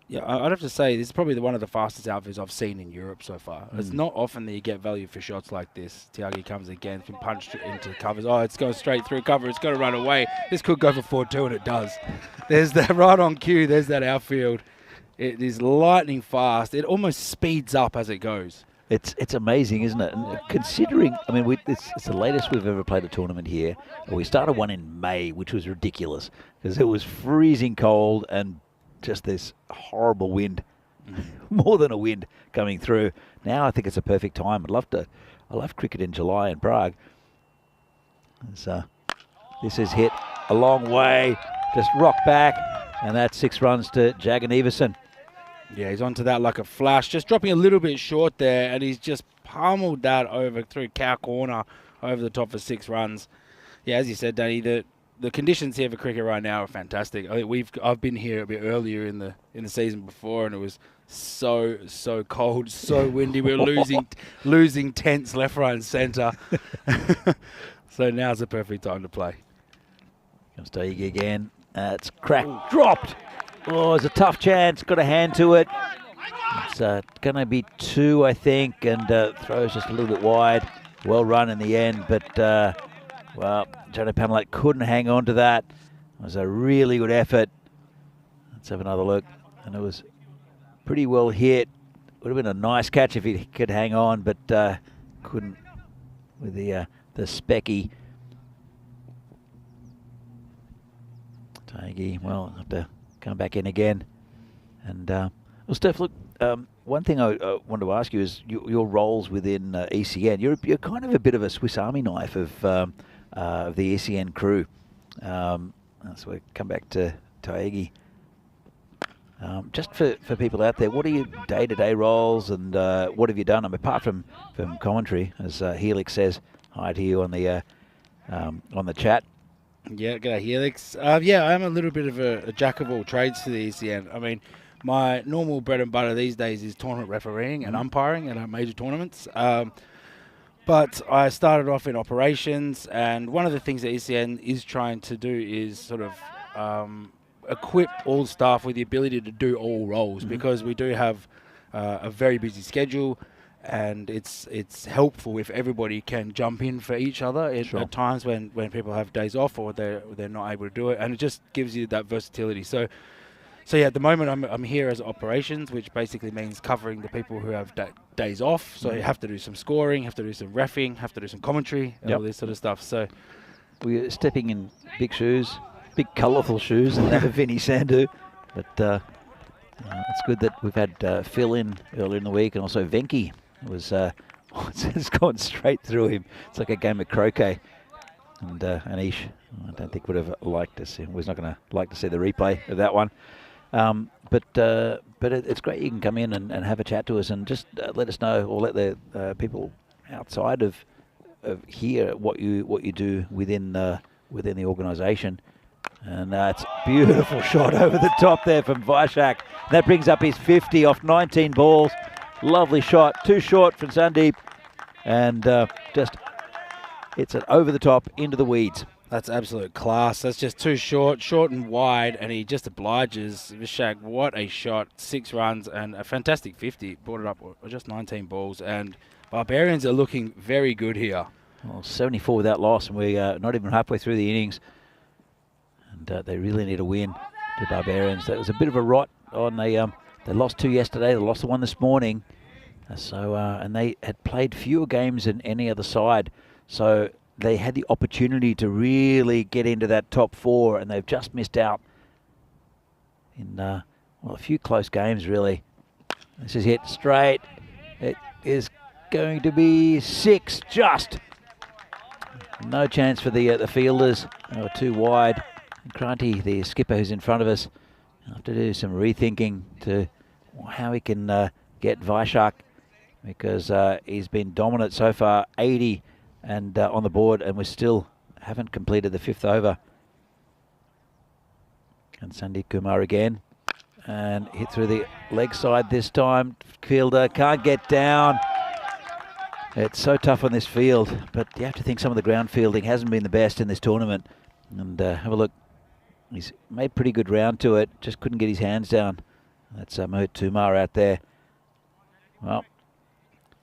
Yeah, I'd have to say this is probably one of the fastest outfits I've seen in Europe so far. It's not often that you get value for shots like this. Tiagi comes again, been punched into covers. Oh, it's going straight through cover. It's got to run away. This could go for 4-2, and it does. There's that right on cue. There's that outfield. It is lightning fast. It almost speeds up as it goes. It's amazing, isn't it? And considering, I mean, it's the latest we've ever played a tournament here. We started one in May, which was ridiculous because it was freezing cold and just this horrible wind, more than a wind coming through. Now I think it's a perfect time. I love cricket in July in Prague. This is hit a long way, just rock back, and that's 6 runs to Jagan Everson. Yeah, he's onto that like a flash, just dropping a little bit short there, and he's just pummeled that over through cow corner over the top for 6 runs. Yeah, as you said, Danny, the conditions here for cricket right now are fantastic. I think I've been here a bit earlier in the season before, and it was so cold, so windy. We were losing tents left, right, and centre. So now's the perfect time to play. Comes Taigi again. It's cracked, dropped. Oh, it's a tough chance. Got a hand to it. It's going to be 2, I think, and throws just a little bit wide. Well run in the end, but well, Johnny Panelak couldn't hang on to that. It was a really good effort. Let's have another look. And it was pretty well hit. Would have been a nice catch if he could hang on, but couldn't with the specky. Taigi, well, have to come back in again. And well, Steph, look, one thing I wanted to ask you is your roles within ECN. You're kind of a bit of a Swiss Army knife of the ECN crew. So we come back to Taigi. Just for people out there, what are your day-to-day roles, and what have you done? I mean, apart from commentary, as Helix says hi to you on the chat. Yeah, g'day Helix. Yeah, I'm a little bit of a jack of all trades for the ECN. I mean, my normal bread and butter these days is tournament refereeing and umpiring at our major tournaments. But I started off in operations, and one of the things that ECN is trying to do is sort of equip all staff with the ability to do all roles, because we do have a very busy schedule, and it's helpful if everybody can jump in for each other at times when people have days off or they're not able to do it, and it just gives you that versatility. So yeah, at the moment I'm here as operations, which basically means covering the people who have days off. So you have to do some scoring, have to do some reffing, have to do some commentary, and all this sort of stuff. So we're stepping in big shoes, big colourful shoes, and that of Vinny Sandhu. But it's good that we've had Phil in earlier in the week, and also Venki was it's gone straight through him. It's like a game of croquet. And Anish, I don't think would have liked to see. Was not going to like to see the replay of that one. But it's great you can come in and have a chat to us and just let us know, or let the people outside of here what you do within the organisation. And it's a beautiful shot over the top there from Vaishak. That brings up his 50 off 19 balls. Lovely shot, too short from Sandeep, and just hits it over the top into the weeds. That's absolute class. That's just too short and wide, and he just obliges. Vishak, what a shot. 6 runs and a fantastic 50. Brought it up just 19 balls, and Barbarians are looking very good here. Well, 74 without loss, and we're not even halfway through the innings. And they really need a win to Barbarians. That was a bit of a rot on they lost 2 yesterday. They lost the 1 this morning. And they had played fewer games than any other side. So they had the opportunity to really get into that top 4, and they've just missed out in a few close games, really. This is hit straight. It is going to be 6, just. No chance for the fielders. They were too wide. Kranti, the skipper who's in front of us, will have to do some rethinking to how he can get Vaishak, because he's been dominant so far, 80 and on the board, and we still haven't completed the 5th over. And Sandeep Kumar again, and hit through the leg side this time. Fielder can't get down. It's so tough on this field, but you have to think some of the ground fielding hasn't been the best in this tournament. And have a look. He's made pretty good round to it, just couldn't get his hands down. That's Mohit Tumar out there. Well,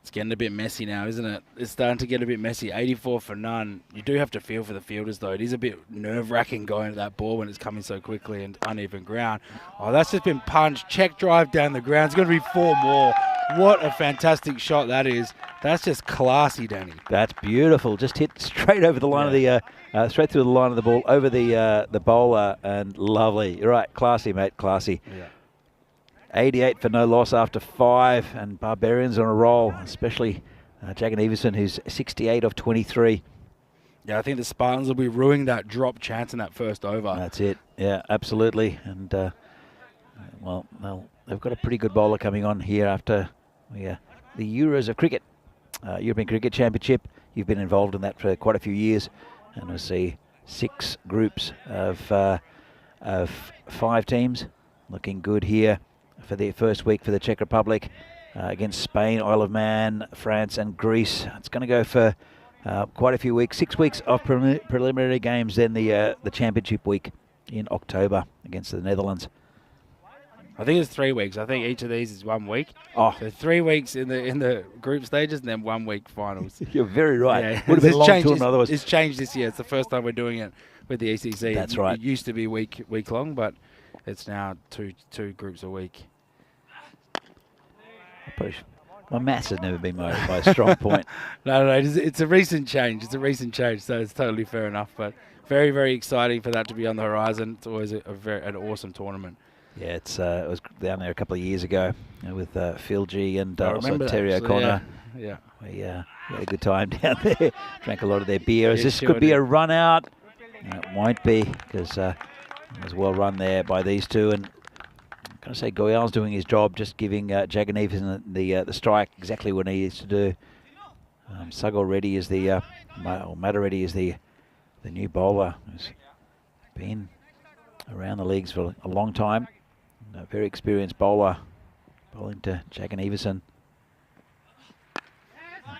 it's getting a bit messy now, isn't it? It's starting to get a bit messy. 84 for none. You do have to feel for the fielders, though. It is a bit nerve-wracking going to that ball when it's coming so quickly and uneven ground. Oh, that's just been punched. Check drive down the ground. It's going to be 4 more. What a fantastic shot that is. That's just classy, Danny. that's beautiful. Just hit straight over the line of the, straight through the line of the ball, over the bowler, and lovely. You're right, classy, mate, classy. Yeah. 88 for no loss after 5, and Barbarians on a roll, especially Jagan Everson, who's 68 of 23. Yeah, I think the Spartans will be ruining that drop chance in that first over. That's it. Yeah, absolutely. And, well, they've got a pretty good bowler coming on here after the Euros of cricket, European Cricket Championship. You've been involved in that for quite a few years, and we'll see 6 groups of 5 teams looking good here for their first week for the Czech Republic against Spain, Isle of Man, France and Greece. It's going to go for quite a few weeks, 6 weeks of preliminary games, then the championship week in October against the Netherlands. I think it's 3 weeks. I think each of these is 1 week. Oh, So 3 weeks in the group stages and then 1 week finals. you're very right. Yeah. Would have been a long changed, tournament otherwise. It's changed this year. It's the first time we're doing it with the ECC. That's right. It used to be week long, but it's now two groups a week. My maths has never been my strong point. No, it's a recent change. It's a recent change, so it's totally fair enough. But very, very exciting for that to be on the horizon. It's always an awesome tournament. Yeah, it was down there a couple of years ago with Phil G and I also remember Terry that, O'Connor. Yeah. We had a good time down there. Drank a lot of their beer. Yeah, This sure could be did. a run out. It won't be, because it was well run there by these two. And I'm going to say Goyal's doing his job, just giving Jagan Everson the strike exactly what he needs to do. Suggal Reddy is or Matta Reddy is the new bowler who's been around the leagues for a long time. A very experienced bowler bowling to Jagan Everson.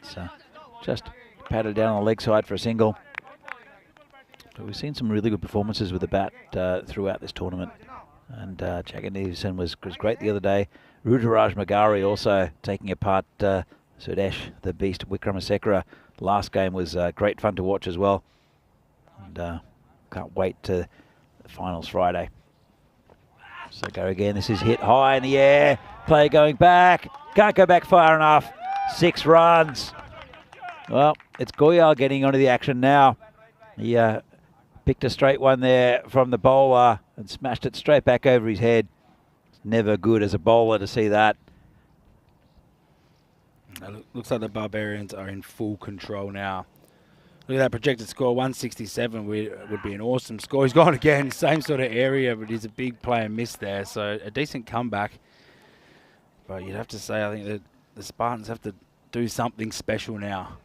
It's just patted down on the leg side for a single. But we've seen some really good performances with the bat throughout this tournament. And Jagan Everson was great the other day. Ruturaj Magari also taking apart Sudesh, the beast, Wikramasekara. Last game was great fun to watch as well. And can't wait to the finals Friday. So go again. This is hit high in the air. Player going back. Can't go back far enough. 6 runs. Well, it's Goyal getting onto the action now. He picked a straight one there from the bowler and smashed it straight back over his head. It's never good as a bowler to see that. Looks like the Barbarians are in full control now. Look at that projected score, 167 would be an awesome score. He's gone again, same sort of area, but he's a big player miss there. So a decent comeback. But you'd have to say, I think that the Spartans have to do something special now.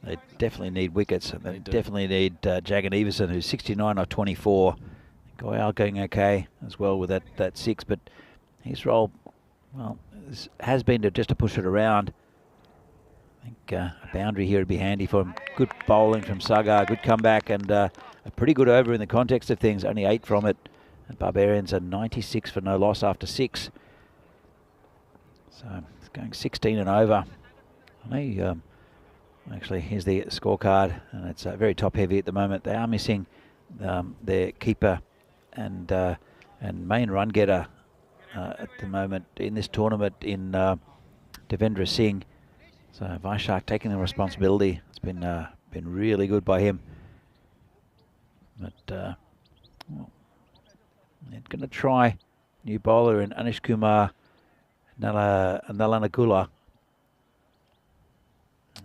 They definitely need wickets. They definitely need Jagan Everson, who's 69 of 24. Goyal going okay as well with that 6, but his role, well, has been just to push it around. I think a boundary here would be handy for him. Good bowling from Sagar, good comeback, and a pretty good over in the context of things. Only 8 from it. And Barbarians are 96 for no loss after 6. So it's going 16 and over. Actually, here's the scorecard, and it's very top-heavy at the moment. They are missing their keeper and main run getter at the moment in this tournament in Devendra Singh. So Vaishak taking the responsibility. It's been really good by him. But well, they're going to try new bowler in Anish Kumar Nalanagula.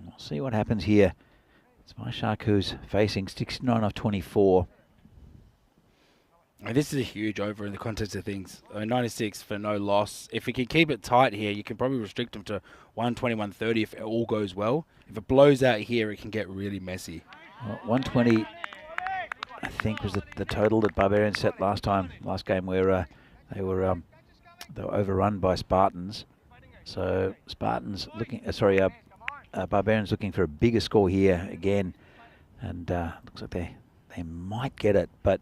We'll see what happens here. It's Vaishak who's facing 69 of 24. This is a huge over in the context of things. 96 for no loss. If we can keep it tight here, you can probably restrict them to 120, 130 if it all goes well. If it blows out here, it can get really messy. Well, 120, I think, was the total that Barbarians set last game, where they were overrun by Spartans. So Spartans looking, Barbarians looking for a bigger score here again, and looks like they might get it, but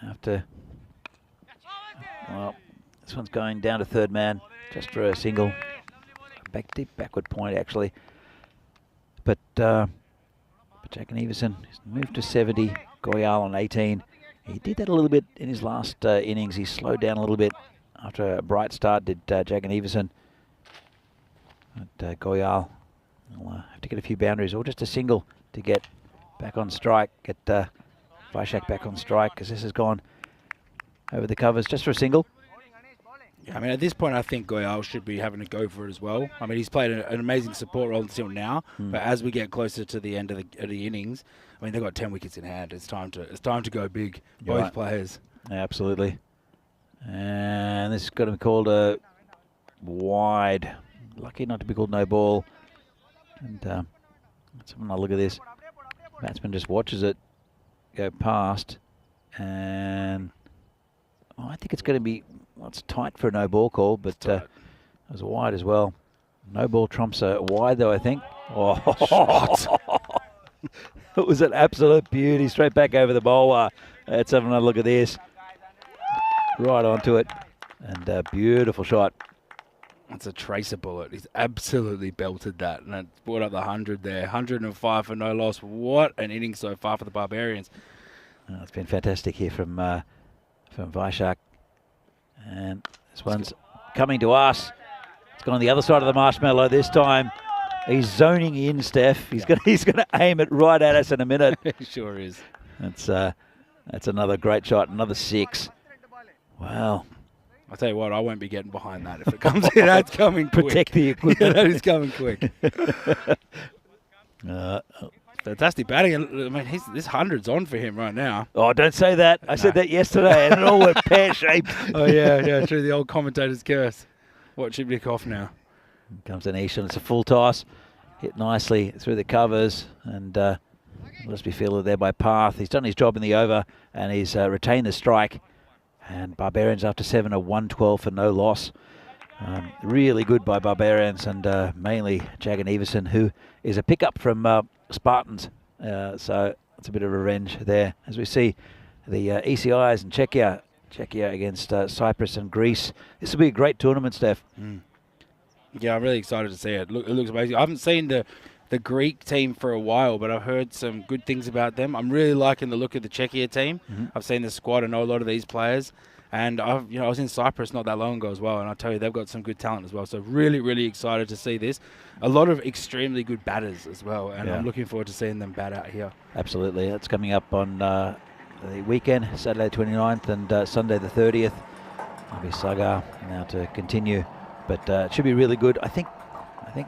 after, well, this one's going down to third man just for a single. Deep backward point, actually. But Jack and Everson moved to 70, Goyal on 18. He did that a little bit in his last innings. He slowed down a little bit after a bright start, did Jack and Everson. But Goyal will have to get a few boundaries or just a single to get back on strike, get Vaishak back on strike, because this has gone over the covers just for a single. Yeah, I mean, at this point, I think Goyal should be having to go for it as well. I mean, he's played an amazing support role until now, but as we get closer to the end of the innings, I mean, they've got 10 wickets in hand. It's time to go big, both players. Yeah, absolutely. And this is going to be called a wide. Lucky not to be called no ball. And let's have another look at this. Batsman just watches it go past, and I think it's going to be. Well, it's tight for a no ball call, but it was wide as well. No ball trumps a wide, though, I think. Oh, it was an absolute beauty, straight back over the bowler. Let's have another look at this. Right onto it, and a beautiful shot. It's a tracer bullet. He's absolutely belted that, and it brought up the 100 there. 105 for no loss. What an inning so far for the Barbarians. It's been fantastic here from Vaishak. And this one's coming to us. It's gone on the other side of the marshmallow this time. He's zoning in, Steph. He's gonna aim it right at us in a minute. He sure is. That's another great shot. Another 6. Wow. I'll tell you what, I won't be getting behind that if it comes in. That's coming quick. Protect the equipment. Yeah, that is coming quick. Fantastic batting. I mean, this 100's on for him right now. Oh, don't say that. I said that yesterday, and it all went pear-shaped. Oh, yeah, true. The old commentator's curse. Watch him nick off now. Comes an Ishan. It's a full toss. Hit nicely through the covers, and must be fielded there by Parth. He's done his job in the over, and he's retained the strike. And Barbarians after 7 are 112 for no loss. Really good by Barbarians, and mainly Jagan Everson, who is a pickup from Spartans. So it's a bit of revenge there. As we see the ECIs and Czechia against Cyprus and Greece. This will be a great tournament, Steph. Yeah, I'm really excited to see it. It looks amazing. I haven't seen the Greek team for a while, but I've heard some good things about them. I'm really liking the look of the Czechia team. I've seen the squad. I know a lot of these players. And I was in Cyprus not that long ago as well, and I tell you, they've got some good talent as well. So really, really excited to see this. A lot of extremely good batters as well, and I'm looking forward to seeing them bat out here. Absolutely. It's coming up on the weekend, Saturday 29th and Sunday the 30th. There'll be Saga now to continue, but it should be really good. I think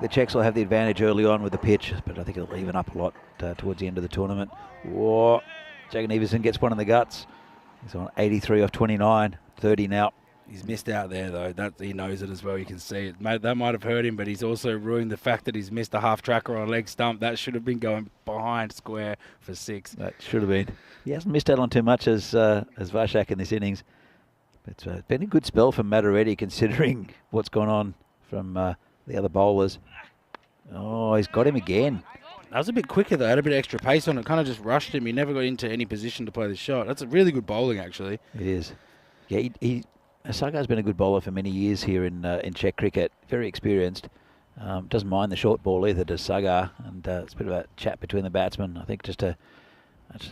the Czechs will have the advantage early on with the pitch, but I think it'll even up a lot towards the end of the tournament. Whoa. Jagan Everson gets one in the guts. He's on 83 off 29, 30 now. He's missed out there, though. He knows it as well. You can see it. That might have hurt him, but he's also ruined the fact that he's missed a half tracker on a leg stump. That should have been going behind square for 6. That should have been. He hasn't missed out on too much as Vaishak in this innings. But it's been a good spell from Matt already, considering what's gone on from the other bowlers. Oh, he's got him again. That was a bit quicker, though. Had a bit of extra pace on it. Kind of just rushed him. He never got into any position to play the shot. That's a really good bowling, actually. It is. Yeah, Saga's been a good bowler for many years here in Czech cricket. Very experienced. Doesn't mind the short ball either, does Saga. And it's a bit of a chat between the batsmen. I think just a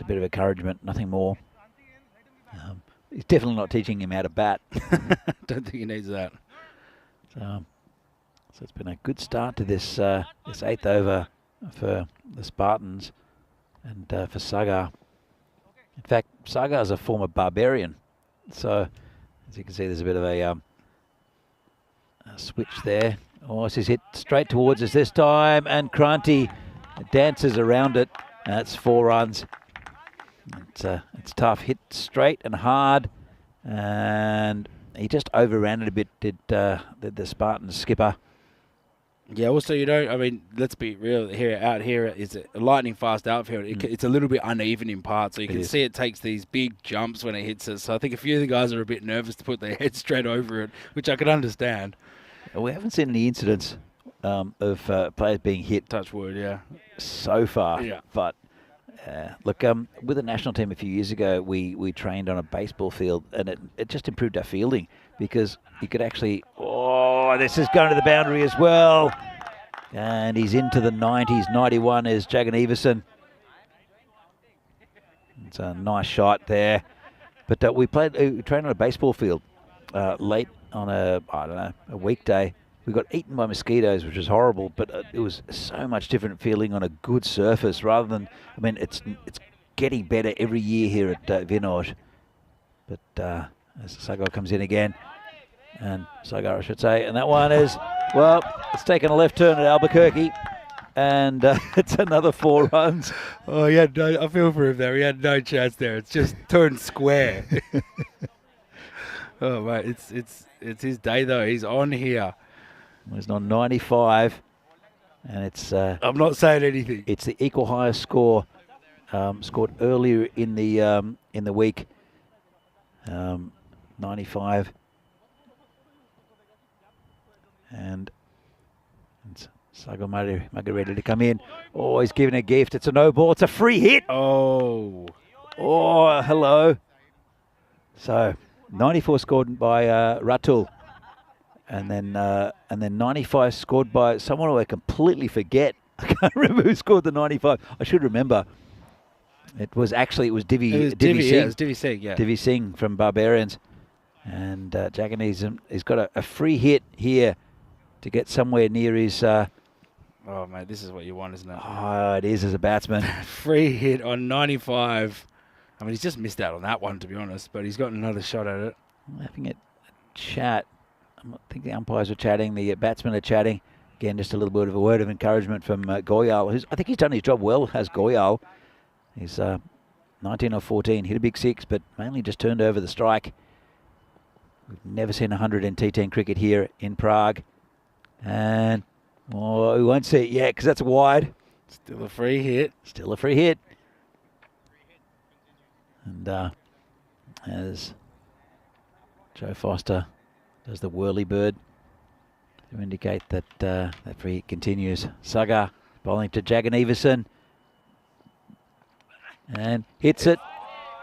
bit of encouragement, nothing more. He's definitely not teaching him how to bat. Don't think he needs that. So it's been a good start to this 8th over for the Spartans and for Saga. In fact, Saga is a former Barbarian. So, as you can see, there's a bit of a switch there. Oh, this is hit straight towards us this time, and Kranti dances around it. That's 4 runs. It's tough. Hit straight and hard, and he just overran it a bit, did the Spartans skipper. Yeah, also, let's be real here. Out here is a lightning fast outfield. It's a little bit uneven in parts, so you can see it takes these big jumps when it hits it. So I think a few of the guys are a bit nervous to put their head straight over it, which I can understand. We haven't seen any incidents of players being hit. Touch wood, yeah. So far, but Look, with the national team a few years ago, we trained on a baseball field, and it just improved our fielding because you could actually. Oh, this is going to the boundary as well, and he's into the 90s. 91 is Jagan Everson. It's a nice shot there, but we trained on a baseball field late on a weekday. We got eaten by mosquitoes, which was horrible, but it was so much different feeling on a good surface rather than, I mean, it's getting better every year here at Vinoj. But as Sagar comes in again, and Sagar, I should say, and that one is, well, it's taken a left turn at Albuquerque, and it's another 4 runs. Oh, yeah, no, I feel for him there. He had no chance there. It's just turned square. Oh, mate, it's his day, though. He's on here. He's on 95, and it's. I'm not saying anything. It's the equal highest score scored earlier in the week. 95, and it's Sagar Murray ready to come in. Oh, he's giving a gift. It's a no ball. It's a free hit. Oh, hello. So 94 scored by Ratul. And then 95 scored by someone who I completely forget. I can't remember who scored the 95. I should remember. It was Divi. It was Divi Singh. Yeah, it was Divi Singh. Yeah. Divi Singh from Barbarians, and Jaganese has got a free hit here to get somewhere near his. Oh mate, this is what you want, isn't it? Oh, it is as a batsman. Free hit on 95. I mean, he's just missed out on that one, to be honest. But he's got another shot at it. I'm having a chat. I think the umpires are chatting, the batsmen are chatting. Again, just a little bit of a word of encouragement from Goyal. I think he's done his job well, has Goyal. He's 19 or 14, hit a big 6, but mainly just turned over the strike. We've never seen 100 in T10 cricket here in Prague. And, we won't see it yet because that's wide. Still a free hit. Still a free hit. And as Joe Foster does the whirly bird to indicate that that free hit continues. Sagar bowling to Jagan Everson and hits it.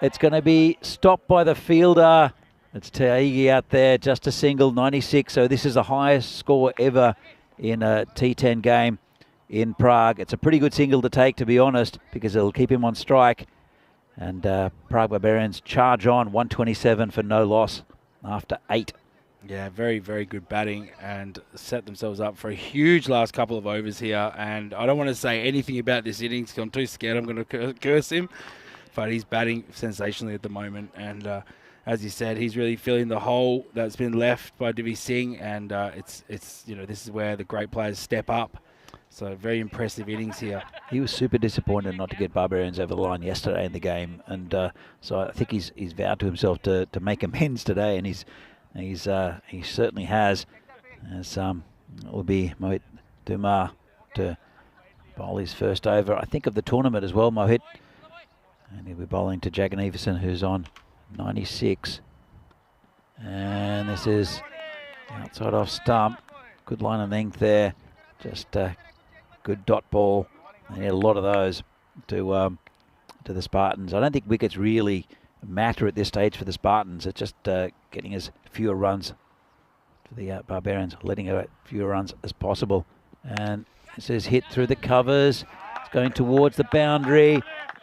It's going to be stopped by the fielder. It's Taigi out there, just a single, 96. So this is the highest score ever in a T10 game in Prague. It's a pretty good single to take, to be honest, because it'll keep him on strike. And Prague Barbarians charge on, 127 for no loss after 8. Yeah, very, very good batting and set themselves up for a huge last couple of overs here. And I don't want to say anything about this innings because I'm too scared I'm going to curse him. But he's batting sensationally at the moment. And as you said, he's really filling the hole that's been left by Divi Singh. And it's this is where the great players step up. So very impressive innings here. He was super disappointed not to get Barbarians over the line yesterday in the game. And so I think he's vowed to himself to make amends today. And he certainly has. As it will be Mohit Dumar to bowl his first over, I think, of the tournament as well, Mohit. And he'll be bowling to Jagan Everson, who's on 96. And this is outside off stump. Good line of length there. Just a good dot ball. They need a lot of those to the Spartans. I don't think wickets really matter at this stage for the Spartans. It's just getting as fewer runs to the Barbarians, letting out fewer runs as possible. And this is hit through the covers. It's going towards the boundary.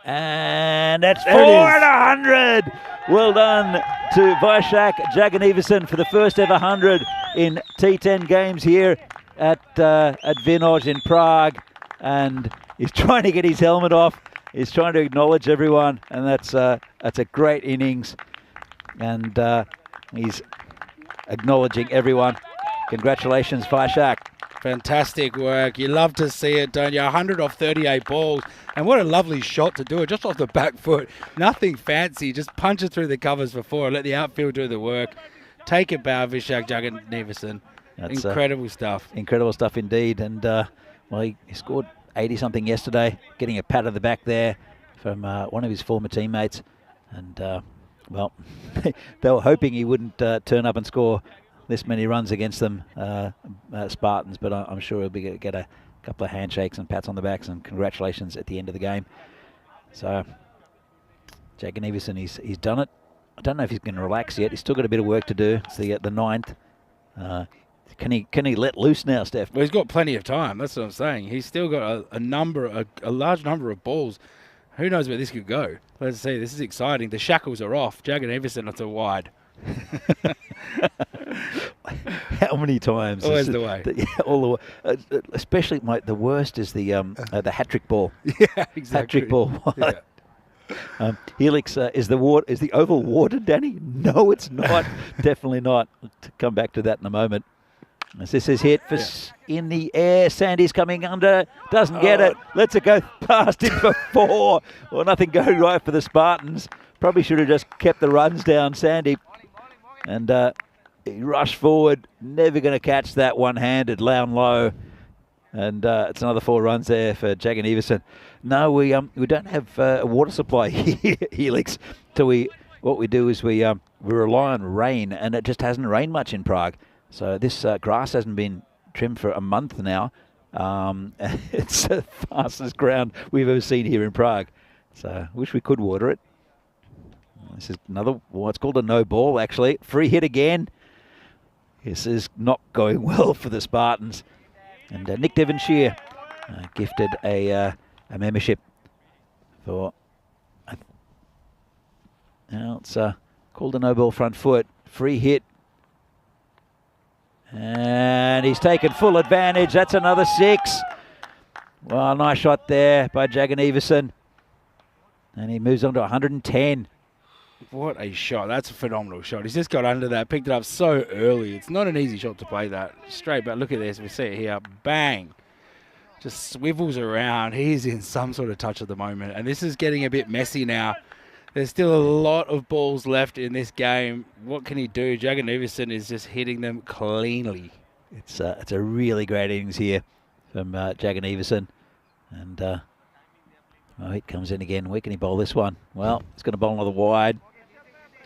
And that's 4 and 100. Well done to Vaishak Jagan Everson for the first ever 100 in T10 games here at Vinoj in Prague. And he's trying to get his helmet off. He's trying to acknowledge everyone, and that's a great innings. And he's acknowledging everyone. Congratulations, Vaishak. Fantastic work. You love to see it, don't you? 100 off 38 balls. And what a lovely shot to do it, just off the back foot. Nothing fancy, just punch it through the covers for 4. Let the outfield do the work. Take it, bow, Vaishak Jagan Everson. That's incredible stuff. Incredible stuff indeed. And he scored 80-something yesterday, getting a pat on the back there from one of his former teammates. And, they were hoping he wouldn't turn up and score this many runs against them, Spartans, but I'm sure he'll get a couple of handshakes and pats on the backs and congratulations at the end of the game. So Jagan Everson, he's done it. I don't know if he's going to relax yet. He's still got a bit of work to do. It's the ninth. Can he let loose now, Steph? Well, he's got plenty of time. That's what I'm saying. He's still got a large number of balls. Who knows where this could go? Let's see. This is exciting. The shackles are off. Jagan Everson onto wide. How many times? Always the way. All the way. Especially the worst is the hat trick ball. Yeah, exactly. Hat trick ball. Yeah. Helix is the oval watered, Danny? No, it's not. Definitely not. We'll come back to that in a moment. As this is hit for in the air. Sandy's coming under. Doesn't get it. Lets it go past him for 4. Well, nothing going right for the Spartans. Probably should have just kept the runs down, Sandy. And he rushed forward. Never going to catch that one-handed, down low. And it's another 4 runs there for Jagan Everson. No, we don't have a water supply here, Helix. So what we do is we rely on rain, and it just hasn't rained much in Prague. So this grass hasn't been trimmed for a month now. It's the fastest ground we've ever seen here in Prague. So I wish we could water it. This is another, what's called a no ball, actually. Free hit again. This is not going well for the Spartans. And Nick Devonshire gifted a membership for, now it's called a no ball front foot. Free hit. And he's taken full advantage. That's another 6. Well, nice shot there by Jagan Everson. And he moves on to 110. What a shot. That's a phenomenal shot. He's just got under that, picked it up so early. It's not an easy shot to play that straight, but look at this. We see it here. Bang. Just swivels around. He's in some sort of touch at the moment. And this is getting a bit messy now. There's still a lot of balls left in this game. What can he do? Jagan Everson is just hitting them cleanly. It's a really great innings here from Jagan Everson. And it comes in again. Where can he bowl this one? Well, he's going to bowl another wide.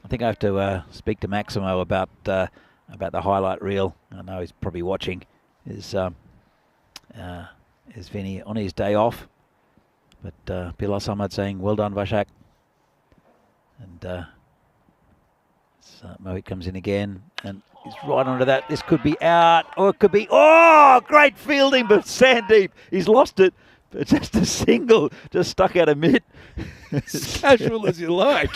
I think I have to speak to Maximo about the highlight reel. I know he's probably watching. Is Vinny on his day off? But Pilar Samad saying, well done, Vashak. And Mohit comes in again, and he's right onto that. This could be out, or it could be, great fielding, but Sandeep, he's lost it. But just a single, just stuck out of mid. As casual as you like.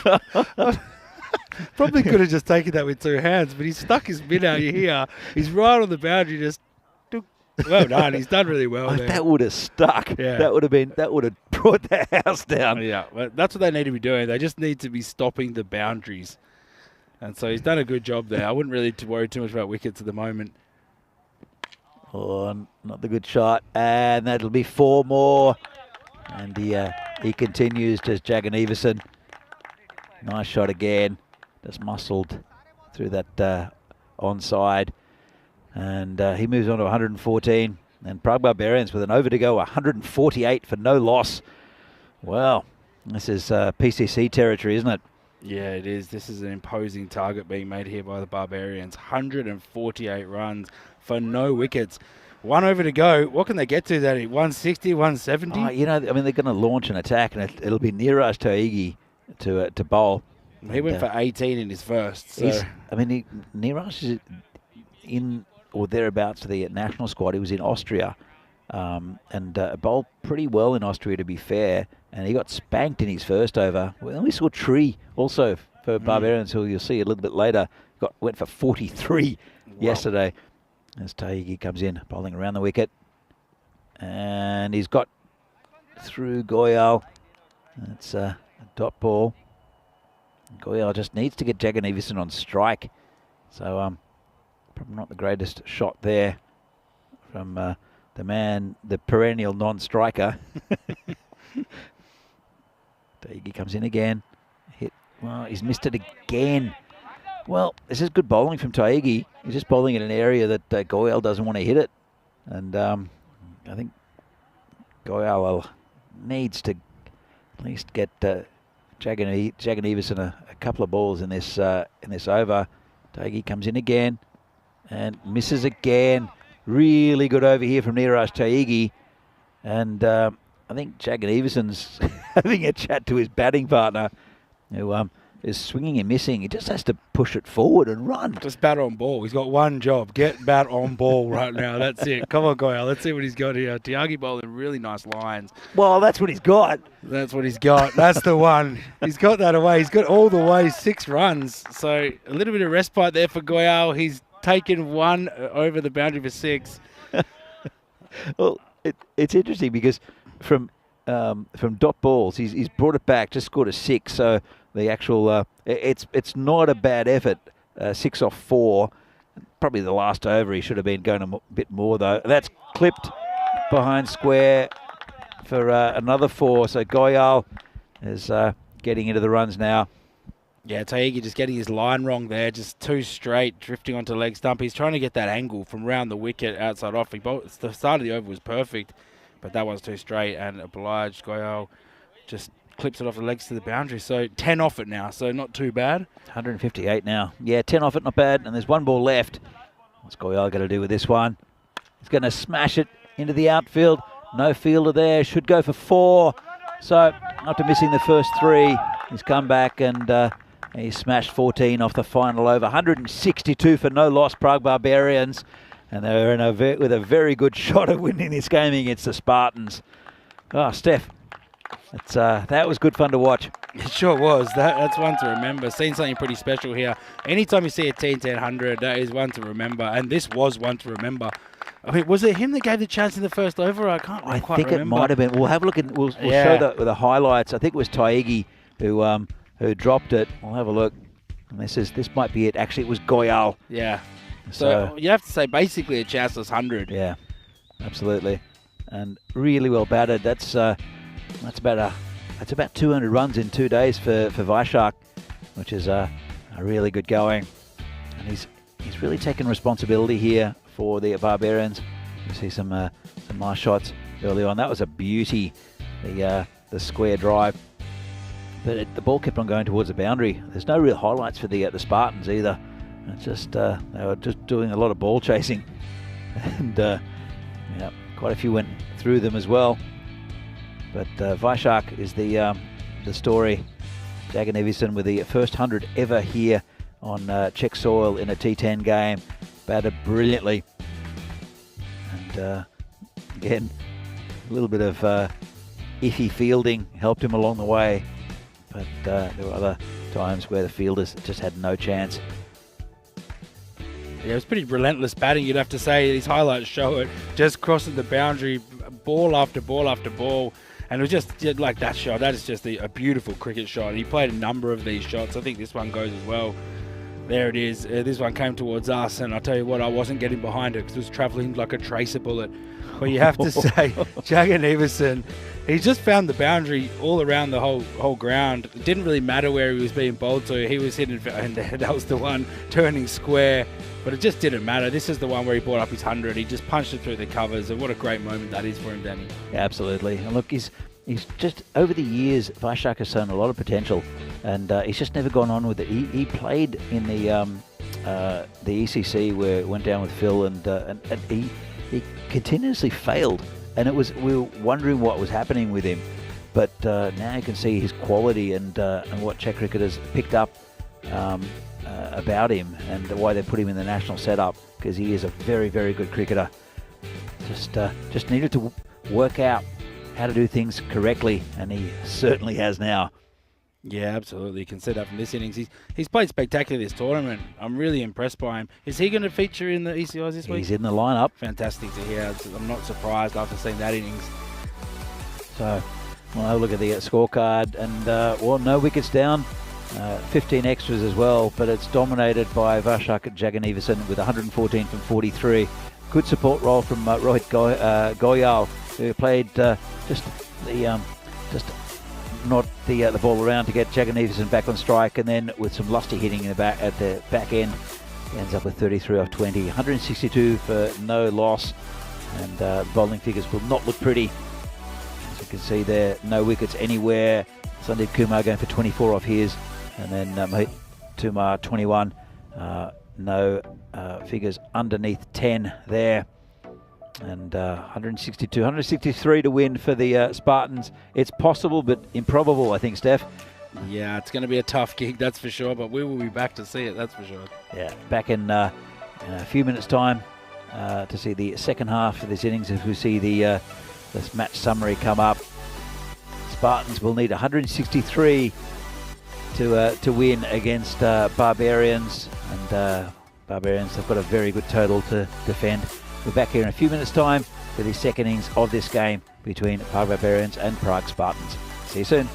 Probably could have just taken that with 2 hands, but he stuck his mid out here. He's right on the boundary, just well done. He's done really well there. That would have stuck. Yeah. That would have brought the house down. Yeah, well, that's what they need to be doing. They just need to be stopping the boundaries. And so he's done a good job there. I wouldn't really worry too much about wickets at the moment. Oh, not the good shot. And that'll be 4 more. And he continues, just Jagan Everson. Nice shot again. Just muscled through that onside. And he moves on to 114. And Prague Barbarians with an over to go, 148 for no loss. Well, this is PCC territory, isn't it? Yeah, it is. This is an imposing target being made here by the Barbarians. 148 runs for no wickets. 1 over to go. What can they get to, Danny? 160, 170? They're going to launch an attack, and it'll be Niraj Taigi to bowl. He went for 18 in his first. So. Niraj is in or thereabouts to the national squad. He was in Austria and bowled pretty well in Austria, to be fair. And he got spanked in his first over. Well, we saw Tree also for Barbarians, who you'll see a little bit later. Went for 43 yesterday. As Taigi comes in, bowling around the wicket. And he's got through Goyal. That's a dot ball. Goyal just needs to get Jagan Everson on strike. So probably not the greatest shot there from the perennial non-striker. Taigi comes in again. Hit. Well, he's missed it again. Well, this is good bowling from Taigi. He's just bowling in an area that Goyal doesn't want to hit it. And I think Goyal needs to at least get Jagan Everson a couple of balls in this over. Taigi comes in again and misses again. Really good over here from Niraj Taigi. And I think Jagan Everson's having a chat to his batting partner, who is swinging and missing. He just has to push it forward and run. Just bat on ball. He's got one job. Get bat on ball right now. That's it. Come on, Goyal. Let's see what he's got here. Tiagi bowling really nice lines. Well, that's what he's got. That's what he's got. That's the one. He's got that away. He's got all the way 6 runs. So a little bit of respite there for Goyal. He's taken 1 over the boundary for 6. Well, it's interesting because from dot balls, he's brought it back, just scored a 6. So the actual it's not a bad effort. 6 off 4. Probably the last over. He should have been going a bit more though. That's clipped behind square for another 4. So Goyal is getting into the runs now. Yeah, Taigi just getting his line wrong there, just too straight, drifting onto leg stump. He's trying to get that angle from round the wicket, outside off. The start of the over was perfect, but that one's too straight, and obliged Goyal just clips it off the legs to the boundary. So 10 off it now, so not too bad. 158 now. Yeah, 10 off it, not bad. And there's 1 ball left. What's Goyal going to do with this one? He's going to smash it into the outfield. No fielder there. Should go for 4. So after missing the first 3, he's come back and he smashed 14 off the final over. 162 for no loss, Prague Barbarians. And they're in with a very good shot of winning this game against the Spartans. Oh, Steph, that was good fun to watch. It sure was. That's one to remember. Seen something pretty special here. Anytime you see a T10 100, that is one to remember. And this was one to remember. I mean, was it him that gave the chance in the first over? I can't quite remember. I think it might have been. We'll have a look at. We'll show the highlights. I think it was Taigi who dropped it. We'll have a look. And this might be it. Actually, it was Goyal. Yeah. So you have to say basically a chanceless 100. Yeah, absolutely. And really well batted. That's about 200 runs in 2 days for Vaishak, which is a really good going. And he's really taken responsibility here for the Barbarians. You see some nice shots early on. That was a beauty, the square drive. But the ball kept on going towards the boundary. There's no real highlights for the Spartans either. It's just they were just doing a lot of ball chasing, and quite a few went through them as well. But Vaishak is the story. Jagan Everson with the first 100 ever here on Czech soil in a T10 game. Batted brilliantly. And again, a little bit of iffy fielding helped him along the way. But there were other times where the fielders just had no chance. Yeah, it was pretty relentless batting, you'd have to say. These highlights show it. Just crossing the boundary, ball after ball after ball. And it was just like that shot. That is just a beautiful cricket shot. He played a number of these shots. I think this one goes as well. There it is. This one came towards us, and I'll tell you what, I wasn't getting behind it because it was travelling like a tracer bullet. But you have to say, Jagan Everson, he just found the boundary all around the whole ground. It didn't really matter where he was being bowled to. He was hitting, and that was the one turning square. But it just didn't matter. This is the one where he brought up his 100. He just punched it through the covers, and what a great moment that is for him, Danny. Yeah, absolutely. And look, he's just, over the years, Vaishak has shown a lot of potential, and he's just never gone on with it. He played in the ECC where it went down with Phil, and he continuously failed. And we were wondering what was happening with him. But now you can see his quality and what Czech cricketers picked up about him, and why they put him in the national setup, because he is a very, very good cricketer. Just needed to work out how to do things correctly, and he certainly has now. Yeah, absolutely. You can see that from this innings. He's played spectacularly this tournament. I'm really impressed by him. Is he going to feature in the ECIs this week? He's in the lineup. Fantastic to hear. I'm not surprised after seeing that innings. So we'll have a look at the scorecard, and no wickets down. 15 extras as well, but it's dominated by Vaishak Jagan Everson with 114 from 43. Good support role from Rohit Goyal, who played just not the ball around to get Jagan Everson back on strike, and then with some lusty hitting at the back end, he ends up with 33 off 20. 162 for no loss, and bowling figures will not look pretty. As you can see there, no wickets anywhere. Sandeep Kumar going for 24 off his. And then Mohit Tumar 21, no figures underneath 10 there. And 162, 163 to win for the Spartans. It's possible, but improbable, I think, Steph. Yeah, it's going to be a tough gig, that's for sure, but we will be back to see it, that's for sure. Yeah, back in a few minutes' time to see the second half of this innings as we see this match summary come up. Spartans will need 163 to win against Barbarians, and Barbarians have got a very good total to defend. We're back here in a few minutes' time for the second innings of this game between Prague Barbarians and Prague Spartans. See you soon.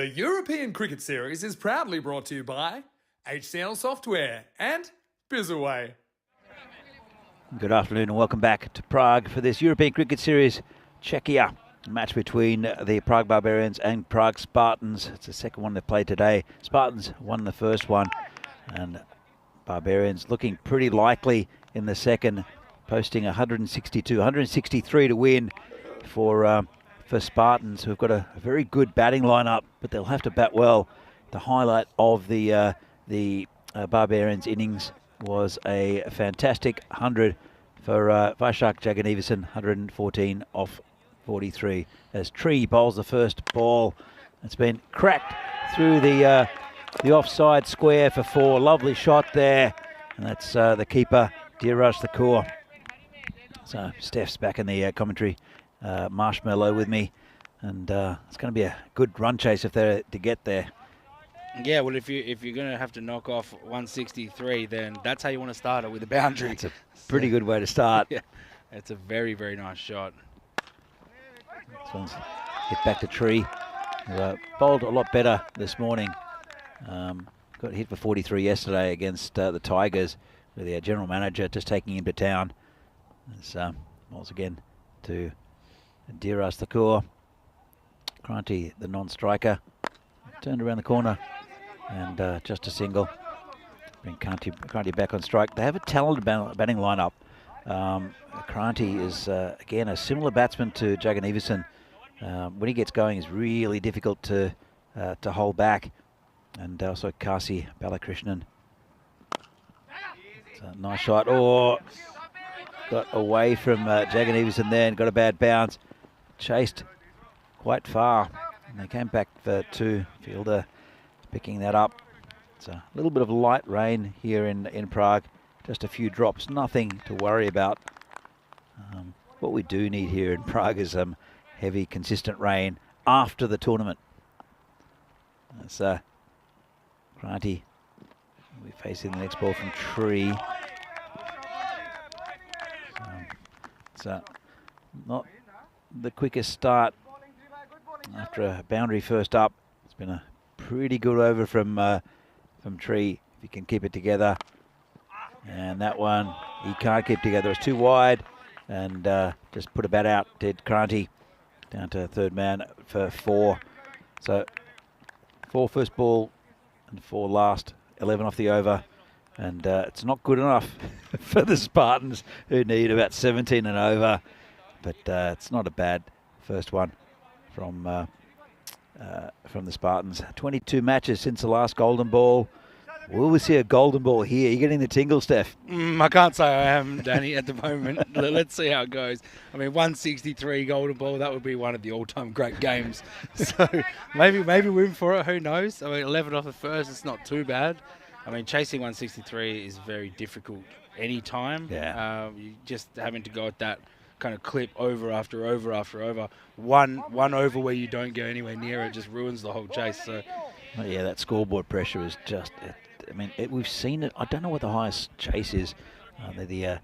The European Cricket Series is proudly brought to you by HCL Software and Bizaway. Good afternoon and welcome back to Prague for this European Cricket Series Czechia match between the Prague Barbarians and Prague Spartans. It's the second one they played today. Spartans won the first one and Barbarians looking pretty likely in the second, posting 163 to win for Spartans, who've got a very good batting lineup, but they'll have to bat well. The highlight of the Barbarians innings was a fantastic 100 for Vasak Jaganivasan, 114 off 43. As Tree bowls the first ball, it's been cracked through the offside square for 4. Lovely shot there, and that's the keeper, Dheeraj Thakur. So Steph's back in the commentary, Marshmallow with me, and it's going to be a good run chase if they're to get there. Yeah, well, if you're going to have to knock off 163, then that's how you want to start it, with a boundary. It's a pretty good way to start. Yeah, it's a very, very nice shot. This one's hit back to Tree, who bowled a lot better this morning. Got hit for 43 yesterday against the Tigers, with the general manager just taking him to town. As balls again to Dheeraj Thakur. Kranti, the non-striker, turned around the corner and just a single. Bring Kranti back on strike. They have a talented batting lineup. Kranti is again a similar batsman to Jaganivasan. When he gets going, it's really difficult to hold back. And also Kasi Balakrishnan. It's a nice shot. Oh, got away from Jaganivasan there and got a bad bounce. Chased quite far. And they came back for 2. Fielder picking that up. It's a little bit of light rain here in Prague. Just a few drops, nothing to worry about. What we do need here in Prague is some heavy, consistent rain after the tournament. That's Kranti. We're facing the next ball from Tree. It's not the quickest start after a boundary first up. It's been a pretty good over from Tree, if he can keep it together. And that one he can't keep together. It's too wide, and just put a bat out. Did Kranti down to third man for 4. So 4 first ball and 4 last. 11 off the over, and it's not good enough for the Spartans, who need about 17 and over. But it's not a bad first one from the Spartans. 22 matches since the last golden ball. Will we see a golden ball here? You're getting the tingle, Steph. I can't say I am, Danny, at the moment. Let's see how it goes. I mean, 163 golden ball, that would be one of the all-time great games. So maybe we're in for it. Who knows? I mean, 11 off the first, it's not too bad. I mean, chasing 163 is very difficult any time. Yeah. You just having to go at that kind of clip over after over after over. One over where you don't go anywhere near it just ruins the whole chase. So, well, yeah, that scoreboard pressure is just... I mean, we've seen it. I don't know what the highest chase is. The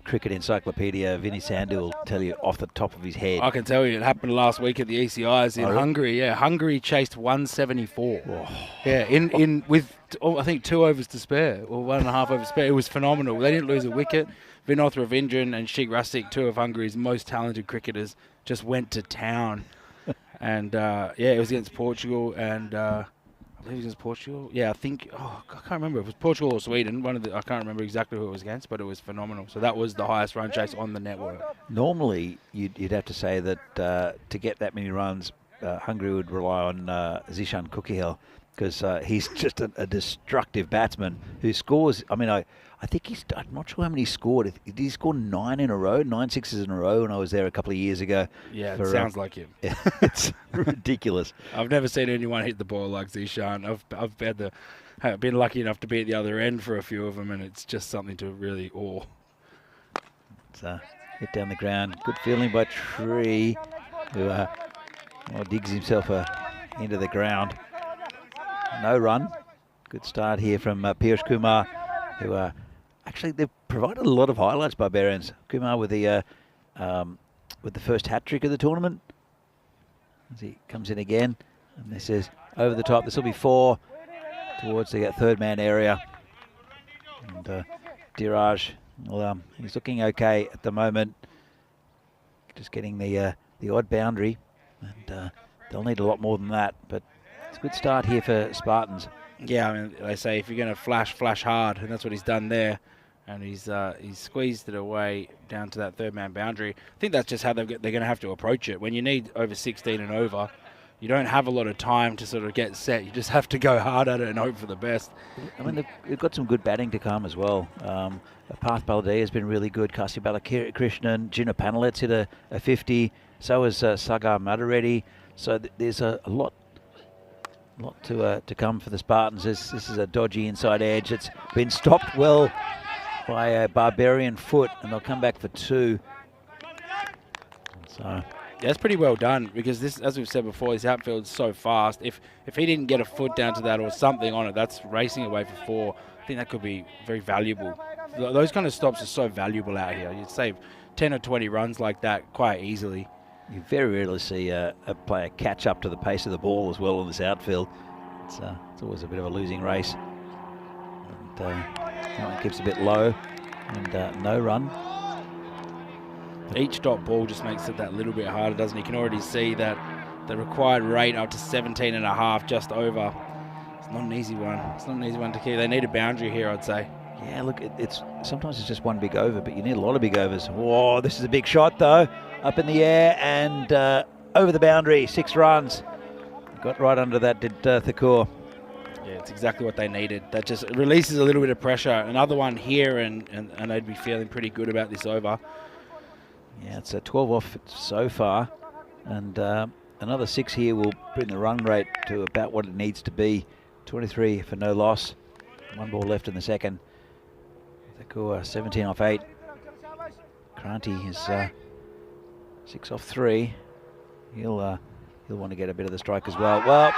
cricket encyclopedia, Vinny Sandu, will tell you off the top of his head. I can tell you, it happened last week at the ECIs in Hungary. Yeah, Hungary chased 174. Oh. Yeah, with I think 2 overs to spare, or 1.5 overs to spare. It was phenomenal. They didn't lose a wicket. Vinod Ravindran and Sheikh Rasik, 2 of Hungary's most talented cricketers, just went to town. And it was against Portugal, and I believe it was Portugal. Yeah, I think. I can't remember. It was Portugal or Sweden. I can't remember exactly who it was against, but it was phenomenal. So that was the highest run chase on the network. Normally, you'd have to say that to get that many runs, Hungary would rely on Zishan Kukihel, because he's just a destructive batsman who scores. I mean, I think I'm not sure how many he scored. Did he score 9 in a row, 9 sixes in a row when I was there a couple of years ago? Yeah, it sounds like him. It's ridiculous. I've never seen anyone hit the ball like Zishan. I've been lucky enough to be at the other end for a few of them, and it's just something to really awe. It's hit down the ground. Good feeling by Tree, who digs himself into the ground. No run. Good start here from Piyush Kumar, who actually they've provided a lot of highlights, Barbarians. Kumar with the first hat trick of the tournament. As he comes in again, and this is over the top. This will be 4 towards the third man area. And Diraj, well, he's looking okay at the moment. Just getting the odd boundary, and they'll need a lot more than that. But it's a good start here for Spartans. Yeah, I mean, they say if you're going to flash hard, and that's what he's done there. And he's squeezed it away down to that third man boundary. I think that's just how they're going to have to approach it. When you need over 16 and over, you don't have a lot of time to sort of get set. You just have to go hard at it and hope for the best. I mean, they've got some good batting to come as well. Parth Balade has been really good. Kasi Balakrishnan, Gina Panelets hit a 50. So has Sagar Madareddy. So there's a lot to come for the Spartans. This is a dodgy inside edge. It's been stopped well by a Barbarian foot, and they'll come back for 2. So yeah, that's pretty well done, because this, as we've said before, this outfield's so fast. If he didn't get a foot down to that or something on it, that's racing away for 4. I think that could be very valuable. Those kind of stops are so valuable out here. You'd save 10 or 20 runs like that quite easily. You very rarely see a player catch up to the pace of the ball as well in this outfield. It's always a bit of a losing race. And that one keeps a bit low, and no run. Each dot ball just makes it that little bit harder, doesn't it? You can already see that the required rate up to 17.5, just over. It's not an easy one. It's not an easy one to keep. They need a boundary here, I'd say. Yeah, look, sometimes it's just one big over, but you need a lot of big overs. Whoa, this is a big shot though. Up in the air and over the boundary, 6 runs. Got right under that, did Thakur. Yeah, it's exactly what they needed. That just releases a little bit of pressure. Another one here, and they'd be feeling pretty good about this over. Yeah, it's a 12 off so far, and another 6 here will bring the run rate to about what it needs to be. 23 for no loss. 1 ball left in the second. Thakur 17 off 8. Kranti is 6 off 3. He'll want to get a bit of the strike as well. Well,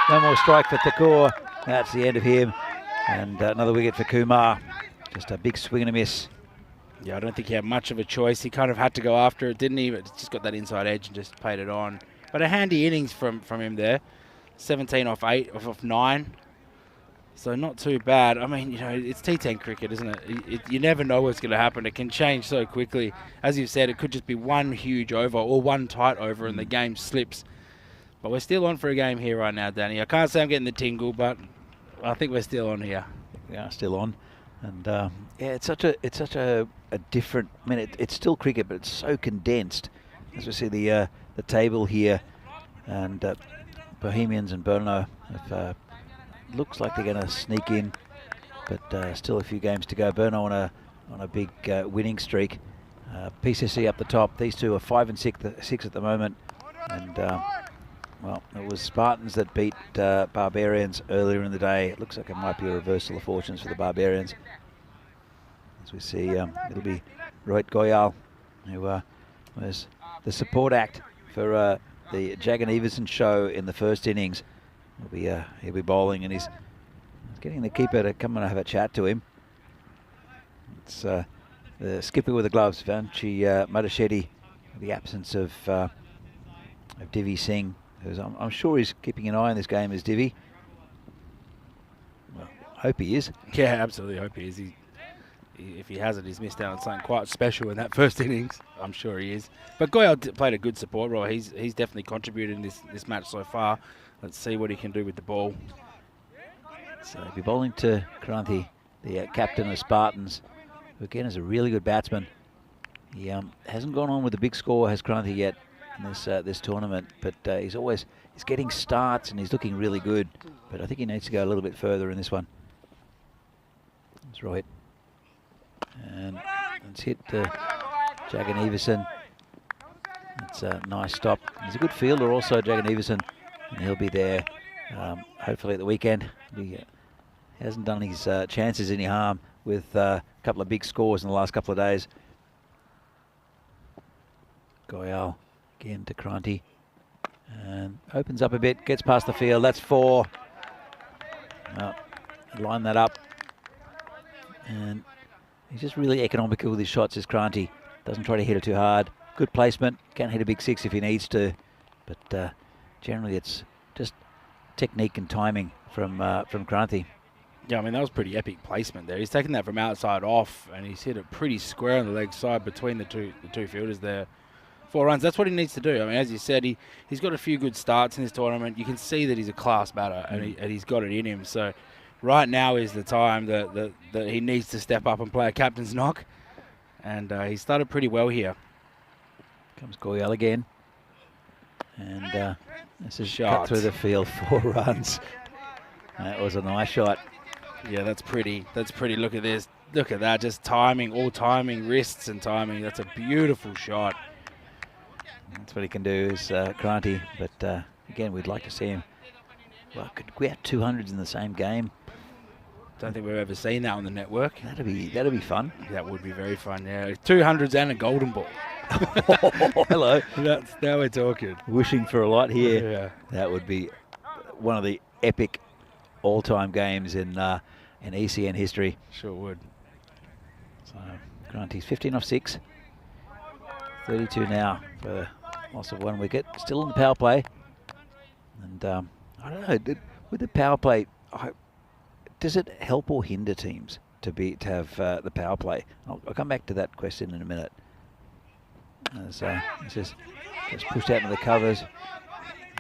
no more strike for Thakur. That's the end of him. And another wicket for Kumar. Just a big swing and a miss. Yeah, I don't think he had much of a choice. He kind of had to go after it, didn't he? But just got that inside edge and just paid it on. But a handy innings from him there. 17 off 8, off 9. So not too bad. I mean, you know, it's T10 cricket, isn't it? You never know what's going to happen. It can change so quickly. As you've said, it could just be one huge over or one tight over and the game slips. But we're still on for a game here right now, Danny. I can't say I'm getting the tingle, but I think we're still on here. We are still on. And yeah, it's such a different. I mean, it's still cricket, but it's so condensed. As we see the table here, and Bohemians and Brno have, looks like they're going to sneak in, but still a few games to go. Brno on a big winning streak. PCC up the top. These two are 5 and 6 at the moment, and well, it was Spartans that beat Barbarians earlier in the day. It looks like it might be a reversal of fortunes for the Barbarians. As we see, it'll be Rohit Goyal, who was the support act for the Jagan Everson show in the first innings. He'll be bowling, and he's getting the keeper to come and have a chat to him. It's the skipper with the gloves, Vanchi Madashetty, the absence of Divi Singh. I'm sure he's keeping an eye on this game as Divi. Well, hope he is. Yeah, absolutely hope he is. If he hasn't, he's missed out on something quite special in that first innings. I'm sure he is. But Goyal played a good support role. He's definitely contributed in this match so far. Let's see what he can do with the ball. So he'll be bowling to Kranti, the captain of Spartans, who again is a really good batsman. He hasn't gone on with a big score, has Kranti, yet in this tournament, but he's getting starts and he's looking really good. But I think he needs to go a little bit further in this one. That's right. And it's hit Jagan Everson. It's a nice stop. He's a good fielder also, Jagan Everson, and he'll be there hopefully at the weekend. He hasn't done his chances any harm with a couple of big scores in the last couple of days. Goyal again to Kranti, and opens up a bit, gets past the field. That's 4. Line that up, and he's just really economical with his shots, as Kranti. Doesn't try to hit it too hard. Good placement, can hit a big 6 if he needs to, but generally it's just technique and timing from Kranti. Yeah, I mean, that was pretty epic placement there. He's taken that from outside off, and he's hit it pretty square on the leg side between the two fielders there. 4 runs, that's what he needs to do. I mean, as you said, he's got a few good starts in this tournament. You can see that he's a class batter, and he's got it in him. So right now is the time that he needs to step up and play a captain's knock. And he started pretty well here. Comes Goyal again. And this is Shot cut through the field, 4 runs. That was a nice shot. Yeah, that's pretty. That's pretty. Look at this. Look at that. Just timing, all timing, wrists and timing. That's a beautiful shot. That's what he can do is Kranti. But again, we'd like to see him. Well, could we have 200s in the same game? Don't think we've ever seen that on the network. That'd be fun. That would be very fun, yeah. 200s and a golden ball. Oh, hello. That's now we're talking. Wishing for a lot here. Yeah. That would be one of the epic all-time games in ECN history. Sure would. So Kranti's 15 off 6. 32 now for the loss of 1 wicket. Still in the power play. And I don't know, with the power play, does it help or hinder teams to have the power play? I'll come back to that question in a minute. As it's just pushed out into the covers.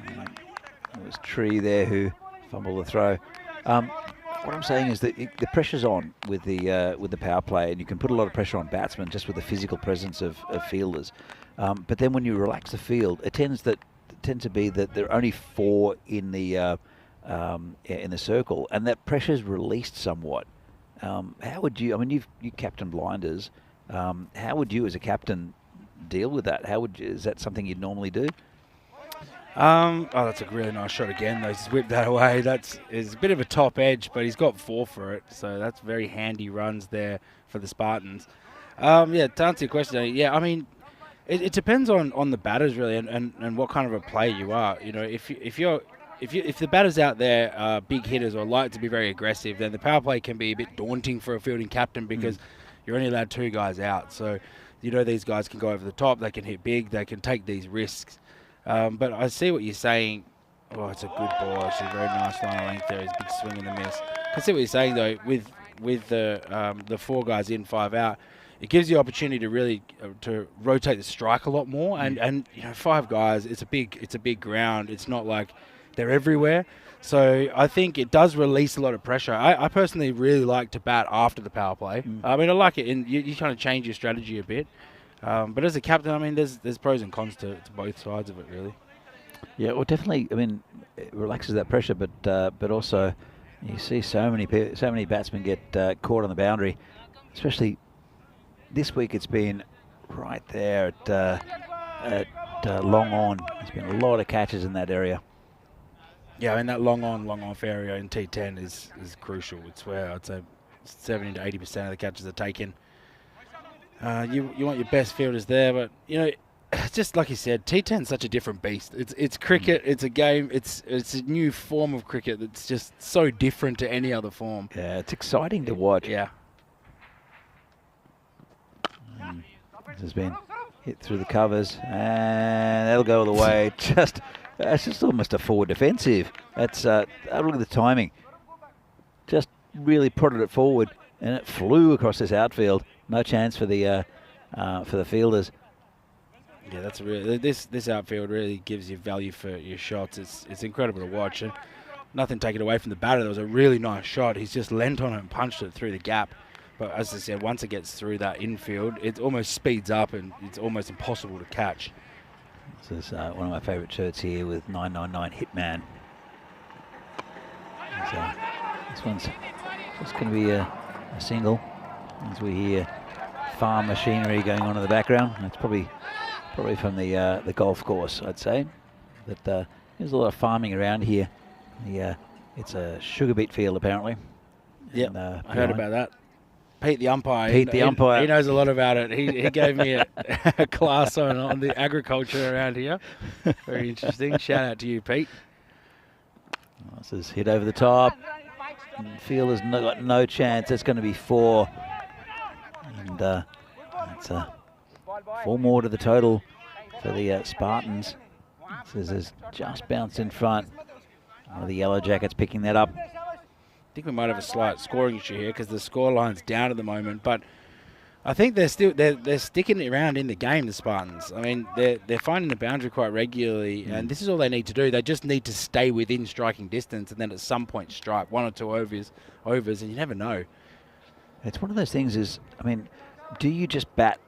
There was Tree there who fumbled the throw. What I'm saying is that the pressure's on with the power play, and you can put a lot of pressure on batsmen just with the physical presence of fielders. But then when you relax the field, it tends to be that there are only 4 in the circle, and that pressure's released somewhat. How would you? I mean, you captain blinders. How would you, as a captain, deal with that? Is that something you'd normally do? Oh, that's a really nice shot again, though. He's whipped that away. It's a bit of a top edge, but he's got 4 for it, so that's very handy runs there for the Spartans. Yeah, to answer your question, yeah, I mean, it depends on the batters really, and what kind of a player you are. You know, if the batters out there are big hitters or like to be very aggressive, then the power play can be a bit daunting for a fielding captain because you're only allowed 2 guys out. So, you know, these guys can go over the top, they can hit big, they can take these risks. But I see what you're saying. Oh, it's a good ball. Actually, very nice line of length there. It's a big swing and a miss. I can see what you're saying though. With the 4 guys in, 5 out, it gives you opportunity to really to rotate the strike a lot more. And you know, 5 guys. It's a big ground. It's not like they're everywhere. So I think it does release a lot of pressure. I personally really like to bat after the power play. I mean, I like it, and you kind of change your strategy a bit. But as a captain, I mean, there's pros and cons to both sides of it, really. Yeah, well, definitely. I mean, it relaxes that pressure, but also you see so many batsmen get caught on the boundary, especially this week. It's been right there at long on. There's been a lot of catches in that area. Yeah, I mean, that long off area in T10 is crucial. It's where I'd say 70 to 80% of the catches are taken. You want your best fielders there, but you know, just like you said, T10 is such a different beast. It's cricket. It's a game. It's a new form of cricket that's just so different to any other form. Yeah, it's exciting to watch. Yeah. This has been hit through the covers, and that'll go all the way. That's just almost a forward defensive. That's look at the timing. Just really prodded it forward, and it flew across this outfield. No chance for the fielders. Yeah, that's really this outfield really gives you value for your shots. It's incredible to watch, and nothing taken away from the batter. There was a really nice shot. He's just leant on it and punched it through the gap. But as I said, once it gets through that infield, it almost speeds up and it's almost impossible to catch. This is one of my favourite shirts here with 999 Hitman. So this one's just going to be a single as we hear farm machinery going on in the background. That's probably from the golf course, I'd say. But there's a lot of farming around here. It's a sugar beet field apparently. Yeah, I heard about that. Pete the umpire. He knows a lot about it. He gave me a class on the agriculture around here. Very interesting. Shout out to you, Pete. This is hit over the top. Fielder's got no chance. It's going to be 4. And it's 4 more to the total for the Spartans. This is just bounced in front. One of the Yellow Jackets picking that up. I think we might have a slight scoring issue here because the scoreline's down at the moment, but I think they're sticking it around in the game, the Spartans. I mean, they're finding the boundary quite regularly, and this is all they need to do. They just need to stay within striking distance, and then at some point strike 1 or 2 overs, and you never know. It's one of those things is, I mean, do you just bat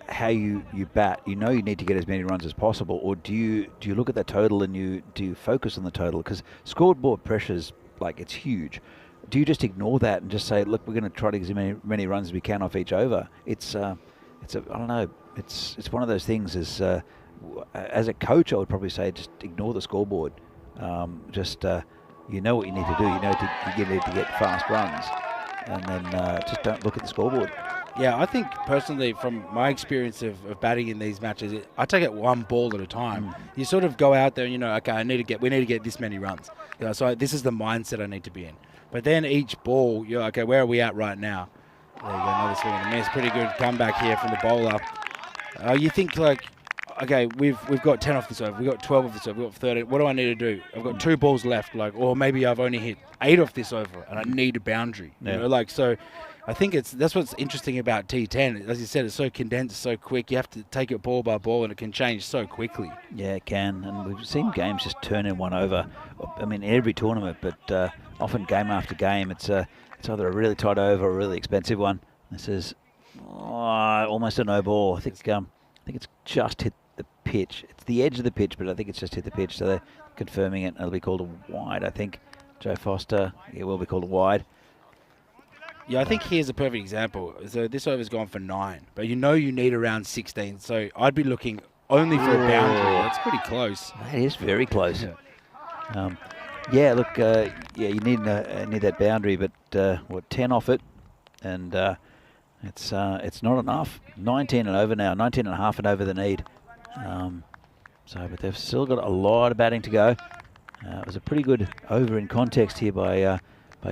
how you bat? You know you need to get as many runs as possible, or do you look at the total and do you focus on the total? Because scoreboard pressure's like, it's huge. Do you just ignore that and just say, look, we're going to try to get as many runs as we can off each over? I don't know. It's one of those things. As a coach, I would probably say just ignore the scoreboard. You know what you need to do. You need to get fast runs, and then just don't look at the scoreboard. Yeah, I think personally, from my experience of batting in these matches, I take it one ball at a time. You sort of go out there and okay, we need to get this many runs. So this is the mindset I need to be in. But then each ball, you're okay, where are we at right now? There you go, another swing and a miss. Pretty good comeback here from the bowler. You think like, okay, we've got 10 off this over, we've got 12 off this over, we've got 13. What do I need to do? I've got 2 balls left, or maybe I've only hit 8 off this over, and I need a boundary. So I think that's what's interesting about T10. As you said, it's so condensed, so quick. You have to take it ball by ball, and it can change so quickly. Yeah, it can. And we've seen games just turn in 1 over. I mean, every tournament, but often game after game, it's either a really tight over or a really expensive one. This is almost a no ball. I think it's just hit the pitch. It's the edge of the pitch, but I think it's just hit the pitch. So they're confirming it. It'll be called a wide, I think. Joe Foster, it will be called a wide. Yeah, I think here's a perfect example. So this over's gone for 9, but you need around 16. So I'd be looking only for a boundary. That's pretty close. That is very close. Look, you need that boundary, but 10 off it, and it's not enough. 19 and over now, 19 and a half and over the need. But they've still got a lot of batting to go. It was a pretty good over in context here by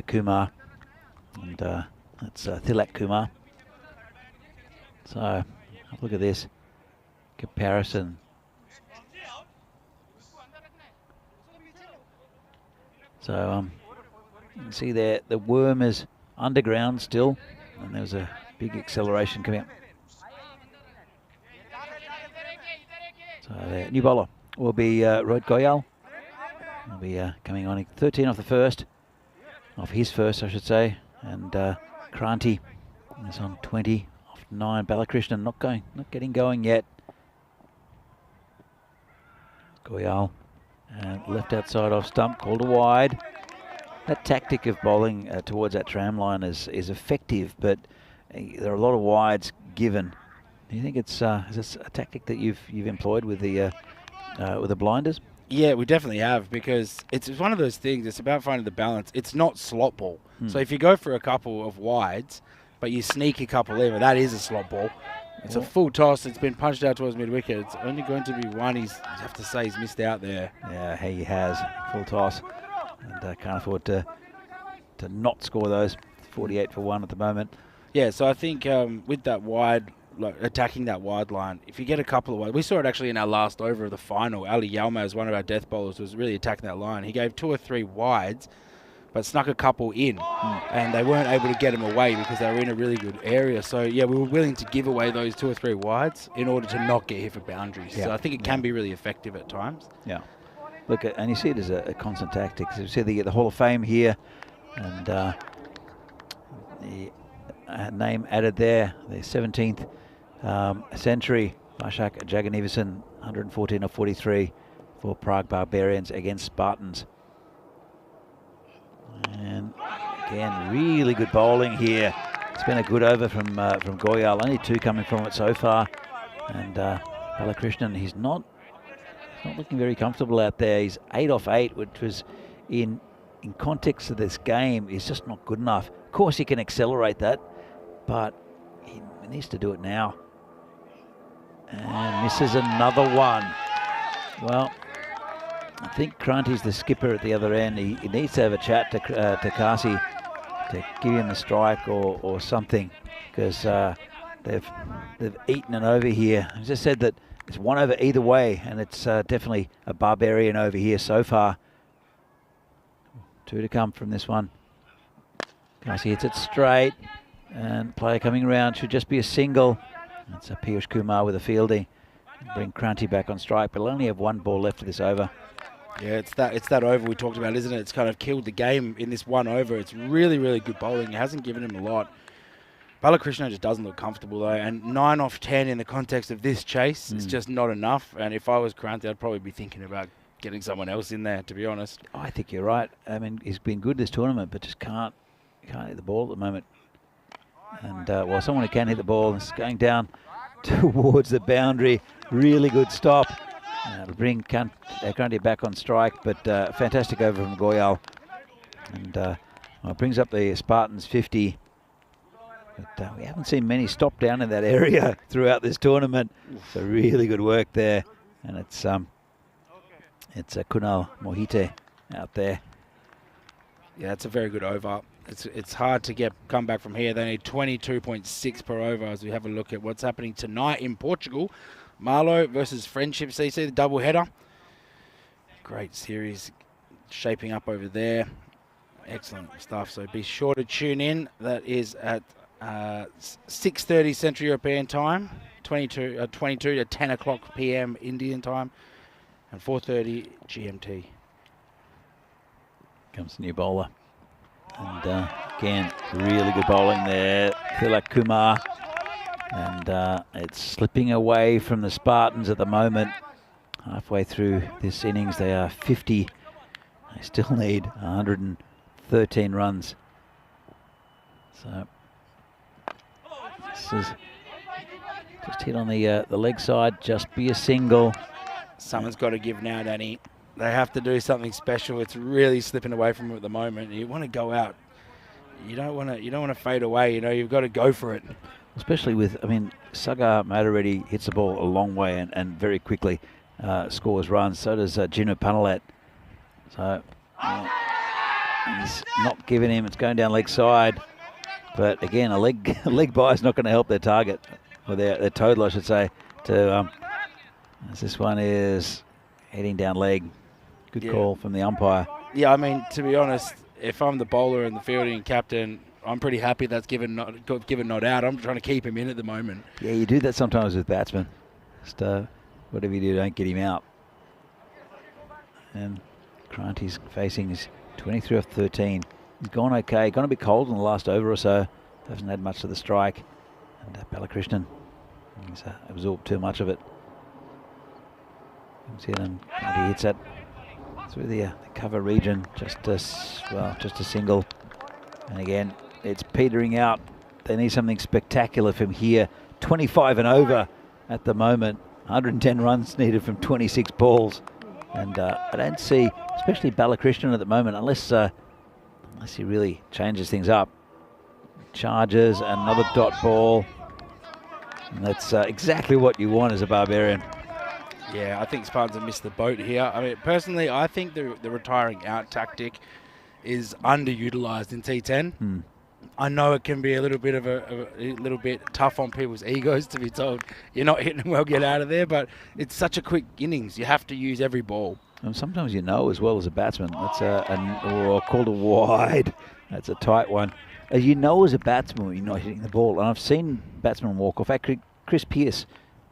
Kumar. And that's Thilak Kumar. So look at this comparison. So you can see there the worm is underground still, and there was a big acceleration coming up. So the new bowler will be Rohit Goyal. He'll be coming on 13 off his first, I should say. And Kranti is on 20 off 9. Balakrishnan not getting going yet. Goyal left outside off stump, called a wide. That tactic of bowling towards that tram line is effective, but there are a lot of wides given. Do you think is this a tactic that you've employed with the blinders? Yeah, we definitely have, because it's one of those things. It's about finding the balance. It's not slot ball. So if you go for a couple of wides, but you sneak a couple in, that is a slot ball. It's a full toss. It's been punched out towards mid-wicket. It's only going to be one. You have to say he's missed out there. Yeah, he has. Full toss. And can't afford to not score those. 48 for 1 at the moment. Yeah, so I think with that wide, attacking that wide line, if you get a couple of wide, we saw it actually in our last over of the final. Ali Yalmaz, one of our death bowlers, was really attacking that line. He gave 2 or 3 wides, but snuck a couple in, and they weren't able to get him away because they were in a really good area. So, yeah, we were willing to give away those 2 or 3 wides in order to not get hit for boundaries. Yeah. So I think it can be really effective at times. Yeah. Look, and you see it as a constant tactic. So you see they get the Hall of Fame here, and the name added there, the 17th century, Vashak Jaganivasan, 114 of 43 for Prague Barbarians against Spartans. And again, really good bowling here. It's been a good over from Goyal. Only 2 coming from it so far. And Balakrishnan, he's not looking very comfortable out there. He's 8 off 8, which was in context of this game is just not good enough. Of course, he can accelerate that, but he needs to do it now. And misses another one. Well, I think Kranti's the skipper at the other end. He needs to have a chat to Kasi to give him a strike or something, because they've eaten an over here. I just said that it's 1 over either way, and it's definitely a Barbarian over here so far. 2 to come from this one. Kasi hits it straight, and player coming around should just be a single. That's a Piyush Kumar with a fielding. Bring Cranty back on strike, but we'll only have 1 ball left of this over. Yeah, it's that over we talked about, isn't it? It's kind of killed the game in this 1 over. It's really, really good bowling. It hasn't given him a lot. Balakrishna just doesn't look comfortable though, and 9 off 10 in the context of this chase is just not enough. And if I was Cranty, I'd probably be thinking about getting someone else in there, to be honest. I think you're right. I mean, he's been good this tournament, but just can't hit the ball at the moment. And well, someone who can hit the ball is going down towards the boundary. Really good stop. It'll bring Cranty back on strike, but fantastic over from Goyal. And well, it brings up the Spartans 50. But we haven't seen many stop down in that area throughout this tournament. So really good work there. And it's Kunal Mohite out there. Yeah, it's a very good over. It's hard to come back from here. They need 22.6 per over as we have a look at what's happening tonight in Portugal. Marlow versus Friendship CC, the double header. Great series shaping up over there. Excellent stuff. So be sure to tune in. That is at 6:30 Central European time, 22 to 10 o'clock PM Indian time, and 4:30 GMT. Comes the new bowler. And again, really good bowling there. Thilak Kumar. And it's slipping away from the Spartans at the moment. Halfway through this innings, they are 50. They still need 113 runs. So this is just hit on the leg side, just be a single. Someone's got to give now, Danny. They have to do something special. It's really slipping away from them at the moment. You want to go out. You don't want to fade away. You know, you've got to go for it. Especially with, I mean, Sagar Matareddy hits the ball a long way and very quickly scores runs. So does Ginu Panalat. So he's not giving him. It's going down leg side. But again, a leg bye is not going to help their target, or their total, I should say. As this one is heading down leg. Good call from the umpire. Yeah, I mean, to be honest, if I'm the bowler and the fielding captain, I'm pretty happy that's given not out. I'm trying to keep him in at the moment. Yeah, you do that sometimes with batsmen. Just whatever you do, don't get him out. And Cranty's facing his 23 off 13. He's gone okay. Gone a bit cold in the last over or so. Hasn't had much of the strike. And Balakrishnan, he's absorbed too much of it. Comes in and he hits it through the cover region. Just a single. And again, it's petering out. They need something spectacular from here. 25 and over at the moment. 110 runs needed from 26 balls. And I don't see, especially Balakrishnan at the moment, unless he really changes things up. Charges, another dot ball. And that's exactly what you want as a Barbarian. Yeah, I think Spartans have missed the boat here. I mean, personally, I think the retiring out tactic is underutilized in T10. I know it can be a little bit tough on people's egos to be told you're not hitting well, get out of there. But it's such a quick innings; you have to use every ball. And sometimes you know as well as a batsman. That's called a wide. That's a tight one. As you know as a batsman when you're not hitting the ball. And I've seen batsmen walk off. Chris Pearce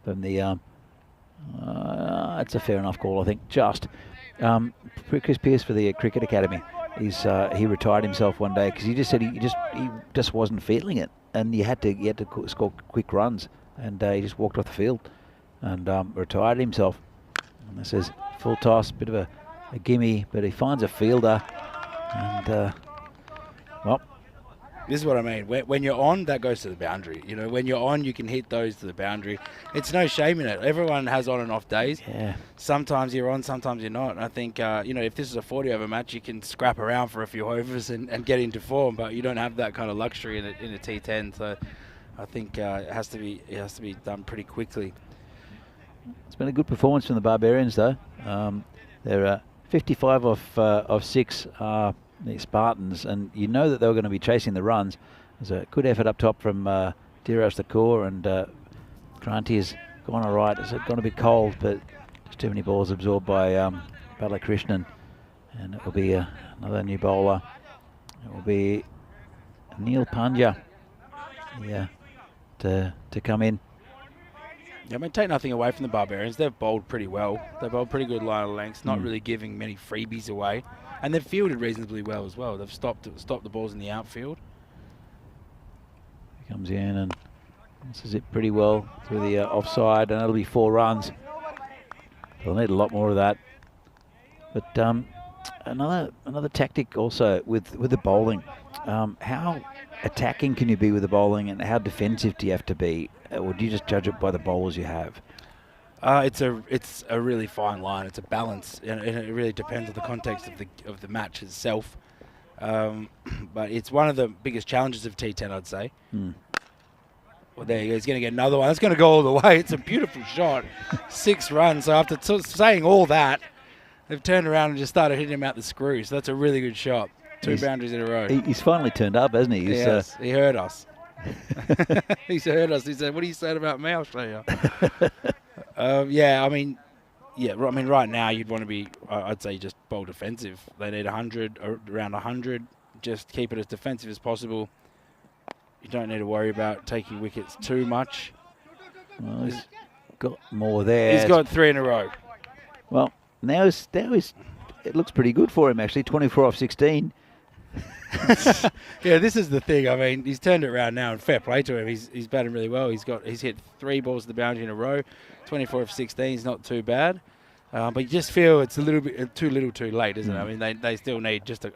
from the it's a fair enough call, I think. Chris Pearce for the Cricket Academy. He retired himself one day because he just said he just wasn't feeling it, and he had to score quick runs, and he just walked off the field and retired himself. And this is full toss, bit of a gimme, but he finds a fielder, and well. This is what I mean. When you're on, that goes to the boundary. You know, when you're on, you can hit those to the boundary. It's no shame in it. Everyone has on and off days. Yeah. Sometimes you're on, sometimes you're not. And I think, if this is a 40-over match, you can scrap around for a few overs and get into form, but you don't have that kind of luxury in a T10. So I think it has to be done pretty quickly. It's been a good performance from the Barbarians, though. They're 55 off 6. The Spartans, and you know that they were going to be chasing the runs. There's a good effort up top from Dheeraj Thakur, and Kranti has gone all right. It's gone a bit cold, but just too many balls absorbed by Balakrishnan. And it will be another new bowler. It will be Neil Punja to come in. Yeah, I mean, take nothing away from the Barbarians. They've bowled pretty well. They've bowled pretty good line of lengths, not really giving many freebies away. And they've fielded reasonably well as well. They've stopped the balls in the outfield. He comes in and misses it pretty well through the offside, and it'll be 4 runs. They'll need a lot more of that. But another tactic also with the bowling. How attacking can you be with the bowling, and how defensive do you have to be? Or do you just judge it by the bowlers you have? It's a really fine line. It's a balance, and it really depends on the context of the match itself. But it's one of the biggest challenges of T10, I'd say. Well, there he goes. He's going to get another one. It's going to go all the way. It's a beautiful shot. 6 runs. So after saying all that, they've turned around and just started hitting him out the screw. So that's a really good shot. 2 boundaries in a row. He's finally turned up, hasn't he? Yes, he heard us. He's heard us. He said, "What are you saying about me? I'll show you." Right now you'd want to be, I'd say, just bowl defensive. They need 100, around 100. Just keep it as defensive as possible. You don't need to worry about taking wickets too much. Well, he's got more there. He's got 3 in a row. Well, now it looks pretty good for him, actually. 24 off 16. Yeah, this is the thing. I mean, he's turned it around now, and fair play to him. He's batting really well. He's hit 3 balls to the boundary in a row. 24 of 16 is not too bad. But you just feel it's a little bit too little too late, isn't it? I mean, they still need just a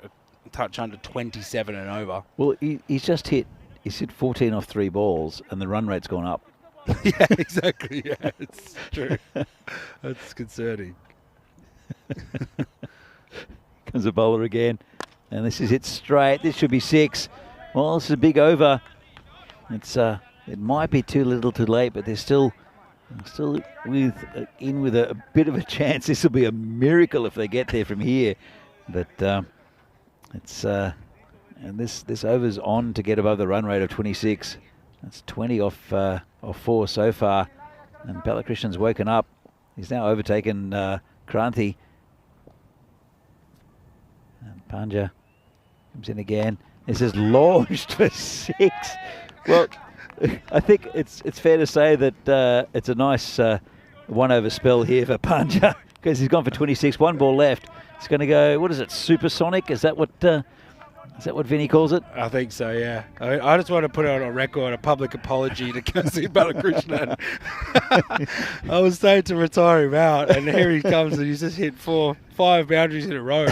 touch under 27 and over. Well, he's hit 14 off 3 balls, and the run rate's gone up. Yeah, exactly. Yeah, it's true. That's concerning. Comes a bowler again. And this is it straight. This should be 6. Well, this is a big over. It might be too little too late, but they're still with a bit of a chance. This will be a miracle if they get there from here. But and this over's on to get above the run rate of 26. That's 20 off 4 so far. And Balakrishna's woken up. He's now overtaken Kranthi. And Panja comes in again. This is launched for 6. Well, I think it's fair to say that it's a nice 1 over spell here for Panja, because he's gone for 26. 1 ball left. It's going to go. What is it? Supersonic? Is that what Vinny calls it? I think so. Yeah. I just want to put it on record, a public apology to Kasi Balakrishnan. I was saying to retire him out, and here he comes, and he's just hit 5 boundaries in a row.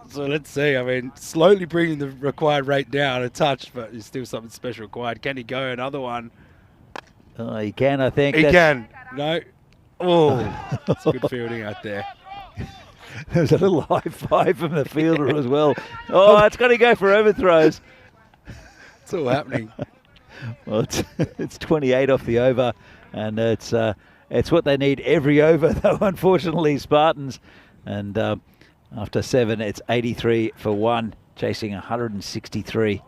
So let's see. I mean, slowly bringing the required rate down a touch, but there's still something special required. Can he go another one? Oh, he can, I think. He can. No. Oh, that's good fielding out there. There's a little high five from the fielder as well. Oh, it's got to go for overthrows. It's all happening. Well, it's 28 off the over, and it's what they need every over, though, unfortunately, Spartans. And after 7, it's 83 for 1, chasing 163.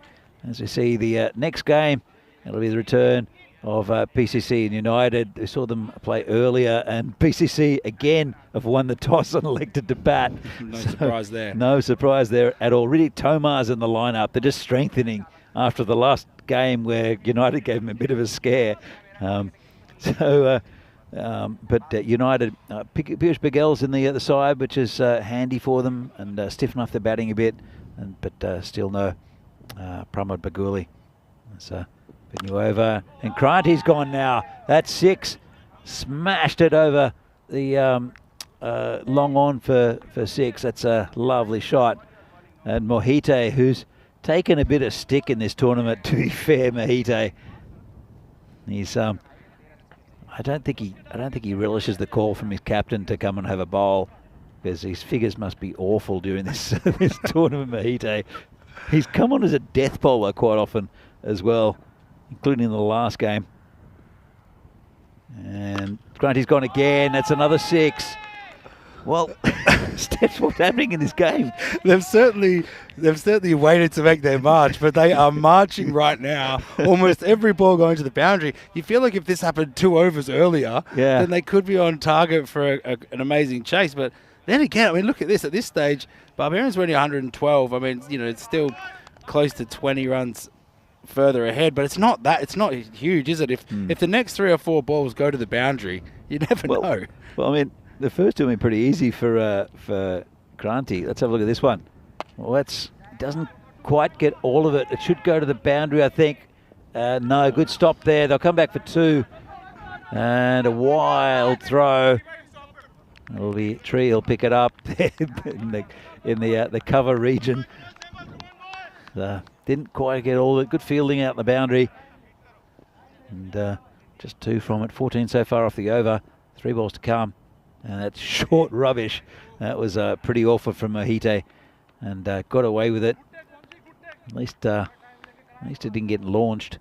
As we see the next game, it'll be the return of PCC and United. We saw them play earlier, and PCC again have won the toss and elected to bat. No surprise there. No surprise there at all. Really, Tomar's in the lineup. They're just strengthening after the last game where United gave them a bit of a scare. But United, Piyush Bagel's in the side, which is handy for them, and stiffen off their batting a bit. But still no Pramod Baguli. So new over, and Kranti's gone now. That's 6. Smashed it over the long on for 6. That's a lovely shot. And Mohite, who's taken a bit of stick in this tournament, to be fair, Mohite. He's I don't think he relishes the call from his captain to come and have a bowl, because his figures must be awful during this this tournament. Mohite, he's come on as a death bowler quite often as well, including the last game. And Grundy's gone again. That's another 6. Well, Steph's what's happening in this game. They've certainly waited to make their march, but they are marching right now. Almost every ball going to the boundary. You feel like if this happened 2 overs earlier, then they could be on target for an amazing chase. But Then again, I mean, look at this. At this stage, Barbarians were only 112. I mean, you know, it's still close to 20 runs further ahead, but it's not that. It's not huge, is it? If the next 3 or 4 balls go to the boundary, you never know. Well, I mean, the first two have been pretty easy for Kranti. Let's have a look at this one. Well, doesn't quite get all of it. It should go to the boundary, I think. No, good stop there. They'll come back for 2. And a wild throw. It'll be Tree. He'll pick it up in the cover region. Didn't quite get all the good fielding out the boundary. And just 2 from it. 14 so far off the over. 3 balls to come. And that's short rubbish. That was pretty awful from Mohite. And got away with it. At least it didn't get launched.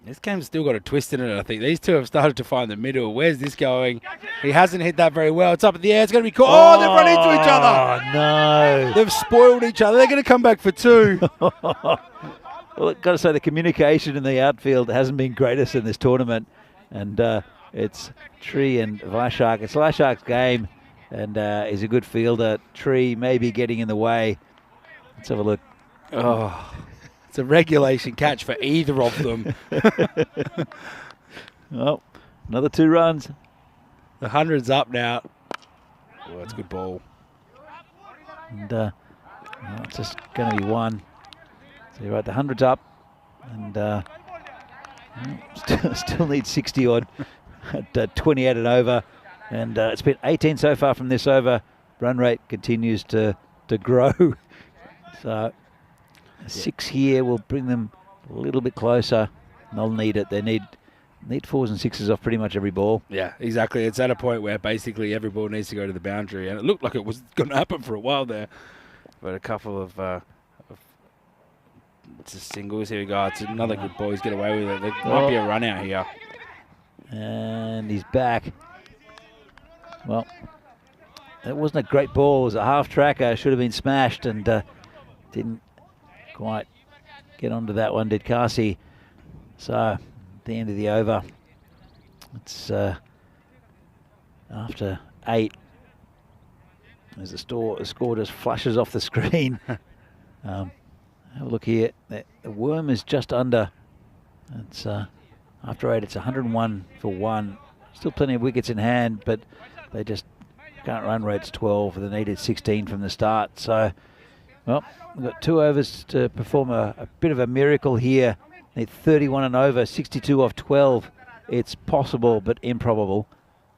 This game's still got a twist in it, I think. These two have started to find the middle. Where's this going? He hasn't hit that very well. It's up in the air. It's going to be caught. Oh, they've run into each other. Oh, no. They've spoiled each other. They're going to come back for 2. Well, I've got to say, the communication in the outfield hasn't been greatest in this tournament. And it's Tree and Vaishak. It's Vaishak's game. And he's a good fielder. Tree maybe getting in the way. Let's have a look. Oh. It's a regulation catch for either of them. Oh, another 2 runs. The 100's up now. Oh, that's a good ball. And it's just going to be 1. So you're right, the 100's up. And still needs 60 odd at 28 and over. And it's been 18 so far from this over. Run rate continues to grow. So 6 here will bring them a little bit closer. They'll need it. They need 4s and 6s off pretty much every ball. Yeah, exactly. It's at a point where basically every ball needs to go to the boundary, and it looked like it was going to happen for a while there. But a couple of just singles. Here we go. It's another good ball. He's get away with it. There might be a run out here. And he's back. Well, that wasn't a great ball. It was a half tracker. Should have been smashed and didn't quite get onto that one, did Kasi. So, at the end of the over, it's after 8. As the score just flashes off the screen. Have a look here. The worm is just under. It's after 8. It's 101 for 1. Still plenty of wickets in hand, but they just can't run rates 12. They needed 16 from the start. So, well, we've got 2 overs to perform a bit of a miracle here. Need 31 and over, 62 off 12. It's possible, but improbable.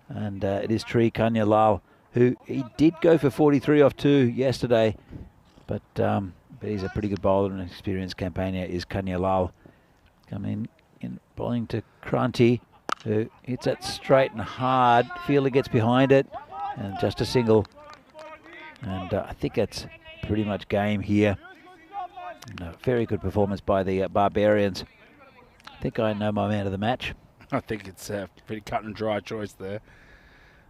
And it is Tree Kanya Lal, who he did go for 43 off 2 yesterday, but he's a pretty good bowler and an experienced campaigner is Kanya Lal. Coming in bowling to Kranti, who hits that straight and hard. Fielder gets behind it, and just a single. And I think that's pretty much game here. And very good performance by the Barbarians. I think I know my man of the match. I think it's a pretty cut and dry choice there.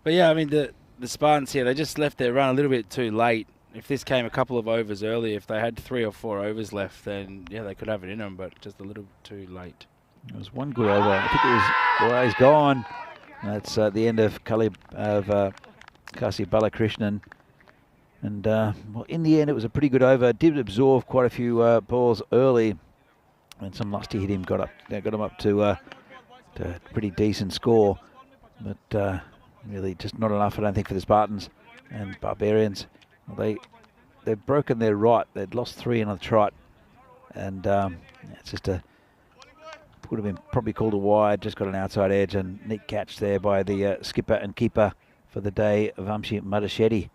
But yeah, I mean, the Spartans here, they just left their run a little bit too late. If this came a couple of overs early, if they had 3 or 4 overs left, then yeah, they could have it in them, but just a little too late. It was 1 good over. I think it was, well, he's gone. That's the end of Kasi Balakrishnan. And well, in the end, it was a pretty good over. Did absorb quite a few balls early, and some lusty hit him. Got him up to a pretty decent score, but really just not enough, I don't think, for the Spartans and Barbarians. Well, they've broken their right. They'd lost 3 on the trot, and it's just would have been probably called a wide. Just got an outside edge, and neat catch there by the skipper and keeper for the day, Vamshi Madashetty.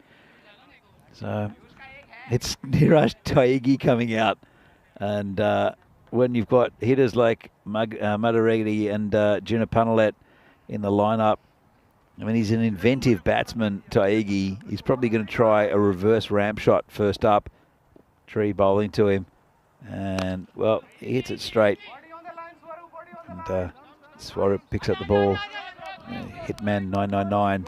So it's Niraj Taigi coming out, and when you've got hitters like Madareggi and Junapanalet in the lineup, I mean, he's an inventive batsman, Taigi. He's probably going to try a reverse ramp shot first up. Tree bowling to him, and well, he hits it straight, and Swarup picks up the ball. Hitman 999,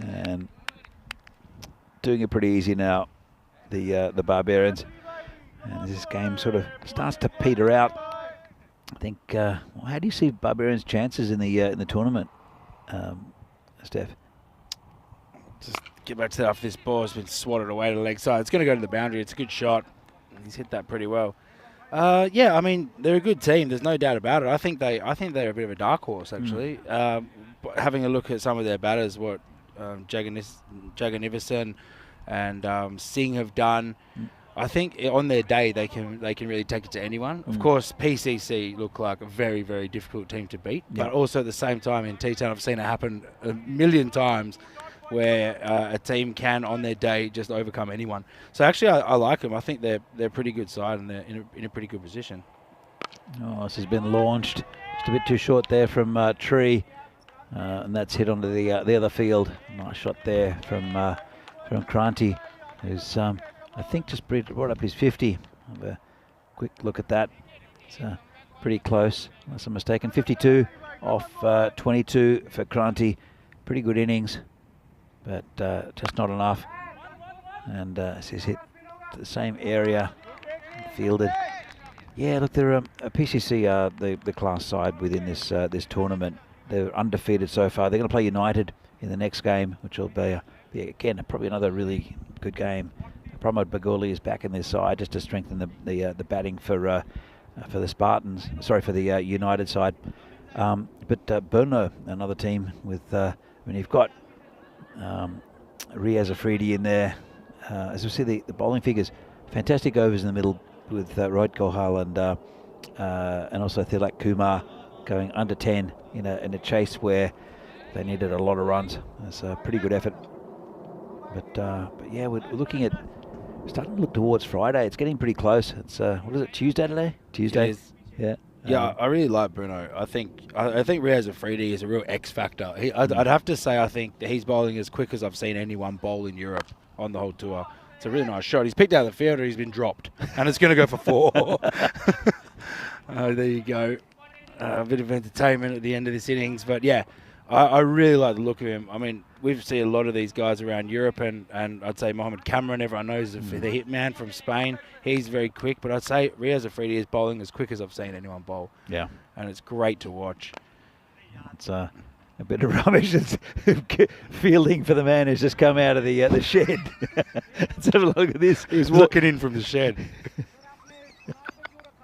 and doing it pretty easy now, the Barbarians. And this game sort of starts to peter out. I think. How do you see Barbarians' chances in the tournament? Steph? Just get back to that off this ball. It's been swatted away to the leg side. It's going to go to the boundary. It's a good shot. He's hit that pretty well. Yeah, I mean, they're a good team. There's no doubt about it. I think they're a bit of a dark horse, actually. Having a look at some of their batters, what Jagannathan and Singh have done, I think on their day they can really take it to anyone. Of course, PCC look like a very, very difficult team to beat, but also at the same time in T10 I've seen it happen a million times where a team can on their day just overcome anyone. So actually I like them. I think they're a pretty good side and they're in a pretty good position. Oh, this has been launched. Just a bit too short there from Tree, and that's hit onto the other field. Nice shot there from Kranti, who's I think just brought up his 50. Have a quick look at that. It's pretty close, unless I'm mistaken. 52 off 22 for Kranti. Pretty good innings, but just not enough. And he's hit the same area, fielded. Yeah, look, they're PCC are the class side within this tournament. They're undefeated so far. They're going to play United in the next game, which will be again probably another really good game. Pramod Baguli is back in this side just to strengthen the batting for the Spartans. Sorry, for the United side. But Brno, another team with. I mean, you've got Riaz Afridi in there. As we see the bowling figures, fantastic overs in the middle with Rohit Kohal and also Thilak Kumar going under 10 in a chase where they needed a lot of runs. It's a pretty good effort. But yeah, we're looking at starting to look towards Friday. It's getting pretty close. It's what is it, Tuesday today? Tuesday. Yeah. Yeah, I really like Brno. I think Riaz Afridi is a real X factor. I'd have to say I think that he's bowling as quick as I've seen anyone bowl in Europe on the whole tour. It's a really nice shot. He's picked out the fielder. He's been dropped, and it's going to go for 4. There you go. A bit of entertainment at the end of this innings, but yeah, I really like the look of him. I mean, we've seen a lot of these guys around Europe, and I'd say Mohamed Cameron, everyone knows the hitman from Spain. He's very quick, but I'd say Riaz Afridi is bowling as quick as I've seen anyone bowl. Yeah. And it's great to watch. It's a bit of rubbish. It's fielding for the man who's just come out of the shed. Let's have a look at this. He was walking in from the shed.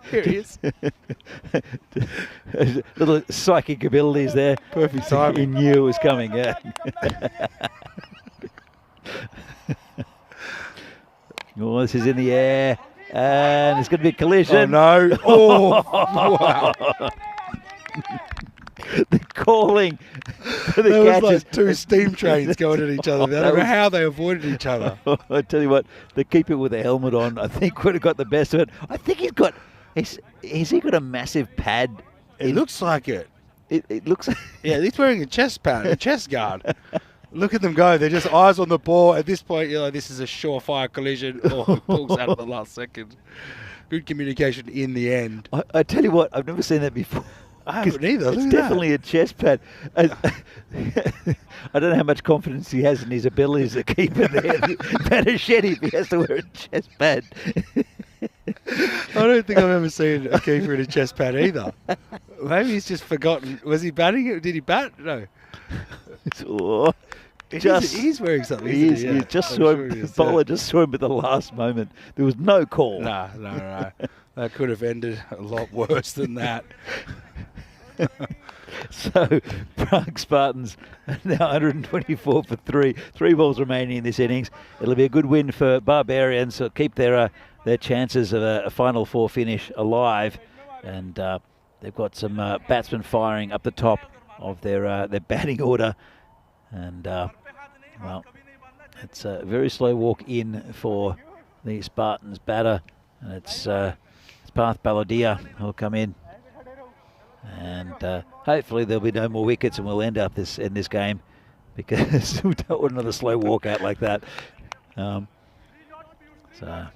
Here he is. Little psychic abilities there. Perfect time. He knew it was coming, yeah. Oh, this is in the air. And it's going to be a collision. Oh, no. Oh, wow. The calling for the there catches. was like 2 steam trains going at each other. I don't know how they avoided each other. I tell you what, the keeper with the helmet on, I think would have got the best of it. I think he's got... Has he got a massive pad? It looks like it. It looks like... Yeah, he's wearing a chest pad, a chest guard. Look at them go. They're just eyes on the ball. At this point, you're like, this is a surefire collision. Oh, it pulls out at the last second. Good communication in the end. I tell you what, I've never seen that before. I haven't either. It's definitely a chest pad. I don't know how much confidence he has in his abilities as a keeper there. Better shed if he has to wear a chest pad. I don't think I've ever seen a keeper in a chest pad either. Maybe he's just forgotten. Was he batting it? Did he bat? No. He's wearing something. You just saw him. The bowler just saw him at the last moment. There was no call. No. That could have ended a lot worse than that. So, Prague Spartans are now 124 for 3. 3 balls remaining in this innings. It'll be a good win for Barbarians. So keep their chances of a Final 4 finish alive. And they've got some batsmen firing up the top of their batting order. And, well, it's a very slow walk in for the Spartans batter. And it's Parth Baladia who'll come in. And hopefully there'll be no more wickets and we'll end up in this game because we don't want another slow walkout like that. So here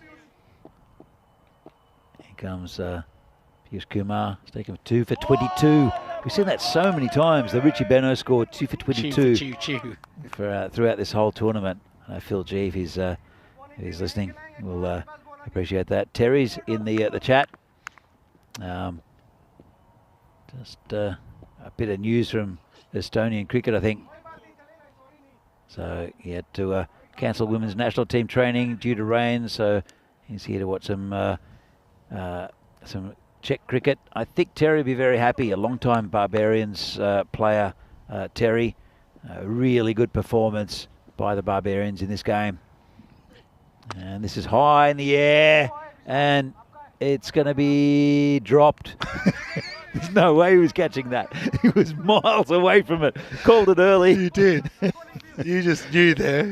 comes Piyush Kumar. He's taken 2 for 22. We've seen that so many times. The Richie Beno scored 2 for 22 throughout this whole tournament. Phil G, if he's listening, we'll appreciate that. Terry's in the chat. Just a bit of news from Estonian cricket, I think. So he had to cancel women's national team training due to rain. So he's here to watch some Czech cricket. I think Terry will be very happy. A long-time Barbarians player, Terry. Really good performance by the Barbarians in this game. And this is high in the air, and it's going to be dropped. There's no way he was catching that. He was miles away from it. Called it early. You did. You just knew there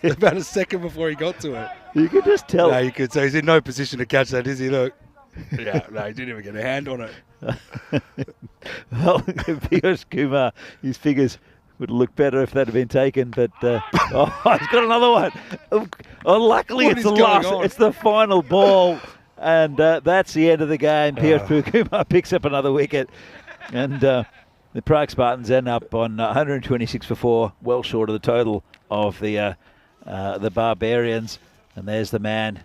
about a second before he got to it. You could just tell. No, you could. So he's in no position to catch that, is he? Look. Yeah, no, he didn't even get a hand on it. Well, Piyush Kumar, his figures would look better if that had been taken, but he's got another one. Oh, luckily What it's the is going last, on? it's the final ball, and that's the end of the game. Piyush Kumar picks up another wicket, and the Prague Spartans end up on 126 for 4, well short of the total of the Barbarians. And there's the man,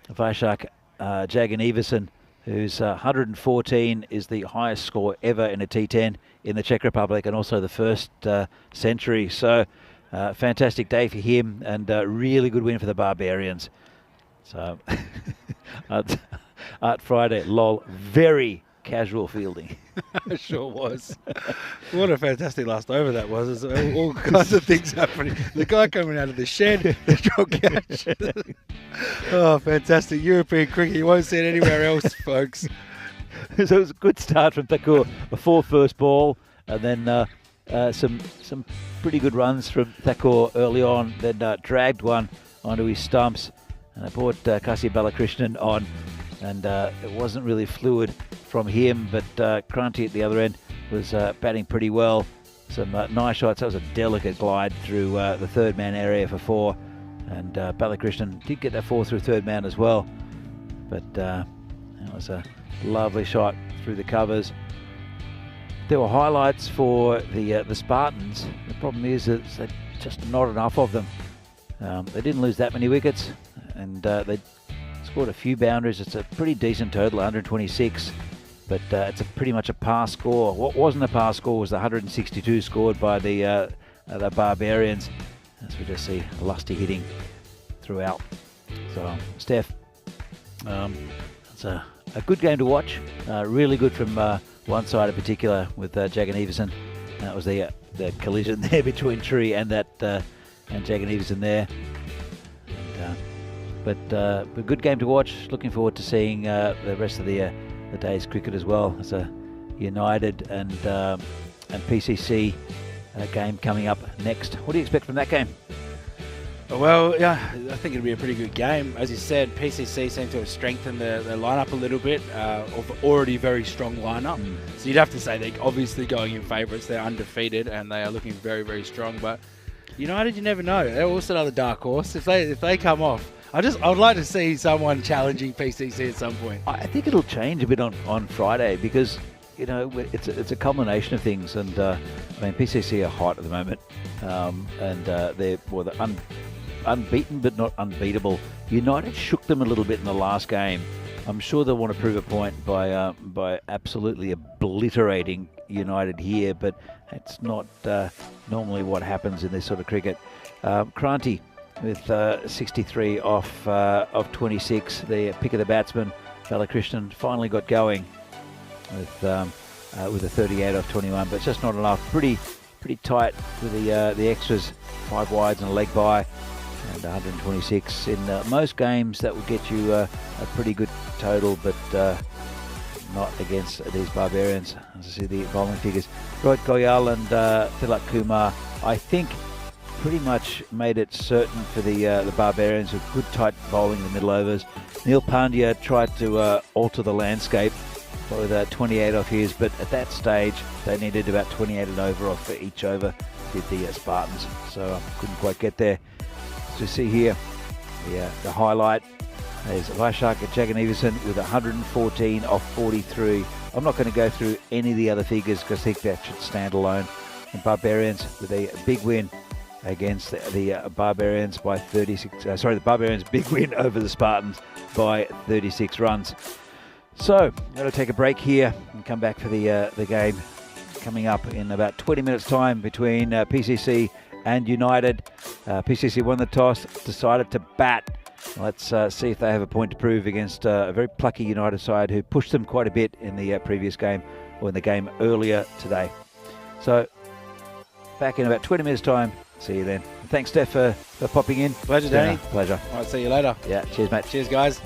Vaishak Jaganivasan, whose 114 is the highest score ever in a T10 in the Czech Republic, and also the first century. So fantastic day for him, and really good win for the Barbarians. So Art Friday, lol, very casual fielding. It sure was. What a fantastic last over that was. There's all kinds of things happening. The guy coming out of the shed, the drop catch. Oh, fantastic. European cricket. You won't see it anywhere else, folks. So it was a good start from Thakur. A 4 first ball, and then some pretty good runs from Thakur early on. Then dragged one onto his stumps, and I brought Kasi Balakrishnan on, and it wasn't really fluid from him, but Kranti at the other end was batting pretty well. Some nice shots. That was a delicate glide through the third man area for 4, and Balakrishnan did get that 4 through third man as well, but that was a lovely shot through the covers. There were highlights for the Spartans. The problem is that there's just not enough of them. They didn't lose that many wickets, and they scored a few boundaries. It's a pretty decent total, 126, but it's pretty much a pass score. What wasn't a pass score was the 162 scored by the Barbarians, as we just see lusty hitting throughout. So Steph, it's a good game to watch. Really good from one side in particular with Jaganivasan. That was the collision there between Tree and and Jaganivasan there. But a good game to watch. Looking forward to seeing the rest of the day's cricket as well. It's a United and PCC game coming up next. What do you expect from that game? Well, yeah, I think it'll be a pretty good game. As you said, PCC seem to have strengthened their lineup a little bit, of already very strong lineup. So you'd have to say they're obviously going in favourites. They're undefeated and they are looking very, very strong. But United, you never know. They're also another dark horse. If they come off, I would like to see someone challenging PCC at some point. I think it'll change a bit on Friday, because it's a combination of things, and PCC are hot at the moment, and they're unbeaten but not unbeatable. United shook them a little bit in the last game. I'm sure they'll want to prove a point by absolutely obliterating United here, but it's not normally what happens in this sort of cricket. Kranti with 63 off 26, the pick of the batsman. Balakrishnan finally got going with a 38 off 21, but it's just not enough. Pretty tight with the extras, 5 wides and a leg by, and 126 in most games. That would get you a pretty good total, but not against these Barbarians. As I see the bowling figures, Rohit Goyal and Tilak Kumar, I think, pretty much made it certain for the Barbarians with good tight bowling in the middle overs. Neil Pandya tried to alter the landscape with 28 off his, but at that stage they needed about 28 and over off for each over, did the Spartans, so couldn't quite get there. So see here, the highlight is Vaishak Jaganivasan with 114 off 43. I'm not going to go through any of the other figures because I think that should stand alone. And Barbarians with a big win against the Barbarians by 36. The Barbarians' big win over the Spartans by 36 runs. So, I'm going to take a break here and come back for the game coming up in about 20 minutes' time between PCC and United. PCC won the toss, decided to bat. Let's see if they have a point to prove against a very plucky United side who pushed them quite a bit in the previous game, or in the game earlier today. So, back in about 20 minutes' time. See you then. Thanks, Steph, for popping in. Pleasure, Danny. Pleasure. All right, see you later. Yeah, cheers, mate. Cheers, guys.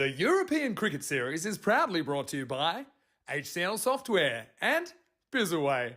The European Cricket Series is proudly brought to you by HCL Software and Bizaway.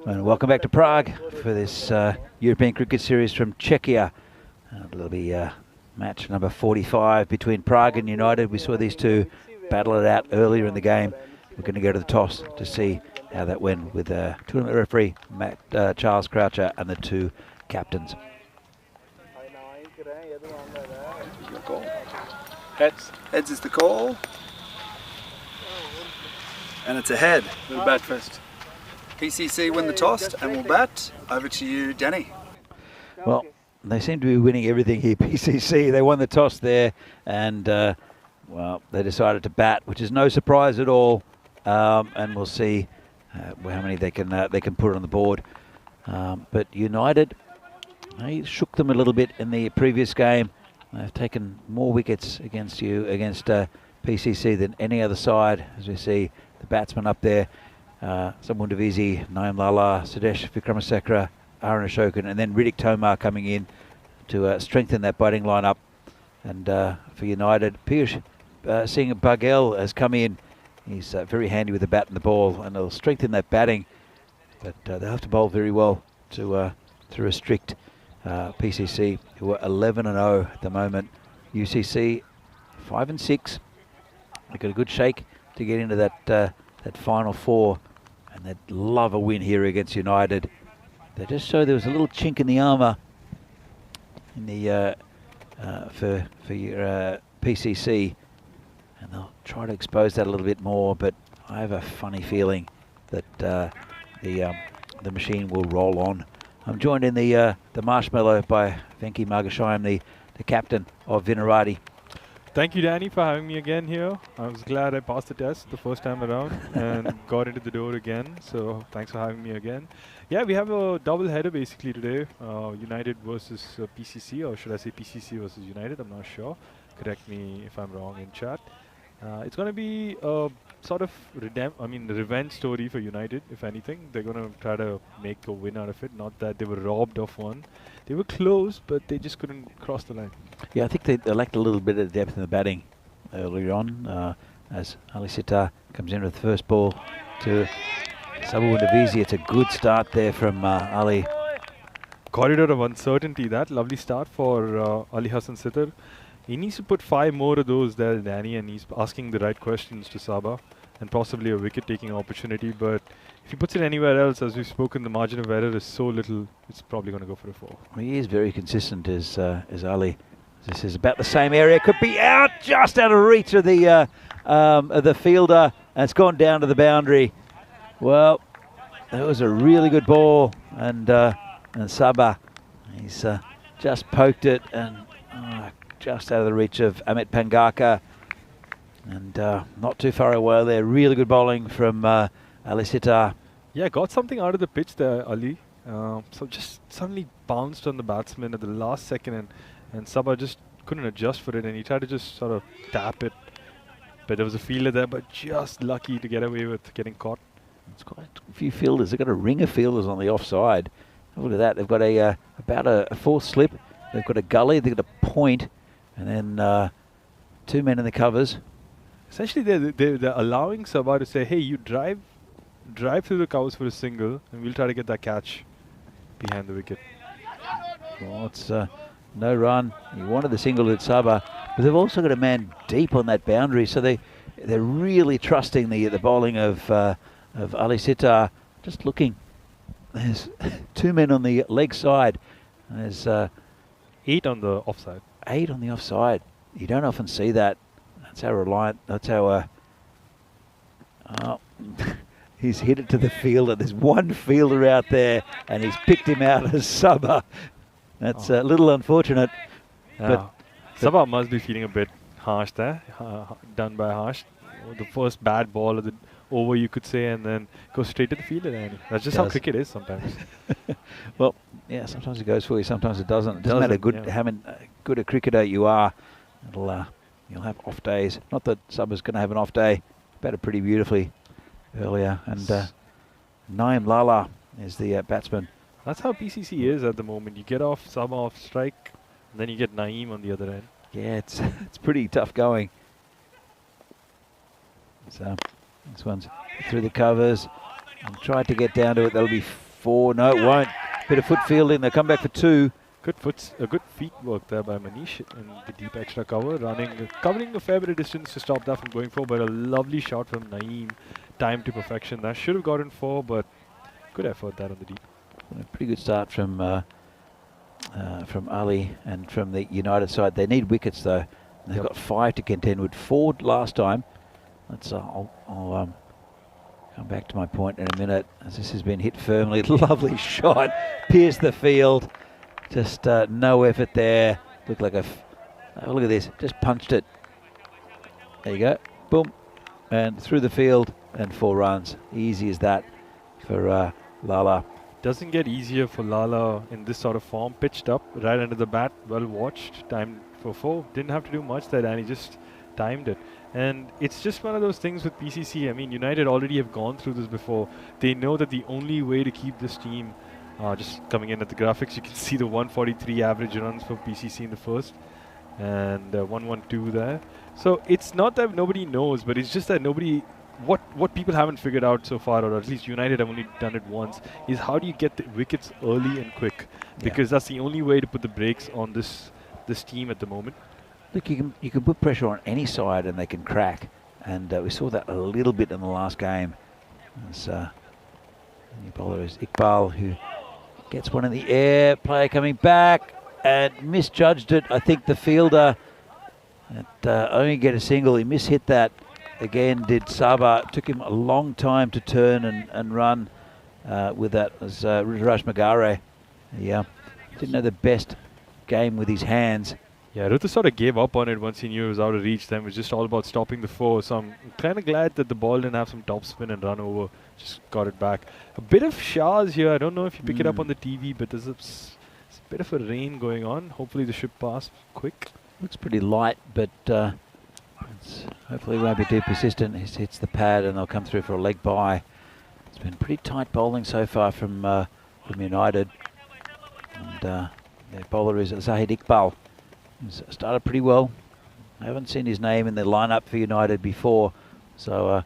And welcome back to Prague for this European Cricket Series from Czechia. It'll be match number 45 between Prague and United. We saw these two battle it out earlier in the game. We're going to go to the toss to see how that went with tournament referee Charles Croucher and the two captains. Your call. Heads. Heads is the call. And it's a head. We'll bat first. PCC win the toss and we'll bat. Over to you, Danny. Well, they seem to be winning everything here, PCC. They won the toss there and, well, they decided to bat, which is no surprise at all. And we'll see how many they can put on the board. But United, they shook them a little bit in the previous game. They've taken more wickets against PCC than any other side, as we see the batsmen up there. Samun Divisi, Naim Lala, Sudesh Vikramasekara, Aaron Ashokan, and then Riddick Tomar coming in to strengthen that batting lineup. And for United, Piyush Singh Baghel has come in. He's very handy with the bat and the ball, and they'll strengthen that batting. But they'll have to bowl very well to restrict PCC, who are 11-0 at the moment. UCC 5-6. They've got a good shake to get into that final four, and they'd love a win here against United. They just showed there was a little chink in the armour in the for your PCC, and they'll try to expose that a little bit more. But I have a funny feeling that the machine will roll on. I'm joined in the marshmallow by Venki Margashayam, the captain of Vinarati. Thank you, Danny, for having me again here. I was glad I passed the test the first time around and got into the door again. So thanks for having me again. Yeah, we have a double header basically today. United versus PCC, or should I say PCC versus United? I'm not sure. Correct me if I'm wrong in chat. It's going to be a sort of revenge story for United, if anything. They're going to try to make a win out of it. Not that they were robbed of one. They were close, but they just couldn't cross the line. Yeah, I think they lacked a little bit of depth in the batting earlier on. As Ali Sitar comes in with the first ball to Sabu Divisi. It's a good start there from Ali. Corridor of uncertainty, that lovely start for Ali Hassan Sitar. He needs to put 5 more of those there, Danny, and he's asking the right questions to Sabah and possibly a wicket-taking opportunity. But if he puts it anywhere else, as we've spoken, the margin of error is so little, it's probably going to go for a 4. He is very consistent as Ali. This is about the same area. Could be out, just out of reach of the fielder, and it's gone down to the boundary. Well, that was a really good ball, and Sabah, he's just poked it and just out of the reach of Amit Pangaka, and not too far away there. Really good bowling from Ali Sitar. Yeah, got something out of the pitch there, Ali. So just suddenly bounced on the batsman at the last second, and Sabah just couldn't adjust for it, and he tried to just sort of tap it. But there was a fielder there, but just lucky to get away with getting caught. It's quite a few fielders. They've got a ring of fielders on the offside. Look at that. They've got about a 4th slip. They've got a gully. They've got a point. And then 2 men in the covers. Essentially, they're allowing Sabah to say, hey, you drive through the covers for a single, and we'll try to get that catch behind the wicket. Well, it's no run. He wanted the single at Saba, but they've also got a man deep on that boundary, so they're really trusting the bowling of Ali Sitar. Just looking, there's 2 men on the leg side. There's 8 on the offside. 8 on the offside. You don't often see that. That's how reliant. That's how. He's hit it to the fielder. There's one fielder out there, and he's picked him out as Saba. That's a little unfortunate. But Saba must be feeling a bit harsh there, done by Harsh. The first bad ball of the over, you could say, and then go straight to the fielder. And that's just how cricket is sometimes. Well, yeah, sometimes it goes for you, sometimes it doesn't. It doesn't matter how good a cricketer you are. You'll have off days. Not that Saba's going to have an off day. Batted pretty beautifully earlier. And Naeem Lala is the batsman. That's how PCC is at the moment. You get off Saba off strike, and then you get Naeem on the other end. Yeah, it's pretty tough going. So this one's through the covers. And tried to get down to it. That'll be 4. No, it won't. Bit of foot fielding. They'll come back for 2. Good feet work there by Manish in the deep extra cover, covering a fair bit of distance to stop that from going 4, but a lovely shot from Naeem, timed to perfection. That should have gotten 4, but good effort there on the deep. A pretty good start from Ali and from the United side. They need wickets though. They've got 5 to contend with. 4 last time. I'll come back to my point in a minute, as this has been hit firmly. Lovely shot, pierced the field. Just no effort there. Looked like look at this, just punched it. There you go, boom, and through the field, and 4 runs. Easy as that for Lala. Doesn't get easier for Lala in this sort of form. Pitched up, right under the bat, well watched, timed for 4. Didn't have to do much there, and he just timed it. And it's just one of those things with PCC. I mean, United already have gone through this before. They know that the only way to keep this team, just coming in at the graphics, you can see the 143 average runs for PCC in the first, and 112 there. So it's not that nobody knows, but it's just that what people haven't figured out so far, or at least United have only done it once, is how do you get the wickets early and quick? Because that's the only way to put the brakes on this team at the moment. Look, you can put pressure on any side and they can crack, and we saw that a little bit in the last game. As the bowler is Iqbal, who gets one in the air. Player coming back and misjudged it. I think the fielder only get a single. He mishit that. Again, did Saba. Took him a long time to turn and run with that. As Ruturaj Magare. Yeah, didn't know the best game with his hands. Yeah, Rutu sort of gave up on it once he knew it was out of reach. Then it was just all about stopping the 4. So I'm kind of glad that the ball didn't have some top spin and run over. Just got it back. A bit of showers here. I don't know if you pick it up on the TV, but there's a bit of a rain going on. Hopefully the should pass quick. Looks pretty light, but hopefully it won't be too persistent. He hits the pad and they'll come through for a leg bye. It's been pretty tight bowling so far from United. And their bowler is Zahid Iqbal. He's started pretty well. I haven't seen his name in the lineup for United before, so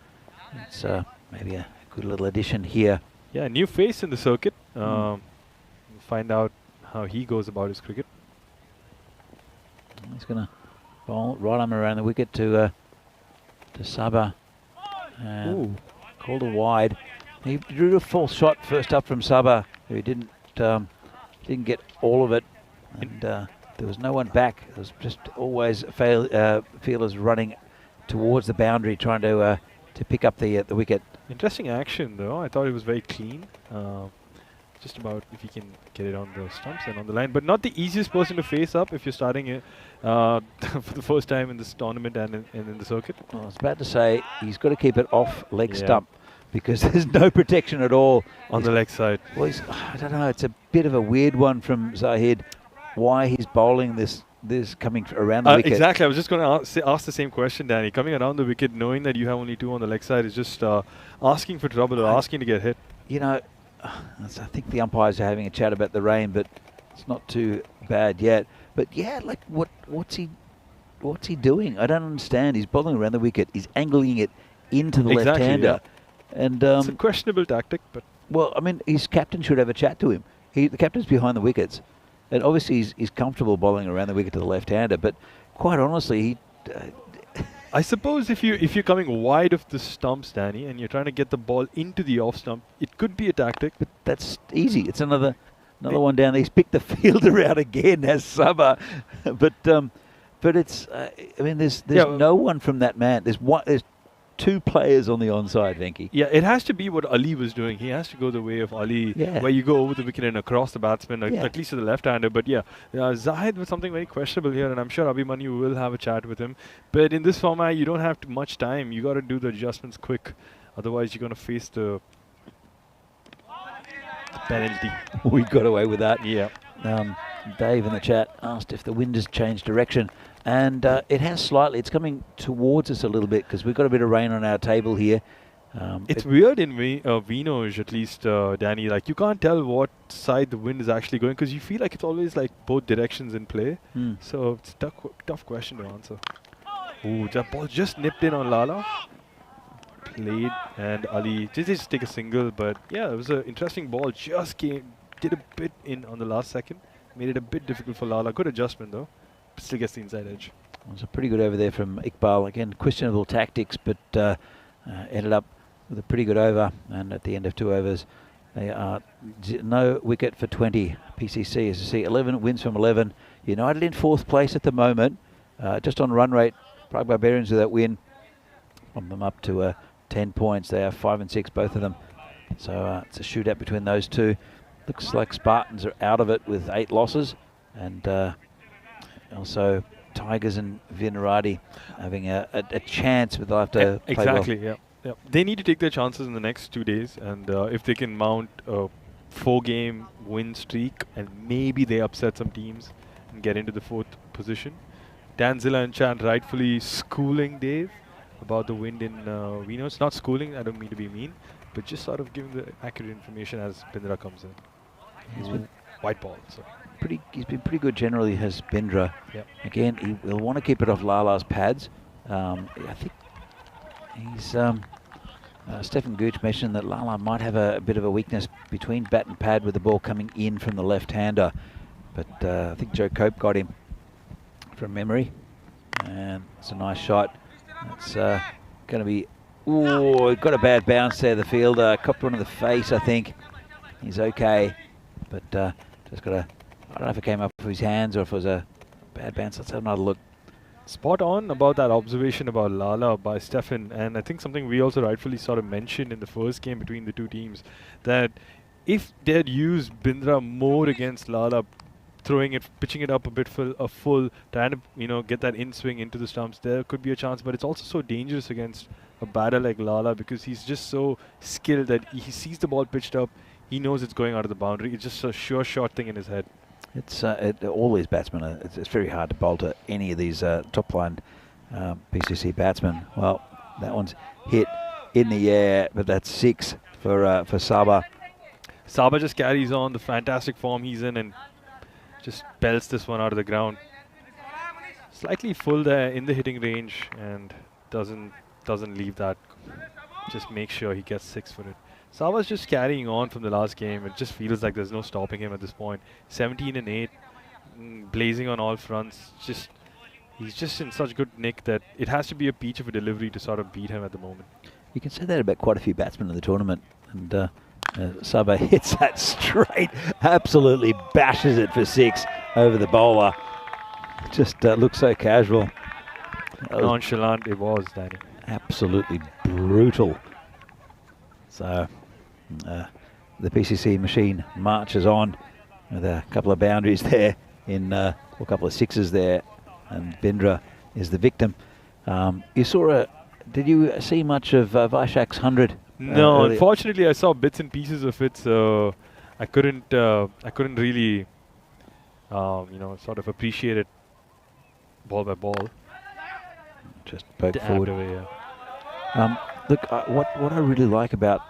it's maybe a good little addition here. Yeah, new face in the circuit. We'll find out how he goes about his cricket. He's going to bowl right arm around the wicket to Saba. And called a wide. He drew a false shot first up from Saba, who didn't get all of it, and there was no one back. It was just always fielders running towards the boundary, trying to pick up the wicket. Interesting action, though. I thought it was very clean. Just about if you can get it on the stumps and on the line, but not the easiest person to face up if you're starting it for the first time in this tournament and in the circuit. Well, I was about to say he's got to keep it off leg stump, because there's no protection at all on the leg side. Well, I don't know. It's a bit of a weird one from Zahid. Why he's bowling this coming around the wicket. Exactly. I was just going to ask the same question, Danny. Coming around the wicket, knowing that you have only 2 on the leg side, is just asking for trouble or asking to get hit. You know, I think the umpires are having a chat about the rain, but it's not too bad yet. But yeah, like what's he doing? I don't understand. He's bowling around the wicket. He's angling it into the left-hander. Yeah. And it's a questionable tactic, but well, I mean, his captain should have a chat to him. The captain's behind the wickets. And obviously he's comfortable bowling around the wicket to the left-hander, but quite honestly, he... I suppose if you're coming wide of the stumps, Danny, and you're trying to get the ball into the off stump, it could be a tactic. But that's easy. It's another one down there. He's picked the fielder out again as Sabah, but it's. I mean, there's no one from that man. There's 2 players on the onside, Venky. Yeah, it has to be what Ali was doing. He has to go the way of Ali, where you go over the wicket and across the batsman, at least to the left-hander. But Zahid was something very questionable here, and I'm sure Abhimanyu will have a chat with him. But in this format, you don't have too much time. You got to do the adjustments quick. Otherwise, you're going to face the penalty. We got away with that. Yeah. Dave in the chat asked if the wind has changed direction. And it has slightly. It's coming towards us a little bit because we've got a bit of rain on our table here. It's weird in Vinoj, at least, Danny. Like, you can't tell what side the wind is actually going because you feel like it's always like both directions in play. So it's a tough question to answer. Ooh, that ball just nipped in on Lala. Played, and Ali just take a single. But yeah, it was an interesting ball. Just did a bit in on the last second. Made it a bit difficult for Lala. Good adjustment though. Still gets the inside edge. It was a pretty good over there from Iqbal. Again, questionable tactics, but ended up with a pretty good over. And at the end of 2 overs, they are no wicket for 20. PCC, as you see, 11 wins from 11. United in 4th place at the moment, just on run rate. Prague Barbarians with that win, bump them up to 10 points. They are 5 and 6, both of them. So it's a shootout between those 2. Looks like Spartans are out of it with 8 losses, and also Tigers and Vinarati having a chance, but they'll have to play exactly. well. Yeah. They need to take their chances in the next 2 days, and if they can mount a 4-game win streak, and maybe they upset some teams and get into the 4th position. Danzilla and Chan rightfully schooling Dave about the wind in Venus. Not schooling, I don't mean to be mean, but just sort of giving the accurate information as Bindra comes in. He's been white ball. So. He's been pretty good generally, has Bindra. Yep. Again, he'll want to keep it off Lala's pads. I think he's Stefan Gooch mentioned that Lala might have a bit of a weakness between bat and pad with the ball coming in from the left-hander. But I think Joe Cope got him from memory. And it's a nice shot. It's going to be... Ooh, got a bad bounce there, the fielder. Copped one in the face, I think. He's okay. But just got to... I don't know if it came up with his hands or if it was a bad bounce. Let's have another look. Spot on about that observation about Lala by Stefan, and I think something we also rightfully sort of mentioned in the first game between the 2 teams, that if they'd used Bindra more against Lala, pitching it up a bit full, trying to get that in swing into the stumps, there could be a chance. But it's also so dangerous against a batter like Lala because he's just so skilled that he sees the ball pitched up, he knows it's going out of the boundary. It's just a sure shot thing in his head. It's all these batsmen. It's very hard to bowl to any of these top line PCC batsmen. Well, that one's hit in the air, but that's 6 for Sabah. Sabah just carries on the fantastic form he's in and just belts this one out of the ground. Slightly full there in the hitting range and doesn't leave that. Just make sure he gets 6 for it. Sabah's just carrying on from the last game. It just feels like there's no stopping him at this point. 17 and 8, blazing on all fronts. He's just in such good nick that it has to be a peach of a delivery to sort of beat him at the moment. You can say that about quite a few batsmen in the tournament. And Sabah hits that straight, absolutely bashes it for 6 over the bowler. Just looks so casual. Nonchalant it was, Danny. Absolutely brutal. So the PCC machine marches on with a couple of boundaries there, a couple of 6s there, and Bindra is the victim. Did you see much of Vaishak's 100? No, unfortunately, I saw bits and pieces of it, so I couldn't really, sort of appreciate it ball by ball. Just poke forward. Away, yeah. Look, what I really like about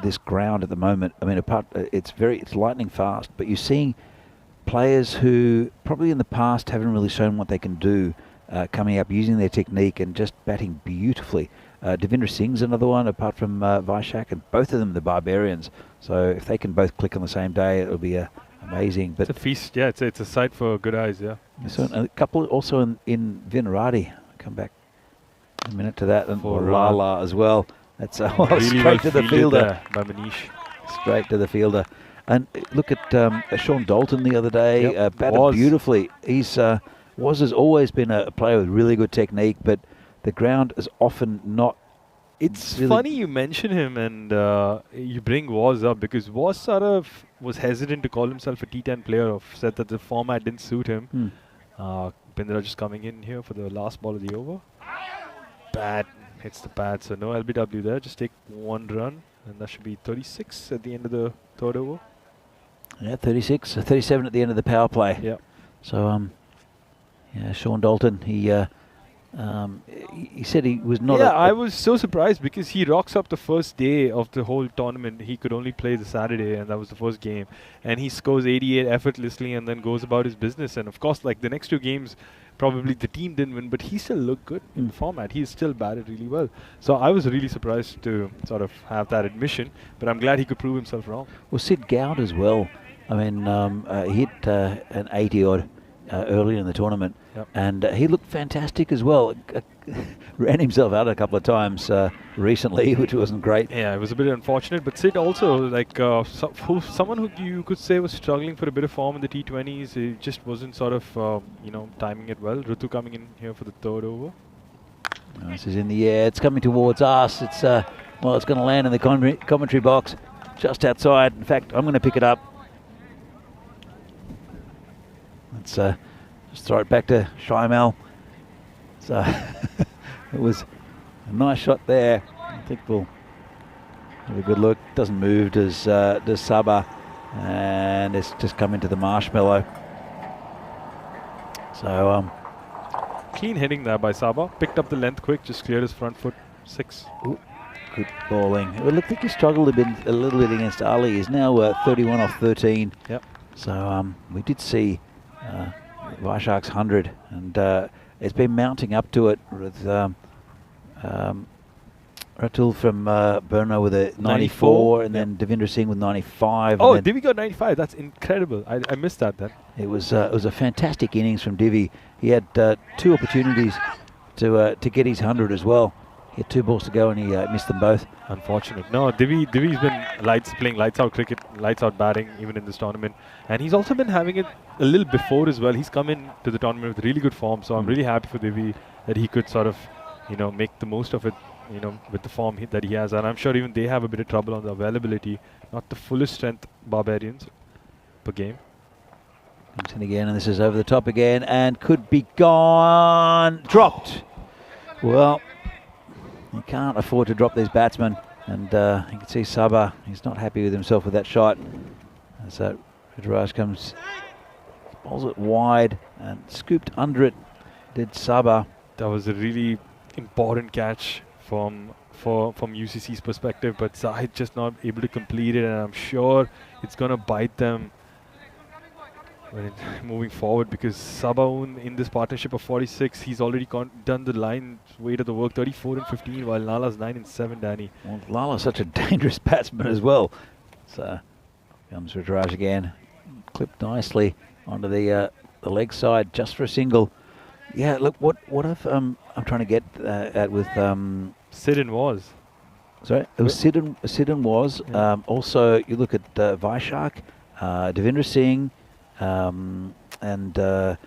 this ground at the moment, I mean, it's lightning fast, but you're seeing players who probably in the past haven't really shown what they can do, coming up, using their technique and just batting beautifully. Devendra Singh's another one, apart from Vaishak, and both of them the Barbarians. So if they can both click on the same day, it'll be a amazing. But It's a feast. Yeah, it's a sight for good eyes. Yeah. so a couple also in Vinarati. Come back in a minute to that, and For Lala as well. That's Really straight well to the fielded fielder. there by Manish. Straight to the fielder. And look at Sean Dalton the other day, Yep, batted Was. beautifully. He's has always been a player with really good technique, but the ground is often not. It's really funny you mention him and you bring Waz up because Waz sort of was hesitant to call himself a T10 player, or said that the format didn't suit him. Bindra just coming in here for the last ball of the over. Bad, hits the pad, so no LBW there. Just take 1 run, and that should be 36 at the end of the third over. Yeah, 36, 37 at the end of the power play. Yeah. So, yeah, Sean Dalton, he said he was not. I was so surprised because he rocks up the first day of the whole tournament. He could only play the Saturday, and that was the first game. And he scores 88 effortlessly and then goes about his business. And of course, like the next 2 games, probably the team didn't win, but he still looked good in the format. He still batted really well. So I was really surprised to sort of have that admission, but I'm glad he could prove himself wrong. Well, Sid Gowd as well. I mean, he hit an 80-odd earlier in the tournament, and he looked fantastic as well. Ran himself out a couple of times recently, which wasn't great. Yeah, it was a bit unfortunate, but Sid also, like, someone who you could say was struggling for a bit of form in the T20s. He just wasn't sort of, timing it well. Rutu coming in here for the third over. This is in the air. It's coming towards us. It's it's going to land in the commentary box just outside. In fact, I'm going to pick it up. Let's just throw it back to Shaimal. So it was a nice shot there. I think we'll have a good look. Doesn't move, does Sabah, and it's just come into the marshmallow. So clean hitting there by Sabah. Picked up the length quick, just cleared his front foot. 6. Ooh, good bowling. It looked like he struggled a little bit against Ali. He's now 31 off 13. Yep. So we did see Vaishak's 100, and it's been mounting up to it with Ratul from Burno with a 94, and then Devendra Singh with 95. Oh, Divi got 95. That's incredible. I missed that then. It was a fantastic innings from Divi. He had 2 opportunities to get his 100 as well. He had 2 balls to go and he missed them both. Unfortunate. No, Divi's been playing lights out cricket, lights out batting even in this tournament, and he's also been having it a little before as well. He's come in to the tournament with really good form, so I'm really happy for Divi that he could sort of, make the most of it, with the form that he has. And I'm sure even they have a bit of trouble on the availability, not the fullest strength Barbarians per game. Comes in again, and this is over the top again, and could be gone. Dropped. Well, you can't afford to drop these batsmen, and you can see Sabah, he's not happy with himself with that shot. As Rudraj comes, bowls it wide and scooped under it, did Sabah. That was a really important catch from UCC's perspective, but Zahid just not able to complete it, and I'm sure it's going to bite them moving forward, because Sabaun in this partnership of 46, he's already done the line weight of the work, 34 and 15, while Lala's 9 and 7, Danny. Well, Lala's such a dangerous batsman as well. So comes Rudraj again, clipped nicely onto the leg side just for a single. Yeah, look, what if I'm trying to get at with Sid and Was. Sorry, it was Sid and Was. Yeah. Also, you look at Vaishak, Devendra Singh, and the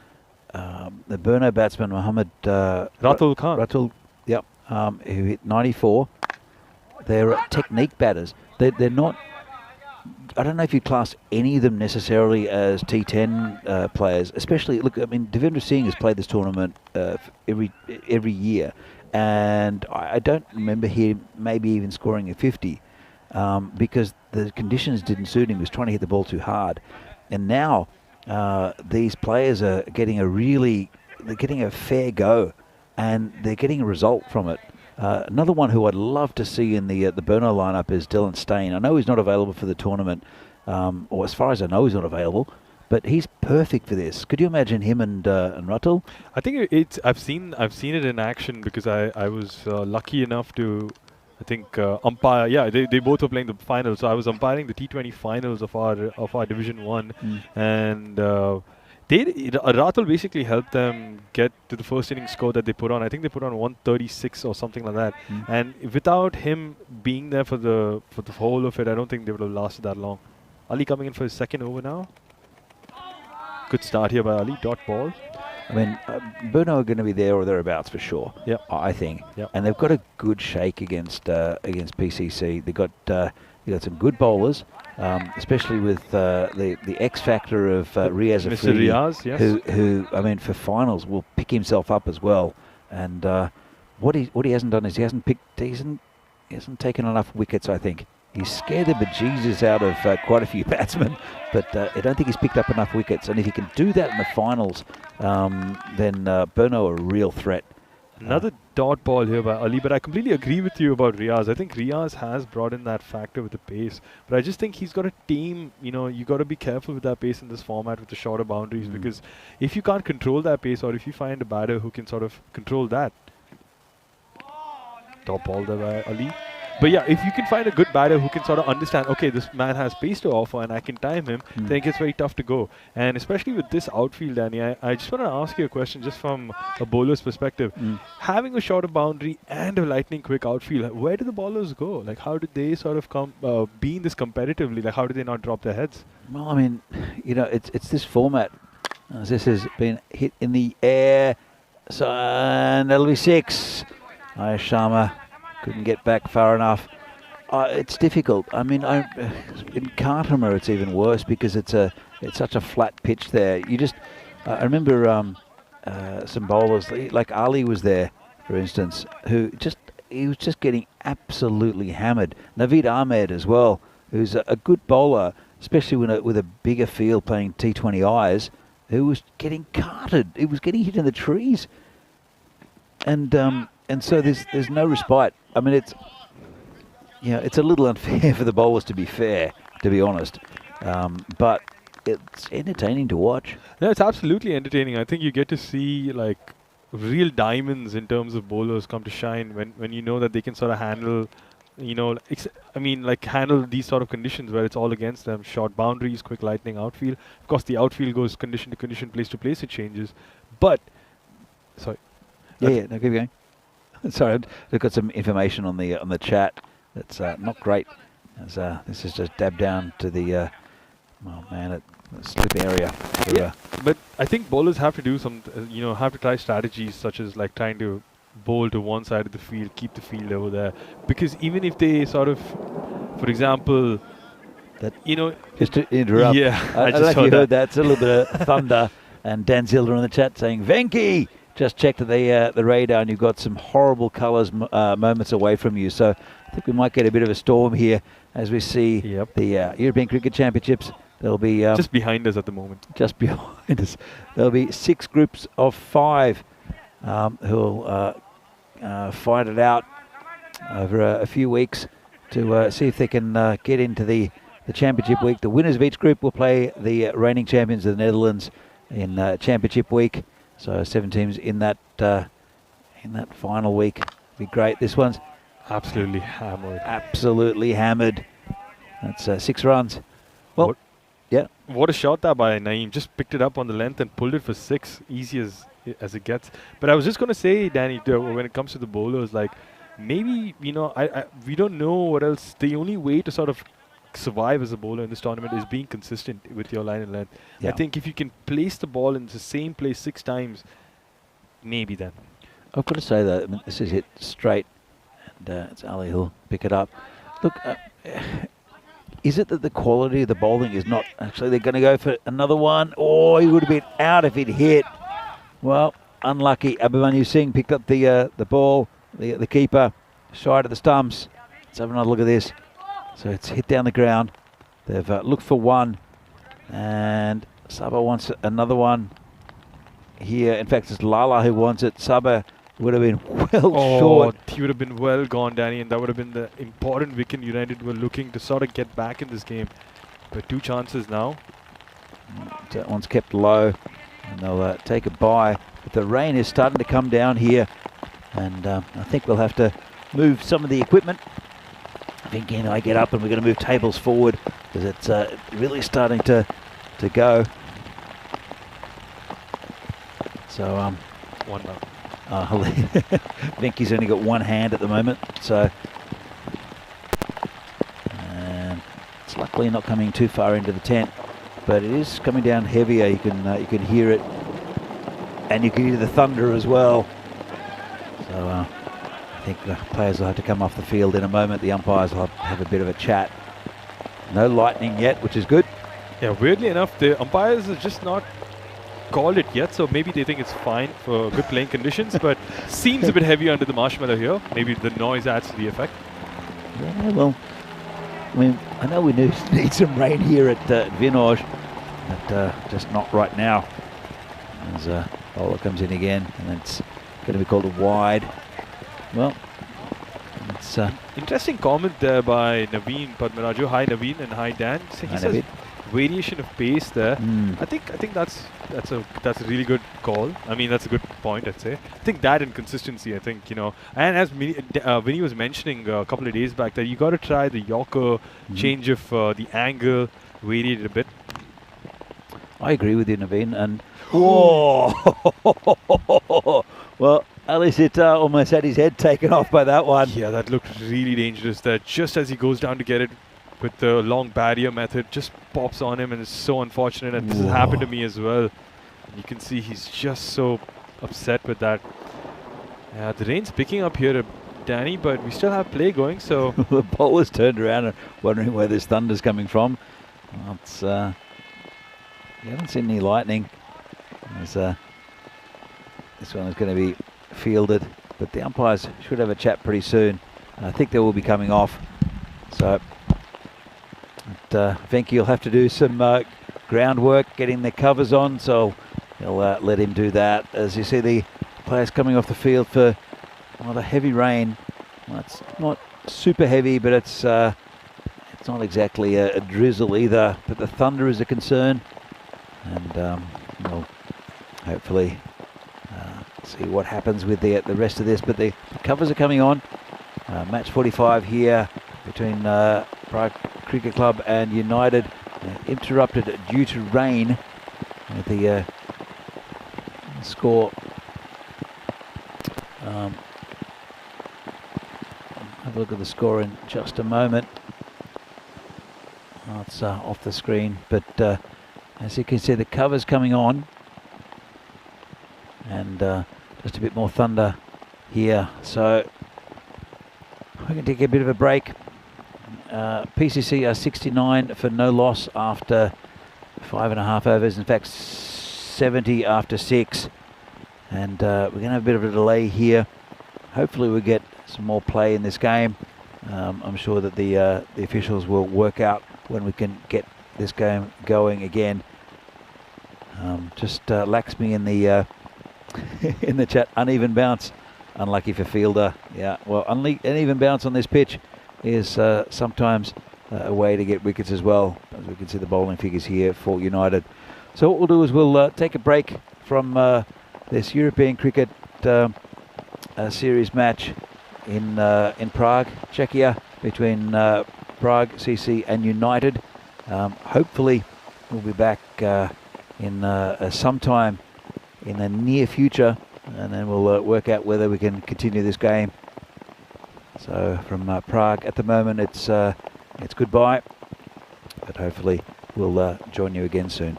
Burno batsman Mohammed Ratul Khan. Ratul, yep, who hit 94. They're technique batters. They're not. I don't know if you class any of them necessarily as T10 players. Especially, look, I mean, Devendra Singh has played this tournament every year, and I don't remember him maybe even scoring a 50 because the conditions didn't suit him. He was trying to hit the ball too hard, and now these players are getting a fair go, and they're getting a result from it. Another one who I'd love to see in the Burno lineup is Dylan Stain. I know he's not available for the tournament, or as far as I know, he's not available. But he's perfect for this. Could you imagine him and Ratul? I think I've seen it in action, because I was lucky enough to I think umpire. Yeah, they both were playing the finals. So I was umpiring the T20 finals of our Division 1, and Rathul basically helped them get to the first inning score that they put on. I think they put on 136 or something like that. And without him being there for the whole of it, I don't think they would have lasted that long. Ali coming in for his second over now. Good start here by Ali. Dot ball. I mean, Bruno are going to be there or thereabouts for sure. Yep. I think. Yep. And they've got a good shake against PCC. They got some good bowlers, especially with the X factor of Riaz Mr. Afridi, Riaz, yes. who I mean for finals will pick himself up as well. And what he hasn't done is he hasn't taken enough wickets. I think. He's scared the bejesus out of quite a few batsmen, but I don't think he's picked up enough wickets. And if he can do that in the finals, then Burno are a real threat. Another dot ball here by Ali, but I completely agree with you about Riaz. I think Riaz has brought in that factor with the pace, but I just think he's got a team. You got to be careful with that pace in this format with the shorter boundaries, because if you can't control that pace, or if you find a batter who can sort of control that, top ball there by Ali. But yeah, if you can find a good batter who can sort of understand, okay, this man has pace to offer and I can time him, then it gets very tough to go. And especially with this outfield, Danny, I just want to ask you a question just from a bowler's perspective. Having a shorter boundary and a lightning quick outfield, where do the bowlers go? Like, how did they sort of be in this competitively? Like, how did they not drop their heads? Well, I mean, it's this format. As this has been hit in the air, so and that'll be 6. Ayush Sharma couldn't get back far enough. It's difficult. I mean, in Khartoum it's even worse because it's such a flat pitch there. I remember some bowlers like Ali was there, for instance, he was just getting absolutely hammered. Naveed Ahmed as well, who's a good bowler, especially with a bigger field playing T20Is, who was getting carted. He was getting hit in the trees, and so there's no respite. I mean, it's a little unfair for the bowlers, to be fair, to be honest. But it's entertaining to watch. No, it's absolutely entertaining. I think you get to see like real diamonds in terms of bowlers come to shine when you know that they can sort of handle, handle these sort of conditions where it's all against them. Short boundaries, quick lightning outfield. Of course, the outfield goes condition to condition, place to place, it changes. But, sorry. Yeah, no, keep going. Sorry, I've got some information on the chat that's not great. As this is just dabbed down to the slip area. Yeah, but I think bowlers have to do some, have to try strategies such as like trying to bowl to one side of the field, keep the field over there. Because even if they sort of, for example, just to interrupt. Yeah, I don't know if you heard that. It's a little bit of thunder. And Dan Zilder in the chat saying, Venki! Just checked the radar, and you've got some horrible colours moments away from you. So I think we might get a bit of a storm here as we see the European Cricket Championships. There'll be just behind us at the moment. Just behind us. There'll be 6 groups of 5 who'll fight it out over a few weeks to see if they can get into the championship week. The winners of each group will play the reigning champions of the Netherlands in championship week. So 7 teams in that final week. Be great. This one's absolutely hammered. Absolutely hammered. That's 6 runs. Well, what a shot that by Naeem. Just picked it up on the length and pulled it for 6. Easy as it gets. But I was just going to say, Danny, when it comes to the bowlers, like maybe we don't know what else. The only way to sort of survive as a bowler in this tournament is being consistent with your line and length. I think if you can place the ball in the same place 6 times, maybe then. I've got to say that this is hit straight, and it's Ali who'll pick it up. Look, is it that the quality of the bowling is not actually? They're going to go for another one. Oh, he would have been out if it hit. Well, unlucky. Abhimanyu Singh picked up the ball. The keeper shy to the stumps. Let's have another look at this. So it's hit down the ground. They've looked for one, and Sabah wants another one here. In fact, it's Lala who wants it. Sabah would have been well short. He would have been well gone, Danny, and that would have been the important wicket United were looking to sort of get back in this game. But 2 chances now. That one's kept low, and they'll take a bye. But the rain is starting to come down here, and I think we'll have to move some of the equipment. Vinky and I get up and we're going to move tables forward because it's really starting to go. So One now. Vinky's only got one hand at the moment, so and it's luckily not coming too far into the tent, but it is coming down heavier. You can hear it, and you can hear the thunder as well. So I think the players will have to come off the field in a moment. The umpires will have a bit of a chat. No lightning yet, which is good. Yeah, weirdly enough, the umpires are just not called it yet, so maybe they think it's fine for good playing conditions, but seems a bit heavy under the marshmallow here. Maybe the noise adds to the effect. Yeah, well, I mean, I know we need some rain here at Vinoj, but just not right now. As bowler comes in again, and it's going to be called a wide. Well, it's Interesting comment there by Naveen Padmaraju. Hi Naveen and hi Dan. So he says variation of pace there. I think that's a really good call. I mean, that's a good point, I'd say. I think that and consistency, I think, you know, and as Vinny was mentioning a couple of days back, that you got to try the Yorker, change of the angle, vary it a bit. I agree with you, Naveen. And whoa, well, Alice almost had his head taken off by that one. Yeah, that looked really dangerous there. Just as he goes down to get it with the long barrier method, just pops on him, and it's so unfortunate. And this has happened to me as well. You can see he's just so upset with that. Yeah, the rain's picking up here, Danny, but we still have play going. So the bowler's turned around and wondering where this thunder's coming from. Well, it's you haven't seen any lightning. There's, this one is going to be fielded, but the umpires should have a chat pretty soon. I think they will be coming off. So Venky will have to do some groundwork, getting the covers on, so he'll let him do that. As you see the players coming off the field for the heavy rain. Well, it's not super heavy, but it's not exactly a drizzle either, but the thunder is a concern, and we'll hopefully see what happens with the rest of this. But the covers are coming on. Match 45 here between Prague Cricket Club and United, interrupted due to rain. The score, have a look at the score in just a moment. Oh, it's off the screen, but as you can see, the cover's coming on, and just a bit more thunder here. So we're going to take a bit of a break. PCC are 69 for no loss after 5.5 overs. In fact, 70 after 6. And we're going to have a bit of a delay here. Hopefully we'll get some more play in this game. I'm sure that the officials will work out when we can get this game going again. Just lacks me in the in the chat. Uneven bounce, unlucky for fielder. Yeah, well, uneven bounce on this pitch is sometimes a way to get wickets as well, as we can see the bowling figures here for United. So what we'll do is we'll take a break from this European Cricket series match in Prague, Czechia, between Prague CC and United. Hopefully we'll be back in sometime in the near future, and then we'll work out whether we can continue this game. So from Prague at the moment, it's goodbye, but hopefully we'll join you again soon.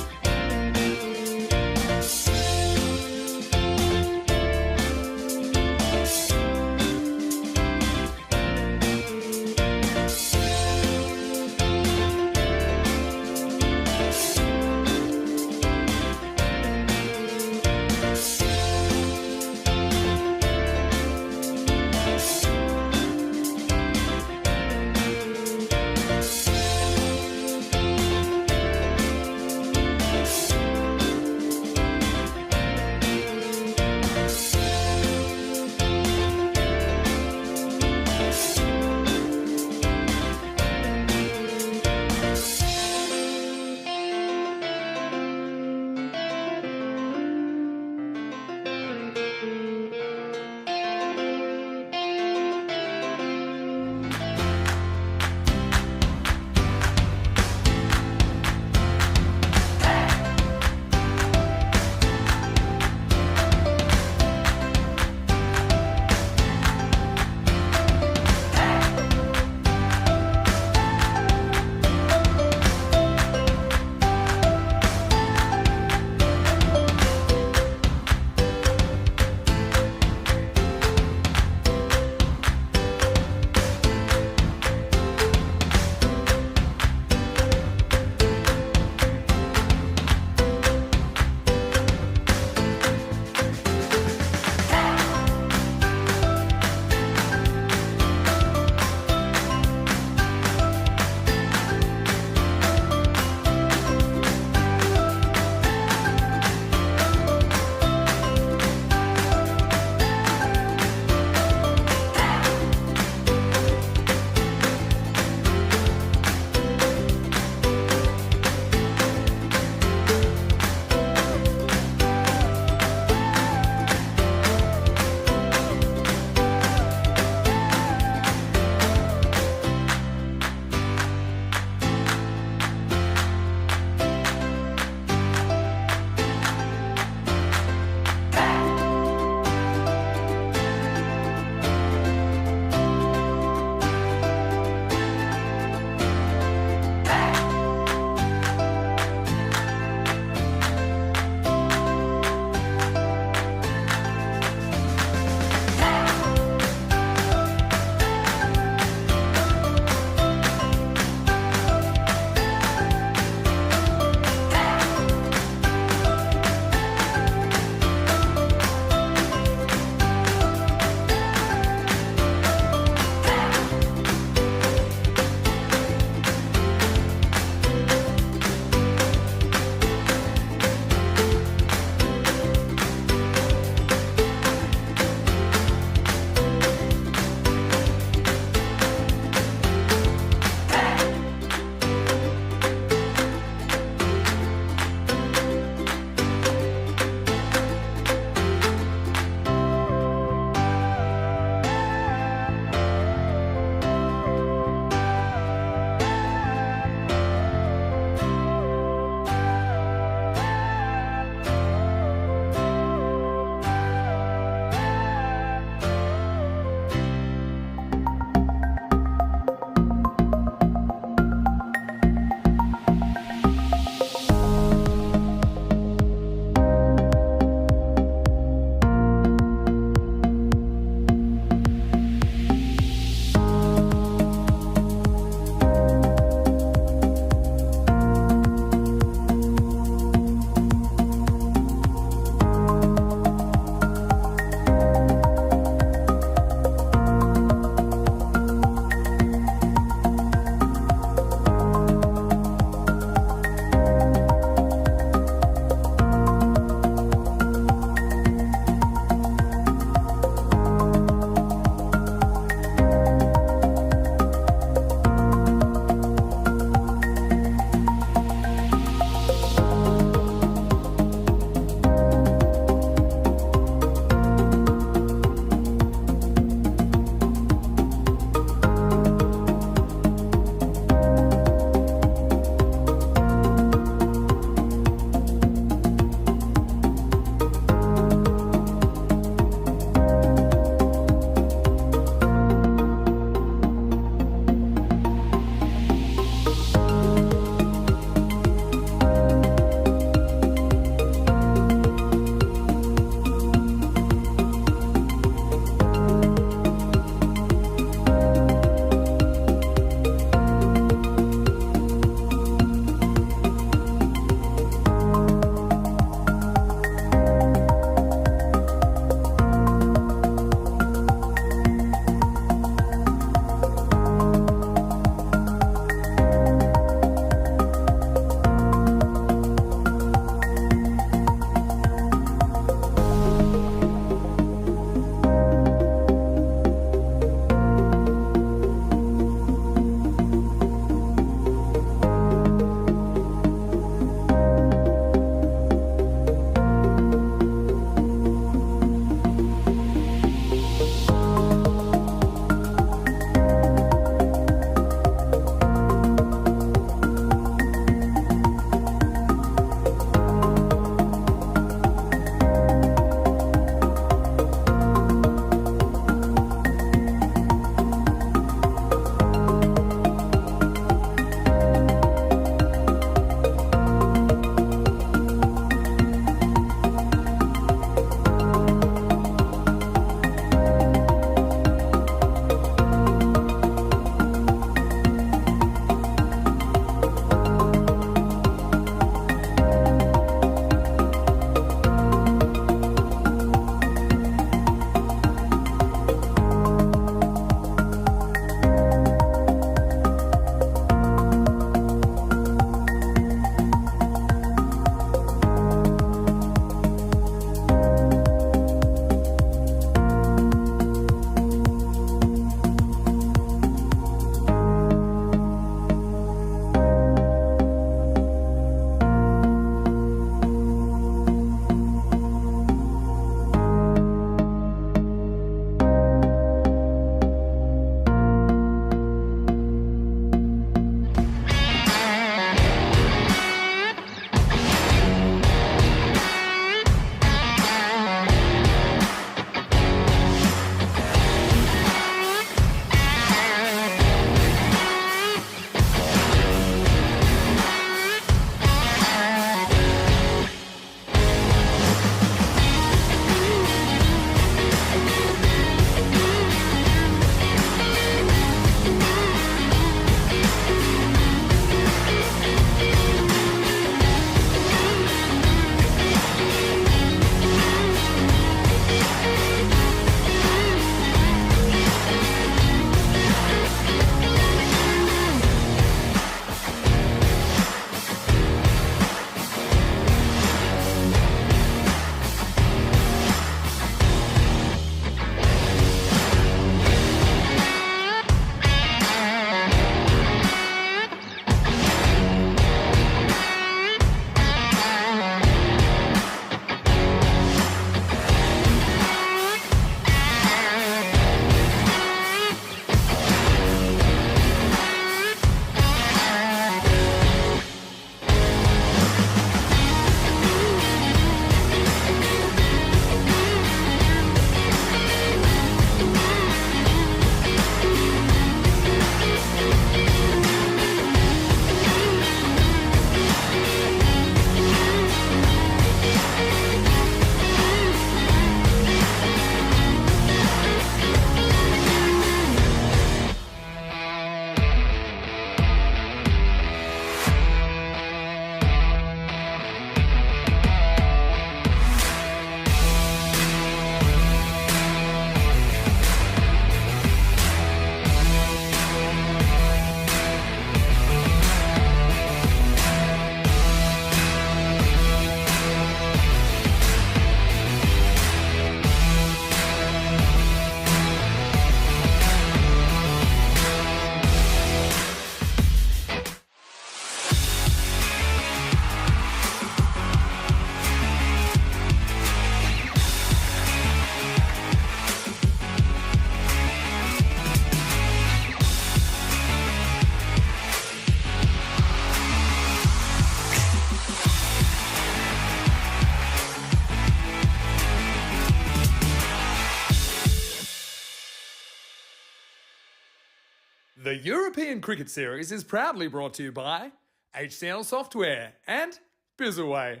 The European Cricket Series is proudly brought to you by HCL Software and Bizzaway.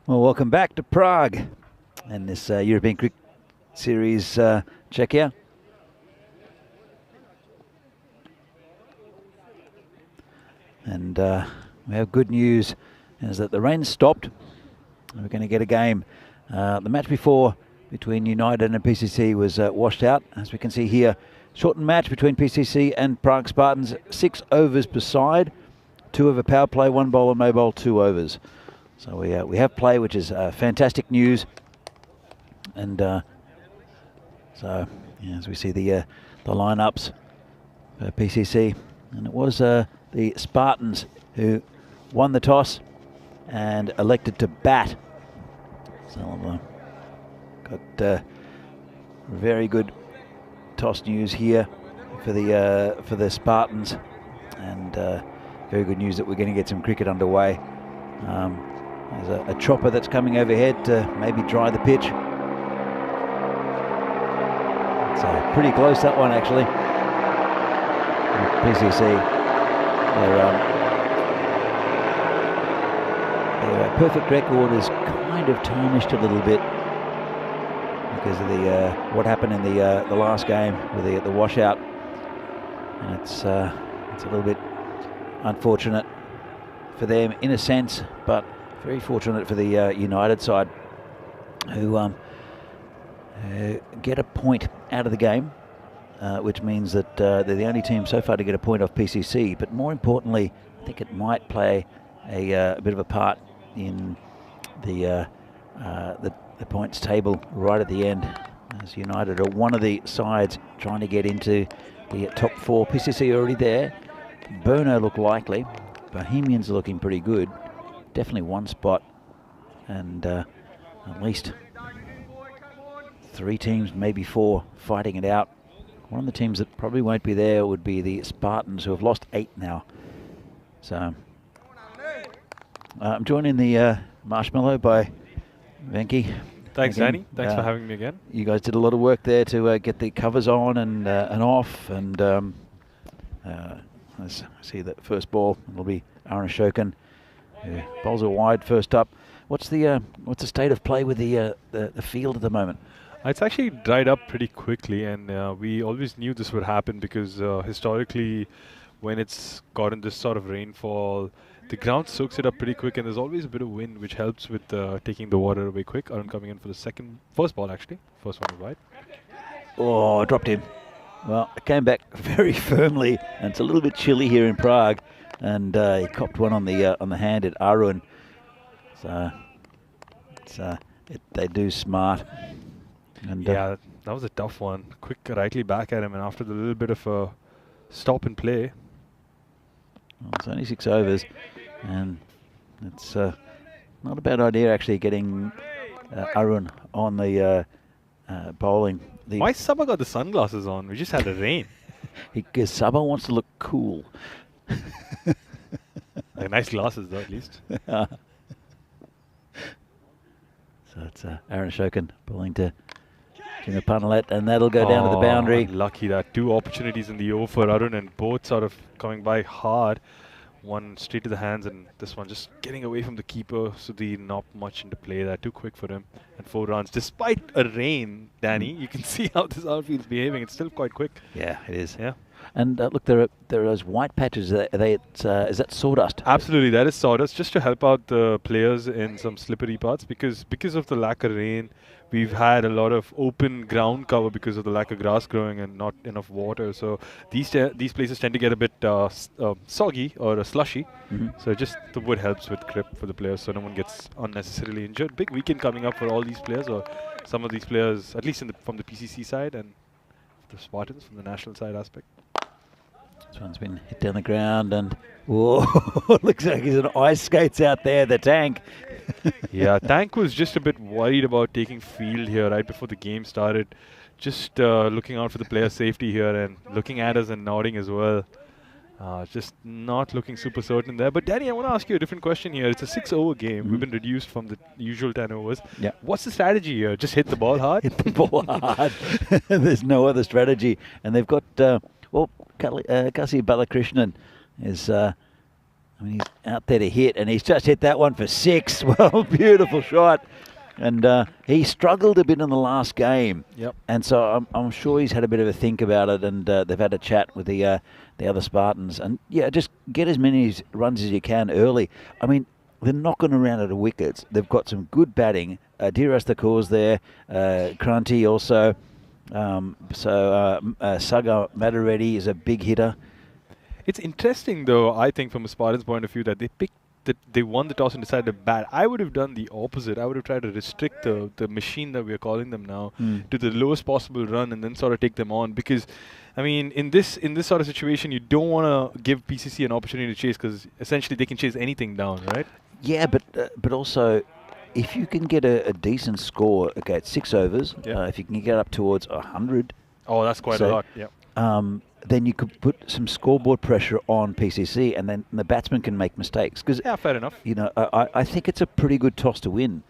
Well, welcome back to Prague and this European Cricket Series Czechia. And we have good news is that the rain stopped. We're going to get a game. The match before between United and PCC was washed out. As we can see here, shortened match between PCC and Prague Spartans, 6 overs per side, 2 over power play, 1 bowler, no bowl, 2 overs. So we have play, which is fantastic news. And so yeah, as we see the lineups for PCC, and it was the Spartans who won the toss and elected to bat. So got very good toss news here for the Spartans, and very good news that we're going to get some cricket underway. There's a chopper that's coming overhead to maybe dry the pitch. It's pretty close, that one, actually. PCC, their perfect record is kind of tarnished a little bit because of the what happened in the last game with the washout, and it's a little bit unfortunate for them in a sense, but very fortunate for the United side, who get a point out of the game, which means that they're the only team so far to get a point off PCC. But more importantly, I think it might play a bit of a part in the points table right at the end, as United are one of the sides trying to get into the top 4. PCC already there. Burno look likely. Bohemians are looking pretty good. Definitely one spot, and at least 3 teams, maybe 4, fighting it out. One of the teams that probably won't be there would be the Spartans, who have lost 8 now. So I'm joined in the marshmallow by Venki. Thanks, again. Danny. Thanks for having me again. You guys did a lot of work there to get the covers on and off, and let's see that first ball. It'll be Aaron Ashokan. Bowls are wide first up. What's the state of play with the field at the moment? It's actually dried up pretty quickly, and we always knew this would happen because historically, when it's gotten this sort of rainfall, the ground soaks it up pretty quick, and there's always a bit of wind, which helps with taking the water away quick. Arun coming in for the first ball actually. First one wide. Oh, I dropped him. Well, it came back very firmly, and it's a little bit chilly here in Prague, and he copped one on the hand at Arun. So they do smart. And yeah, that was a tough one. Quick rightly back at him, and after the little bit of a stop and play. Well, it's only 6 overs, and it's not a bad idea actually getting Arun on the bowling. Why Sabha got the sunglasses on? We just had a rain. Because Sabha wants to look cool. Like nice glasses though, at least. So it's Aaron Ashokan bowling to Jimmy Panalet, and that'll go down to the boundary. Lucky that 2 opportunities in the over for Arun, and both sort of coming by hard. One straight to the hands, and this one just getting away from the keeper. Sudhir not much into play there, too quick for him. And 4 runs, despite a rain, Danny. You can see how this outfield's behaving. It's still quite quick. Yeah, it is. Yeah. And look, there are those white patches. Is that sawdust? Absolutely, that is sawdust, just to help out the players in some slippery parts, because of the lack of rain, we've had a lot of open ground cover because of the lack of grass growing and not enough water. So these places tend to get a bit soggy or slushy. So just the wood helps with grip for the players, so no one gets unnecessarily injured. Big weekend coming up for all these players, or some of these players, at least from the PCC side, and the Spartans from the national side aspect. This one's been hit down the ground, and whoa, looks like he's on ice skates out there, the Tank. Yeah, Tank was just a bit worried about taking field here right before the game started. Just looking out for the player safety here and looking at us and nodding as well. Just not looking super certain there. But Danny, I want to ask you a different question here. It's a 6-over game. We've been reduced from the usual 10 overs. Yeah. What's the strategy here? Just hit the ball hard? Hit the ball hard. There's no other strategy. And they've got Well, Kasi Balakrishnan is, he's out there to hit, and he's just hit that one for 6. Well, beautiful shot. And he struggled a bit in the last game. Yep. And so I'm sure he's had a bit of a think about it, and they've had a chat with the other Spartans. And, yeah, just get as many runs as you can early. I mean, they're knocking around at the wickets. They've got some good batting. Dhiras Thakur's there. Kranti also. Saga Madareddy is a big hitter. It's interesting, though, I think, from a Spartans point of view, that they won the toss and decided to bat. I would have done the opposite. I would have tried to restrict the machine that we're calling them now to the lowest possible run and then sort of take them on. Because, I mean, in this sort of situation, you don't want to give PCC an opportunity to chase, because essentially they can chase anything down, right? Yeah, but also, if you can get a decent score, okay, it's 6 overs. Yeah. If you can get up towards 100. Oh, that's quite a lot. Yeah. Then you could put some scoreboard pressure on PCC, and then the batsman can make mistakes. Yeah, fair enough. You know, I think it's a pretty good toss to win.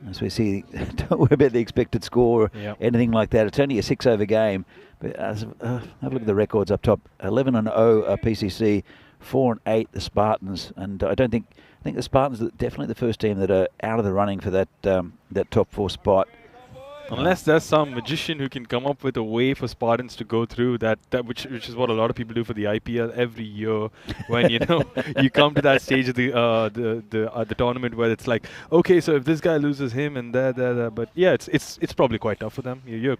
As we see, don't worry about the expected score or anything like that. It's only a 6-over game. But have a look at the records up top. 11-0 PCC, 4-8 the Spartans, and I think the Spartans are definitely the first team that are out of the running for that top 4 spot. Unless there's some magician who can come up with a way for Spartans to go through that which is what a lot of people do for the IPL every year. When you come to that stage of the tournament where it's like, okay, so if this guy loses him and there, but yeah, it's probably quite tough for them. You're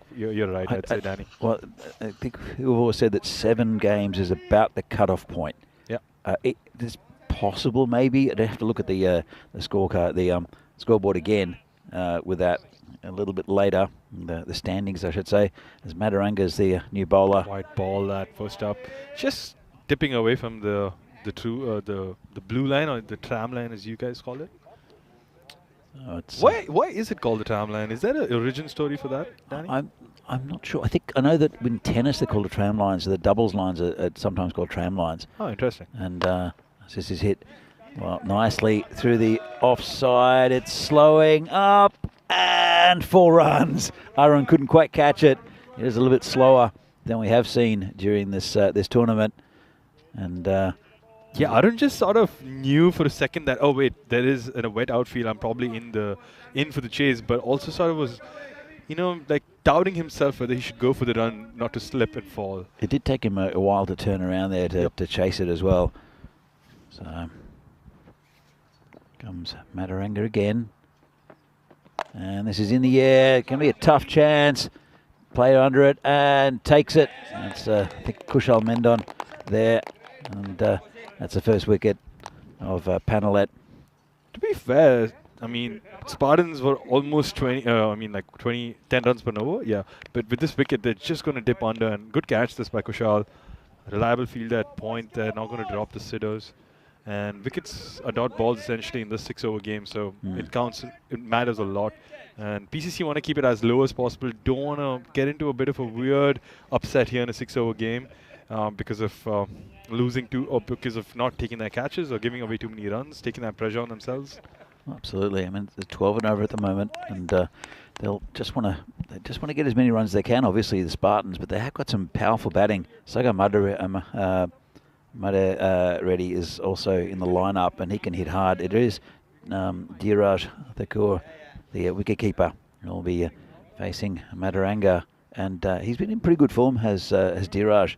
right, I'd say, Danny. Well, I think we've always said that 7 games is about the cut-off point. Yeah, it's possible maybe. I'd have to look at the scorecard, the scoreboard again with that. A little bit later, the standings, I should say, as Madaranga's the new bowler. White ball that first up, just dipping away from the blue line, or the tram line, as you guys call it. Why is it called the tram line? Is there an origin story for that, Danny? I'm not sure. I know that in tennis they're called a tram line, so the doubles lines are sometimes called tram lines. Oh, interesting. And this is hit nicely through the offside. It's slowing up. And 4 runs. Aaron couldn't quite catch it. It is a little bit slower than we have seen during this tournament. And yeah, Aaron just sort of knew for a second that, oh wait, there is a wet outfield. I'm probably in for the chase, but also sort of was, like doubting himself whether he should go for the run, not to slip and fall. It did take him a while to turn around there to chase it as well. So comes Madaranga again. And this is in the air. It can be a tough chance. Player under it and takes it. That's I think Kushal Mendon there. And that's the first wicket of Panelet. To be fair, I mean, Spartans were almost 10 runs per over. Yeah, but with this wicket, they're just going to dip under. And good catch this by Kushal. Reliable fielder at point. They're not going to drop the sitters. And wickets are dot balls essentially in this 6-over game, so it counts. It matters a lot. And PCC want to keep it as low as possible. Don't want to get into a bit of a weird upset here in a 6-over game because of losing 2 or because of not taking their catches or giving away too many runs, taking that pressure on themselves. Absolutely. I mean, they're 12 and over at the moment, and they'll just want to get as many runs as they can. Obviously, the Spartans, but they have got some powerful batting. Saga Reddy is also in the lineup, and he can hit hard. It is Dhiraj Thakur, the wicketkeeper, will be facing Madaranga, and he's been in pretty good form. Has Dhiraj?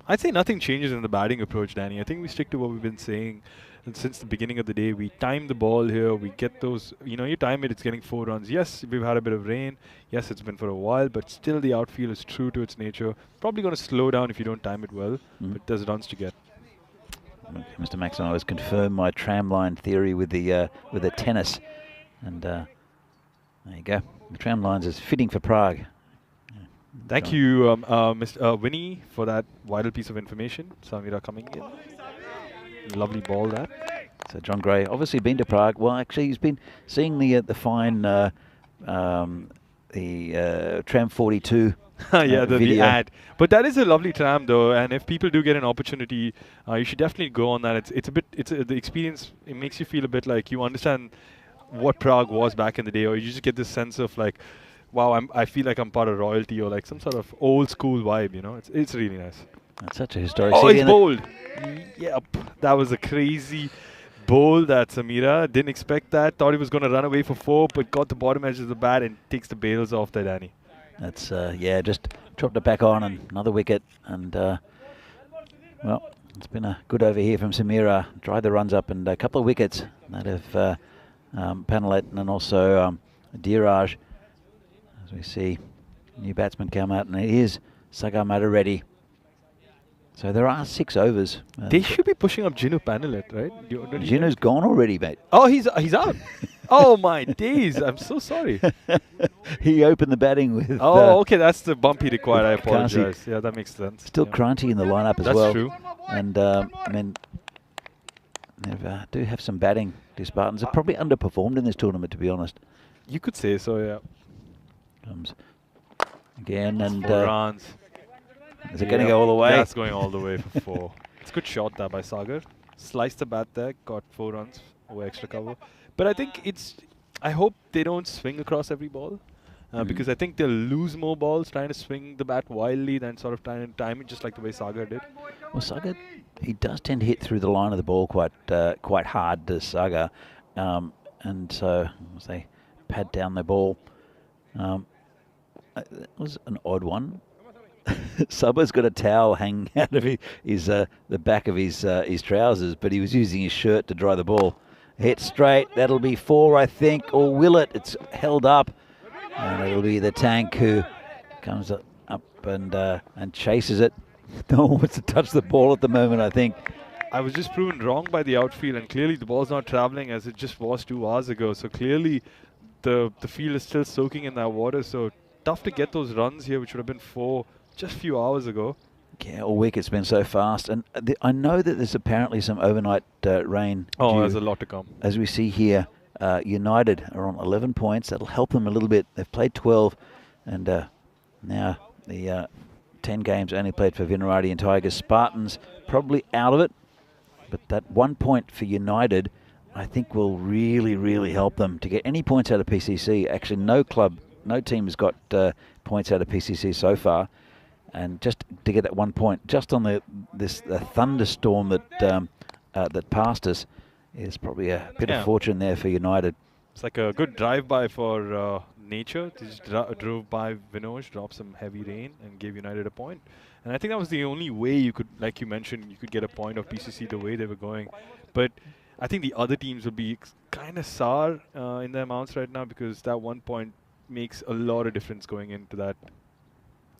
I'd say nothing changes in the batting approach, Danny. I think we stick to what we've been saying since the beginning of the day. We time the ball here. We get those, you time it, it's getting 4 runs. Yes, we've had a bit of rain. Yes, it's been for a while, but still the outfield is true to its nature. Probably going to slow down if you don't time it well, but there's runs to get. Mr. Maxwell has confirmed my tramline theory with the tennis. And there you go. The tramlines is fitting for Prague. Thank you, Mr. Winnie, for that vital piece of information. Samira coming in. Lovely ball that. So John Gray obviously been to Prague. Well, actually he's been seeing the fine tram 42. Yeah, the ad. But that is a lovely tram though, and if people do get an opportunity, you should definitely go on that. The experience. It makes you feel a bit like you understand what Prague was back in the day, or you just get this sense of like wow, I feel like I'm part of royalty or like some sort of old school vibe, you know. It's really nice. That's such a historic Oh, city. it's bowled. Yep. That was a crazy bowl that Samira didn't expect that. Thought he was going to run away for 4, but got the bottom edge of the bat and takes the bails off there, Danny. That's, just dropped it back on and another wicket. And, well, it's been a good over here from Samira. Dried the runs up and a couple of wickets that have Panalet and also Diraj. As we see new batsman come out, and it is Sagar Matareddy. So there are 6 overs. They should be pushing up Jinu Panalet, right? Jinu's gone already, mate. Oh, he's out. Oh, my days. I'm so sorry. He opened the batting with... Oh, okay. That's the bump he required. I apologize. Yeah, that makes sense. Still yeah. Kranti in the lineup as That's well. true. And, I mean, they do have some batting. The Spartans have probably underperformed in this tournament, to be honest. You could say so, yeah. Comes again, and 4 runs. is it going to go all the way? That's going all the way for 4. It's a good shot there by Sagar. Sliced the bat there, got 4 runs over extra cover. But I think I hope they don't swing across every ball. Because I think they'll lose more balls trying to swing the bat wildly than sort of trying to time it just like the way Sagar did. Well, Sagar, he does tend to hit through the line of the ball quite hard, does Sagar. And so as they pad down the ball, it was an odd one. Subba's got a towel hanging out of the back of his trousers, but he was using his shirt to dry the ball. Hit straight, that'll be 4, I think, or will it? It's held up, and it'll be the Tank who comes up and chases it. No one wants to touch the ball at the moment, I think. I was just proven wrong by the outfield, and clearly the ball's not traveling as it just was 2 hours ago. So clearly the field is still soaking in that water. So tough to get those runs here, which would have been 4 just a few hours ago. Yeah, all week it's been so fast. And I know that there's apparently some overnight rain. Oh, there's a lot to come. As we see here, United are on 11 points. That'll help them a little bit. They've played 12, and now the 10 games only played for Vinarati and Tigers. Spartans probably out of it, but that 1 point for United, I think, will really, really help them to get any points out of PCC. Actually, no team has got points out of PCC so far. And just to get that 1 point, just on the thunderstorm that passed us, is probably a bit of fortune there for United. It's like a good drive-by for nature. They just drove by Vinoj, dropped some heavy rain, and gave United a point. And I think that was the only way you could, like you mentioned, you could get a point of PCC the way they were going. But I think the other teams would be kind of sour in their mouths right now, because that 1 point makes a lot of difference going into that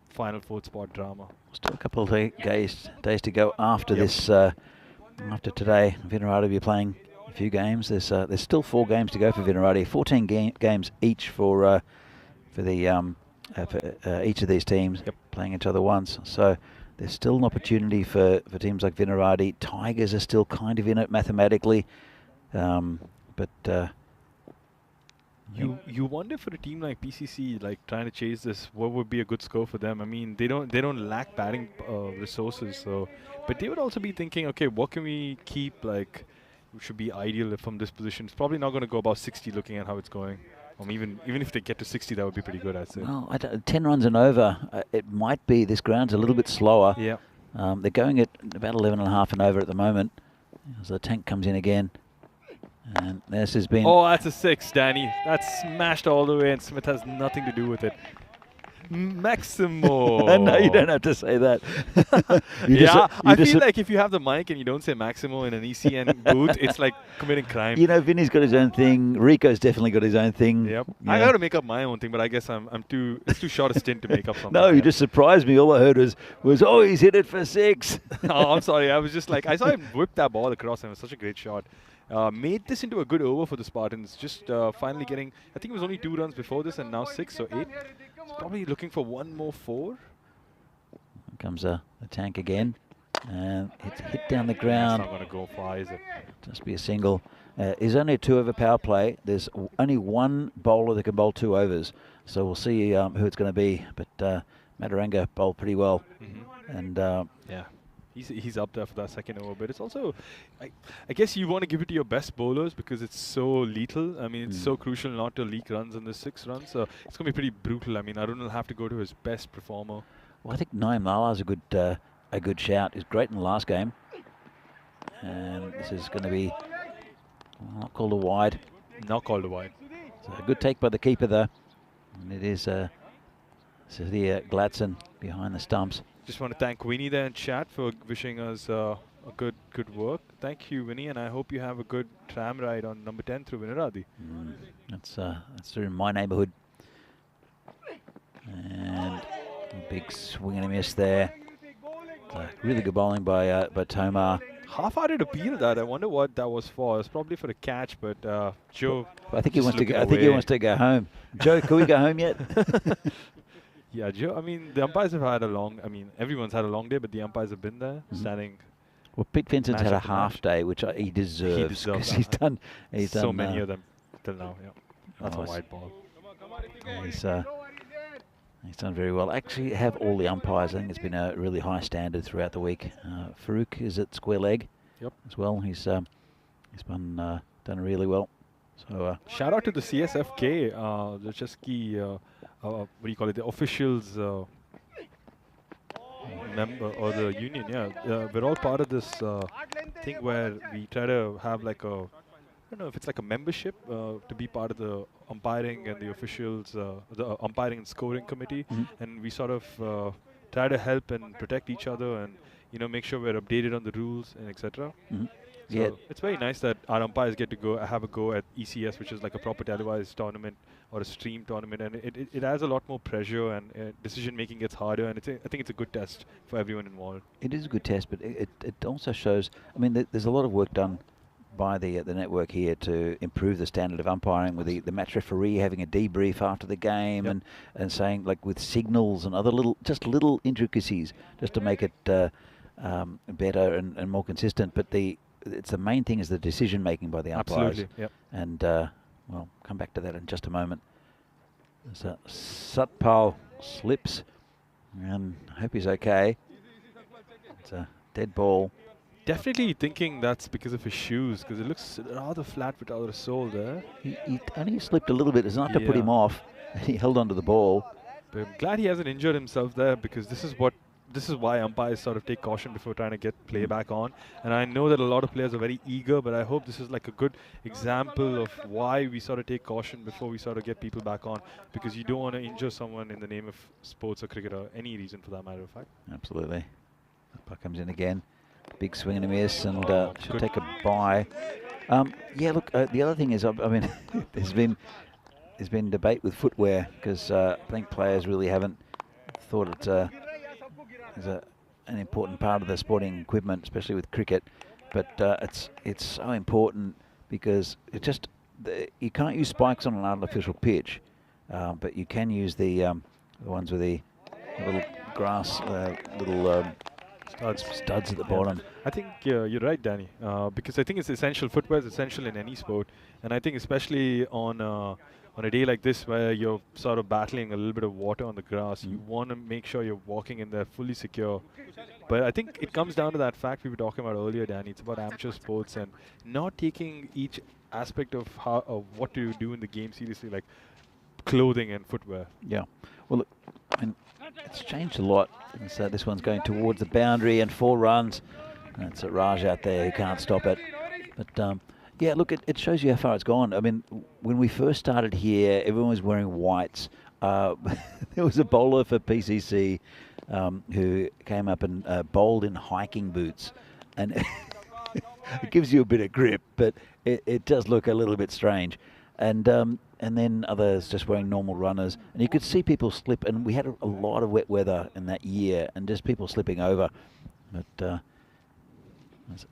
final 4th spot drama. Still a couple of days to go after this. After today, Vinarati will be playing a few games. There's still 4 games to go for Vinarati. 14 games each for each of these teams playing each other once. So there's still an opportunity for teams like Vinarati. Tigers are still kind of in it mathematically, but. You wonder for a team like PCC, like trying to chase this, what would be a good score for them? I mean, they don't lack batting resources, so but they would also be thinking, okay, what can we keep? Like, should be ideal from this position. It's probably not going to go above 60, looking at how it's going. Even if they get to 60, that would be pretty good, I'd say. Well, 10 runs and over, it might be. This ground's a little bit slower. Yeah. They're going at about 11.5 and over at the moment. As the Tank comes in again. And this has been... Oh, that's a 6, Danny. That's smashed all the way, and Smith has nothing to do with it. Maximo. No, you don't have to say that. I feel like if you have the mic and you don't say Maximo in an ECN booth, it's like committing crime. You know, Vinny's got his own thing. Rico's definitely got his own thing. Yep. Yeah. I got to make up my own thing, but I guess it's too short a stint to make up something. No, you just surprised me. All I heard was oh, he's hit it for 6. Oh, I'm sorry. I was just like, I saw him whip that ball across, and it was such a great shot. Made this into a good over for the Spartans. Just finally getting, I think it was only 2 runs before this, and now 6, so 8. So probably looking for 1 more 4. Here comes the Tank again. It's hit down the ground. It's not going to go far, is it? Just be a single. There's only a 2-over power play. There's only one bowler that can bowl 2 overs. So we'll see who it's going to be. But Mataranga bowled pretty well. Mm-hmm. And yeah. he's up there for that second over. But it's also, I guess you want to give it to your best bowlers because it's so lethal. I mean, it's so crucial not to leak runs in the 6 runs. So it's going to be pretty brutal. I mean, Arun will have to go to his best performer. Well, I think Naeem Lala's a good shout. He's great in the last game. And this is going to be not called a wide. Not called a wide. So a good take by the keeper there. And it is Cynthia Gladson behind the stumps. Just want to thank Winnie there in chat for wishing us a good work. Thank you, Winnie, and I hope you have a good tram ride on number 10 through Vinaradi. That's through my neighbourhood. And a big swing and a miss there. Really good bowling by Tomar. Half-hearted appeal that. I wonder what that was for. It's probably for a catch, but Joe. I think he wants to go. I think he wants to go home. Joe, can we go home yet? Yeah, Joe. I mean, the umpires have had a long. I mean, everyone's had a long day, but the umpires have been there, standing. Well, Pete Vincent's had a half day, which he deserves because he's done. He's so done many of them till now. Yeah, that's a wide ball. He's done very well. Actually, have all the umpires. I think it's been a really high standard throughout the week. Farouk is at square leg. Yep. As well. He's done really well. So shout out to the CSFK, the Chesky, what do you call it? The officials member or the union. Yeah, we're all part of this thing where we try to have like a. I don't know if it's like a membership to be part of the umpiring and the officials, the umpiring and scoring committee, and we sort of try to help and protect each other, and make sure we're updated on the rules and etc. So yeah, it's very nice that our umpires get to have a go at ECS, which is like a proper televised tournament or a stream tournament, and it adds a lot more pressure, and decision making gets harder, and I think it's a good test for everyone involved. It is a good test, but it also shows. I mean, there's a lot of work done by the network here to improve the standard of umpiring, with the match referee having a debrief after the game, and saying, like, with signals and other little intricacies just to make it better and more consistent. But it's the main thing is the decision making by the umpires. Absolutely. Yep. And we'll come back to that in just a moment. So Satpal slips, and I hope he's okay. It's a dead ball. Definitely thinking that's because of his shoes, because it looks rather flat without a sole there. He only slipped a little bit. It's not to put him off. He held onto the ball. But I'm glad he hasn't injured himself there, because this is why umpires sort of take caution before trying to get play back on. And I know that a lot of players are very eager, but I hope this is like a good example of why we sort of take caution before we sort of get people back on, because you don't want to injure someone in the name of sports or cricket or any reason for that matter of fact. Absolutely. The puck comes in again. Big swing and a miss, and should take a bye. Yeah, look, the other thing is, I mean, there's been debate with footwear, because I think players really haven't thought it's an important part of the sporting equipment, especially with cricket. But it's so important, because you can't use spikes on an artificial pitch, but you can use the ones with the little grass, studs at the bottom. I think you're right, Danny, because I think it's essential. Footwear is essential in any sport, and I think especially on a day like this where you're sort of battling a little bit of water on the grass, you want to make sure you're walking in there fully secure. But I think it comes down to that fact we were talking about earlier, Danny. It's about amateur sports and not taking each aspect of what to do in the game seriously, like clothing and footwear. Yeah. Well, look, I mean, it's changed a lot. So this one's going towards the boundary, and 4 runs. It's a Raj out there who can't stop it. But yeah, look, it shows you how far it's gone. I mean, when we first started here, everyone was wearing whites. There was a bowler for PCC who came up and bowled in hiking boots, and it gives you a bit of grip, but it does look a little bit strange. And then others just wearing normal runners, and you could see people slip. And we had a lot of wet weather in that year, and just people slipping over. But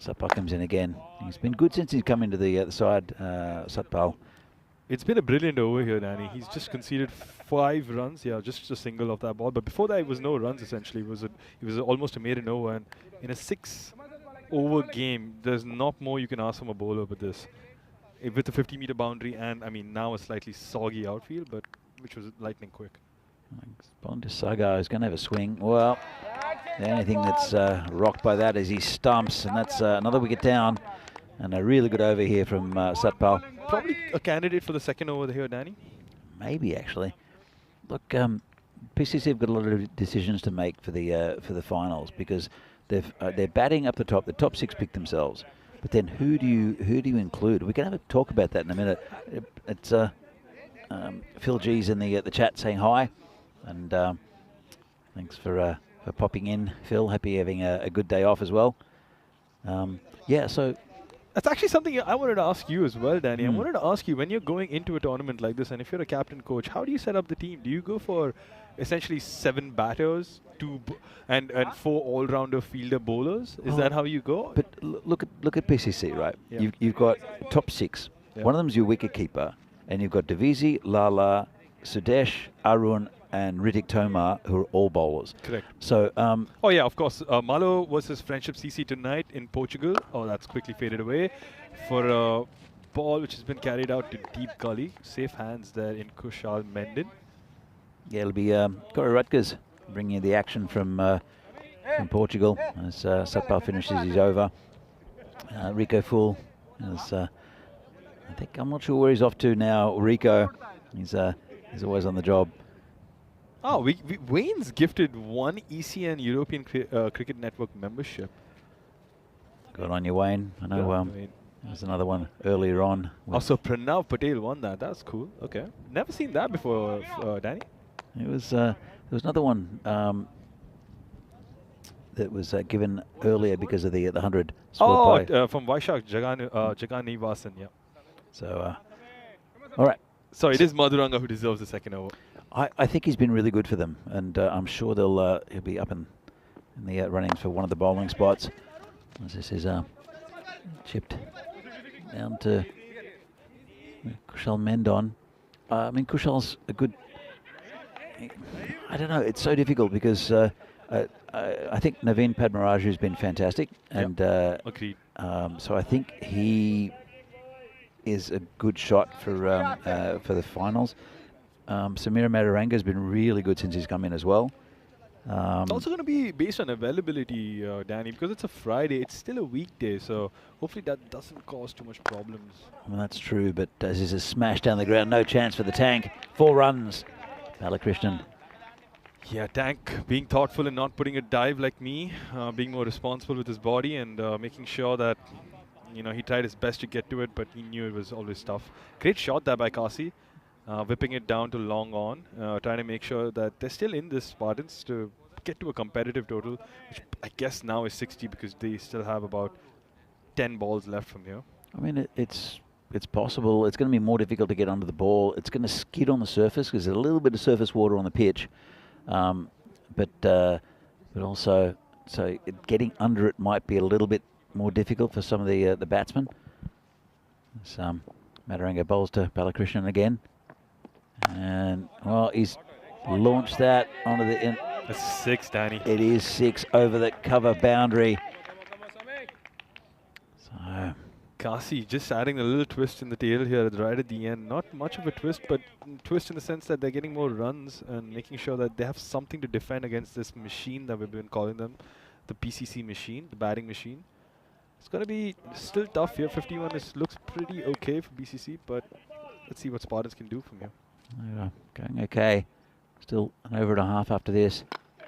Satpal comes in again. He's been good since he's come into the side, Satpal. It's been a brilliant over here, Danny. He's just conceded 5 runs. Yeah, just a single off that ball. But before that, it was no runs essentially. It was almost a maiden over, and in a 6-over game, there's not more you can ask from a bowler with this. With the 50-meter boundary, and I mean now a slightly soggy outfield, but which was lightning quick. Bond Saga is going to have a swing. Well, The only thing that's rocked by that is he stumps, and that's another wicket down. And a really good over here from Satpal. Probably a candidate for the second over here, Danny. Maybe actually. Look, PCC have got a lot of decisions to make for the finals because they're batting up the top. The top 6 pick themselves, but then who do you include? We can have a talk about that in a minute. It's Phil G's in the chat saying hi, and thanks for popping in, Phil. Happy you're having a good day off as well. Yeah, so. That's actually something I wanted to ask you as well, Danny. I wanted to ask you, when you're going into a tournament like this, and if you're a captain coach, how do you set up the team? Do you go for essentially 7 batters, 2 and 4 all-rounder fielder bowlers? Is that how you go? But look at PCC, right? Yeah. You've got top 6. Yeah. One of them's your wicket keeper, and you've got Devizi, Lala, Sudesh, Arun, and Ritik Tomar, who are all bowlers. Correct. So, oh yeah, of course. Malo versus Friendship CC tonight in Portugal. Oh, that's quickly faded away for a ball which has been carried out to deep gully. Safe hands there in Kushal Mendon. yeah, it'll be Corey Rutgers bringing you the action from Portugal as Satpal finishes his over. Rico Fool is, I'm not sure where he's off to now. Rico, he's always on the job. Oh, Wayne's gifted 1 ECN European Cricket Network membership. Good on you, Wayne. I know Wayne. there's another one earlier on. Also, Pranav Patel won that. That's cool. Okay. Never seen that before, Danny. It was there was another one that was given earlier because of the 100. Oh, from Vaishak Jagani Vasan, yeah. So, all right. So it is Madhuranga who deserves the second over. I think he's been really good for them, and I'm sure he'll be up in the runnings for one of the bowling spots. As this is chipped down to Kushal Mendon. I mean, Kushal's a good. I don't know. It's so difficult because I think Naveen Padmaraju has been fantastic, and agreed. so I think he is a good shot for the finals. Samira Madaranga has been really good since he's come in as well. It's also going to be based on availability, Danny, because it's a Friday. It's still a weekday, so hopefully that doesn't cause too much problems. Well, that's true, but as this is smashed down the ground, no chance for the tank. 4 runs. Balakrishnan. Yeah, Tank being thoughtful and not putting a dive like me, being more responsible with his body and making sure that, he tried his best to get to it, but he knew it was always tough. Great shot there by Kasi. Whipping it down to long on, trying to make sure that they're still in this Spartans to get to a competitive total, which I guess now is 60 because they still have about 10 balls left from here. I mean, it's possible. It's going to be more difficult to get under the ball. It's going to skid on the surface because there's a little bit of surface water on the pitch, but also so getting under it might be a little bit more difficult for some of the batsmen. So, Madaranga bowls to Balakrishnan again. And, well, he's launched that onto the end. That's 6, Danny. It is 6 over the cover boundary. So, Kasi just adding a little twist in the tail here right at the end. Not much of a twist, but twist in the sense that they're getting more runs and making sure that they have something to defend against this machine that we've been calling them, the PCC machine, the batting machine. It's going to be still tough here. 51 looks pretty okay for BCC, but let's see what Spartans can do from here. Going okay. Still an over and a half after this.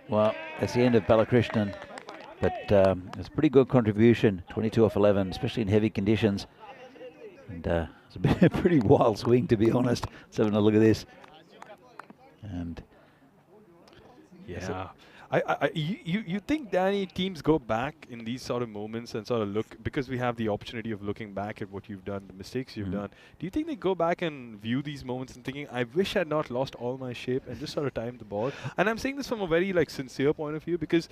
Well, that's the end of Balakrishnan. But it's a pretty good contribution. 22 off 11, especially in heavy conditions. And it's a pretty wild swing, to be honest. Let's have a look at this. And yeah. You think, Danny, teams go back in these sort of moments and sort of look, because we have the opportunity of looking back at what you've done, the mistakes you've done. Do you think they go back and view these moments and thinking, I wish I had not lost all my shape and just sort of timed the ball? And I'm saying this from a very sincere point of view because,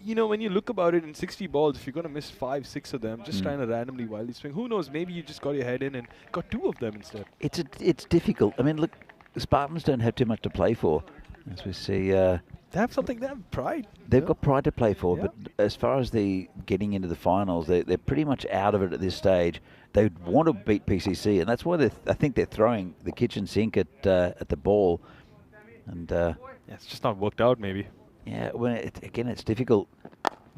when you look about it in 60 balls, if you're going to miss 5, 6 of them, just trying to randomly wildly swing, who knows, maybe you just got your head in and got 2 of them instead. It's difficult. I mean, look, the Spartans don't have too much to play for. As we see... they have something, they have pride. They've got pride to play for, but as far as the getting into the finals, they're pretty much out of it at this stage. They want to beat PCC, and that's why I think they're throwing the kitchen sink at the ball. And it's just not worked out, maybe. Yeah, well, again, it's difficult.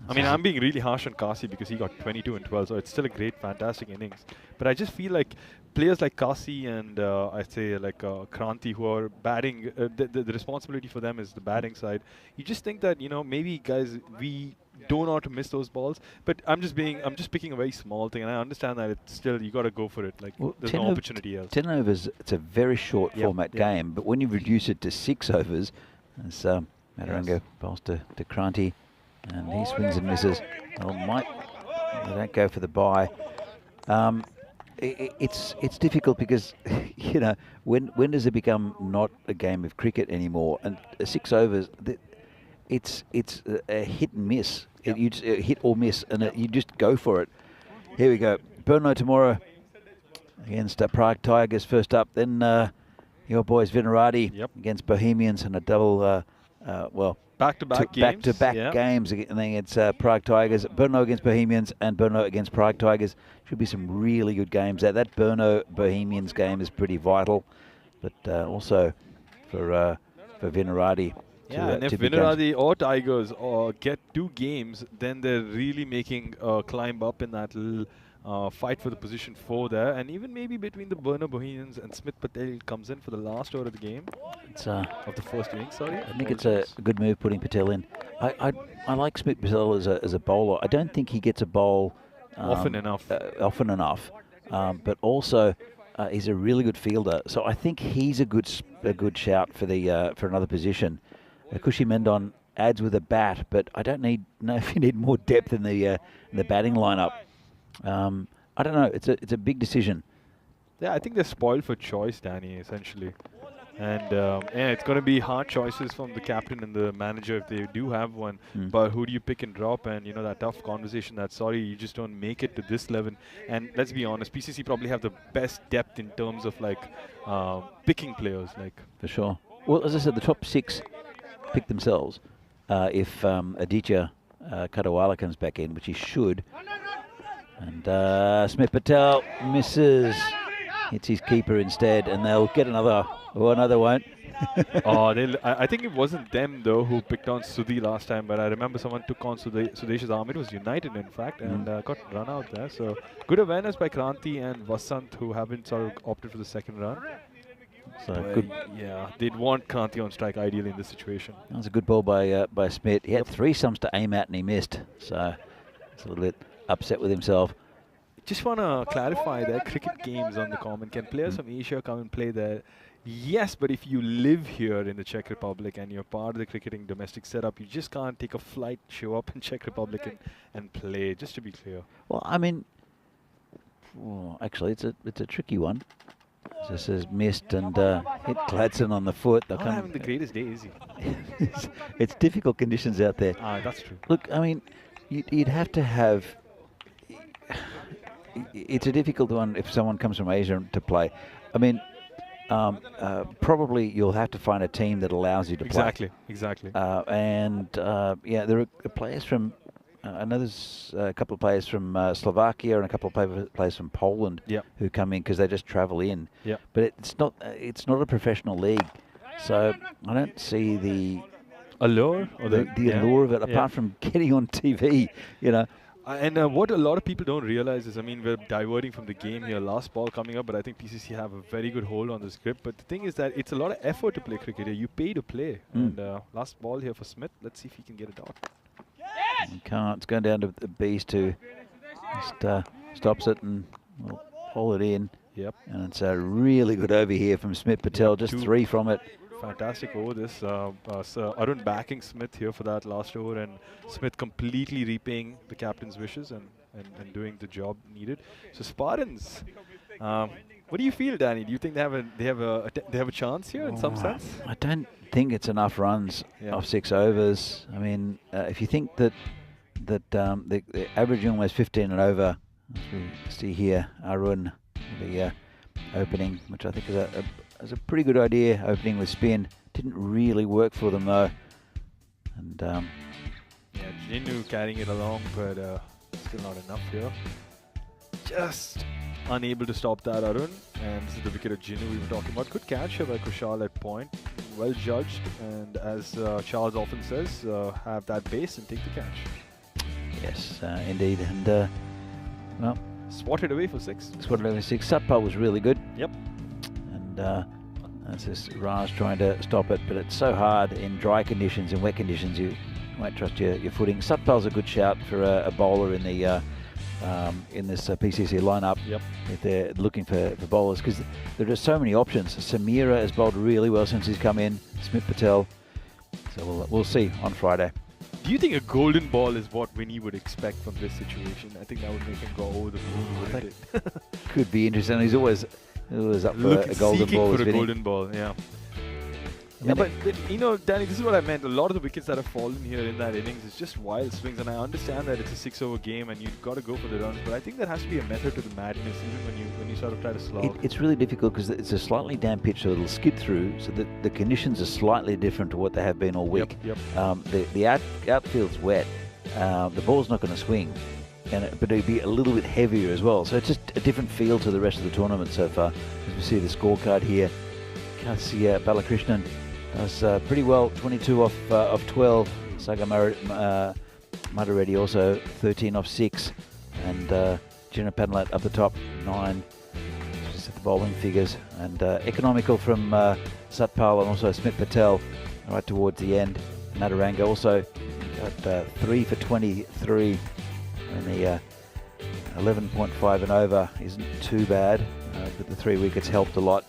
I mean, I'm being really harsh on Kasi because he got 22 and 12, so it's still a great, fantastic innings. But I just feel like players like Kasi and I'd say like Kranti, who are batting, the responsibility for them is the batting side. You just think that, you know, maybe guys, we don't know how to miss those balls. But I'm just picking a very small thing, and I understand that it's still, you got to go for it. Like, Well, there's no opportunity else. 10 overs, it's a very short format game, but when you reduce it to 6 overs, as Mataranga bowls to Kranti, and he swings and misses. Well, they don't go for the bye. It's difficult because you know, when does it become not a game of cricket anymore? And 6 overs, it's a hit and miss. You just hit or miss, and you just go for it. Here we go. Burno tomorrow against Prague Tigers first up. Then your boys Vinarati against Bohemians, and a double. Back-to-back games against Prague Tigers. Brno against Bohemians and Brno against Prague Tigers. Should be some really good games. That Brno Bohemians game is pretty vital, but also for Vinarati. And if Vinarati or Tigers get 2 games, then they're really making a climb up in that little fight for the position 4 there, and even maybe between the Brno Bohemians and Smith Patel comes in for the last over of the game. It's of the first innings, sorry. I think it's a good move putting Patel in. I like Smith Patel as a bowler. I don't think he gets a bowl often enough. But also he's a really good fielder. So I think he's a good shout for another position. Kushi Mendon adds with a bat, but I don't know if you need more depth in the batting lineup. I don't know. It's a big decision. Yeah, I think they're spoiled for choice, Danny, essentially. And it's going to be hard choices from the captain and the manager if they do have one. But who do you pick and drop? And, you know, that tough conversation that, sorry, you just don't make it to this level. And let's be honest, PCC probably have the best depth in terms of, like, picking players. Like, for sure. Well, as I said, the top 6 pick themselves. If Aditya Kadawala comes back in, which he should. And Smith Patel misses. Hits his keeper instead, and they'll get another. Oh, another won't. I think it wasn't them, though, who picked on Sudhi last time, but I remember someone took on Sudesh's arm. It was United, in fact, and got run out there. So good awareness by Kranti and Vasant, who haven't sort of opted for the second run. So good. Yeah, they'd want Kranti on strike ideally in this situation. That was a good ball by Smith. He had 3 stumps to aim at, and he missed. So it's a little bit upset with himself. Just want to clarify, there are cricket games on the Common. Can players from Asia come and play there? Yes, but if you live here in the Czech Republic and you're part of the cricketing domestic setup, you just can't take a flight, show up in Czech Republic and play, just to be clear. Well, I mean, actually, it's a tricky one. Just as missed and hit Gladson on the foot. Not having the greatest day, is he? It's difficult conditions out there. That's true. Look, I mean, you'd have to have... It's a difficult one if someone comes from Asia to play. I mean, probably you'll have to find a team that allows you to play. Exactly. Yeah, there are players from... I know there's a couple of players from Slovakia and a couple of players from Poland who come in because they just travel in. But it's not a professional league, so I don't see the allure or the allure of it apart from getting on TV. You know. And what a lot of people don't realize is, I mean, we're diverting from the game here. Last ball coming up, but I think PCC have a very good hold on this grip. But the thing is that it's a lot of effort to play cricket here. You pay to play. And last ball here for Smith. Let's see if he can get a dot. He can't. It's going down to the B's to just stops it and will pull it in. Yep. And it's a really good over here from Smith Patel. Just 3 from it. Fantastic over this. Sir Arun backing Smith here for that last over, and Smith completely repaying the captain's wishes and doing the job needed. So Spartans, what do you feel, Danny? Do you think they have a chance here in some sense? I don't think it's enough runs off 6 overs. I mean, if you think that they're averaging almost 15 and over, as we see here, Arun, the opening, which I think is a pretty good idea, opening with spin. Didn't really work for them though. And Jinnu carrying it along, but still not enough here. Just unable to stop that, Arun. And this is the wicket of Jinnu we were talking about. Good catch here by Kushal at point. well judged, and as Charles often says, have that base and take the catch. Yes, indeed. And, well, Swatted away for 6. Squad 6. Satpal was really good. Yep. And that's just Raj trying to stop it, but it's so hard in dry conditions and wet conditions. You won't trust your footing. Satpal's a good shout for a bowler in the in this PCC lineup. Yep. If they're looking for bowlers, because there are so many options. Samira has bowled really well since he's come in. Smith Patel. So we'll see on Friday. Do you think a golden ball is what Winnie would expect from this situation? I think that would make him go over the moon, wouldn't it? Could be interesting. He's always up for a golden seeking ball. for a Vinny. golden ball, yeah. I Yeah, mean, but you know, Danny, this is what I meant. A lot of the wickets that have fallen here in that innings is just wild swings, and I understand that it's a 6-over game and you've got to go for the runs, but I think there has to be a method to the madness, even when you sort of try to slog. It's really difficult because it's a slightly damp pitch, so it'll skid through, so that the conditions are slightly different to what they have been all week. Yep. The outfield's wet. The ball's not going to swing, but it'll be a little bit heavier as well. So it's just a different feel to the rest of the tournament so far. As we see the scorecard here, can't see Balakrishnan does pretty well, 22 off 12. Saga Madareddy also 13 off 6, and Gina Padnlat up the top 9. Just at the bowling figures, and economical from Satpal and also Smith Patel right towards the end. Madaranga also got 3 for 23, and the 11.5 and over isn't too bad, but the 3 wickets helped a lot.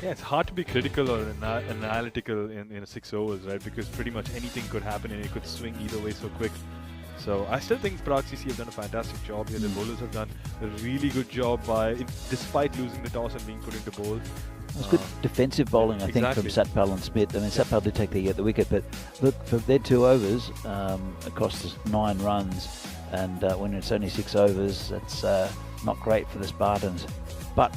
Yeah, it's hard to be critical or analytical in a 6 overs, right? Because pretty much anything could happen and it could swing either way so quick. So I still think Prague CC have done a fantastic job here. The bowlers have done a really good job despite losing the toss and being put into bowl. It was good defensive bowling, I think, from Satpal and Smith. I mean, Satpal did take the wicket, but look, for their 2 overs, it cost us 9 runs, and when it's only 6 overs, that's not great for the Spartans. But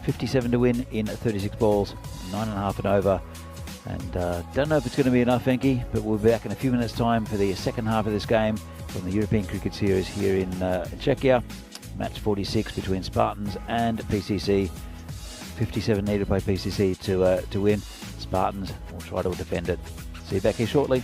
57 to win in 36 balls, 9.5 and over. And don't know if it's going to be enough, Enki, but we'll be back in a few minutes' time for the second half of this game from the European Cricket Series here in Czechia. Match 46 between Spartans and PCC. 57 needed by PCC to win. Spartans will try to defend it. See you back here shortly.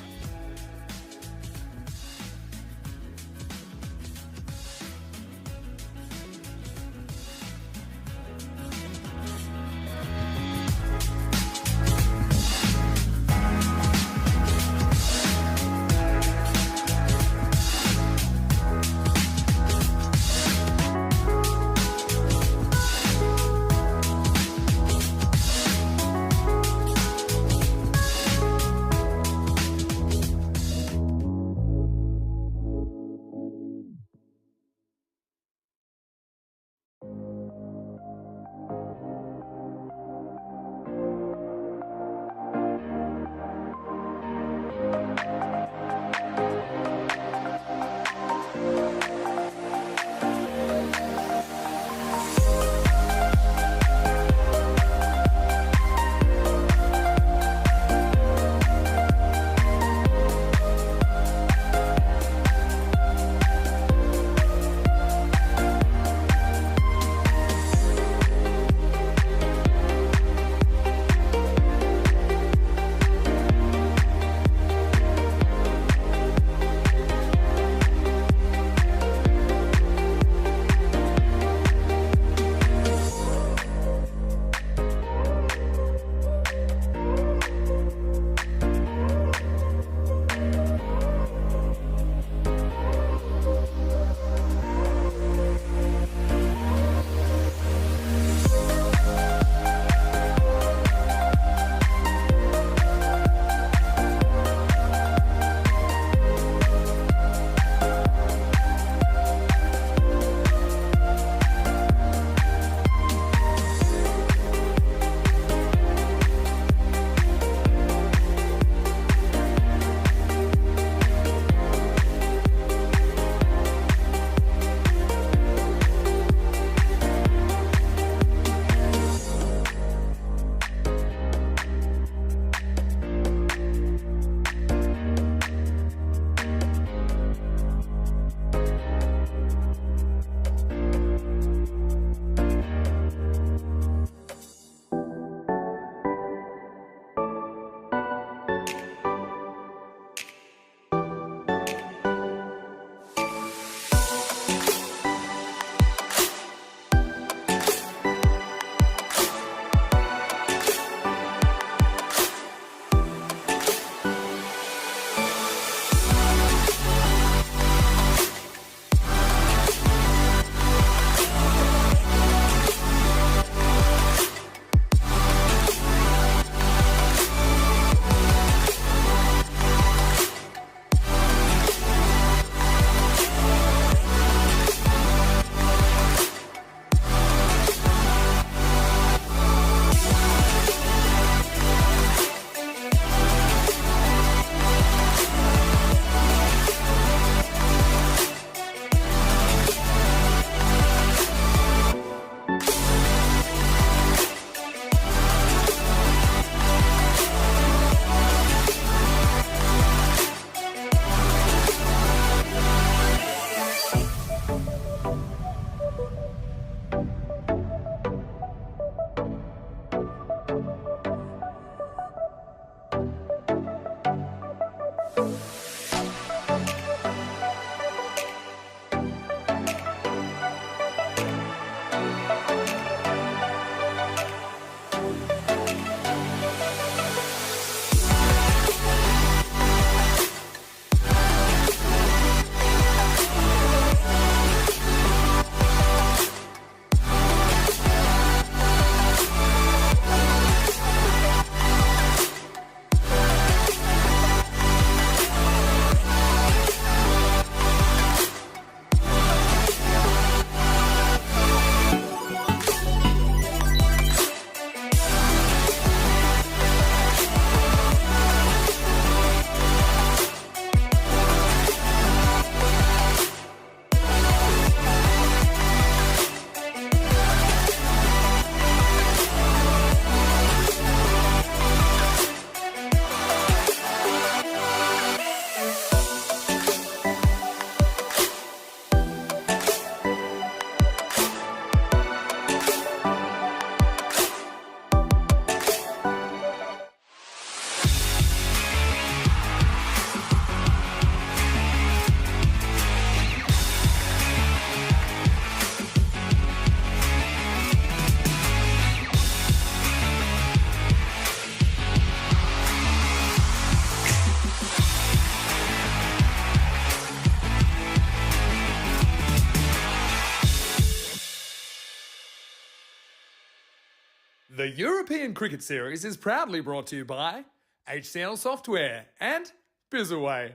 The European Cricket Series is proudly brought to you by HCL Software and Bizaway.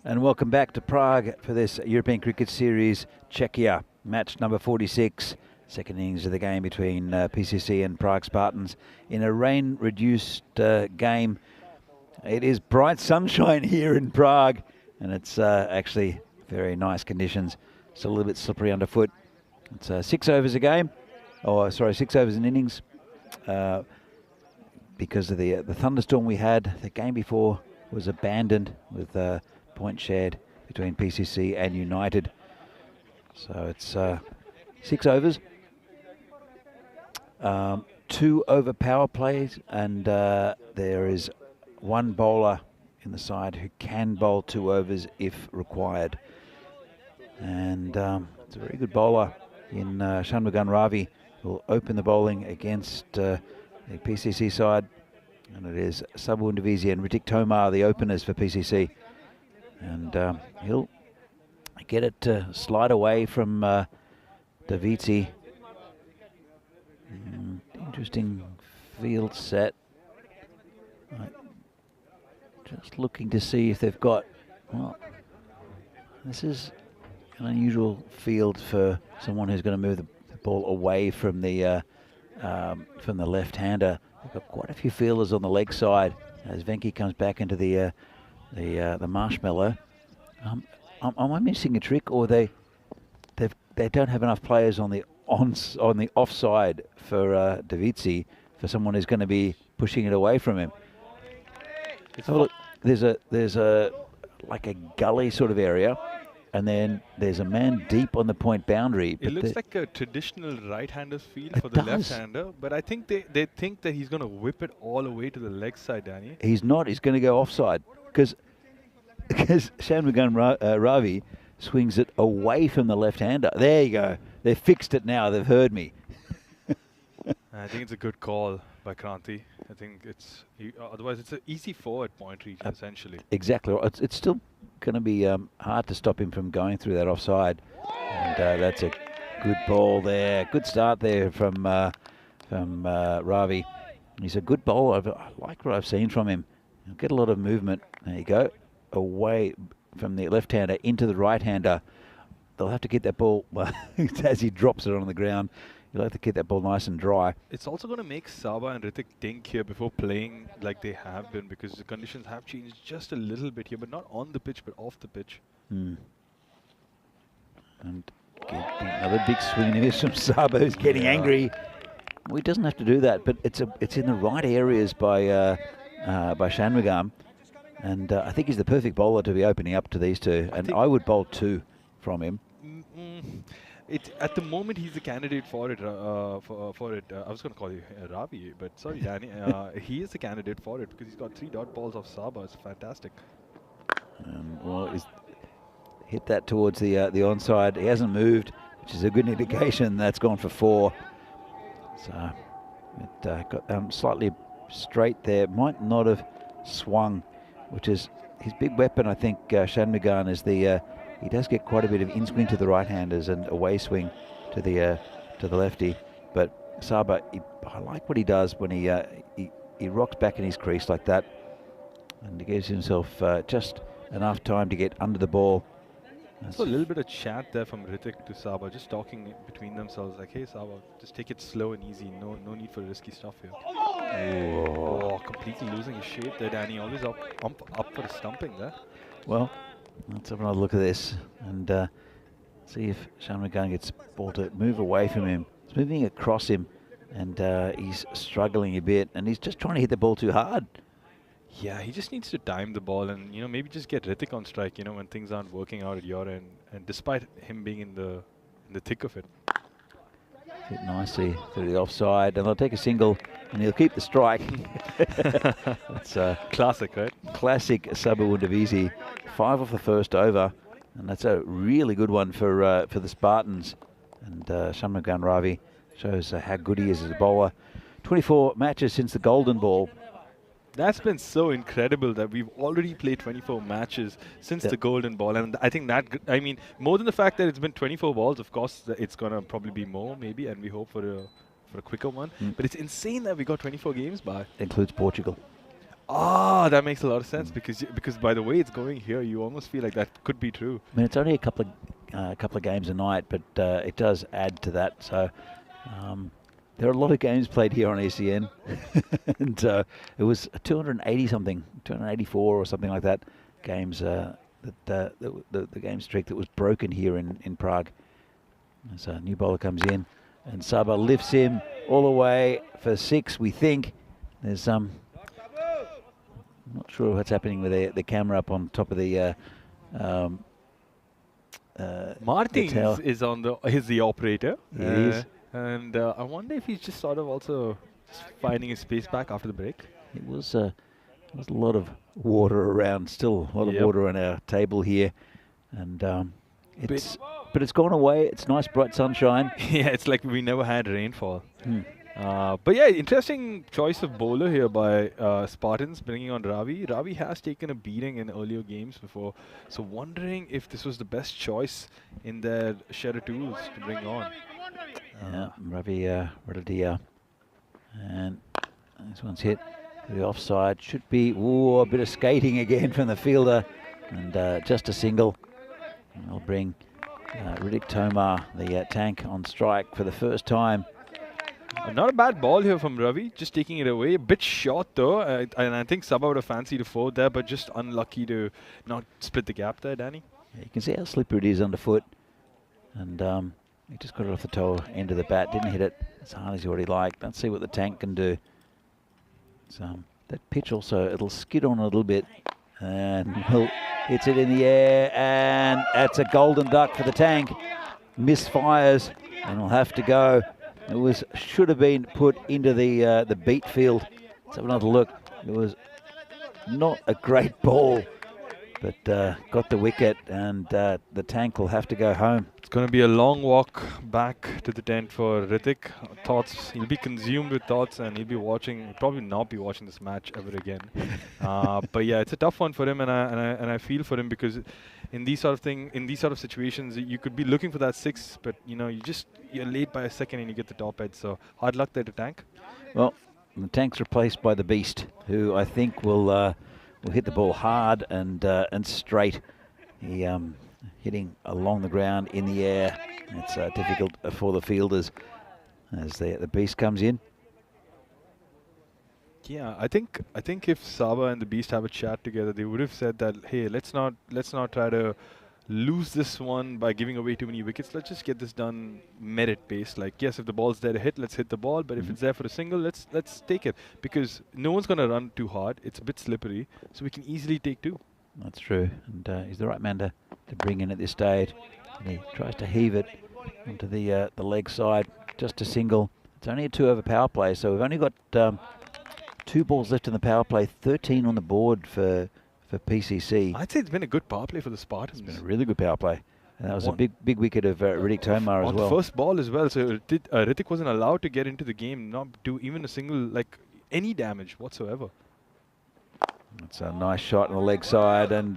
And welcome back to Prague for this European Cricket Series Czechia, match number 46, second innings of the game between PCC and Prague Spartans in a rain-reduced game. It is bright sunshine here in Prague, and it's actually very nice conditions. It's a little bit slippery underfoot. It's 6 overs a game, or sorry, 6 overs an innings, because of the thunderstorm we had. The game before was abandoned with point shared between PCC and United. So it's 6 overs, 2 over power plays, and there is one bowler in the side who can bowl 2 overs if required. And it's a very good bowler in Shanmugan Ravi, who will open the bowling against the PCC side. And it is Sabun Divisi and Ritik Tomar, the openers for PCC. And he'll get it to slide away from Daviti. Interesting field set. Just looking to see if they've got, well, this is an unusual field for someone who's going to move the ball away from the left-hander. They've got quite a few fielders on the leg side as Venki comes back into the marshmallow. Am I missing a trick, or they don't have enough players on the offside for Davitsi, for someone who's going to be pushing it away from him? Oh, look, there's a like a gully sort of area, and then there's a man deep on the point boundary. It looks like a traditional right-hander's field for the left-hander, but I think they think that he's going to whip it all the way to the leg side, Danny. He's not. He's going to go offside because Shanmugan Ravi swings it away from the left-hander. There you go. They've fixed it now. They've heard me. I think it's a good call by Kranti. I think it's otherwise it's an easy forward point reach essentially. Exactly. It's still going to be hard to stop him from going through that offside. And that's a good ball there. Good start there from Ravi. He's a good bowler. I like what I've seen from him. He'll get a lot of movement. There you go. Away from the left-hander into the right-hander. They'll have to get that ball as he drops it on the ground. You'll have to keep that ball nice and dry. It's also going to make Saba and Ritik think here before playing like they have been, because the conditions have changed just a little bit here, but not on the pitch, but off the pitch. And another big swing and miss from Saba, who's getting angry. Well, he doesn't have to do that, but it's in the right areas by Shanmugam, and I think he's the perfect bowler to be opening up to these two. And I would bowl 2 from him. at the moment he's the candidate for it. For it, I was going to call you Ravi, but sorry, Danny. He is the candidate for it because he's got 3 dot balls off Saba. It's fantastic. Well, he's hit that towards the onside. He hasn't moved, which is a good indication that's gone for 4. So it got slightly straight there. Might not have swung, which is his big weapon. I think Shanmugam is the. He does get quite a bit of in-swing to the right-handers and away swing to the lefty. But Saba, I like what he does when he rocks back in his crease like that, and he gives himself just enough time to get under the ball. So a little bit of chat there from Ritik to Saba, just talking between themselves like, hey Saba, just take it slow and easy. No need for risky stuff here. Oh, completely losing his shape there, Danny. Always up for a stumping there. Well, let's have another look at this and see if Shanmugam gets ball to move away from him. It's moving across him, and he's struggling a bit, and he's just trying to hit the ball too hard. Yeah, he just needs to time the ball and, maybe just get Ritik on strike, when things aren't working out at your end. And despite him being in the thick of it. Hit nicely through the offside, and they'll take a single, and he'll keep the strike. It's classic, right? Classic Sabawundavisi. 5 off the first over, and that's a really good one for the Spartans. And Shanmugam Ravi shows how good he is as a bowler. 24 matches since the Golden Ball. That's been so incredible that we've already played 24 matches since the Golden Ball. And I think that, more than the fact that it's been 24 balls, of course, it's going to probably be more, maybe, and we hope for a quicker one. But it's insane that we got 24 games by. Includes Portugal. Ah, that makes a lot of sense because by the way it's going here, you almost feel like that could be true. I mean, it's only a couple of games a night, but it does add to that. So there are a lot of games played here on ECN, and it was 280 284 or something like that games. The game streak that was broken here in Prague. As a new bowler comes in, and Saba lifts him all the way for 6. We think there's I'm not sure what's happening with the camera up on top of the. Martins is the operator. He is. And I wonder if he's just sort of also just finding his space back after the break. It was a lot of water around. Still a lot of water on our table here, and but it's gone away. It's nice bright sunshine. Yeah, it's like we never had rainfall. But yeah, interesting choice of bowler here by Spartans, bringing on Ravi. Ravi has taken a beating in earlier games before, so wondering if this was the best choice in their shed of tools to bring on. Yeah, Ravi Radadia, and this one's hit to the offside. Should be a bit of skating again from the fielder, and just a single. And they'll bring Riddick Tomar, the tank, on strike for the first time. Not a bad ball here from Ravi, just taking it away. A bit short though, and I think Saba would have fancied a 4 there, but just unlucky to not split the gap there, Danny. Yeah, you can see how slippery it is underfoot, and he just got it off the toe end of the bat, didn't hit it as hard as he already liked. Let's see what the tank can do. So that pitch also, it'll skid on a little bit, and hits it in the air, and that's a golden duck for the tank. Misfires, and will have to go. It should have been put into the beat field. Let's have another look. It was not a great ball, but got the wicket, and the tank will have to go home. It's going to be a long walk back to the tent for Ritik. Thoughts, he'll be consumed with thoughts, and he'll probably not be watching this match ever again. But yeah, it's a tough one for him, and I feel for him, because in these sort of situations, you could be looking for that 6, but you're late by a second and you get the top edge. So hard luck there to Tank. Well, the Tank's replaced by the Beast, who I think will hit the ball hard and straight. He hitting along the ground in the air. It's difficult for the fielders as the Beast comes in. Yeah, I think if Saba and the Beast have a chat together, they would have said that, hey, let's not try to lose this one by giving away too many wickets. Let's just get this done merit-based. Like, yes, if the ball's there to hit, let's hit the ball. But if it's there for a single, let's take it, because no one's going to run too hard. It's a bit slippery, so we can easily take 2. That's true, and he's the right man to bring in at this stage. And he tries to heave it onto the leg side, just a single. It's only a 2-over power play, so we've only got 2 balls left in the power play, 13 on the board for PCC. I'd say it's been a good power play for the Spartans. It's been a really good power play. And that was a big wicket of Riddick Tomar as well. On the first ball as well, so Hrithik wasn't allowed to get into the game, not do even a single, like, any damage whatsoever. It's a nice shot on the leg side, and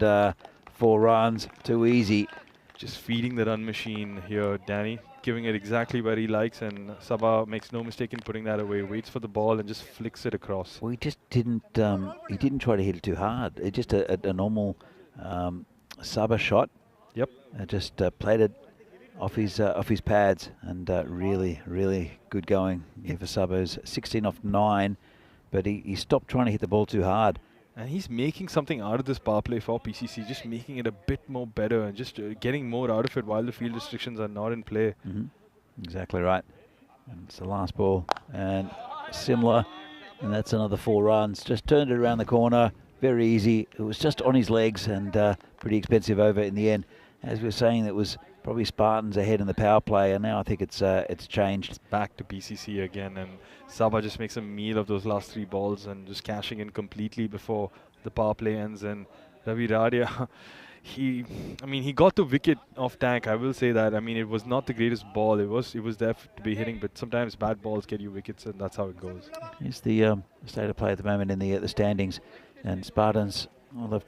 4 runs, too easy. Just feeding the run machine here, Danny, giving it exactly where he likes, and Sabah makes no mistake in putting that away, waits for the ball and just flicks it across. Well, he just didn't, he didn't try to hit it too hard. It just a normal Sabah shot. Yep. Just played it off his pads, and really good going here for Sabah's 16 off 9, but he stopped trying to hit the ball too hard. And he's making something out of this power play for PCC, just making it a bit more better and just getting more out of it while the field restrictions are not in play. Exactly right. And it's the last ball, and similar, and that's another 4 runs. Just turned it around the corner, very easy. It was just on his legs, and pretty expensive over in the end. As we were saying, it was probably Spartans ahead in the power play, and now I think it's changed. It's back to PCC again, and Sabah just makes a meal of those last 3 balls and just cashing in completely before the power play ends. And Ravi Radia, he got the wicket off Tank. I will say that. I mean, it was not the greatest ball. It was there to be hitting, but sometimes bad balls get you wickets, and that's how it goes. Here's the state of play at the moment in the standings, and Spartans, well, they've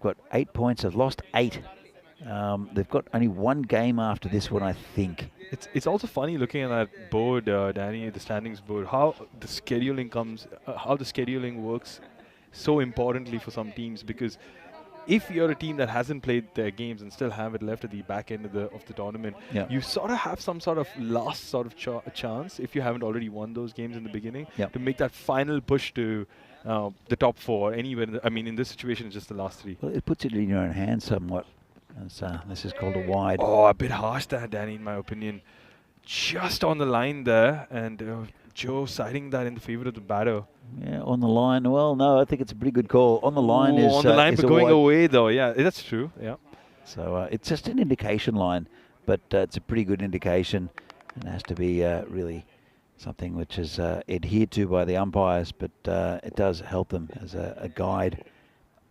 got 8 points. They've lost 8. They've got only 1 game after this one, I think. It's also funny looking at that board, Danny, the standings board, how the scheduling comes, how the scheduling works so importantly for some teams, because if you're a team that hasn't played their games and still have it left at the back end of the tournament, you sort of have some sort of last sort of chance, if you haven't already won those games in the beginning, to make that final push to the top 4 anywhere. In this situation, it's just the last 3. Well, it puts it in your own hands somewhat. As, this is called a wide. Oh, a bit harsh there, Danny, in my opinion. Just on the line there, and Joe siding that in the favour of the batter. Yeah, on the line. Well, no, I think it's a pretty good call. On the line is on the line, is but going away though. Yeah, that's true. Yeah. So it's just an indication line, but it's a pretty good indication, and it has to be really something which is adhered to by the umpires, but it does help them as a guide.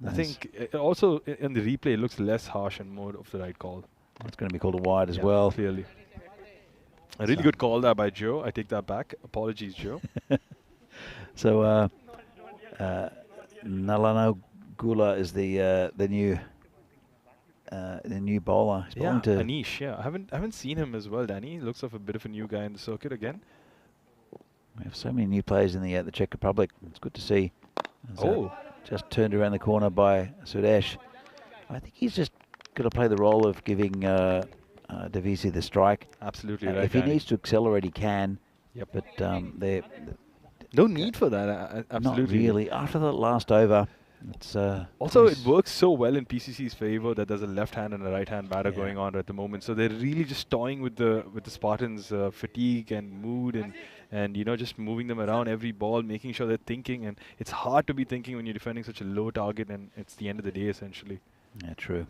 I think also in the replay it looks less harsh and more of the right call. It's going to be called a wide as well. Clearly. A really good call there by Joe. I take that back. Apologies, Joe. So Nalano Gula is the new bowler. He's bowling to Anish. Yeah, I haven't seen him as well, Danny. He looks like a bit of a new guy in the circuit again. We have so many new players in the Czech Republic. It's good to see. Just turned around the corner by Sudesh. I think he's just going to play the role of giving Davisi the strike. Absolutely right. If he needs to accelerate, he can. Yep. But no need for that. Absolutely. Not really. After the last over, it's also it works so well in PCC's favor that there's a left hand and a right hand batter going on at the moment. So they're really just toying with the Spartans' fatigue and mood and just moving them around every ball, making sure they're thinking. And it's hard to be thinking when you're defending such a low target, and it's the end of the day essentially. Yeah, true.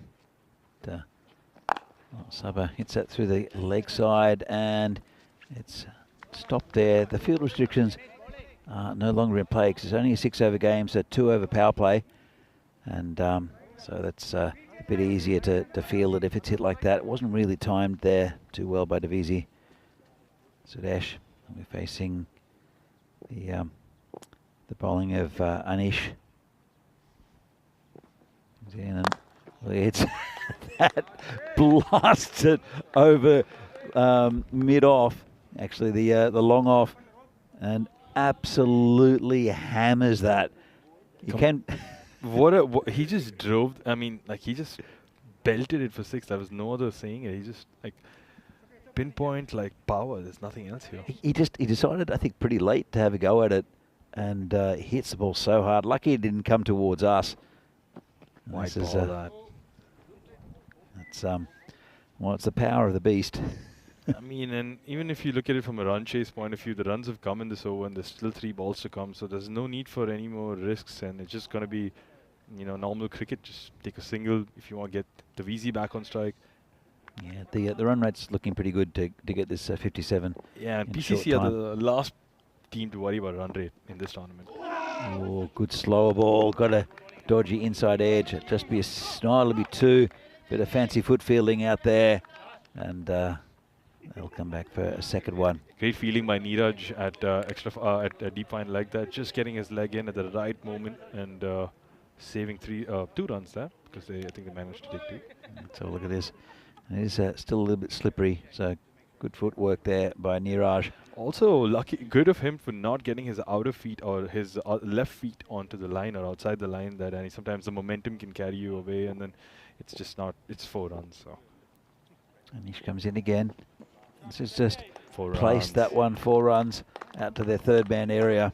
Sabah hits that through the leg side, and it's stopped there. The field restrictions are no longer in play because it's only a 6-over game, so 2-over power play, and so that's a bit easier to feel it if it's hit like that. It wasn't really timed there too well by Davisi. Sudesh, we're facing the bowling of Anish. It's that blasted over mid-off, actually the long off, and absolutely hammers that. You can. What he just drove. I mean, like he just belted it for 6. There was no other saying it. He just like pinpoint like power. There's nothing else here. He decided, I think, pretty late to have a go at it, and hits the ball so hard. Lucky it didn't come towards us. White ball that. That's well, it's the power of the beast. I mean, and even if you look at it from a run chase point of view, the runs have come in this over, and there's still 3 balls to come. So there's no need for any more risks, and it's just going to be, normal cricket. Just take a single if you want to get the VZ back on strike. Yeah, the run rate's looking pretty good to get this 57. Yeah, and in short PCC are time. the last team to worry about run rate in this tournament. Oh, good slower ball. Got a dodgy inside edge. It'll just be a snarl, it'll be 2. Bit of fancy foot fielding out there. And they'll come back for a second one. Great feeling by Neeraj at at deep fine leg there, just getting his leg in at the right moment and saving 2 runs there because I think they managed to take 2. So look at this. It is still a little bit slippery. So good footwork there by Neeraj. Also, good of him for not getting his outer feet or his left feet onto the line or outside the line there, and sometimes the momentum can carry you away, and then it's just not. It's 4 runs. So. Anish comes in again. This is just 4 placed runs. that one, 4 runs out to their third man area.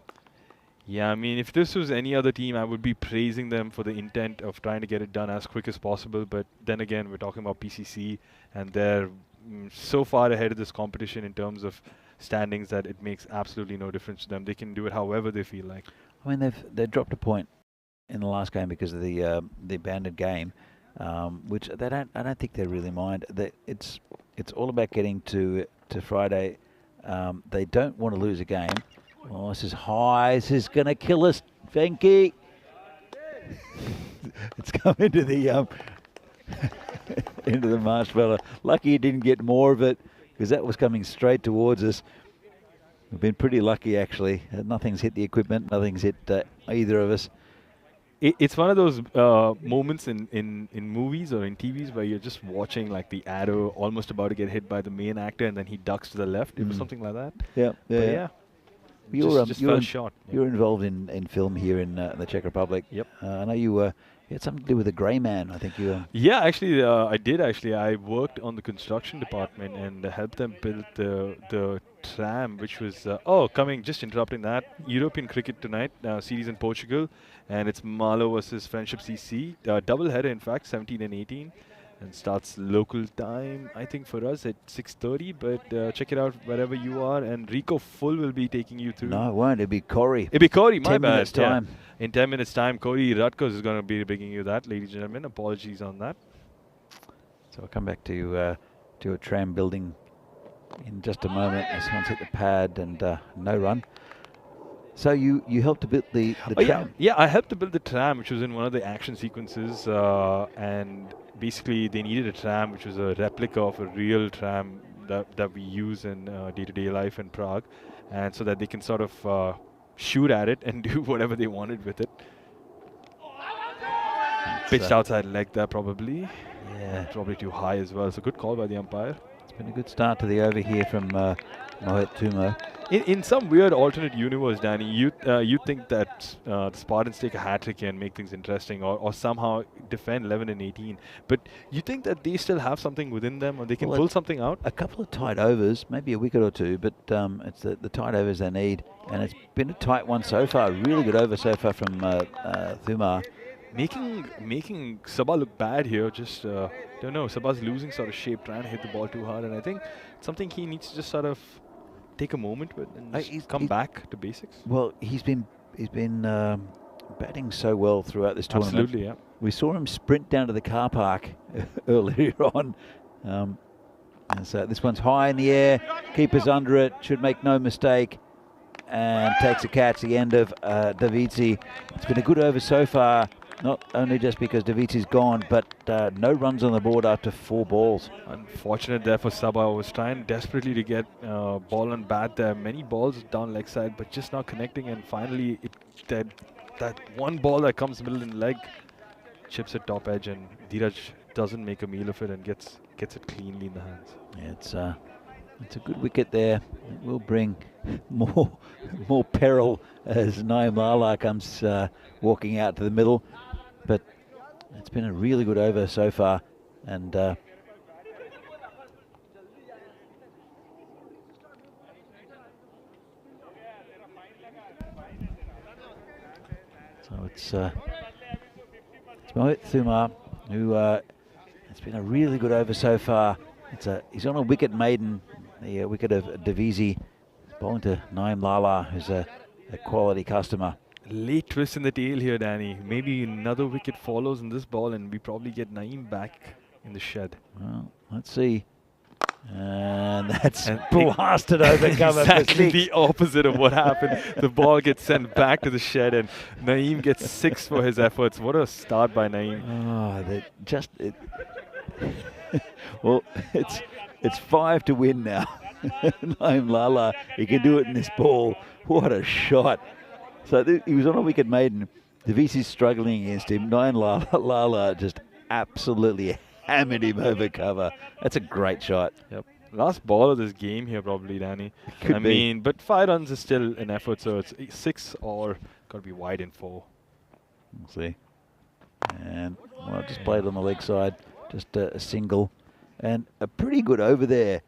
Yeah, I mean, if this was any other team, I would be praising them for the intent of trying to get it done as quick as possible. But then again, we're talking about PCC, and they're so far ahead of this competition in terms of standings that it makes absolutely no difference to them. They can do it however they feel like. I mean, they've dropped a point in the last game because of the abandoned game, which I don't think they really mind. It's all about getting to Friday. They don't want to lose a game. Oh, this is high. This is going to kill us, Venki. It's come into the into the marshmallow. Lucky you didn't get more of it because that was coming straight towards us. We've been pretty lucky, actually. Nothing's hit the equipment. Nothing's hit either of us. It's one of those moments in movies or in TVs where you're just watching like the arrow almost about to get hit by the main actor and then he ducks to the left. It was something like that. Yeah. But yeah. Just fell short. You're involved in film here in the Czech Republic. Yep. I know you had something to do with the Grey Man. I think you. Yeah, actually, I did. Actually, I worked on the construction department and helped them build the tram, which was just interrupting that European cricket tonight series in Portugal, and it's Malo versus Friendship CC double header. In fact, 17 and 18. And starts local time, I think, for us at 6:30. But check it out wherever you are. And Rico Full will be taking you through. No, it won't. It'll be Corey. It'll be Corey, my 10 bad. minutes time. In 10 minutes time, Corey Rutkos is going to be bringing you that, ladies and gentlemen. Apologies on that. So I'll come back to a tram building in just a moment. Someone's hit the pad and no run. So you helped to build the tram? Yeah, I helped to build the tram, which was in one of the action sequences. And basically, they needed a tram, which was a replica of a real tram that we use in day-to-day life in Prague. And so that they can sort of shoot at it and do whatever they wanted with it. Pitched outside leg there, probably. Yeah. Probably too high as well. So good call by the umpire. It's been a good start to the over here from Mohit Tumo. In some weird alternate universe, Danny, you think that the Spartans take a hat-trick and make things interesting or somehow defend 11 and 18. But you think that they still have something within them or they can pull something out? A couple of tight overs, maybe a wicket or two, but it's the tight overs they need. And it's been a tight one so far. Really good over so far from Thumar. Making Sabah look bad here. Just don't know. Sabah's losing sort of shape, trying to hit the ball too hard. And I think it's something he needs to just sort of take a moment with and just come back to basics. Well, he's been batting so well throughout this tournament. Absolutely, yeah. We saw him sprint down to the car park earlier on. And so this one's high in the air. Keeper's under it. Should make no mistake. And takes a catch. The end of Davici. It's been a good over so far. Not only just because Davici's gone, but no runs on the board after 4 balls. Unfortunate there for Sabah. Was trying desperately to get ball and bat there. Many balls down leg side, but just not connecting. And finally, that one ball that comes middle in leg chips at top edge, and Dheeraj doesn't make a meal of it and gets it cleanly in the hands. Yeah, it's a good wicket there. It will bring more peril as Naim Lala comes walking out to the middle. But it's been a really good over so far. And so it's Mohit Thumar, who it's been a really good over so far. He's on a wicket maiden, the wicket of Davisi. Bowling to Naim Lala, who's a quality customer. Late twist in the tail here, Danny. Maybe another wicket follows in this ball and we probably get Naeem back in the shed. Well, let's see. And that's blasted over cover for Exactly 6. the opposite of what happened. The ball gets sent back to the shed, and Naeem gets 6 for his efforts. What a start by Naeem. Well, it's 5 to win now. Naeem Lala, he can do it in this ball. What a shot. So he was on a wicket maiden. Devisi's struggling against him. Naeem Lala just absolutely hammered him over cover. That's a great shot. Yep. Last ball of this game here, probably, Danny. Could I be. mean, but 5 runs is still an effort, so it's 6 or got to be wide in 4. We'll see. And well, just played on the leg side. Just a single. And a pretty good over there,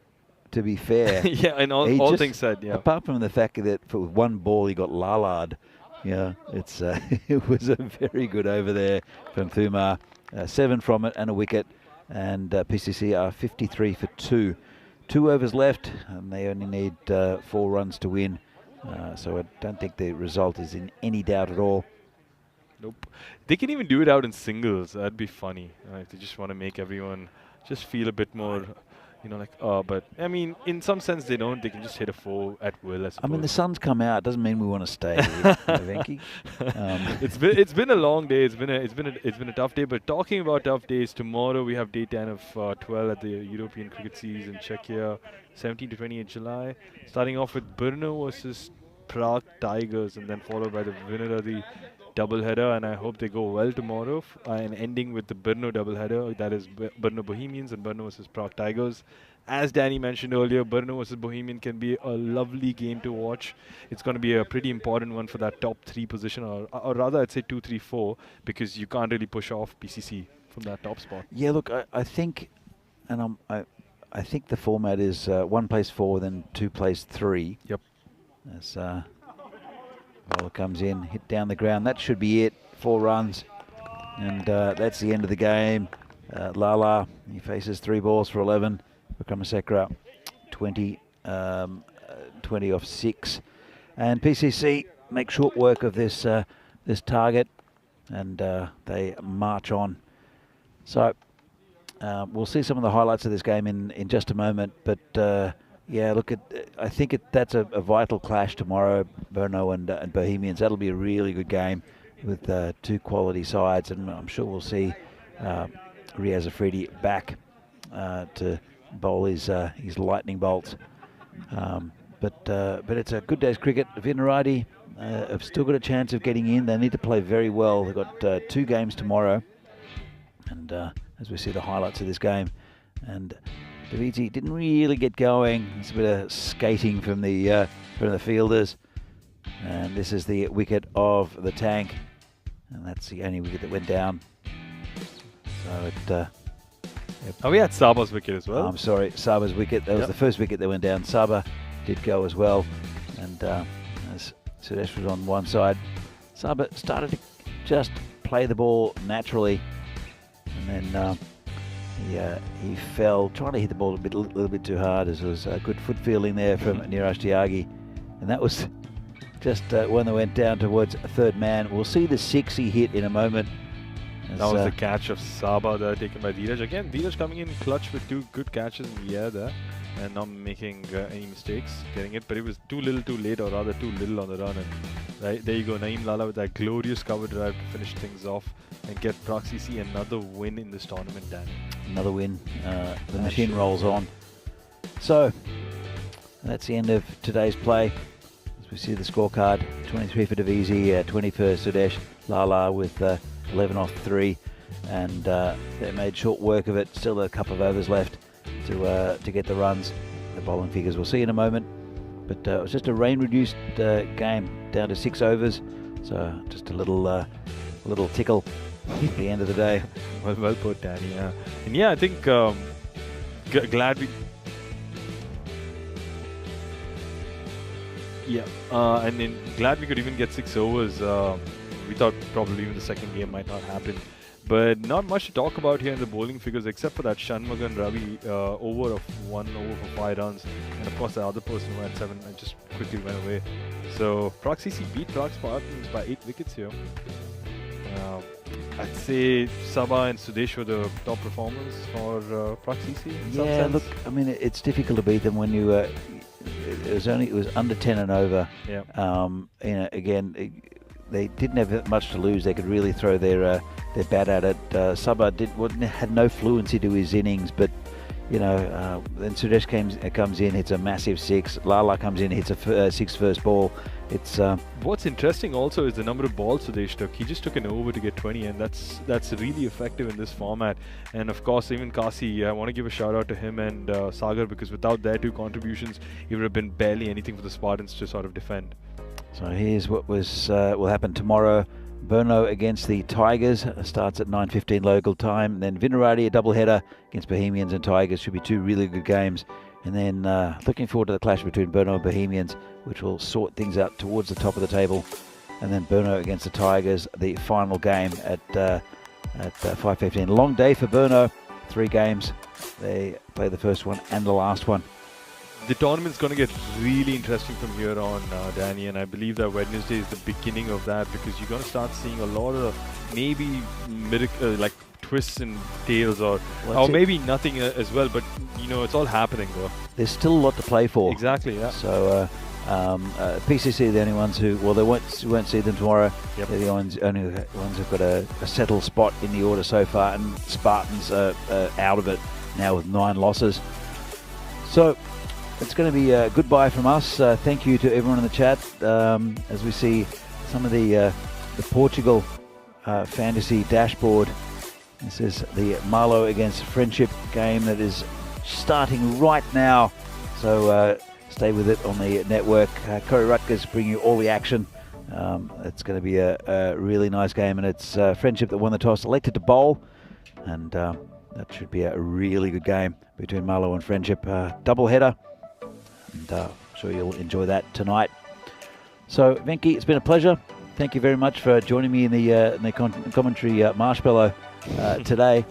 to be fair. Yeah, and all Just, things said, yeah. Apart from the fact that for one ball he got lalard. Yeah, it's it was a very good over there from Thumar. 7 from it and a wicket. And PCC are 53 for 2. 2 overs left, and they only need 4 runs to win. So I don't think the result is in any doubt at all. Nope. They can even do it out in singles. That'd be funny. If they just want to make everyone just feel a bit more, but I mean, in some sense they don't. They can just hit a 4 at will, I suppose. I mean, the sun's come out. Doesn't mean we want to stay here, Venki. It's been a long day. It's been a tough day. But talking about tough days, tomorrow we have day 10 of 12 at the European Cricket Series in Czechia, 17 to 28 July. Starting off with Brno versus Prague Tigers, and then followed by the winner of the doubleheader, and I hope they go well tomorrow. And ending with the Brno doubleheader, that is Brno Bohemians and Brno versus Prague Tigers. As Danny mentioned earlier, Brno versus Bohemian can be a lovely game to watch. It's going to be a pretty important one for that top 3 position, or rather I'd say 2, 3, 4, because you can't really push off PCC from that top spot. Yeah, look, I think, and I think the format is 1 plays 4, then 2 plays 3. Yep. As ball comes in, hit down the ground. That should be it. 4 runs, and that's the end of the game. Lala, he faces 3 balls for 11. Vikramasekara, 20 off 6, and PCC make short work of this this target, and they march on. So we'll see some of the highlights of this game in just a moment, but yeah, look, I think that's a vital clash tomorrow, Brno and Bohemians. That'll be a really good game with 2 quality sides, and I'm sure we'll see Riaz Afridi back to bowl his lightning bolts. But it's a good day's cricket. Vinarati have still got a chance of getting in. They need to play very well. They've got 2 games tomorrow, and as we see the highlights of this game, and Daviti didn't really get going. It's a bit of skating from the fielders, and this is the wicket of the tank, and that's the only wicket that went down. So it. Oh, we had Saba's wicket as well. I'm sorry, Saba's wicket. That was the first wicket that went down. Saba did go as well, and as Sudesh was on one side, Saba started to just play the ball naturally, and then. He fell, trying to hit the ball a little bit too hard, as there was good foot fielding there from Niraj Tyagi. And that was just when they went down towards a 3rd man. We'll see the 6 he hit in a moment. That was the catch of Saba there, taken by Dheeraj. Again, Dheeraj coming in clutch with 2 good catches in the air there, and not making any mistakes getting it. But it was too little too late, or rather too little on the run. And there you go, Naeem Lala with that glorious cover drive to finish things off and get Proxy C another win in this tournament, Dan. Another win. The machine rolls on. So that's the end of today's play. As we see the scorecard, 23 for Davisi, 20 for Sudesh. Lala with 11 off 3, and they made short work of it. Still a couple of overs left to get the runs. The bowling figures we'll see in a moment. But it was just a rain-reduced game, down to 6 overs. So just a little tickle at the end of the day. Well put, Danny. Yeah. And yeah, I think glad we. Yeah, and then glad we could even get 6 overs. We thought probably even the second game might not happen. But not much to talk about here in the bowling figures, except for that Shanmugan Ravi over of 1 over for 5 runs. And of course the other person who had 7 and just quickly went away. So Proxy C beat Prague Spartans by 8 wickets here. I'd say Sabah and Sudesh were the top performers for Proxy C. in some Yeah, sense. look, I mean, it's difficult to beat them when you. It was under 10 and over. Yeah. Again, they didn't have much to lose. They could really throw their bat at it. Sabah had no fluency to his innings, but then Sudesh comes in, hits a massive 6. Lala comes in, hits a 6 first ball. It's What's interesting also is the number of balls Sudesh took. He just took an over to get 20, and that's really effective in this format. And of course, even Kasi, I want to give a shout out to him and Sagar, because without their 2 contributions, it would have been barely anything for the Spartans to sort of defend. So here's what will happen tomorrow. Burno against the Tigers starts at 9:15 local time. Then Vinarati, a doubleheader against Bohemians and Tigers. Should be 2 really good games. And then looking forward to the clash between Burno and Bohemians, which will sort things out towards the top of the table. And then Burno against the Tigers, the final game at 5:15. Long day for Burno. 3 games. They play the first one and the last one. The tournament's going to get really interesting from here on, Danny, and I believe that Wednesday is the beginning of that, because you're going to start seeing a lot of maybe like twists and tails, or maybe nothing as well, but it's all happening though. There's still a lot to play for. Exactly, yeah. So PCC are the only ones who, well, they won't see them tomorrow. Yep. They're the only ones who've got a settled spot in the order so far, and Spartans are out of it now with 9 losses. So it's going to be a goodbye from us. Thank you to everyone in the chat. As we see some of the Portugal fantasy dashboard. This is the Marlow against Friendship game that is starting right now. So stay with it on the network. Corey Rutgers bringing you all the action. It's going to be a really nice game, and it's Friendship that won the toss, elected to bowl, and that should be a really good game between Marlow and Friendship. Double header. And I'm sure you'll enjoy that tonight. So, Venki, it's been a pleasure. Thank you very much for joining me in the commentary marshmallow today.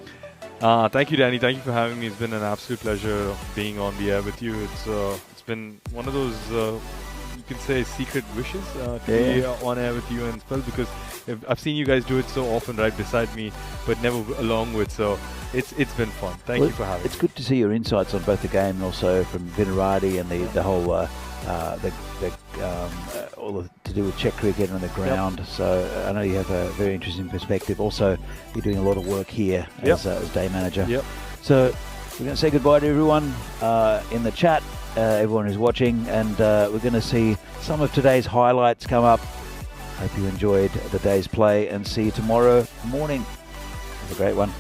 Thank you, Danny. Thank you for having me. It's been an absolute pleasure being on the air with you. It's been one of those you can say secret wishes to be on air with you and Phil, because I've seen you guys do it so often right beside me, but never along with. So it's been fun. Thank you for having me. It's good to see your insights on both the game and also from Vinarati and the whole all to do with Czech cricket and the ground. Yep. So I know you have a very interesting perspective. Also, you're doing a lot of work here as day manager. Yep. So we're going to say goodbye to everyone in the chat, everyone who's watching, and we're going to see some of today's highlights come up. Hope you enjoyed the day's play, and see you tomorrow morning. Have a great one.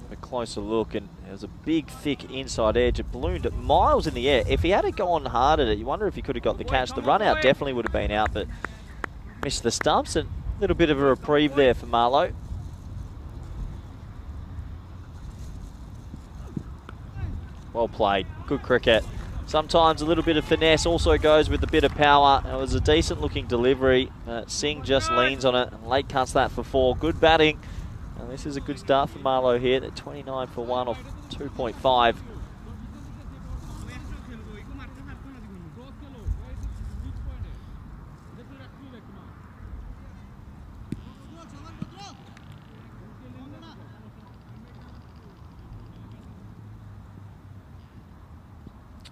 A closer look, and it was a big, thick inside edge. It ballooned miles in the air. If he had gone hard at it, you wonder if he could have got the catch. The run out definitely would have been out, but missed the stumps, and a little bit of a reprieve there for Marlowe. Well played. Good cricket. Sometimes a little bit of finesse also goes with a bit of power. It was a decent looking delivery, but Singh just leans on it, and late cuts that for 4. Good batting. And this is a good start for Marlowe here. They're 29 for 1 off 2.5.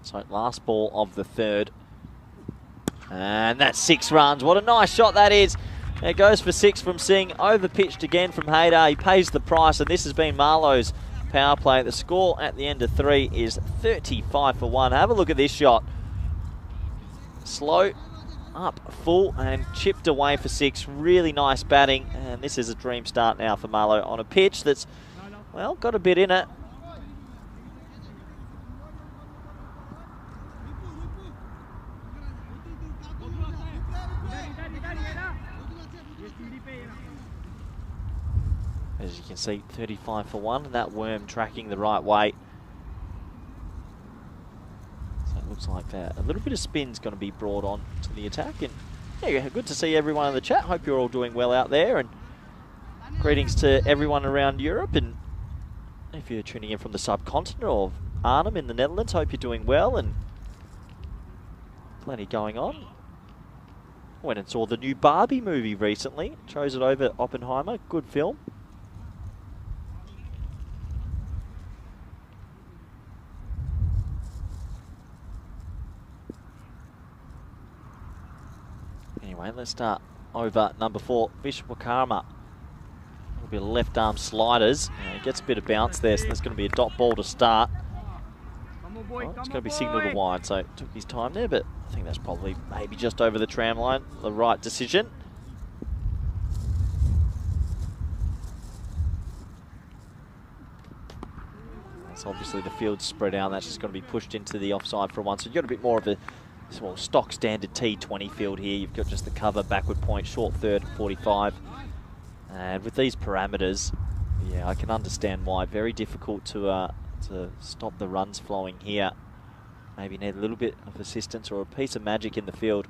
So last ball of the third. And that's 6 runs. What a nice shot that is. It goes for 6 from Singh, overpitched again from Haydar. He pays the price, and this has been Marlowe's power play. The score at the end of 3 is 35 for 1. Have a look at this shot. Slow, up, full, and chipped away for 6. Really nice batting, and this is a dream start now for Marlowe on a pitch that's, well, got a bit in it. As you can see, 35 for 1, and that worm tracking the right way. So it looks like that. A little bit of spin's going to be brought on to the attack. And yeah, good to see everyone in the chat. Hope you're all doing well out there. And greetings to everyone around Europe. And if you're tuning in from the subcontinent or Arnhem in the Netherlands, hope you're doing well. And plenty going on. Went and saw the new Barbie movie recently. Chose it over Oppenheimer. Good film. Anyway, let's start over number 4, Vishwakarma. A little bit of left arm sliders. Gets a bit of bounce there, so there's going to be a dot ball to start. Well, it's going to be signalled to wide, so it took his time there, but I think that's probably maybe just over the tram line. The right decision. That's obviously the field spread out. That's just going to be pushed into the offside for one. So you've got a bit more of a stock standard T20 field here. You've got just the cover, backward point, short third, 45. And with these parameters, yeah, I can understand why. Very difficult to stop the runs flowing here. Maybe need a little bit of assistance or a piece of magic in the field.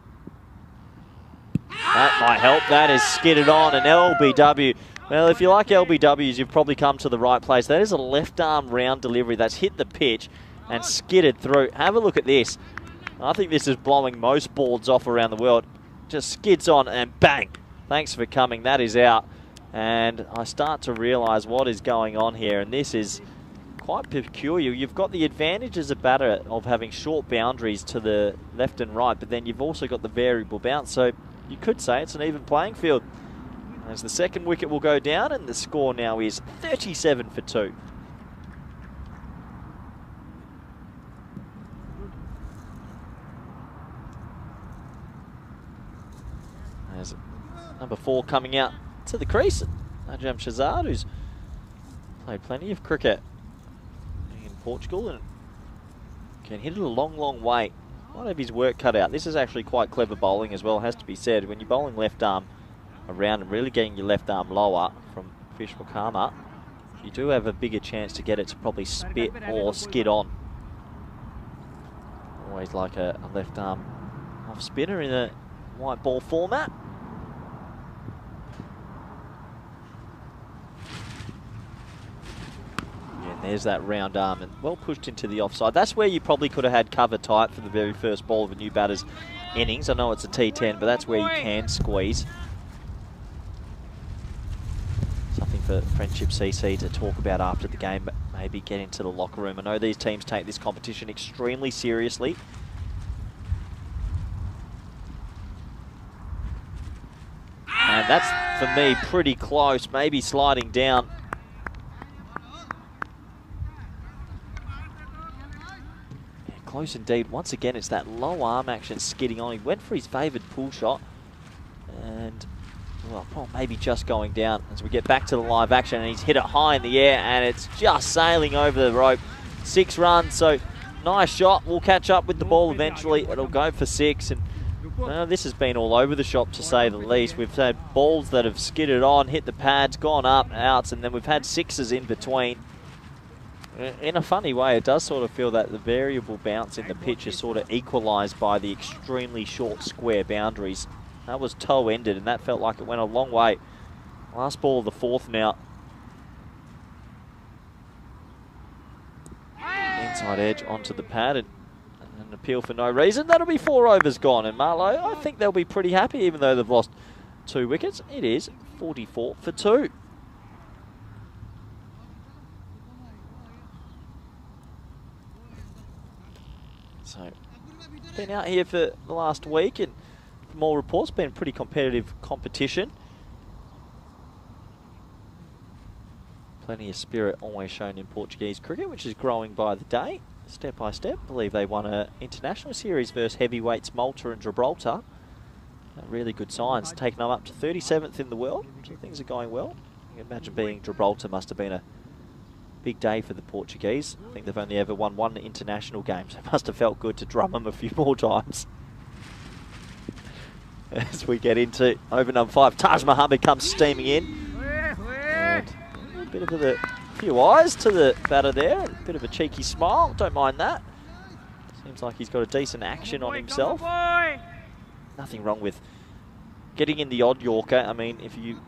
That might help. That is skidded on, an LBW. Well, if you like LBWs, you've probably come to the right place. That is a left arm round delivery that's hit the pitch and skidded through. Have a look at this. I think this is blowing most boards off around the world. Just skids on and bang. Thanks for coming. That is out. And I start to realise what is going on here. And this is quite peculiar. You've got the advantage as a batter of having short boundaries to the left and right, but then you've also got the variable bounce. So you could say it's an even playing field. As the second wicket will go down, and the score now is 37 for 2. There's number 4 coming out to the crease, Najam Shazad, who's played plenty of cricket in Portugal and can hit it a long, long way. Might have his work cut out. This is actually quite clever bowling as well, has to be said. When you're bowling left arm around and really getting your left arm lower from Vishwakarma, you do have a bigger chance to get it to probably spit or skid on. Always like a left arm off spinner in a white ball format. Yeah, there's that round arm and well pushed into the offside. That's where you probably could have had cover tight for the very first ball of a new batter's innings. I know it's a T10, but that's where you can squeeze. Something for Friendship CC to talk about after the game, but maybe get into the locker room. I know these teams take this competition extremely seriously. And that's, for me, pretty close, maybe sliding down. Yeah, close indeed. Once again, it's that low arm action skidding on. He went for his favoured pull shot. And well, maybe just going down as we get back to the live action, and he's hit it high in the air and it's just sailing over the rope. 6 runs, so nice shot. We'll catch up with the ball eventually. It'll go for 6, and this has been all over the shop to say the least. We've had balls that have skidded on, hit the pads, gone up, outs, and then we've had 6s in between. In a funny way, it does sort of feel that the variable bounce in the pitch is sort of equalised by the extremely short square boundaries. That was toe-ended, and that felt like it went a long way. Last ball of the 4th now. Inside edge onto the pad, and an appeal for no reason. That'll be 4 overs gone, and Marlow, I think they'll be pretty happy even though they've lost 2 wickets. It is 44 for 2. So, been out here for the last week, and from all reports, been pretty competitive competition. Plenty of spirit always shown in Portuguese cricket, which is growing by the day, step by step. I believe they won an international series versus heavyweights Malta and Gibraltar. Really good signs, taking them up to 37th in the world, so things are going well. You can imagine being Gibraltar must have been a big day for the Portuguese. I think they've only ever won 1 international game, so it must have felt good to drum them a few more times. As we get into over number 5, Taj Mohammed comes steaming in. And a bit of a few eyes to the batter there, a bit of a cheeky smile, don't mind that. Seems like he's got a decent action on himself. Nothing wrong with getting in the odd Yorker. I mean, if you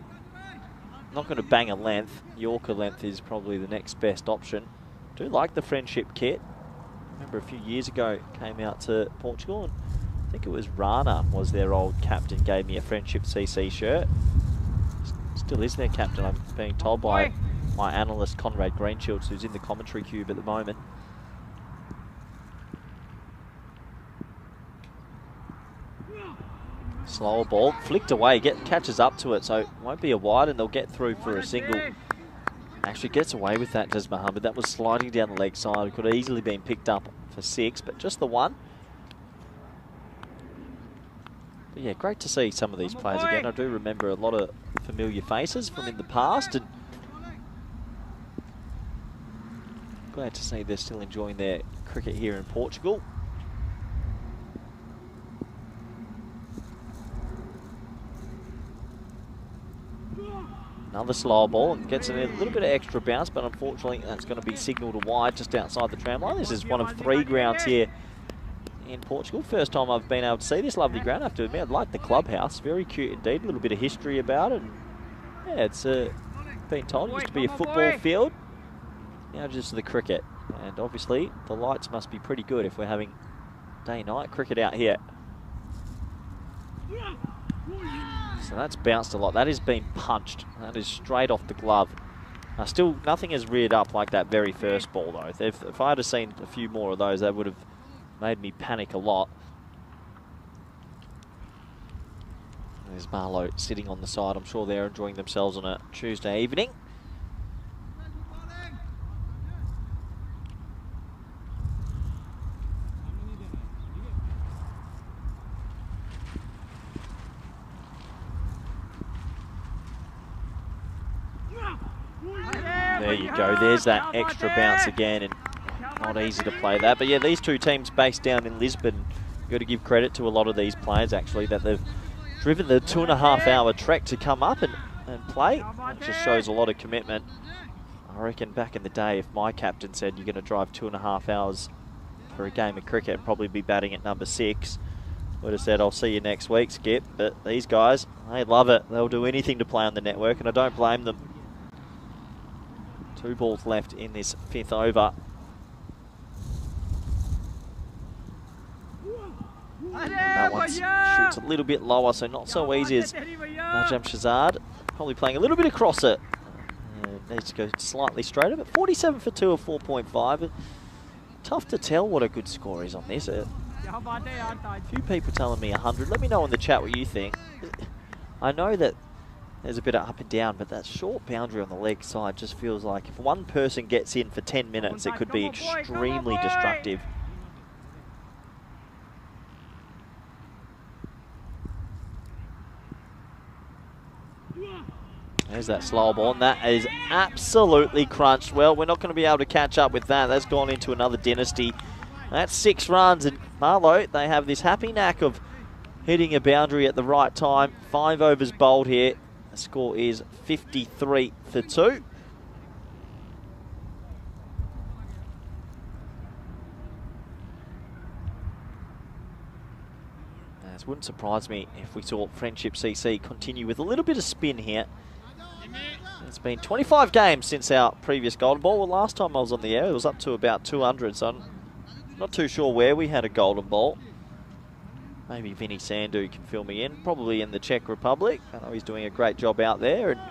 not going to bang a length, Yorker length is probably the next best option. Do like the friendship kit. Remember a few years ago, came out to Portugal, and I think it was Rana was their old captain, gave me a friendship CC shirt. Still is their captain, I'm being told by my analyst Conrad Greenshields, who's in the commentary cube at the moment. Slower ball, flicked away, catches up to it, so it won't be a wide, and they'll get through for a single. Actually gets away with that, Des Mohammed. That was sliding down the leg side. It could have easily been picked up for 6, but just the 1. But yeah, great to see some of these players again. I do remember a lot of familiar faces from in the past, and glad to see they're still enjoying their cricket here in Portugal. Another slower ball, and gets a little bit of extra bounce, but unfortunately that's going to be signalled a wide just outside the tram line. This is one of 3 grounds here in Portugal. First time I've been able to see this lovely ground, I have to admit. I like the clubhouse, very cute indeed, a little bit of history about it. And yeah, it's been told it used to be a football field, now just the cricket. And obviously the lights must be pretty good if we're having day-night cricket out here. So that's bounced a lot. That has been punched. That is straight off the glove. Still, nothing has reared up like that very first ball, though. If I had seen a few more of those, that would have made me panic a lot. There's Marlow sitting on the side. I'm sure they're enjoying themselves on a Tuesday evening. There you go, there's that extra bounce again, and not easy to play that. But yeah, these 2 teams based down in Lisbon, you've got to give credit to a lot of these players actually, that they've driven the 2.5-hour trek to come up and play. It just shows a lot of commitment. I reckon back in the day, if my captain said you're going to drive 2.5 hours for a game of cricket and probably be batting at number 6, would have said, I'll see you next week, Skip. But these guys, they love it. They'll do anything to play on the network, and I don't blame them. 2 balls left in this 5th over. And that one shoots a little bit lower, so not so easy as Najam Shazad. Probably playing a little bit across it. Needs to go slightly straighter, but 47 for 2 of 4.5. Tough to tell what a good score is on this. A few people telling me 100. Let me know in the chat what you think. I know that there's a bit of up and down, but that short boundary on the leg side just feels like if one person gets in for 10 minutes, it could be extremely destructive. There's that slow ball, and that is absolutely crunched. Well, we're not going to be able to catch up with that. That's gone into another dynasty. That's 6 runs, and Marlow, they have this happy knack of hitting a boundary at the right time. 5 overs bowled here. The score is 53 for 2. It wouldn't surprise me if we saw Friendship CC continue with a little bit of spin here. It's been 25 games since our previous golden ball. Well, last time I was on the air, it was up to about 200, so I'm not too sure where we had a golden ball. Maybe Vinny Sandu can fill me in, probably in the Czech Republic. I know he's doing a great job out there. And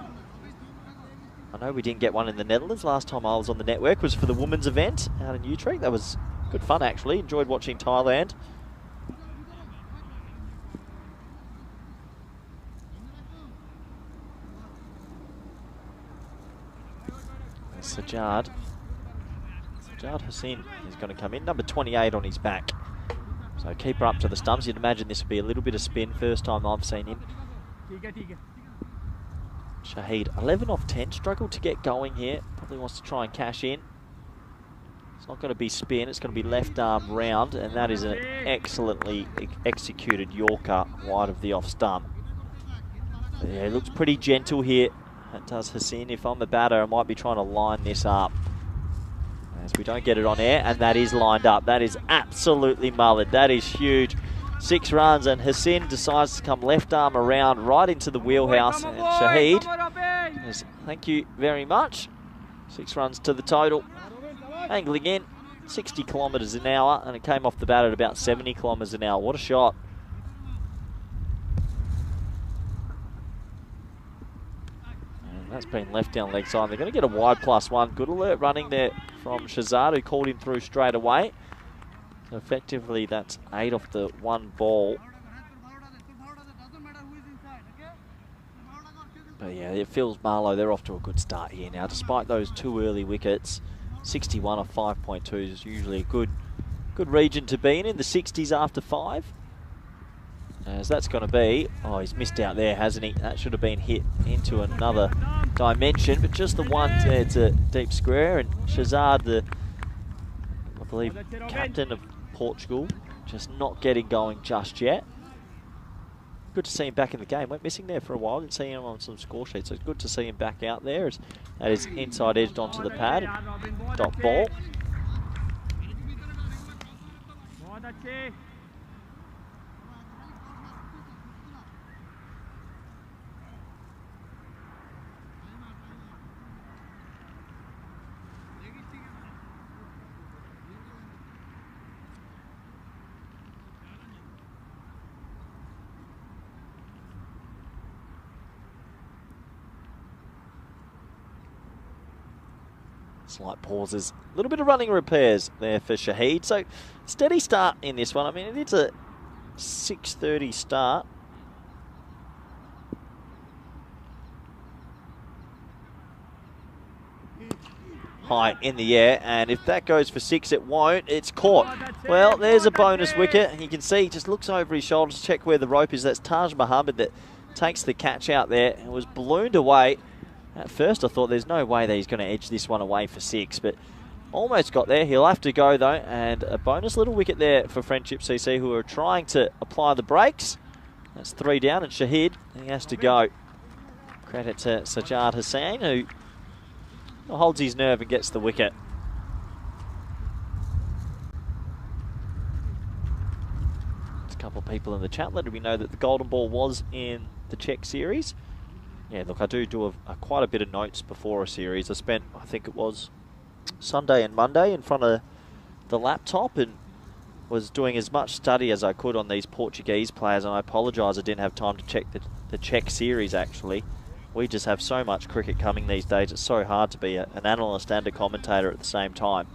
I know we didn't get one in the Netherlands. Last time I was on the network was for the women's event out in Utrecht. That was good fun, actually. Enjoyed watching Thailand. Sajjad Hussain is going to come in, number 28 on his back. So keeper up to the stumps. You'd imagine this would be a little bit of spin. First time I've seen him. Shahid, 11 off 10. Struggled to get going here. Probably wants to try and cash in. It's not going to be spin. It's going to be left arm round. And that is an excellently executed Yorker wide of the off stump. But yeah, it looks pretty gentle here. That does Hussain. If I'm the batter, I might be trying to line this up. As we don't get it on air, and that is lined up. That is absolutely mullered. That is huge. 6 runs, and Hussain decides to come left arm around right into the wheelhouse. And Shahid, thank you very much. 6 runs to the total. Angling in, 60 kilometres an hour, and it came off the bat at about 70 kilometres an hour. What a shot. That's been left down leg side. They're going to get a wide +1. Good alert running there from Shahzad, who called him through straight away. So effectively, that's 8 off the 1 ball. But yeah, it feels Marlow, they're off to a good start here now. Despite those 2 early wickets, 61 off 5.2 is usually a good region to be in the 60s after 5. As that's going to be, oh, he's missed out there, hasn't he? That should have been hit into another dimension, but just the one there to deep square. And Shahzad, I believe, captain of Portugal, just not getting going just yet. Good to see him back in the game. Went missing there for a while. Didn't see him on some score sheets, so it's good to see him back out there. As that is inside edged onto the pad. Dot ball. Slight pauses, a little bit of running repairs there for Shahid. So steady start in this one. I mean, it's a 6:30 start. High in the air, and if that goes for 6, it won't. It's caught. Well, there's a bonus wicket. And you can see he just looks over his shoulder to check where the rope is. That's Taj Muhammad that takes the catch out there. It was ballooned away. At first, I thought there's no way that he's going to edge this one away for 6, but almost got there. He'll have to go, though, and a bonus little wicket there for Friendship CC, who are trying to apply the brakes. That's 3 down, and Shahid, he has to go. Credit to Sajjad Hussain, who holds his nerve and gets the wicket. There's a couple of people in the chat letting me know that the golden ball was in the Czech series. Yeah, look, I do quite a bit of notes before a series. I spent, I think it was Sunday and Monday in front of the laptop and was doing as much study as I could on these Portuguese players, and I apologise I didn't have time to check the Czech series, actually. We just have so much cricket coming these days, it's so hard to be an analyst and a commentator at the same time.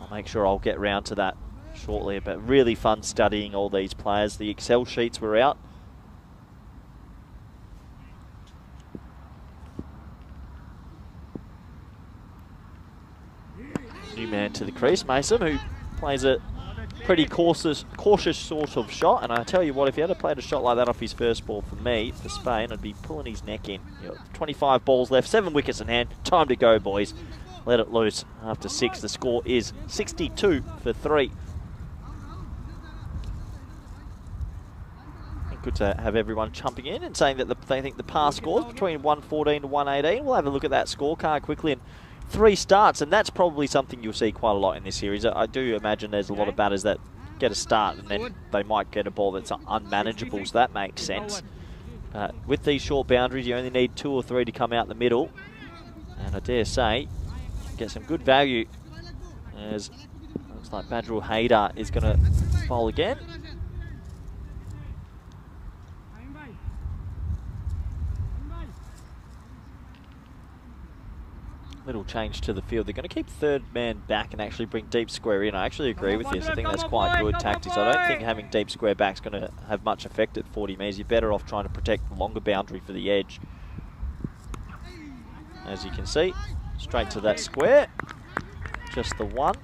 I'll make sure I'll get round to that shortly, but really fun studying all these players. The Excel sheets were out. New man to the crease, Mason, who plays a pretty cautious sort of shot. And I tell you what, if he had played a shot like that off his first ball for me, for Spain, I'd be pulling his neck in. 25 balls left, 7 wickets in hand. Time to go, boys. Let it loose. After 6, the score is 62 for 3. Good to have everyone jumping in and saying that they think the past scores between 114 to 118. We'll have a look at that scorecard quickly. And 3 starts, and that's probably something you'll see quite a lot in this series. I do imagine there's a lot of batters that get a start and then they might get a ball that's unmanageable, so that makes sense. With these short boundaries, you only need 2 or 3 to come out the middle. And I dare say, you can get some good value, as looks like Badrul Haidar is going to bowl again. Little change to the field. They're going to keep third man back and actually bring deep square in. I actually agree with this. I think that's quite good tactics. I don't think having deep square back is going to have much effect at 40 metres. You're better off trying to protect the longer boundary for the edge. As you can see, straight to that square. Just the one.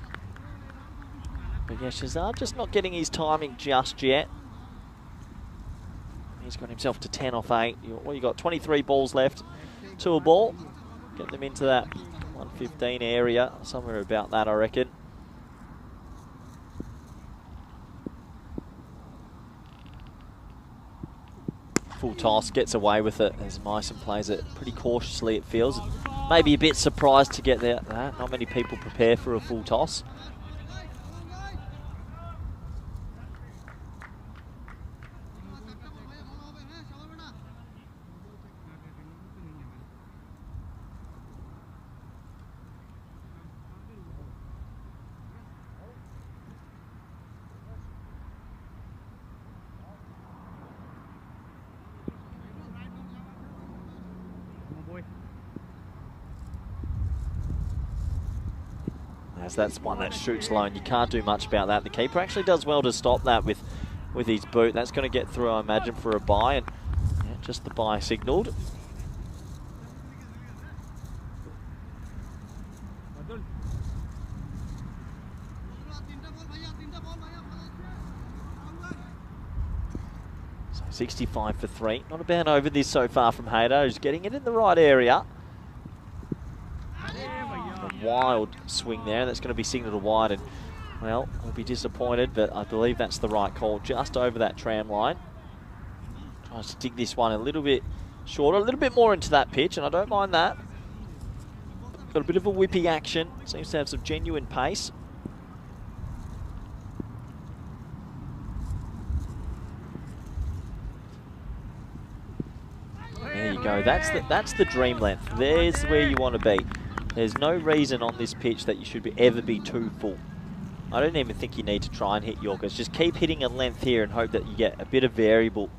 But yeah, Shazad just not getting his timing just yet. He's got himself to 10 off 8. Well, you got 23 balls left to a ball. Get them into that 115 area, somewhere about that, I reckon. Full toss, gets away with it as Myson plays it pretty cautiously, it feels. Maybe a bit surprised to get that. Not many people prepare for a full toss. As that's one that shoots low, and you can't do much about that. The keeper actually does well to stop that with his boot. That's going to get through, I imagine, for a bye, and yeah, just the bye signalled. So 65 for 3. Not a bad over this so far from Haidar, who's getting it in the right area. Wild swing there, and that's going to be signalled wide, and well, we'll be disappointed, but I believe that's the right call, just over that tram line. Tries to dig this one a little bit shorter, a little bit more into that pitch, and I don't mind that. Got a bit of a whippy action, seems to have some genuine pace. There you go, that's the dream length. There's where you want to be. There's no reason on this pitch that you should ever be too full. I don't even think you need to try and hit Yorkers. Just keep hitting a length here and hope that you get a bit of variable.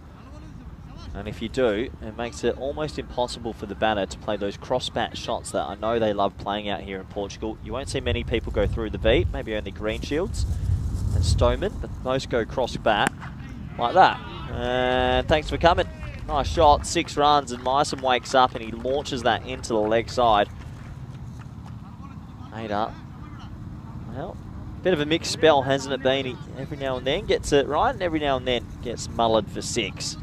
And if you do, it makes it almost impossible for the batter to play those cross-bat shots that I know they love playing out here in Portugal. You won't see many people go through the V, maybe only Greenshields and Stoneman, but most go cross-bat like that. And thanks for coming. Nice shot, 6 runs, and Myson wakes up and he launches that into the leg side. Haidar. Well, bit of a mixed spell, hasn't it been? He every now and then gets it right, and every now and then gets mullered for 6.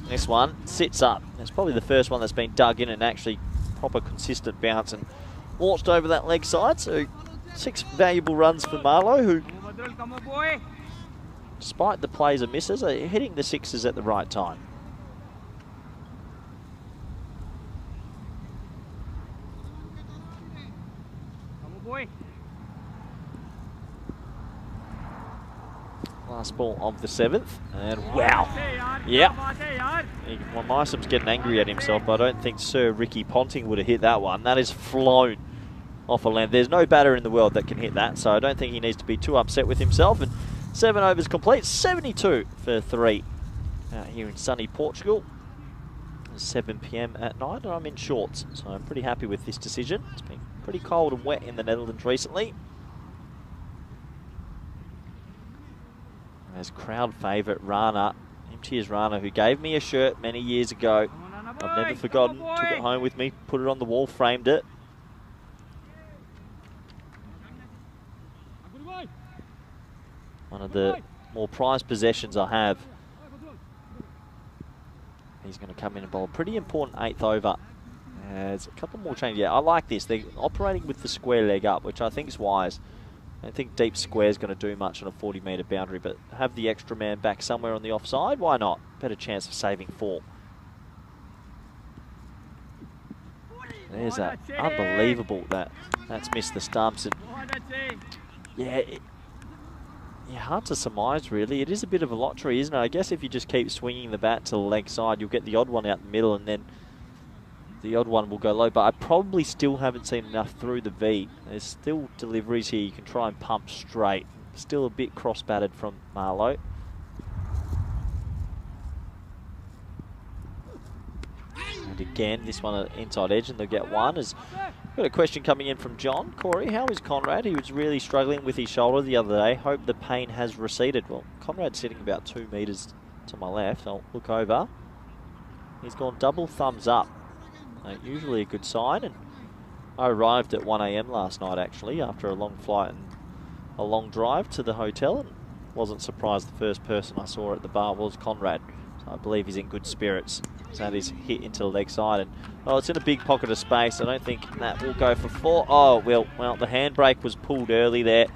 This one sits up. It's probably the first one that's been dug in and actually proper consistent bounce and launched over that leg side. So 6 valuable runs for Marlowe, who, despite the plays and misses, are hitting the 6s at the right time. Last ball of the 7th, and wow, yeah. Well, Mysom's getting angry at himself, but I don't think Sir Ricky Ponting would have hit that one. That is flown off a length. There's no batter in the world that can hit that, so I don't think he needs to be too upset with himself. And 7 overs complete, 72 for 3 out here in sunny Portugal. It's 7 PM at night, and I'm in shorts, so I'm pretty happy with this decision. It's been pretty cold and wet in the Netherlands recently. As crowd favourite Rana, MTS Rana, who gave me a shirt many years ago. I've never forgotten, took it home with me, put it on the wall, framed it. One of the more prized possessions I have. He's going to come in and bowl a pretty important 8th over. There's a couple more changes. Yeah, I like this. They're operating with the square leg up, which I think is wise. I don't think deep square is going to do much on a 40-metre boundary, but have the extra man back somewhere on the offside, why not? Better chance of saving 4. There's that. Unbelievable that's missed the stumps. And yeah, hard to surmise, really. It is a bit of a lottery, isn't it? I guess if you just keep swinging the bat to the leg side, you'll get the odd one out the middle, and then the odd one will go low. But I probably still haven't seen enough through the V. There's still deliveries here you can try and pump straight. Still a bit cross-batted from Marlowe. And again, this one at inside edge, and they'll get one. Got a question coming in from John. Corey, how is Conrad? He was really struggling with his shoulder the other day. Hope the pain has receded. Well, Conrad's sitting about 2 metres to my left. I'll look over. He's gone double thumbs up. Usually a good sign. And I arrived at 1 AM last night, actually, after a long flight and a long drive to the hotel. And wasn't surprised the first person I saw at the bar was Conrad. So I believe he's in good spirits. So that is hit into the leg side, and it's in a big pocket of space. I don't think that will go for 4. Oh, well, the handbrake was pulled early there.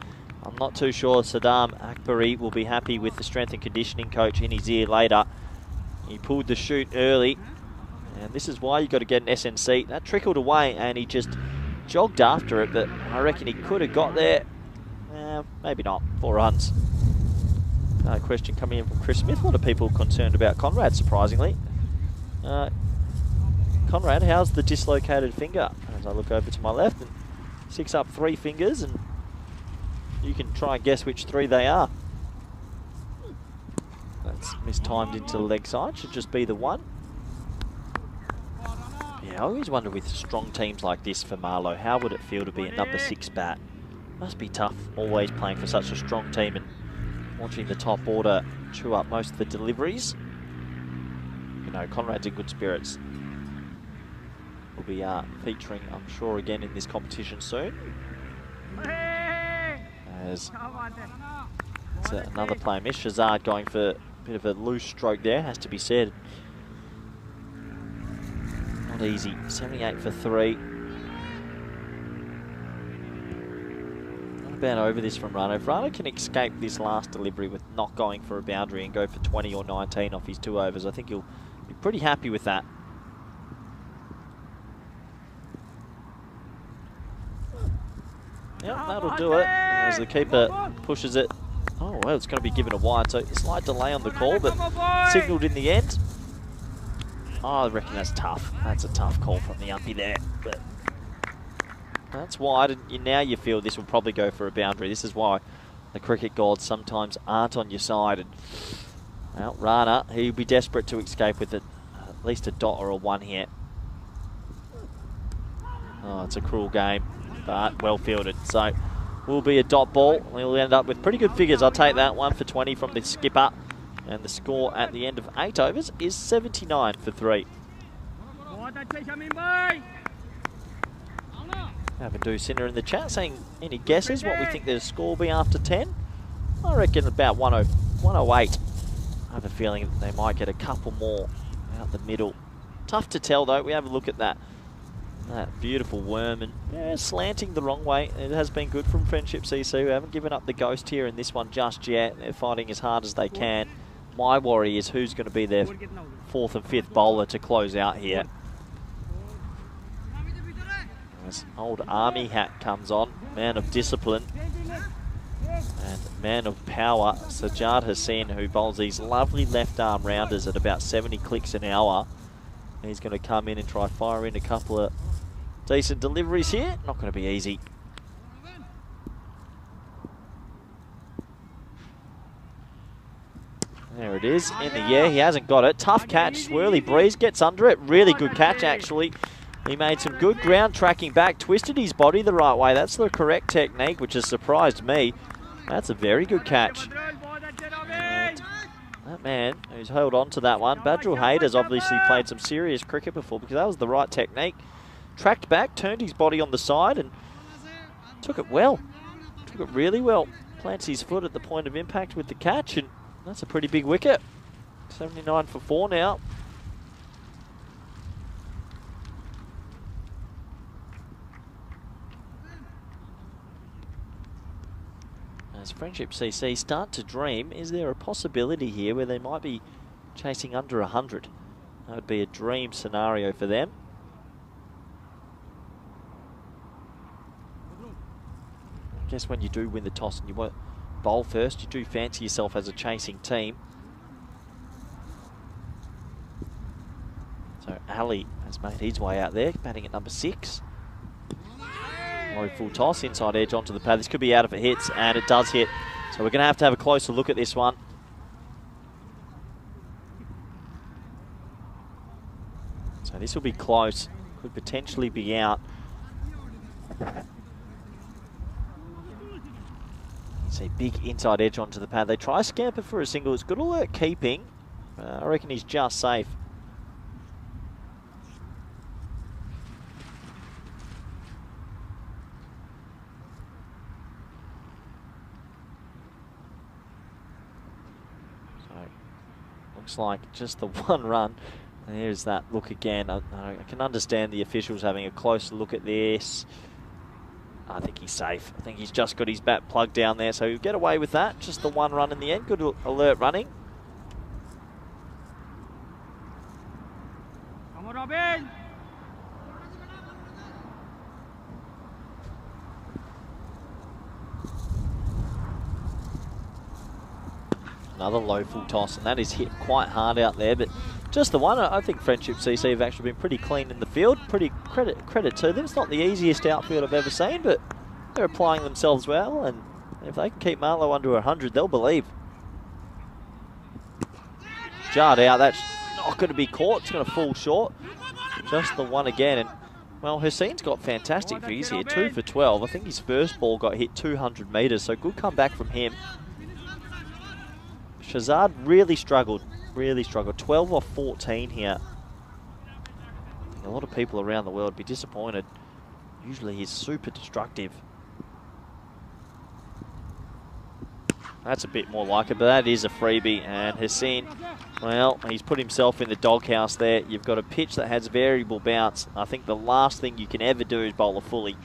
I'm not too sure Saddam Akbari will be happy with the strength and conditioning coach in his ear later. He pulled the chute early, and this is why you got to get an SNC. That trickled away, and he just jogged after it, but I reckon he could have got there. Maybe not. 4 runs. Question coming in from Chris Smith. A lot of people concerned about Conrad, surprisingly. Conrad, how's the dislocated finger? As I look over to my left and 6 up 3 fingers, and you can try and guess which 3 they are. That's mistimed into the leg side, should just be the 1. Yeah, I always wonder with strong teams like this for Marlowe, how would it feel to be a number 6 bat? Must be tough, always playing for such a strong team and watching the top order chew up most of the deliveries. Conrad's in good spirits. Will be featuring, I'm sure, again in this competition soon. As it's another player miss. Shazad going for a bit of a loose stroke there, has to be said. Not easy. 78 for 3. Not bad over this from Rano. If Rano can escape this last delivery with not going for a boundary and go for 20 or 19 off his 2 overs, I think he'll be pretty happy with that. Yep, that'll do it. As the keeper pushes it. Oh, well, it's going to be given a wide, so a slight delay on the call, but signalled in the end. Oh, I reckon that's tough. That's a tough call from the umpy there. But that's wide, and now you feel this will probably go for a boundary. This is why the cricket gods sometimes aren't on your side. And well, Rana, he'll be desperate to escape with at least a dot or a 1 here. Oh, it's a cruel game, but well fielded. So, will be a dot ball. We'll end up with pretty good figures. I'll take that 1 for 20 from the skipper. And the score at the end of 8 overs is 79 for 3. Have a do Sinner in the chat saying any guesses what we think the score will be after 10? I reckon about 108. I have a feeling that they might get a couple more out the middle. Tough to tell though. We have a look at that beautiful worm, and slanting the wrong way. It has been good from Friendship CC. We haven't given up the ghost here in this one just yet. They're fighting as hard as they can. My worry is who's going to be their 4th and 5th bowler to close out here. As old army hat comes on, man of discipline and man of power, Sajjad Hussain, who bowls these lovely left arm rounders at about 70 clicks an hour. He's going to come in and try fire in a couple of decent deliveries here. Not going to be easy. There it is, in the air. He hasn't got it. Tough catch. Swirly Breeze gets under it. Really good catch, actually. He made some good ground tracking back, twisted his body the right way. That's the correct technique, which has surprised me. That's a very good catch. And that man who's held on to that one, Badrul Haid, has obviously played some serious cricket before, because that was the right technique. Tracked back, turned his body on the side, and took it well. Took it really well. plants his foot at the point of impact with the catch, and that's a pretty big wicket. 79 for 4 now. As Friendship CC start to dream, is there a possibility here where they might be chasing under 100? That would be a dream scenario for them. I guess when you do win the toss and you want bowl first, you do fancy yourself as a chasing team. So Ali has made his way out there, batting at number 6. Low full toss, inside edge onto the pad. This could be out if it hits, and it does hit. So we're going to have a closer look at this one. So this will be close. Could potentially be out. See, big inside edge onto the pad. They try scamper for a single. It's good alert keeping. I reckon he's just safe. Looks like just the one run. There's that look again. I can understand the officials having a closer look at this. I think he's safe. I think he's just got his bat plugged down there, so he'll get away with that. Just the one run in the end. Good alert running. Come on, Robin! Another low full toss, and that is hit quite hard out there, but just the one. I think Friendship CC have actually been pretty clean in the field. Pretty credit to them. It's not the easiest outfield I've ever seen, but they're applying themselves well, and if they can keep Marlowe under 100, they'll believe. Jarred out, that's not going to be caught. It's going to fall short. Just the one again, and well, Hussein's got fantastic views here. 2 for 12. I think his first ball got hit 200 metres, so good comeback from him. Shazad really struggled. 12 off 14 here. A lot of people around the world would be disappointed. Usually he's super destructive. That's a bit more like it, but that is a freebie. And Hussein, well, he's put himself in the doghouse there. You've got a pitch that has variable bounce. I think the last thing you can ever do is bowl a fully.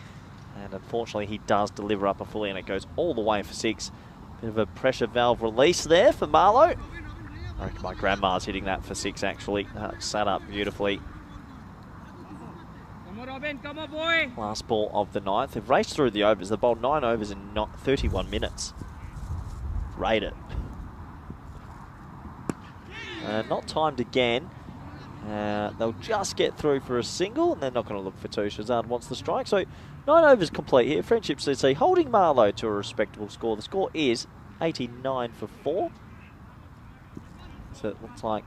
And unfortunately, he does deliver up a fully, and it goes all the way for 6. Bit of a pressure valve release there for Marlowe. I reckon my grandma's hitting that for 6, actually. Sat up beautifully. Come on, Robin, come on, boy! Last ball of the 9th. They've raced through the overs. They've bowled 9 overs in 31 minutes. Rate it. Not timed again. They'll just get through for a single, and they're not going to look for 2. Shazad wants the strike. So 9 overs complete here. Friendship CC holding Marlowe to a respectable score. The score is 89 for 4. So it looks like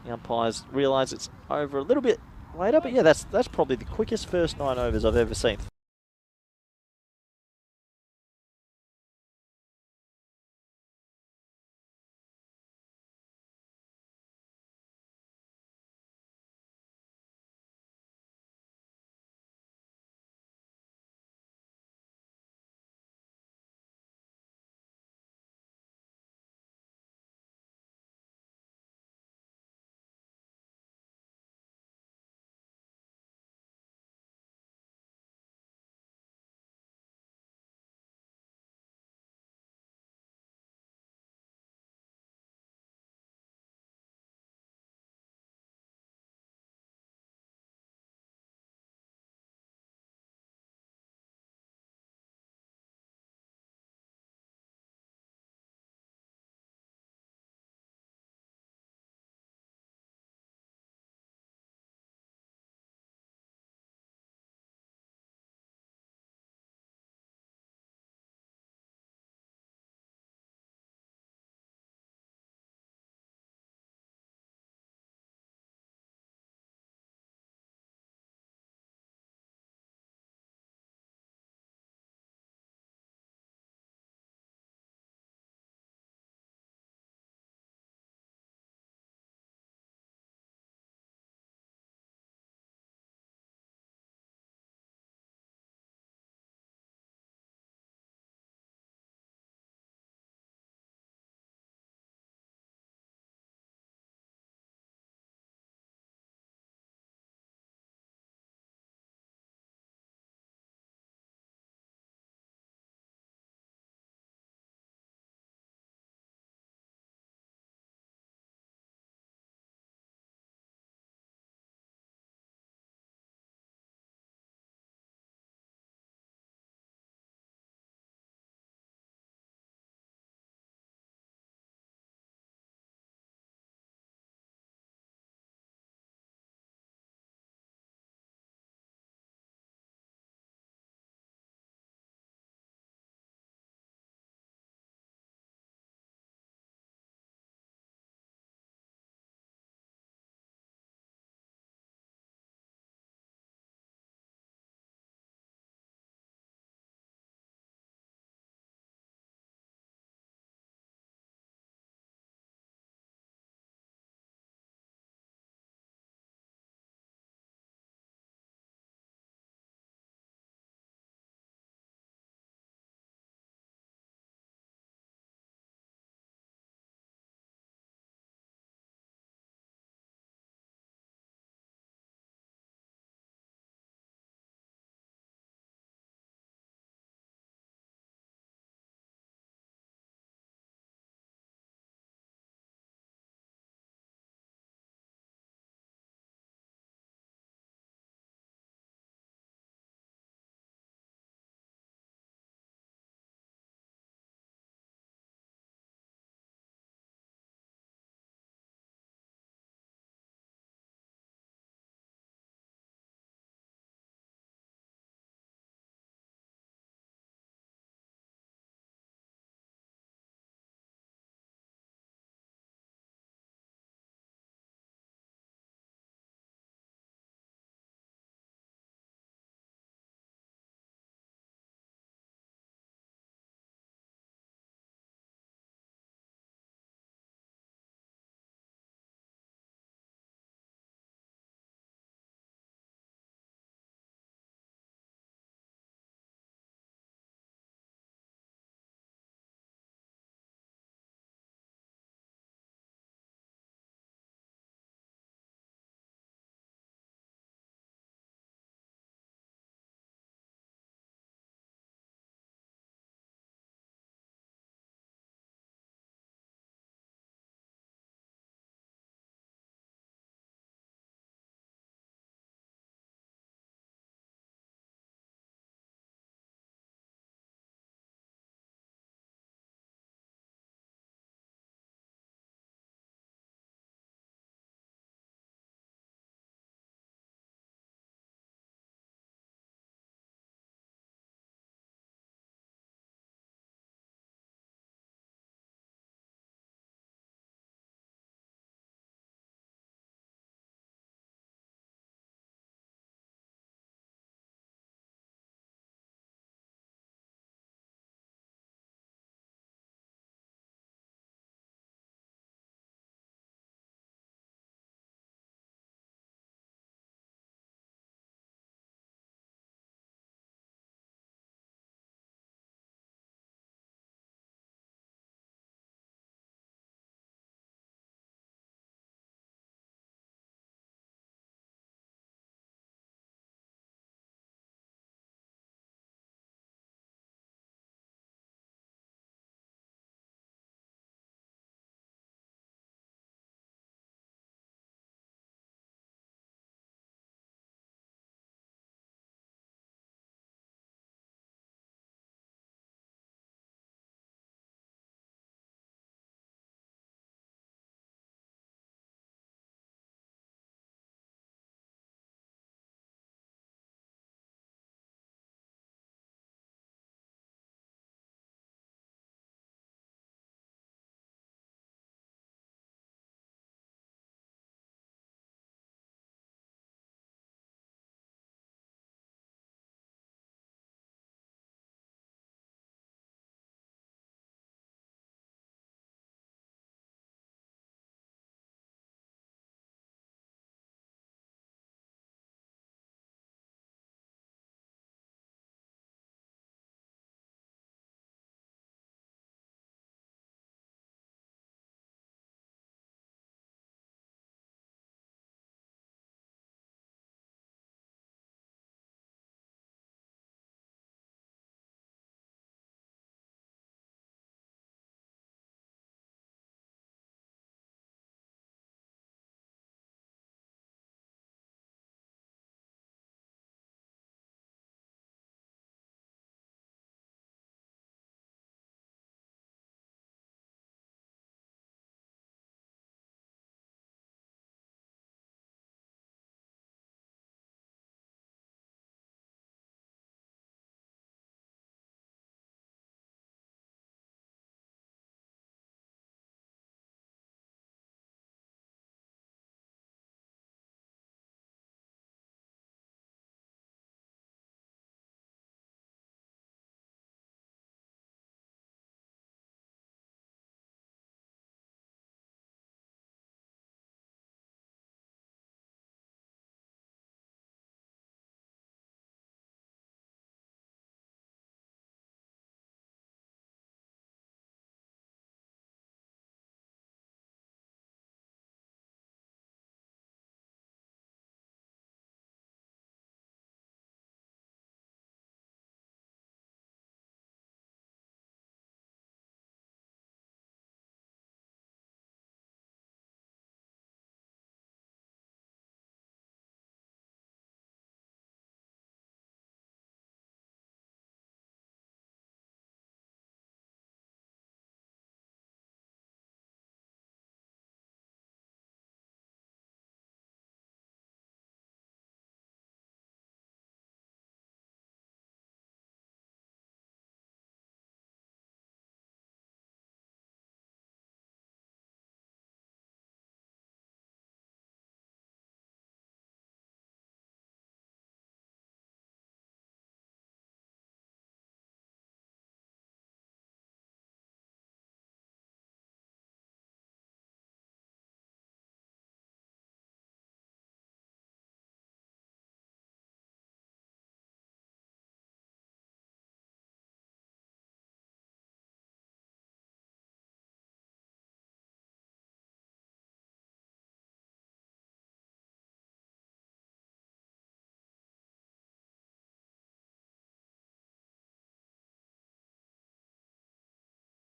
the umpires realise it's over a little bit later. But yeah, that's probably the quickest first 9 overs I've ever seen.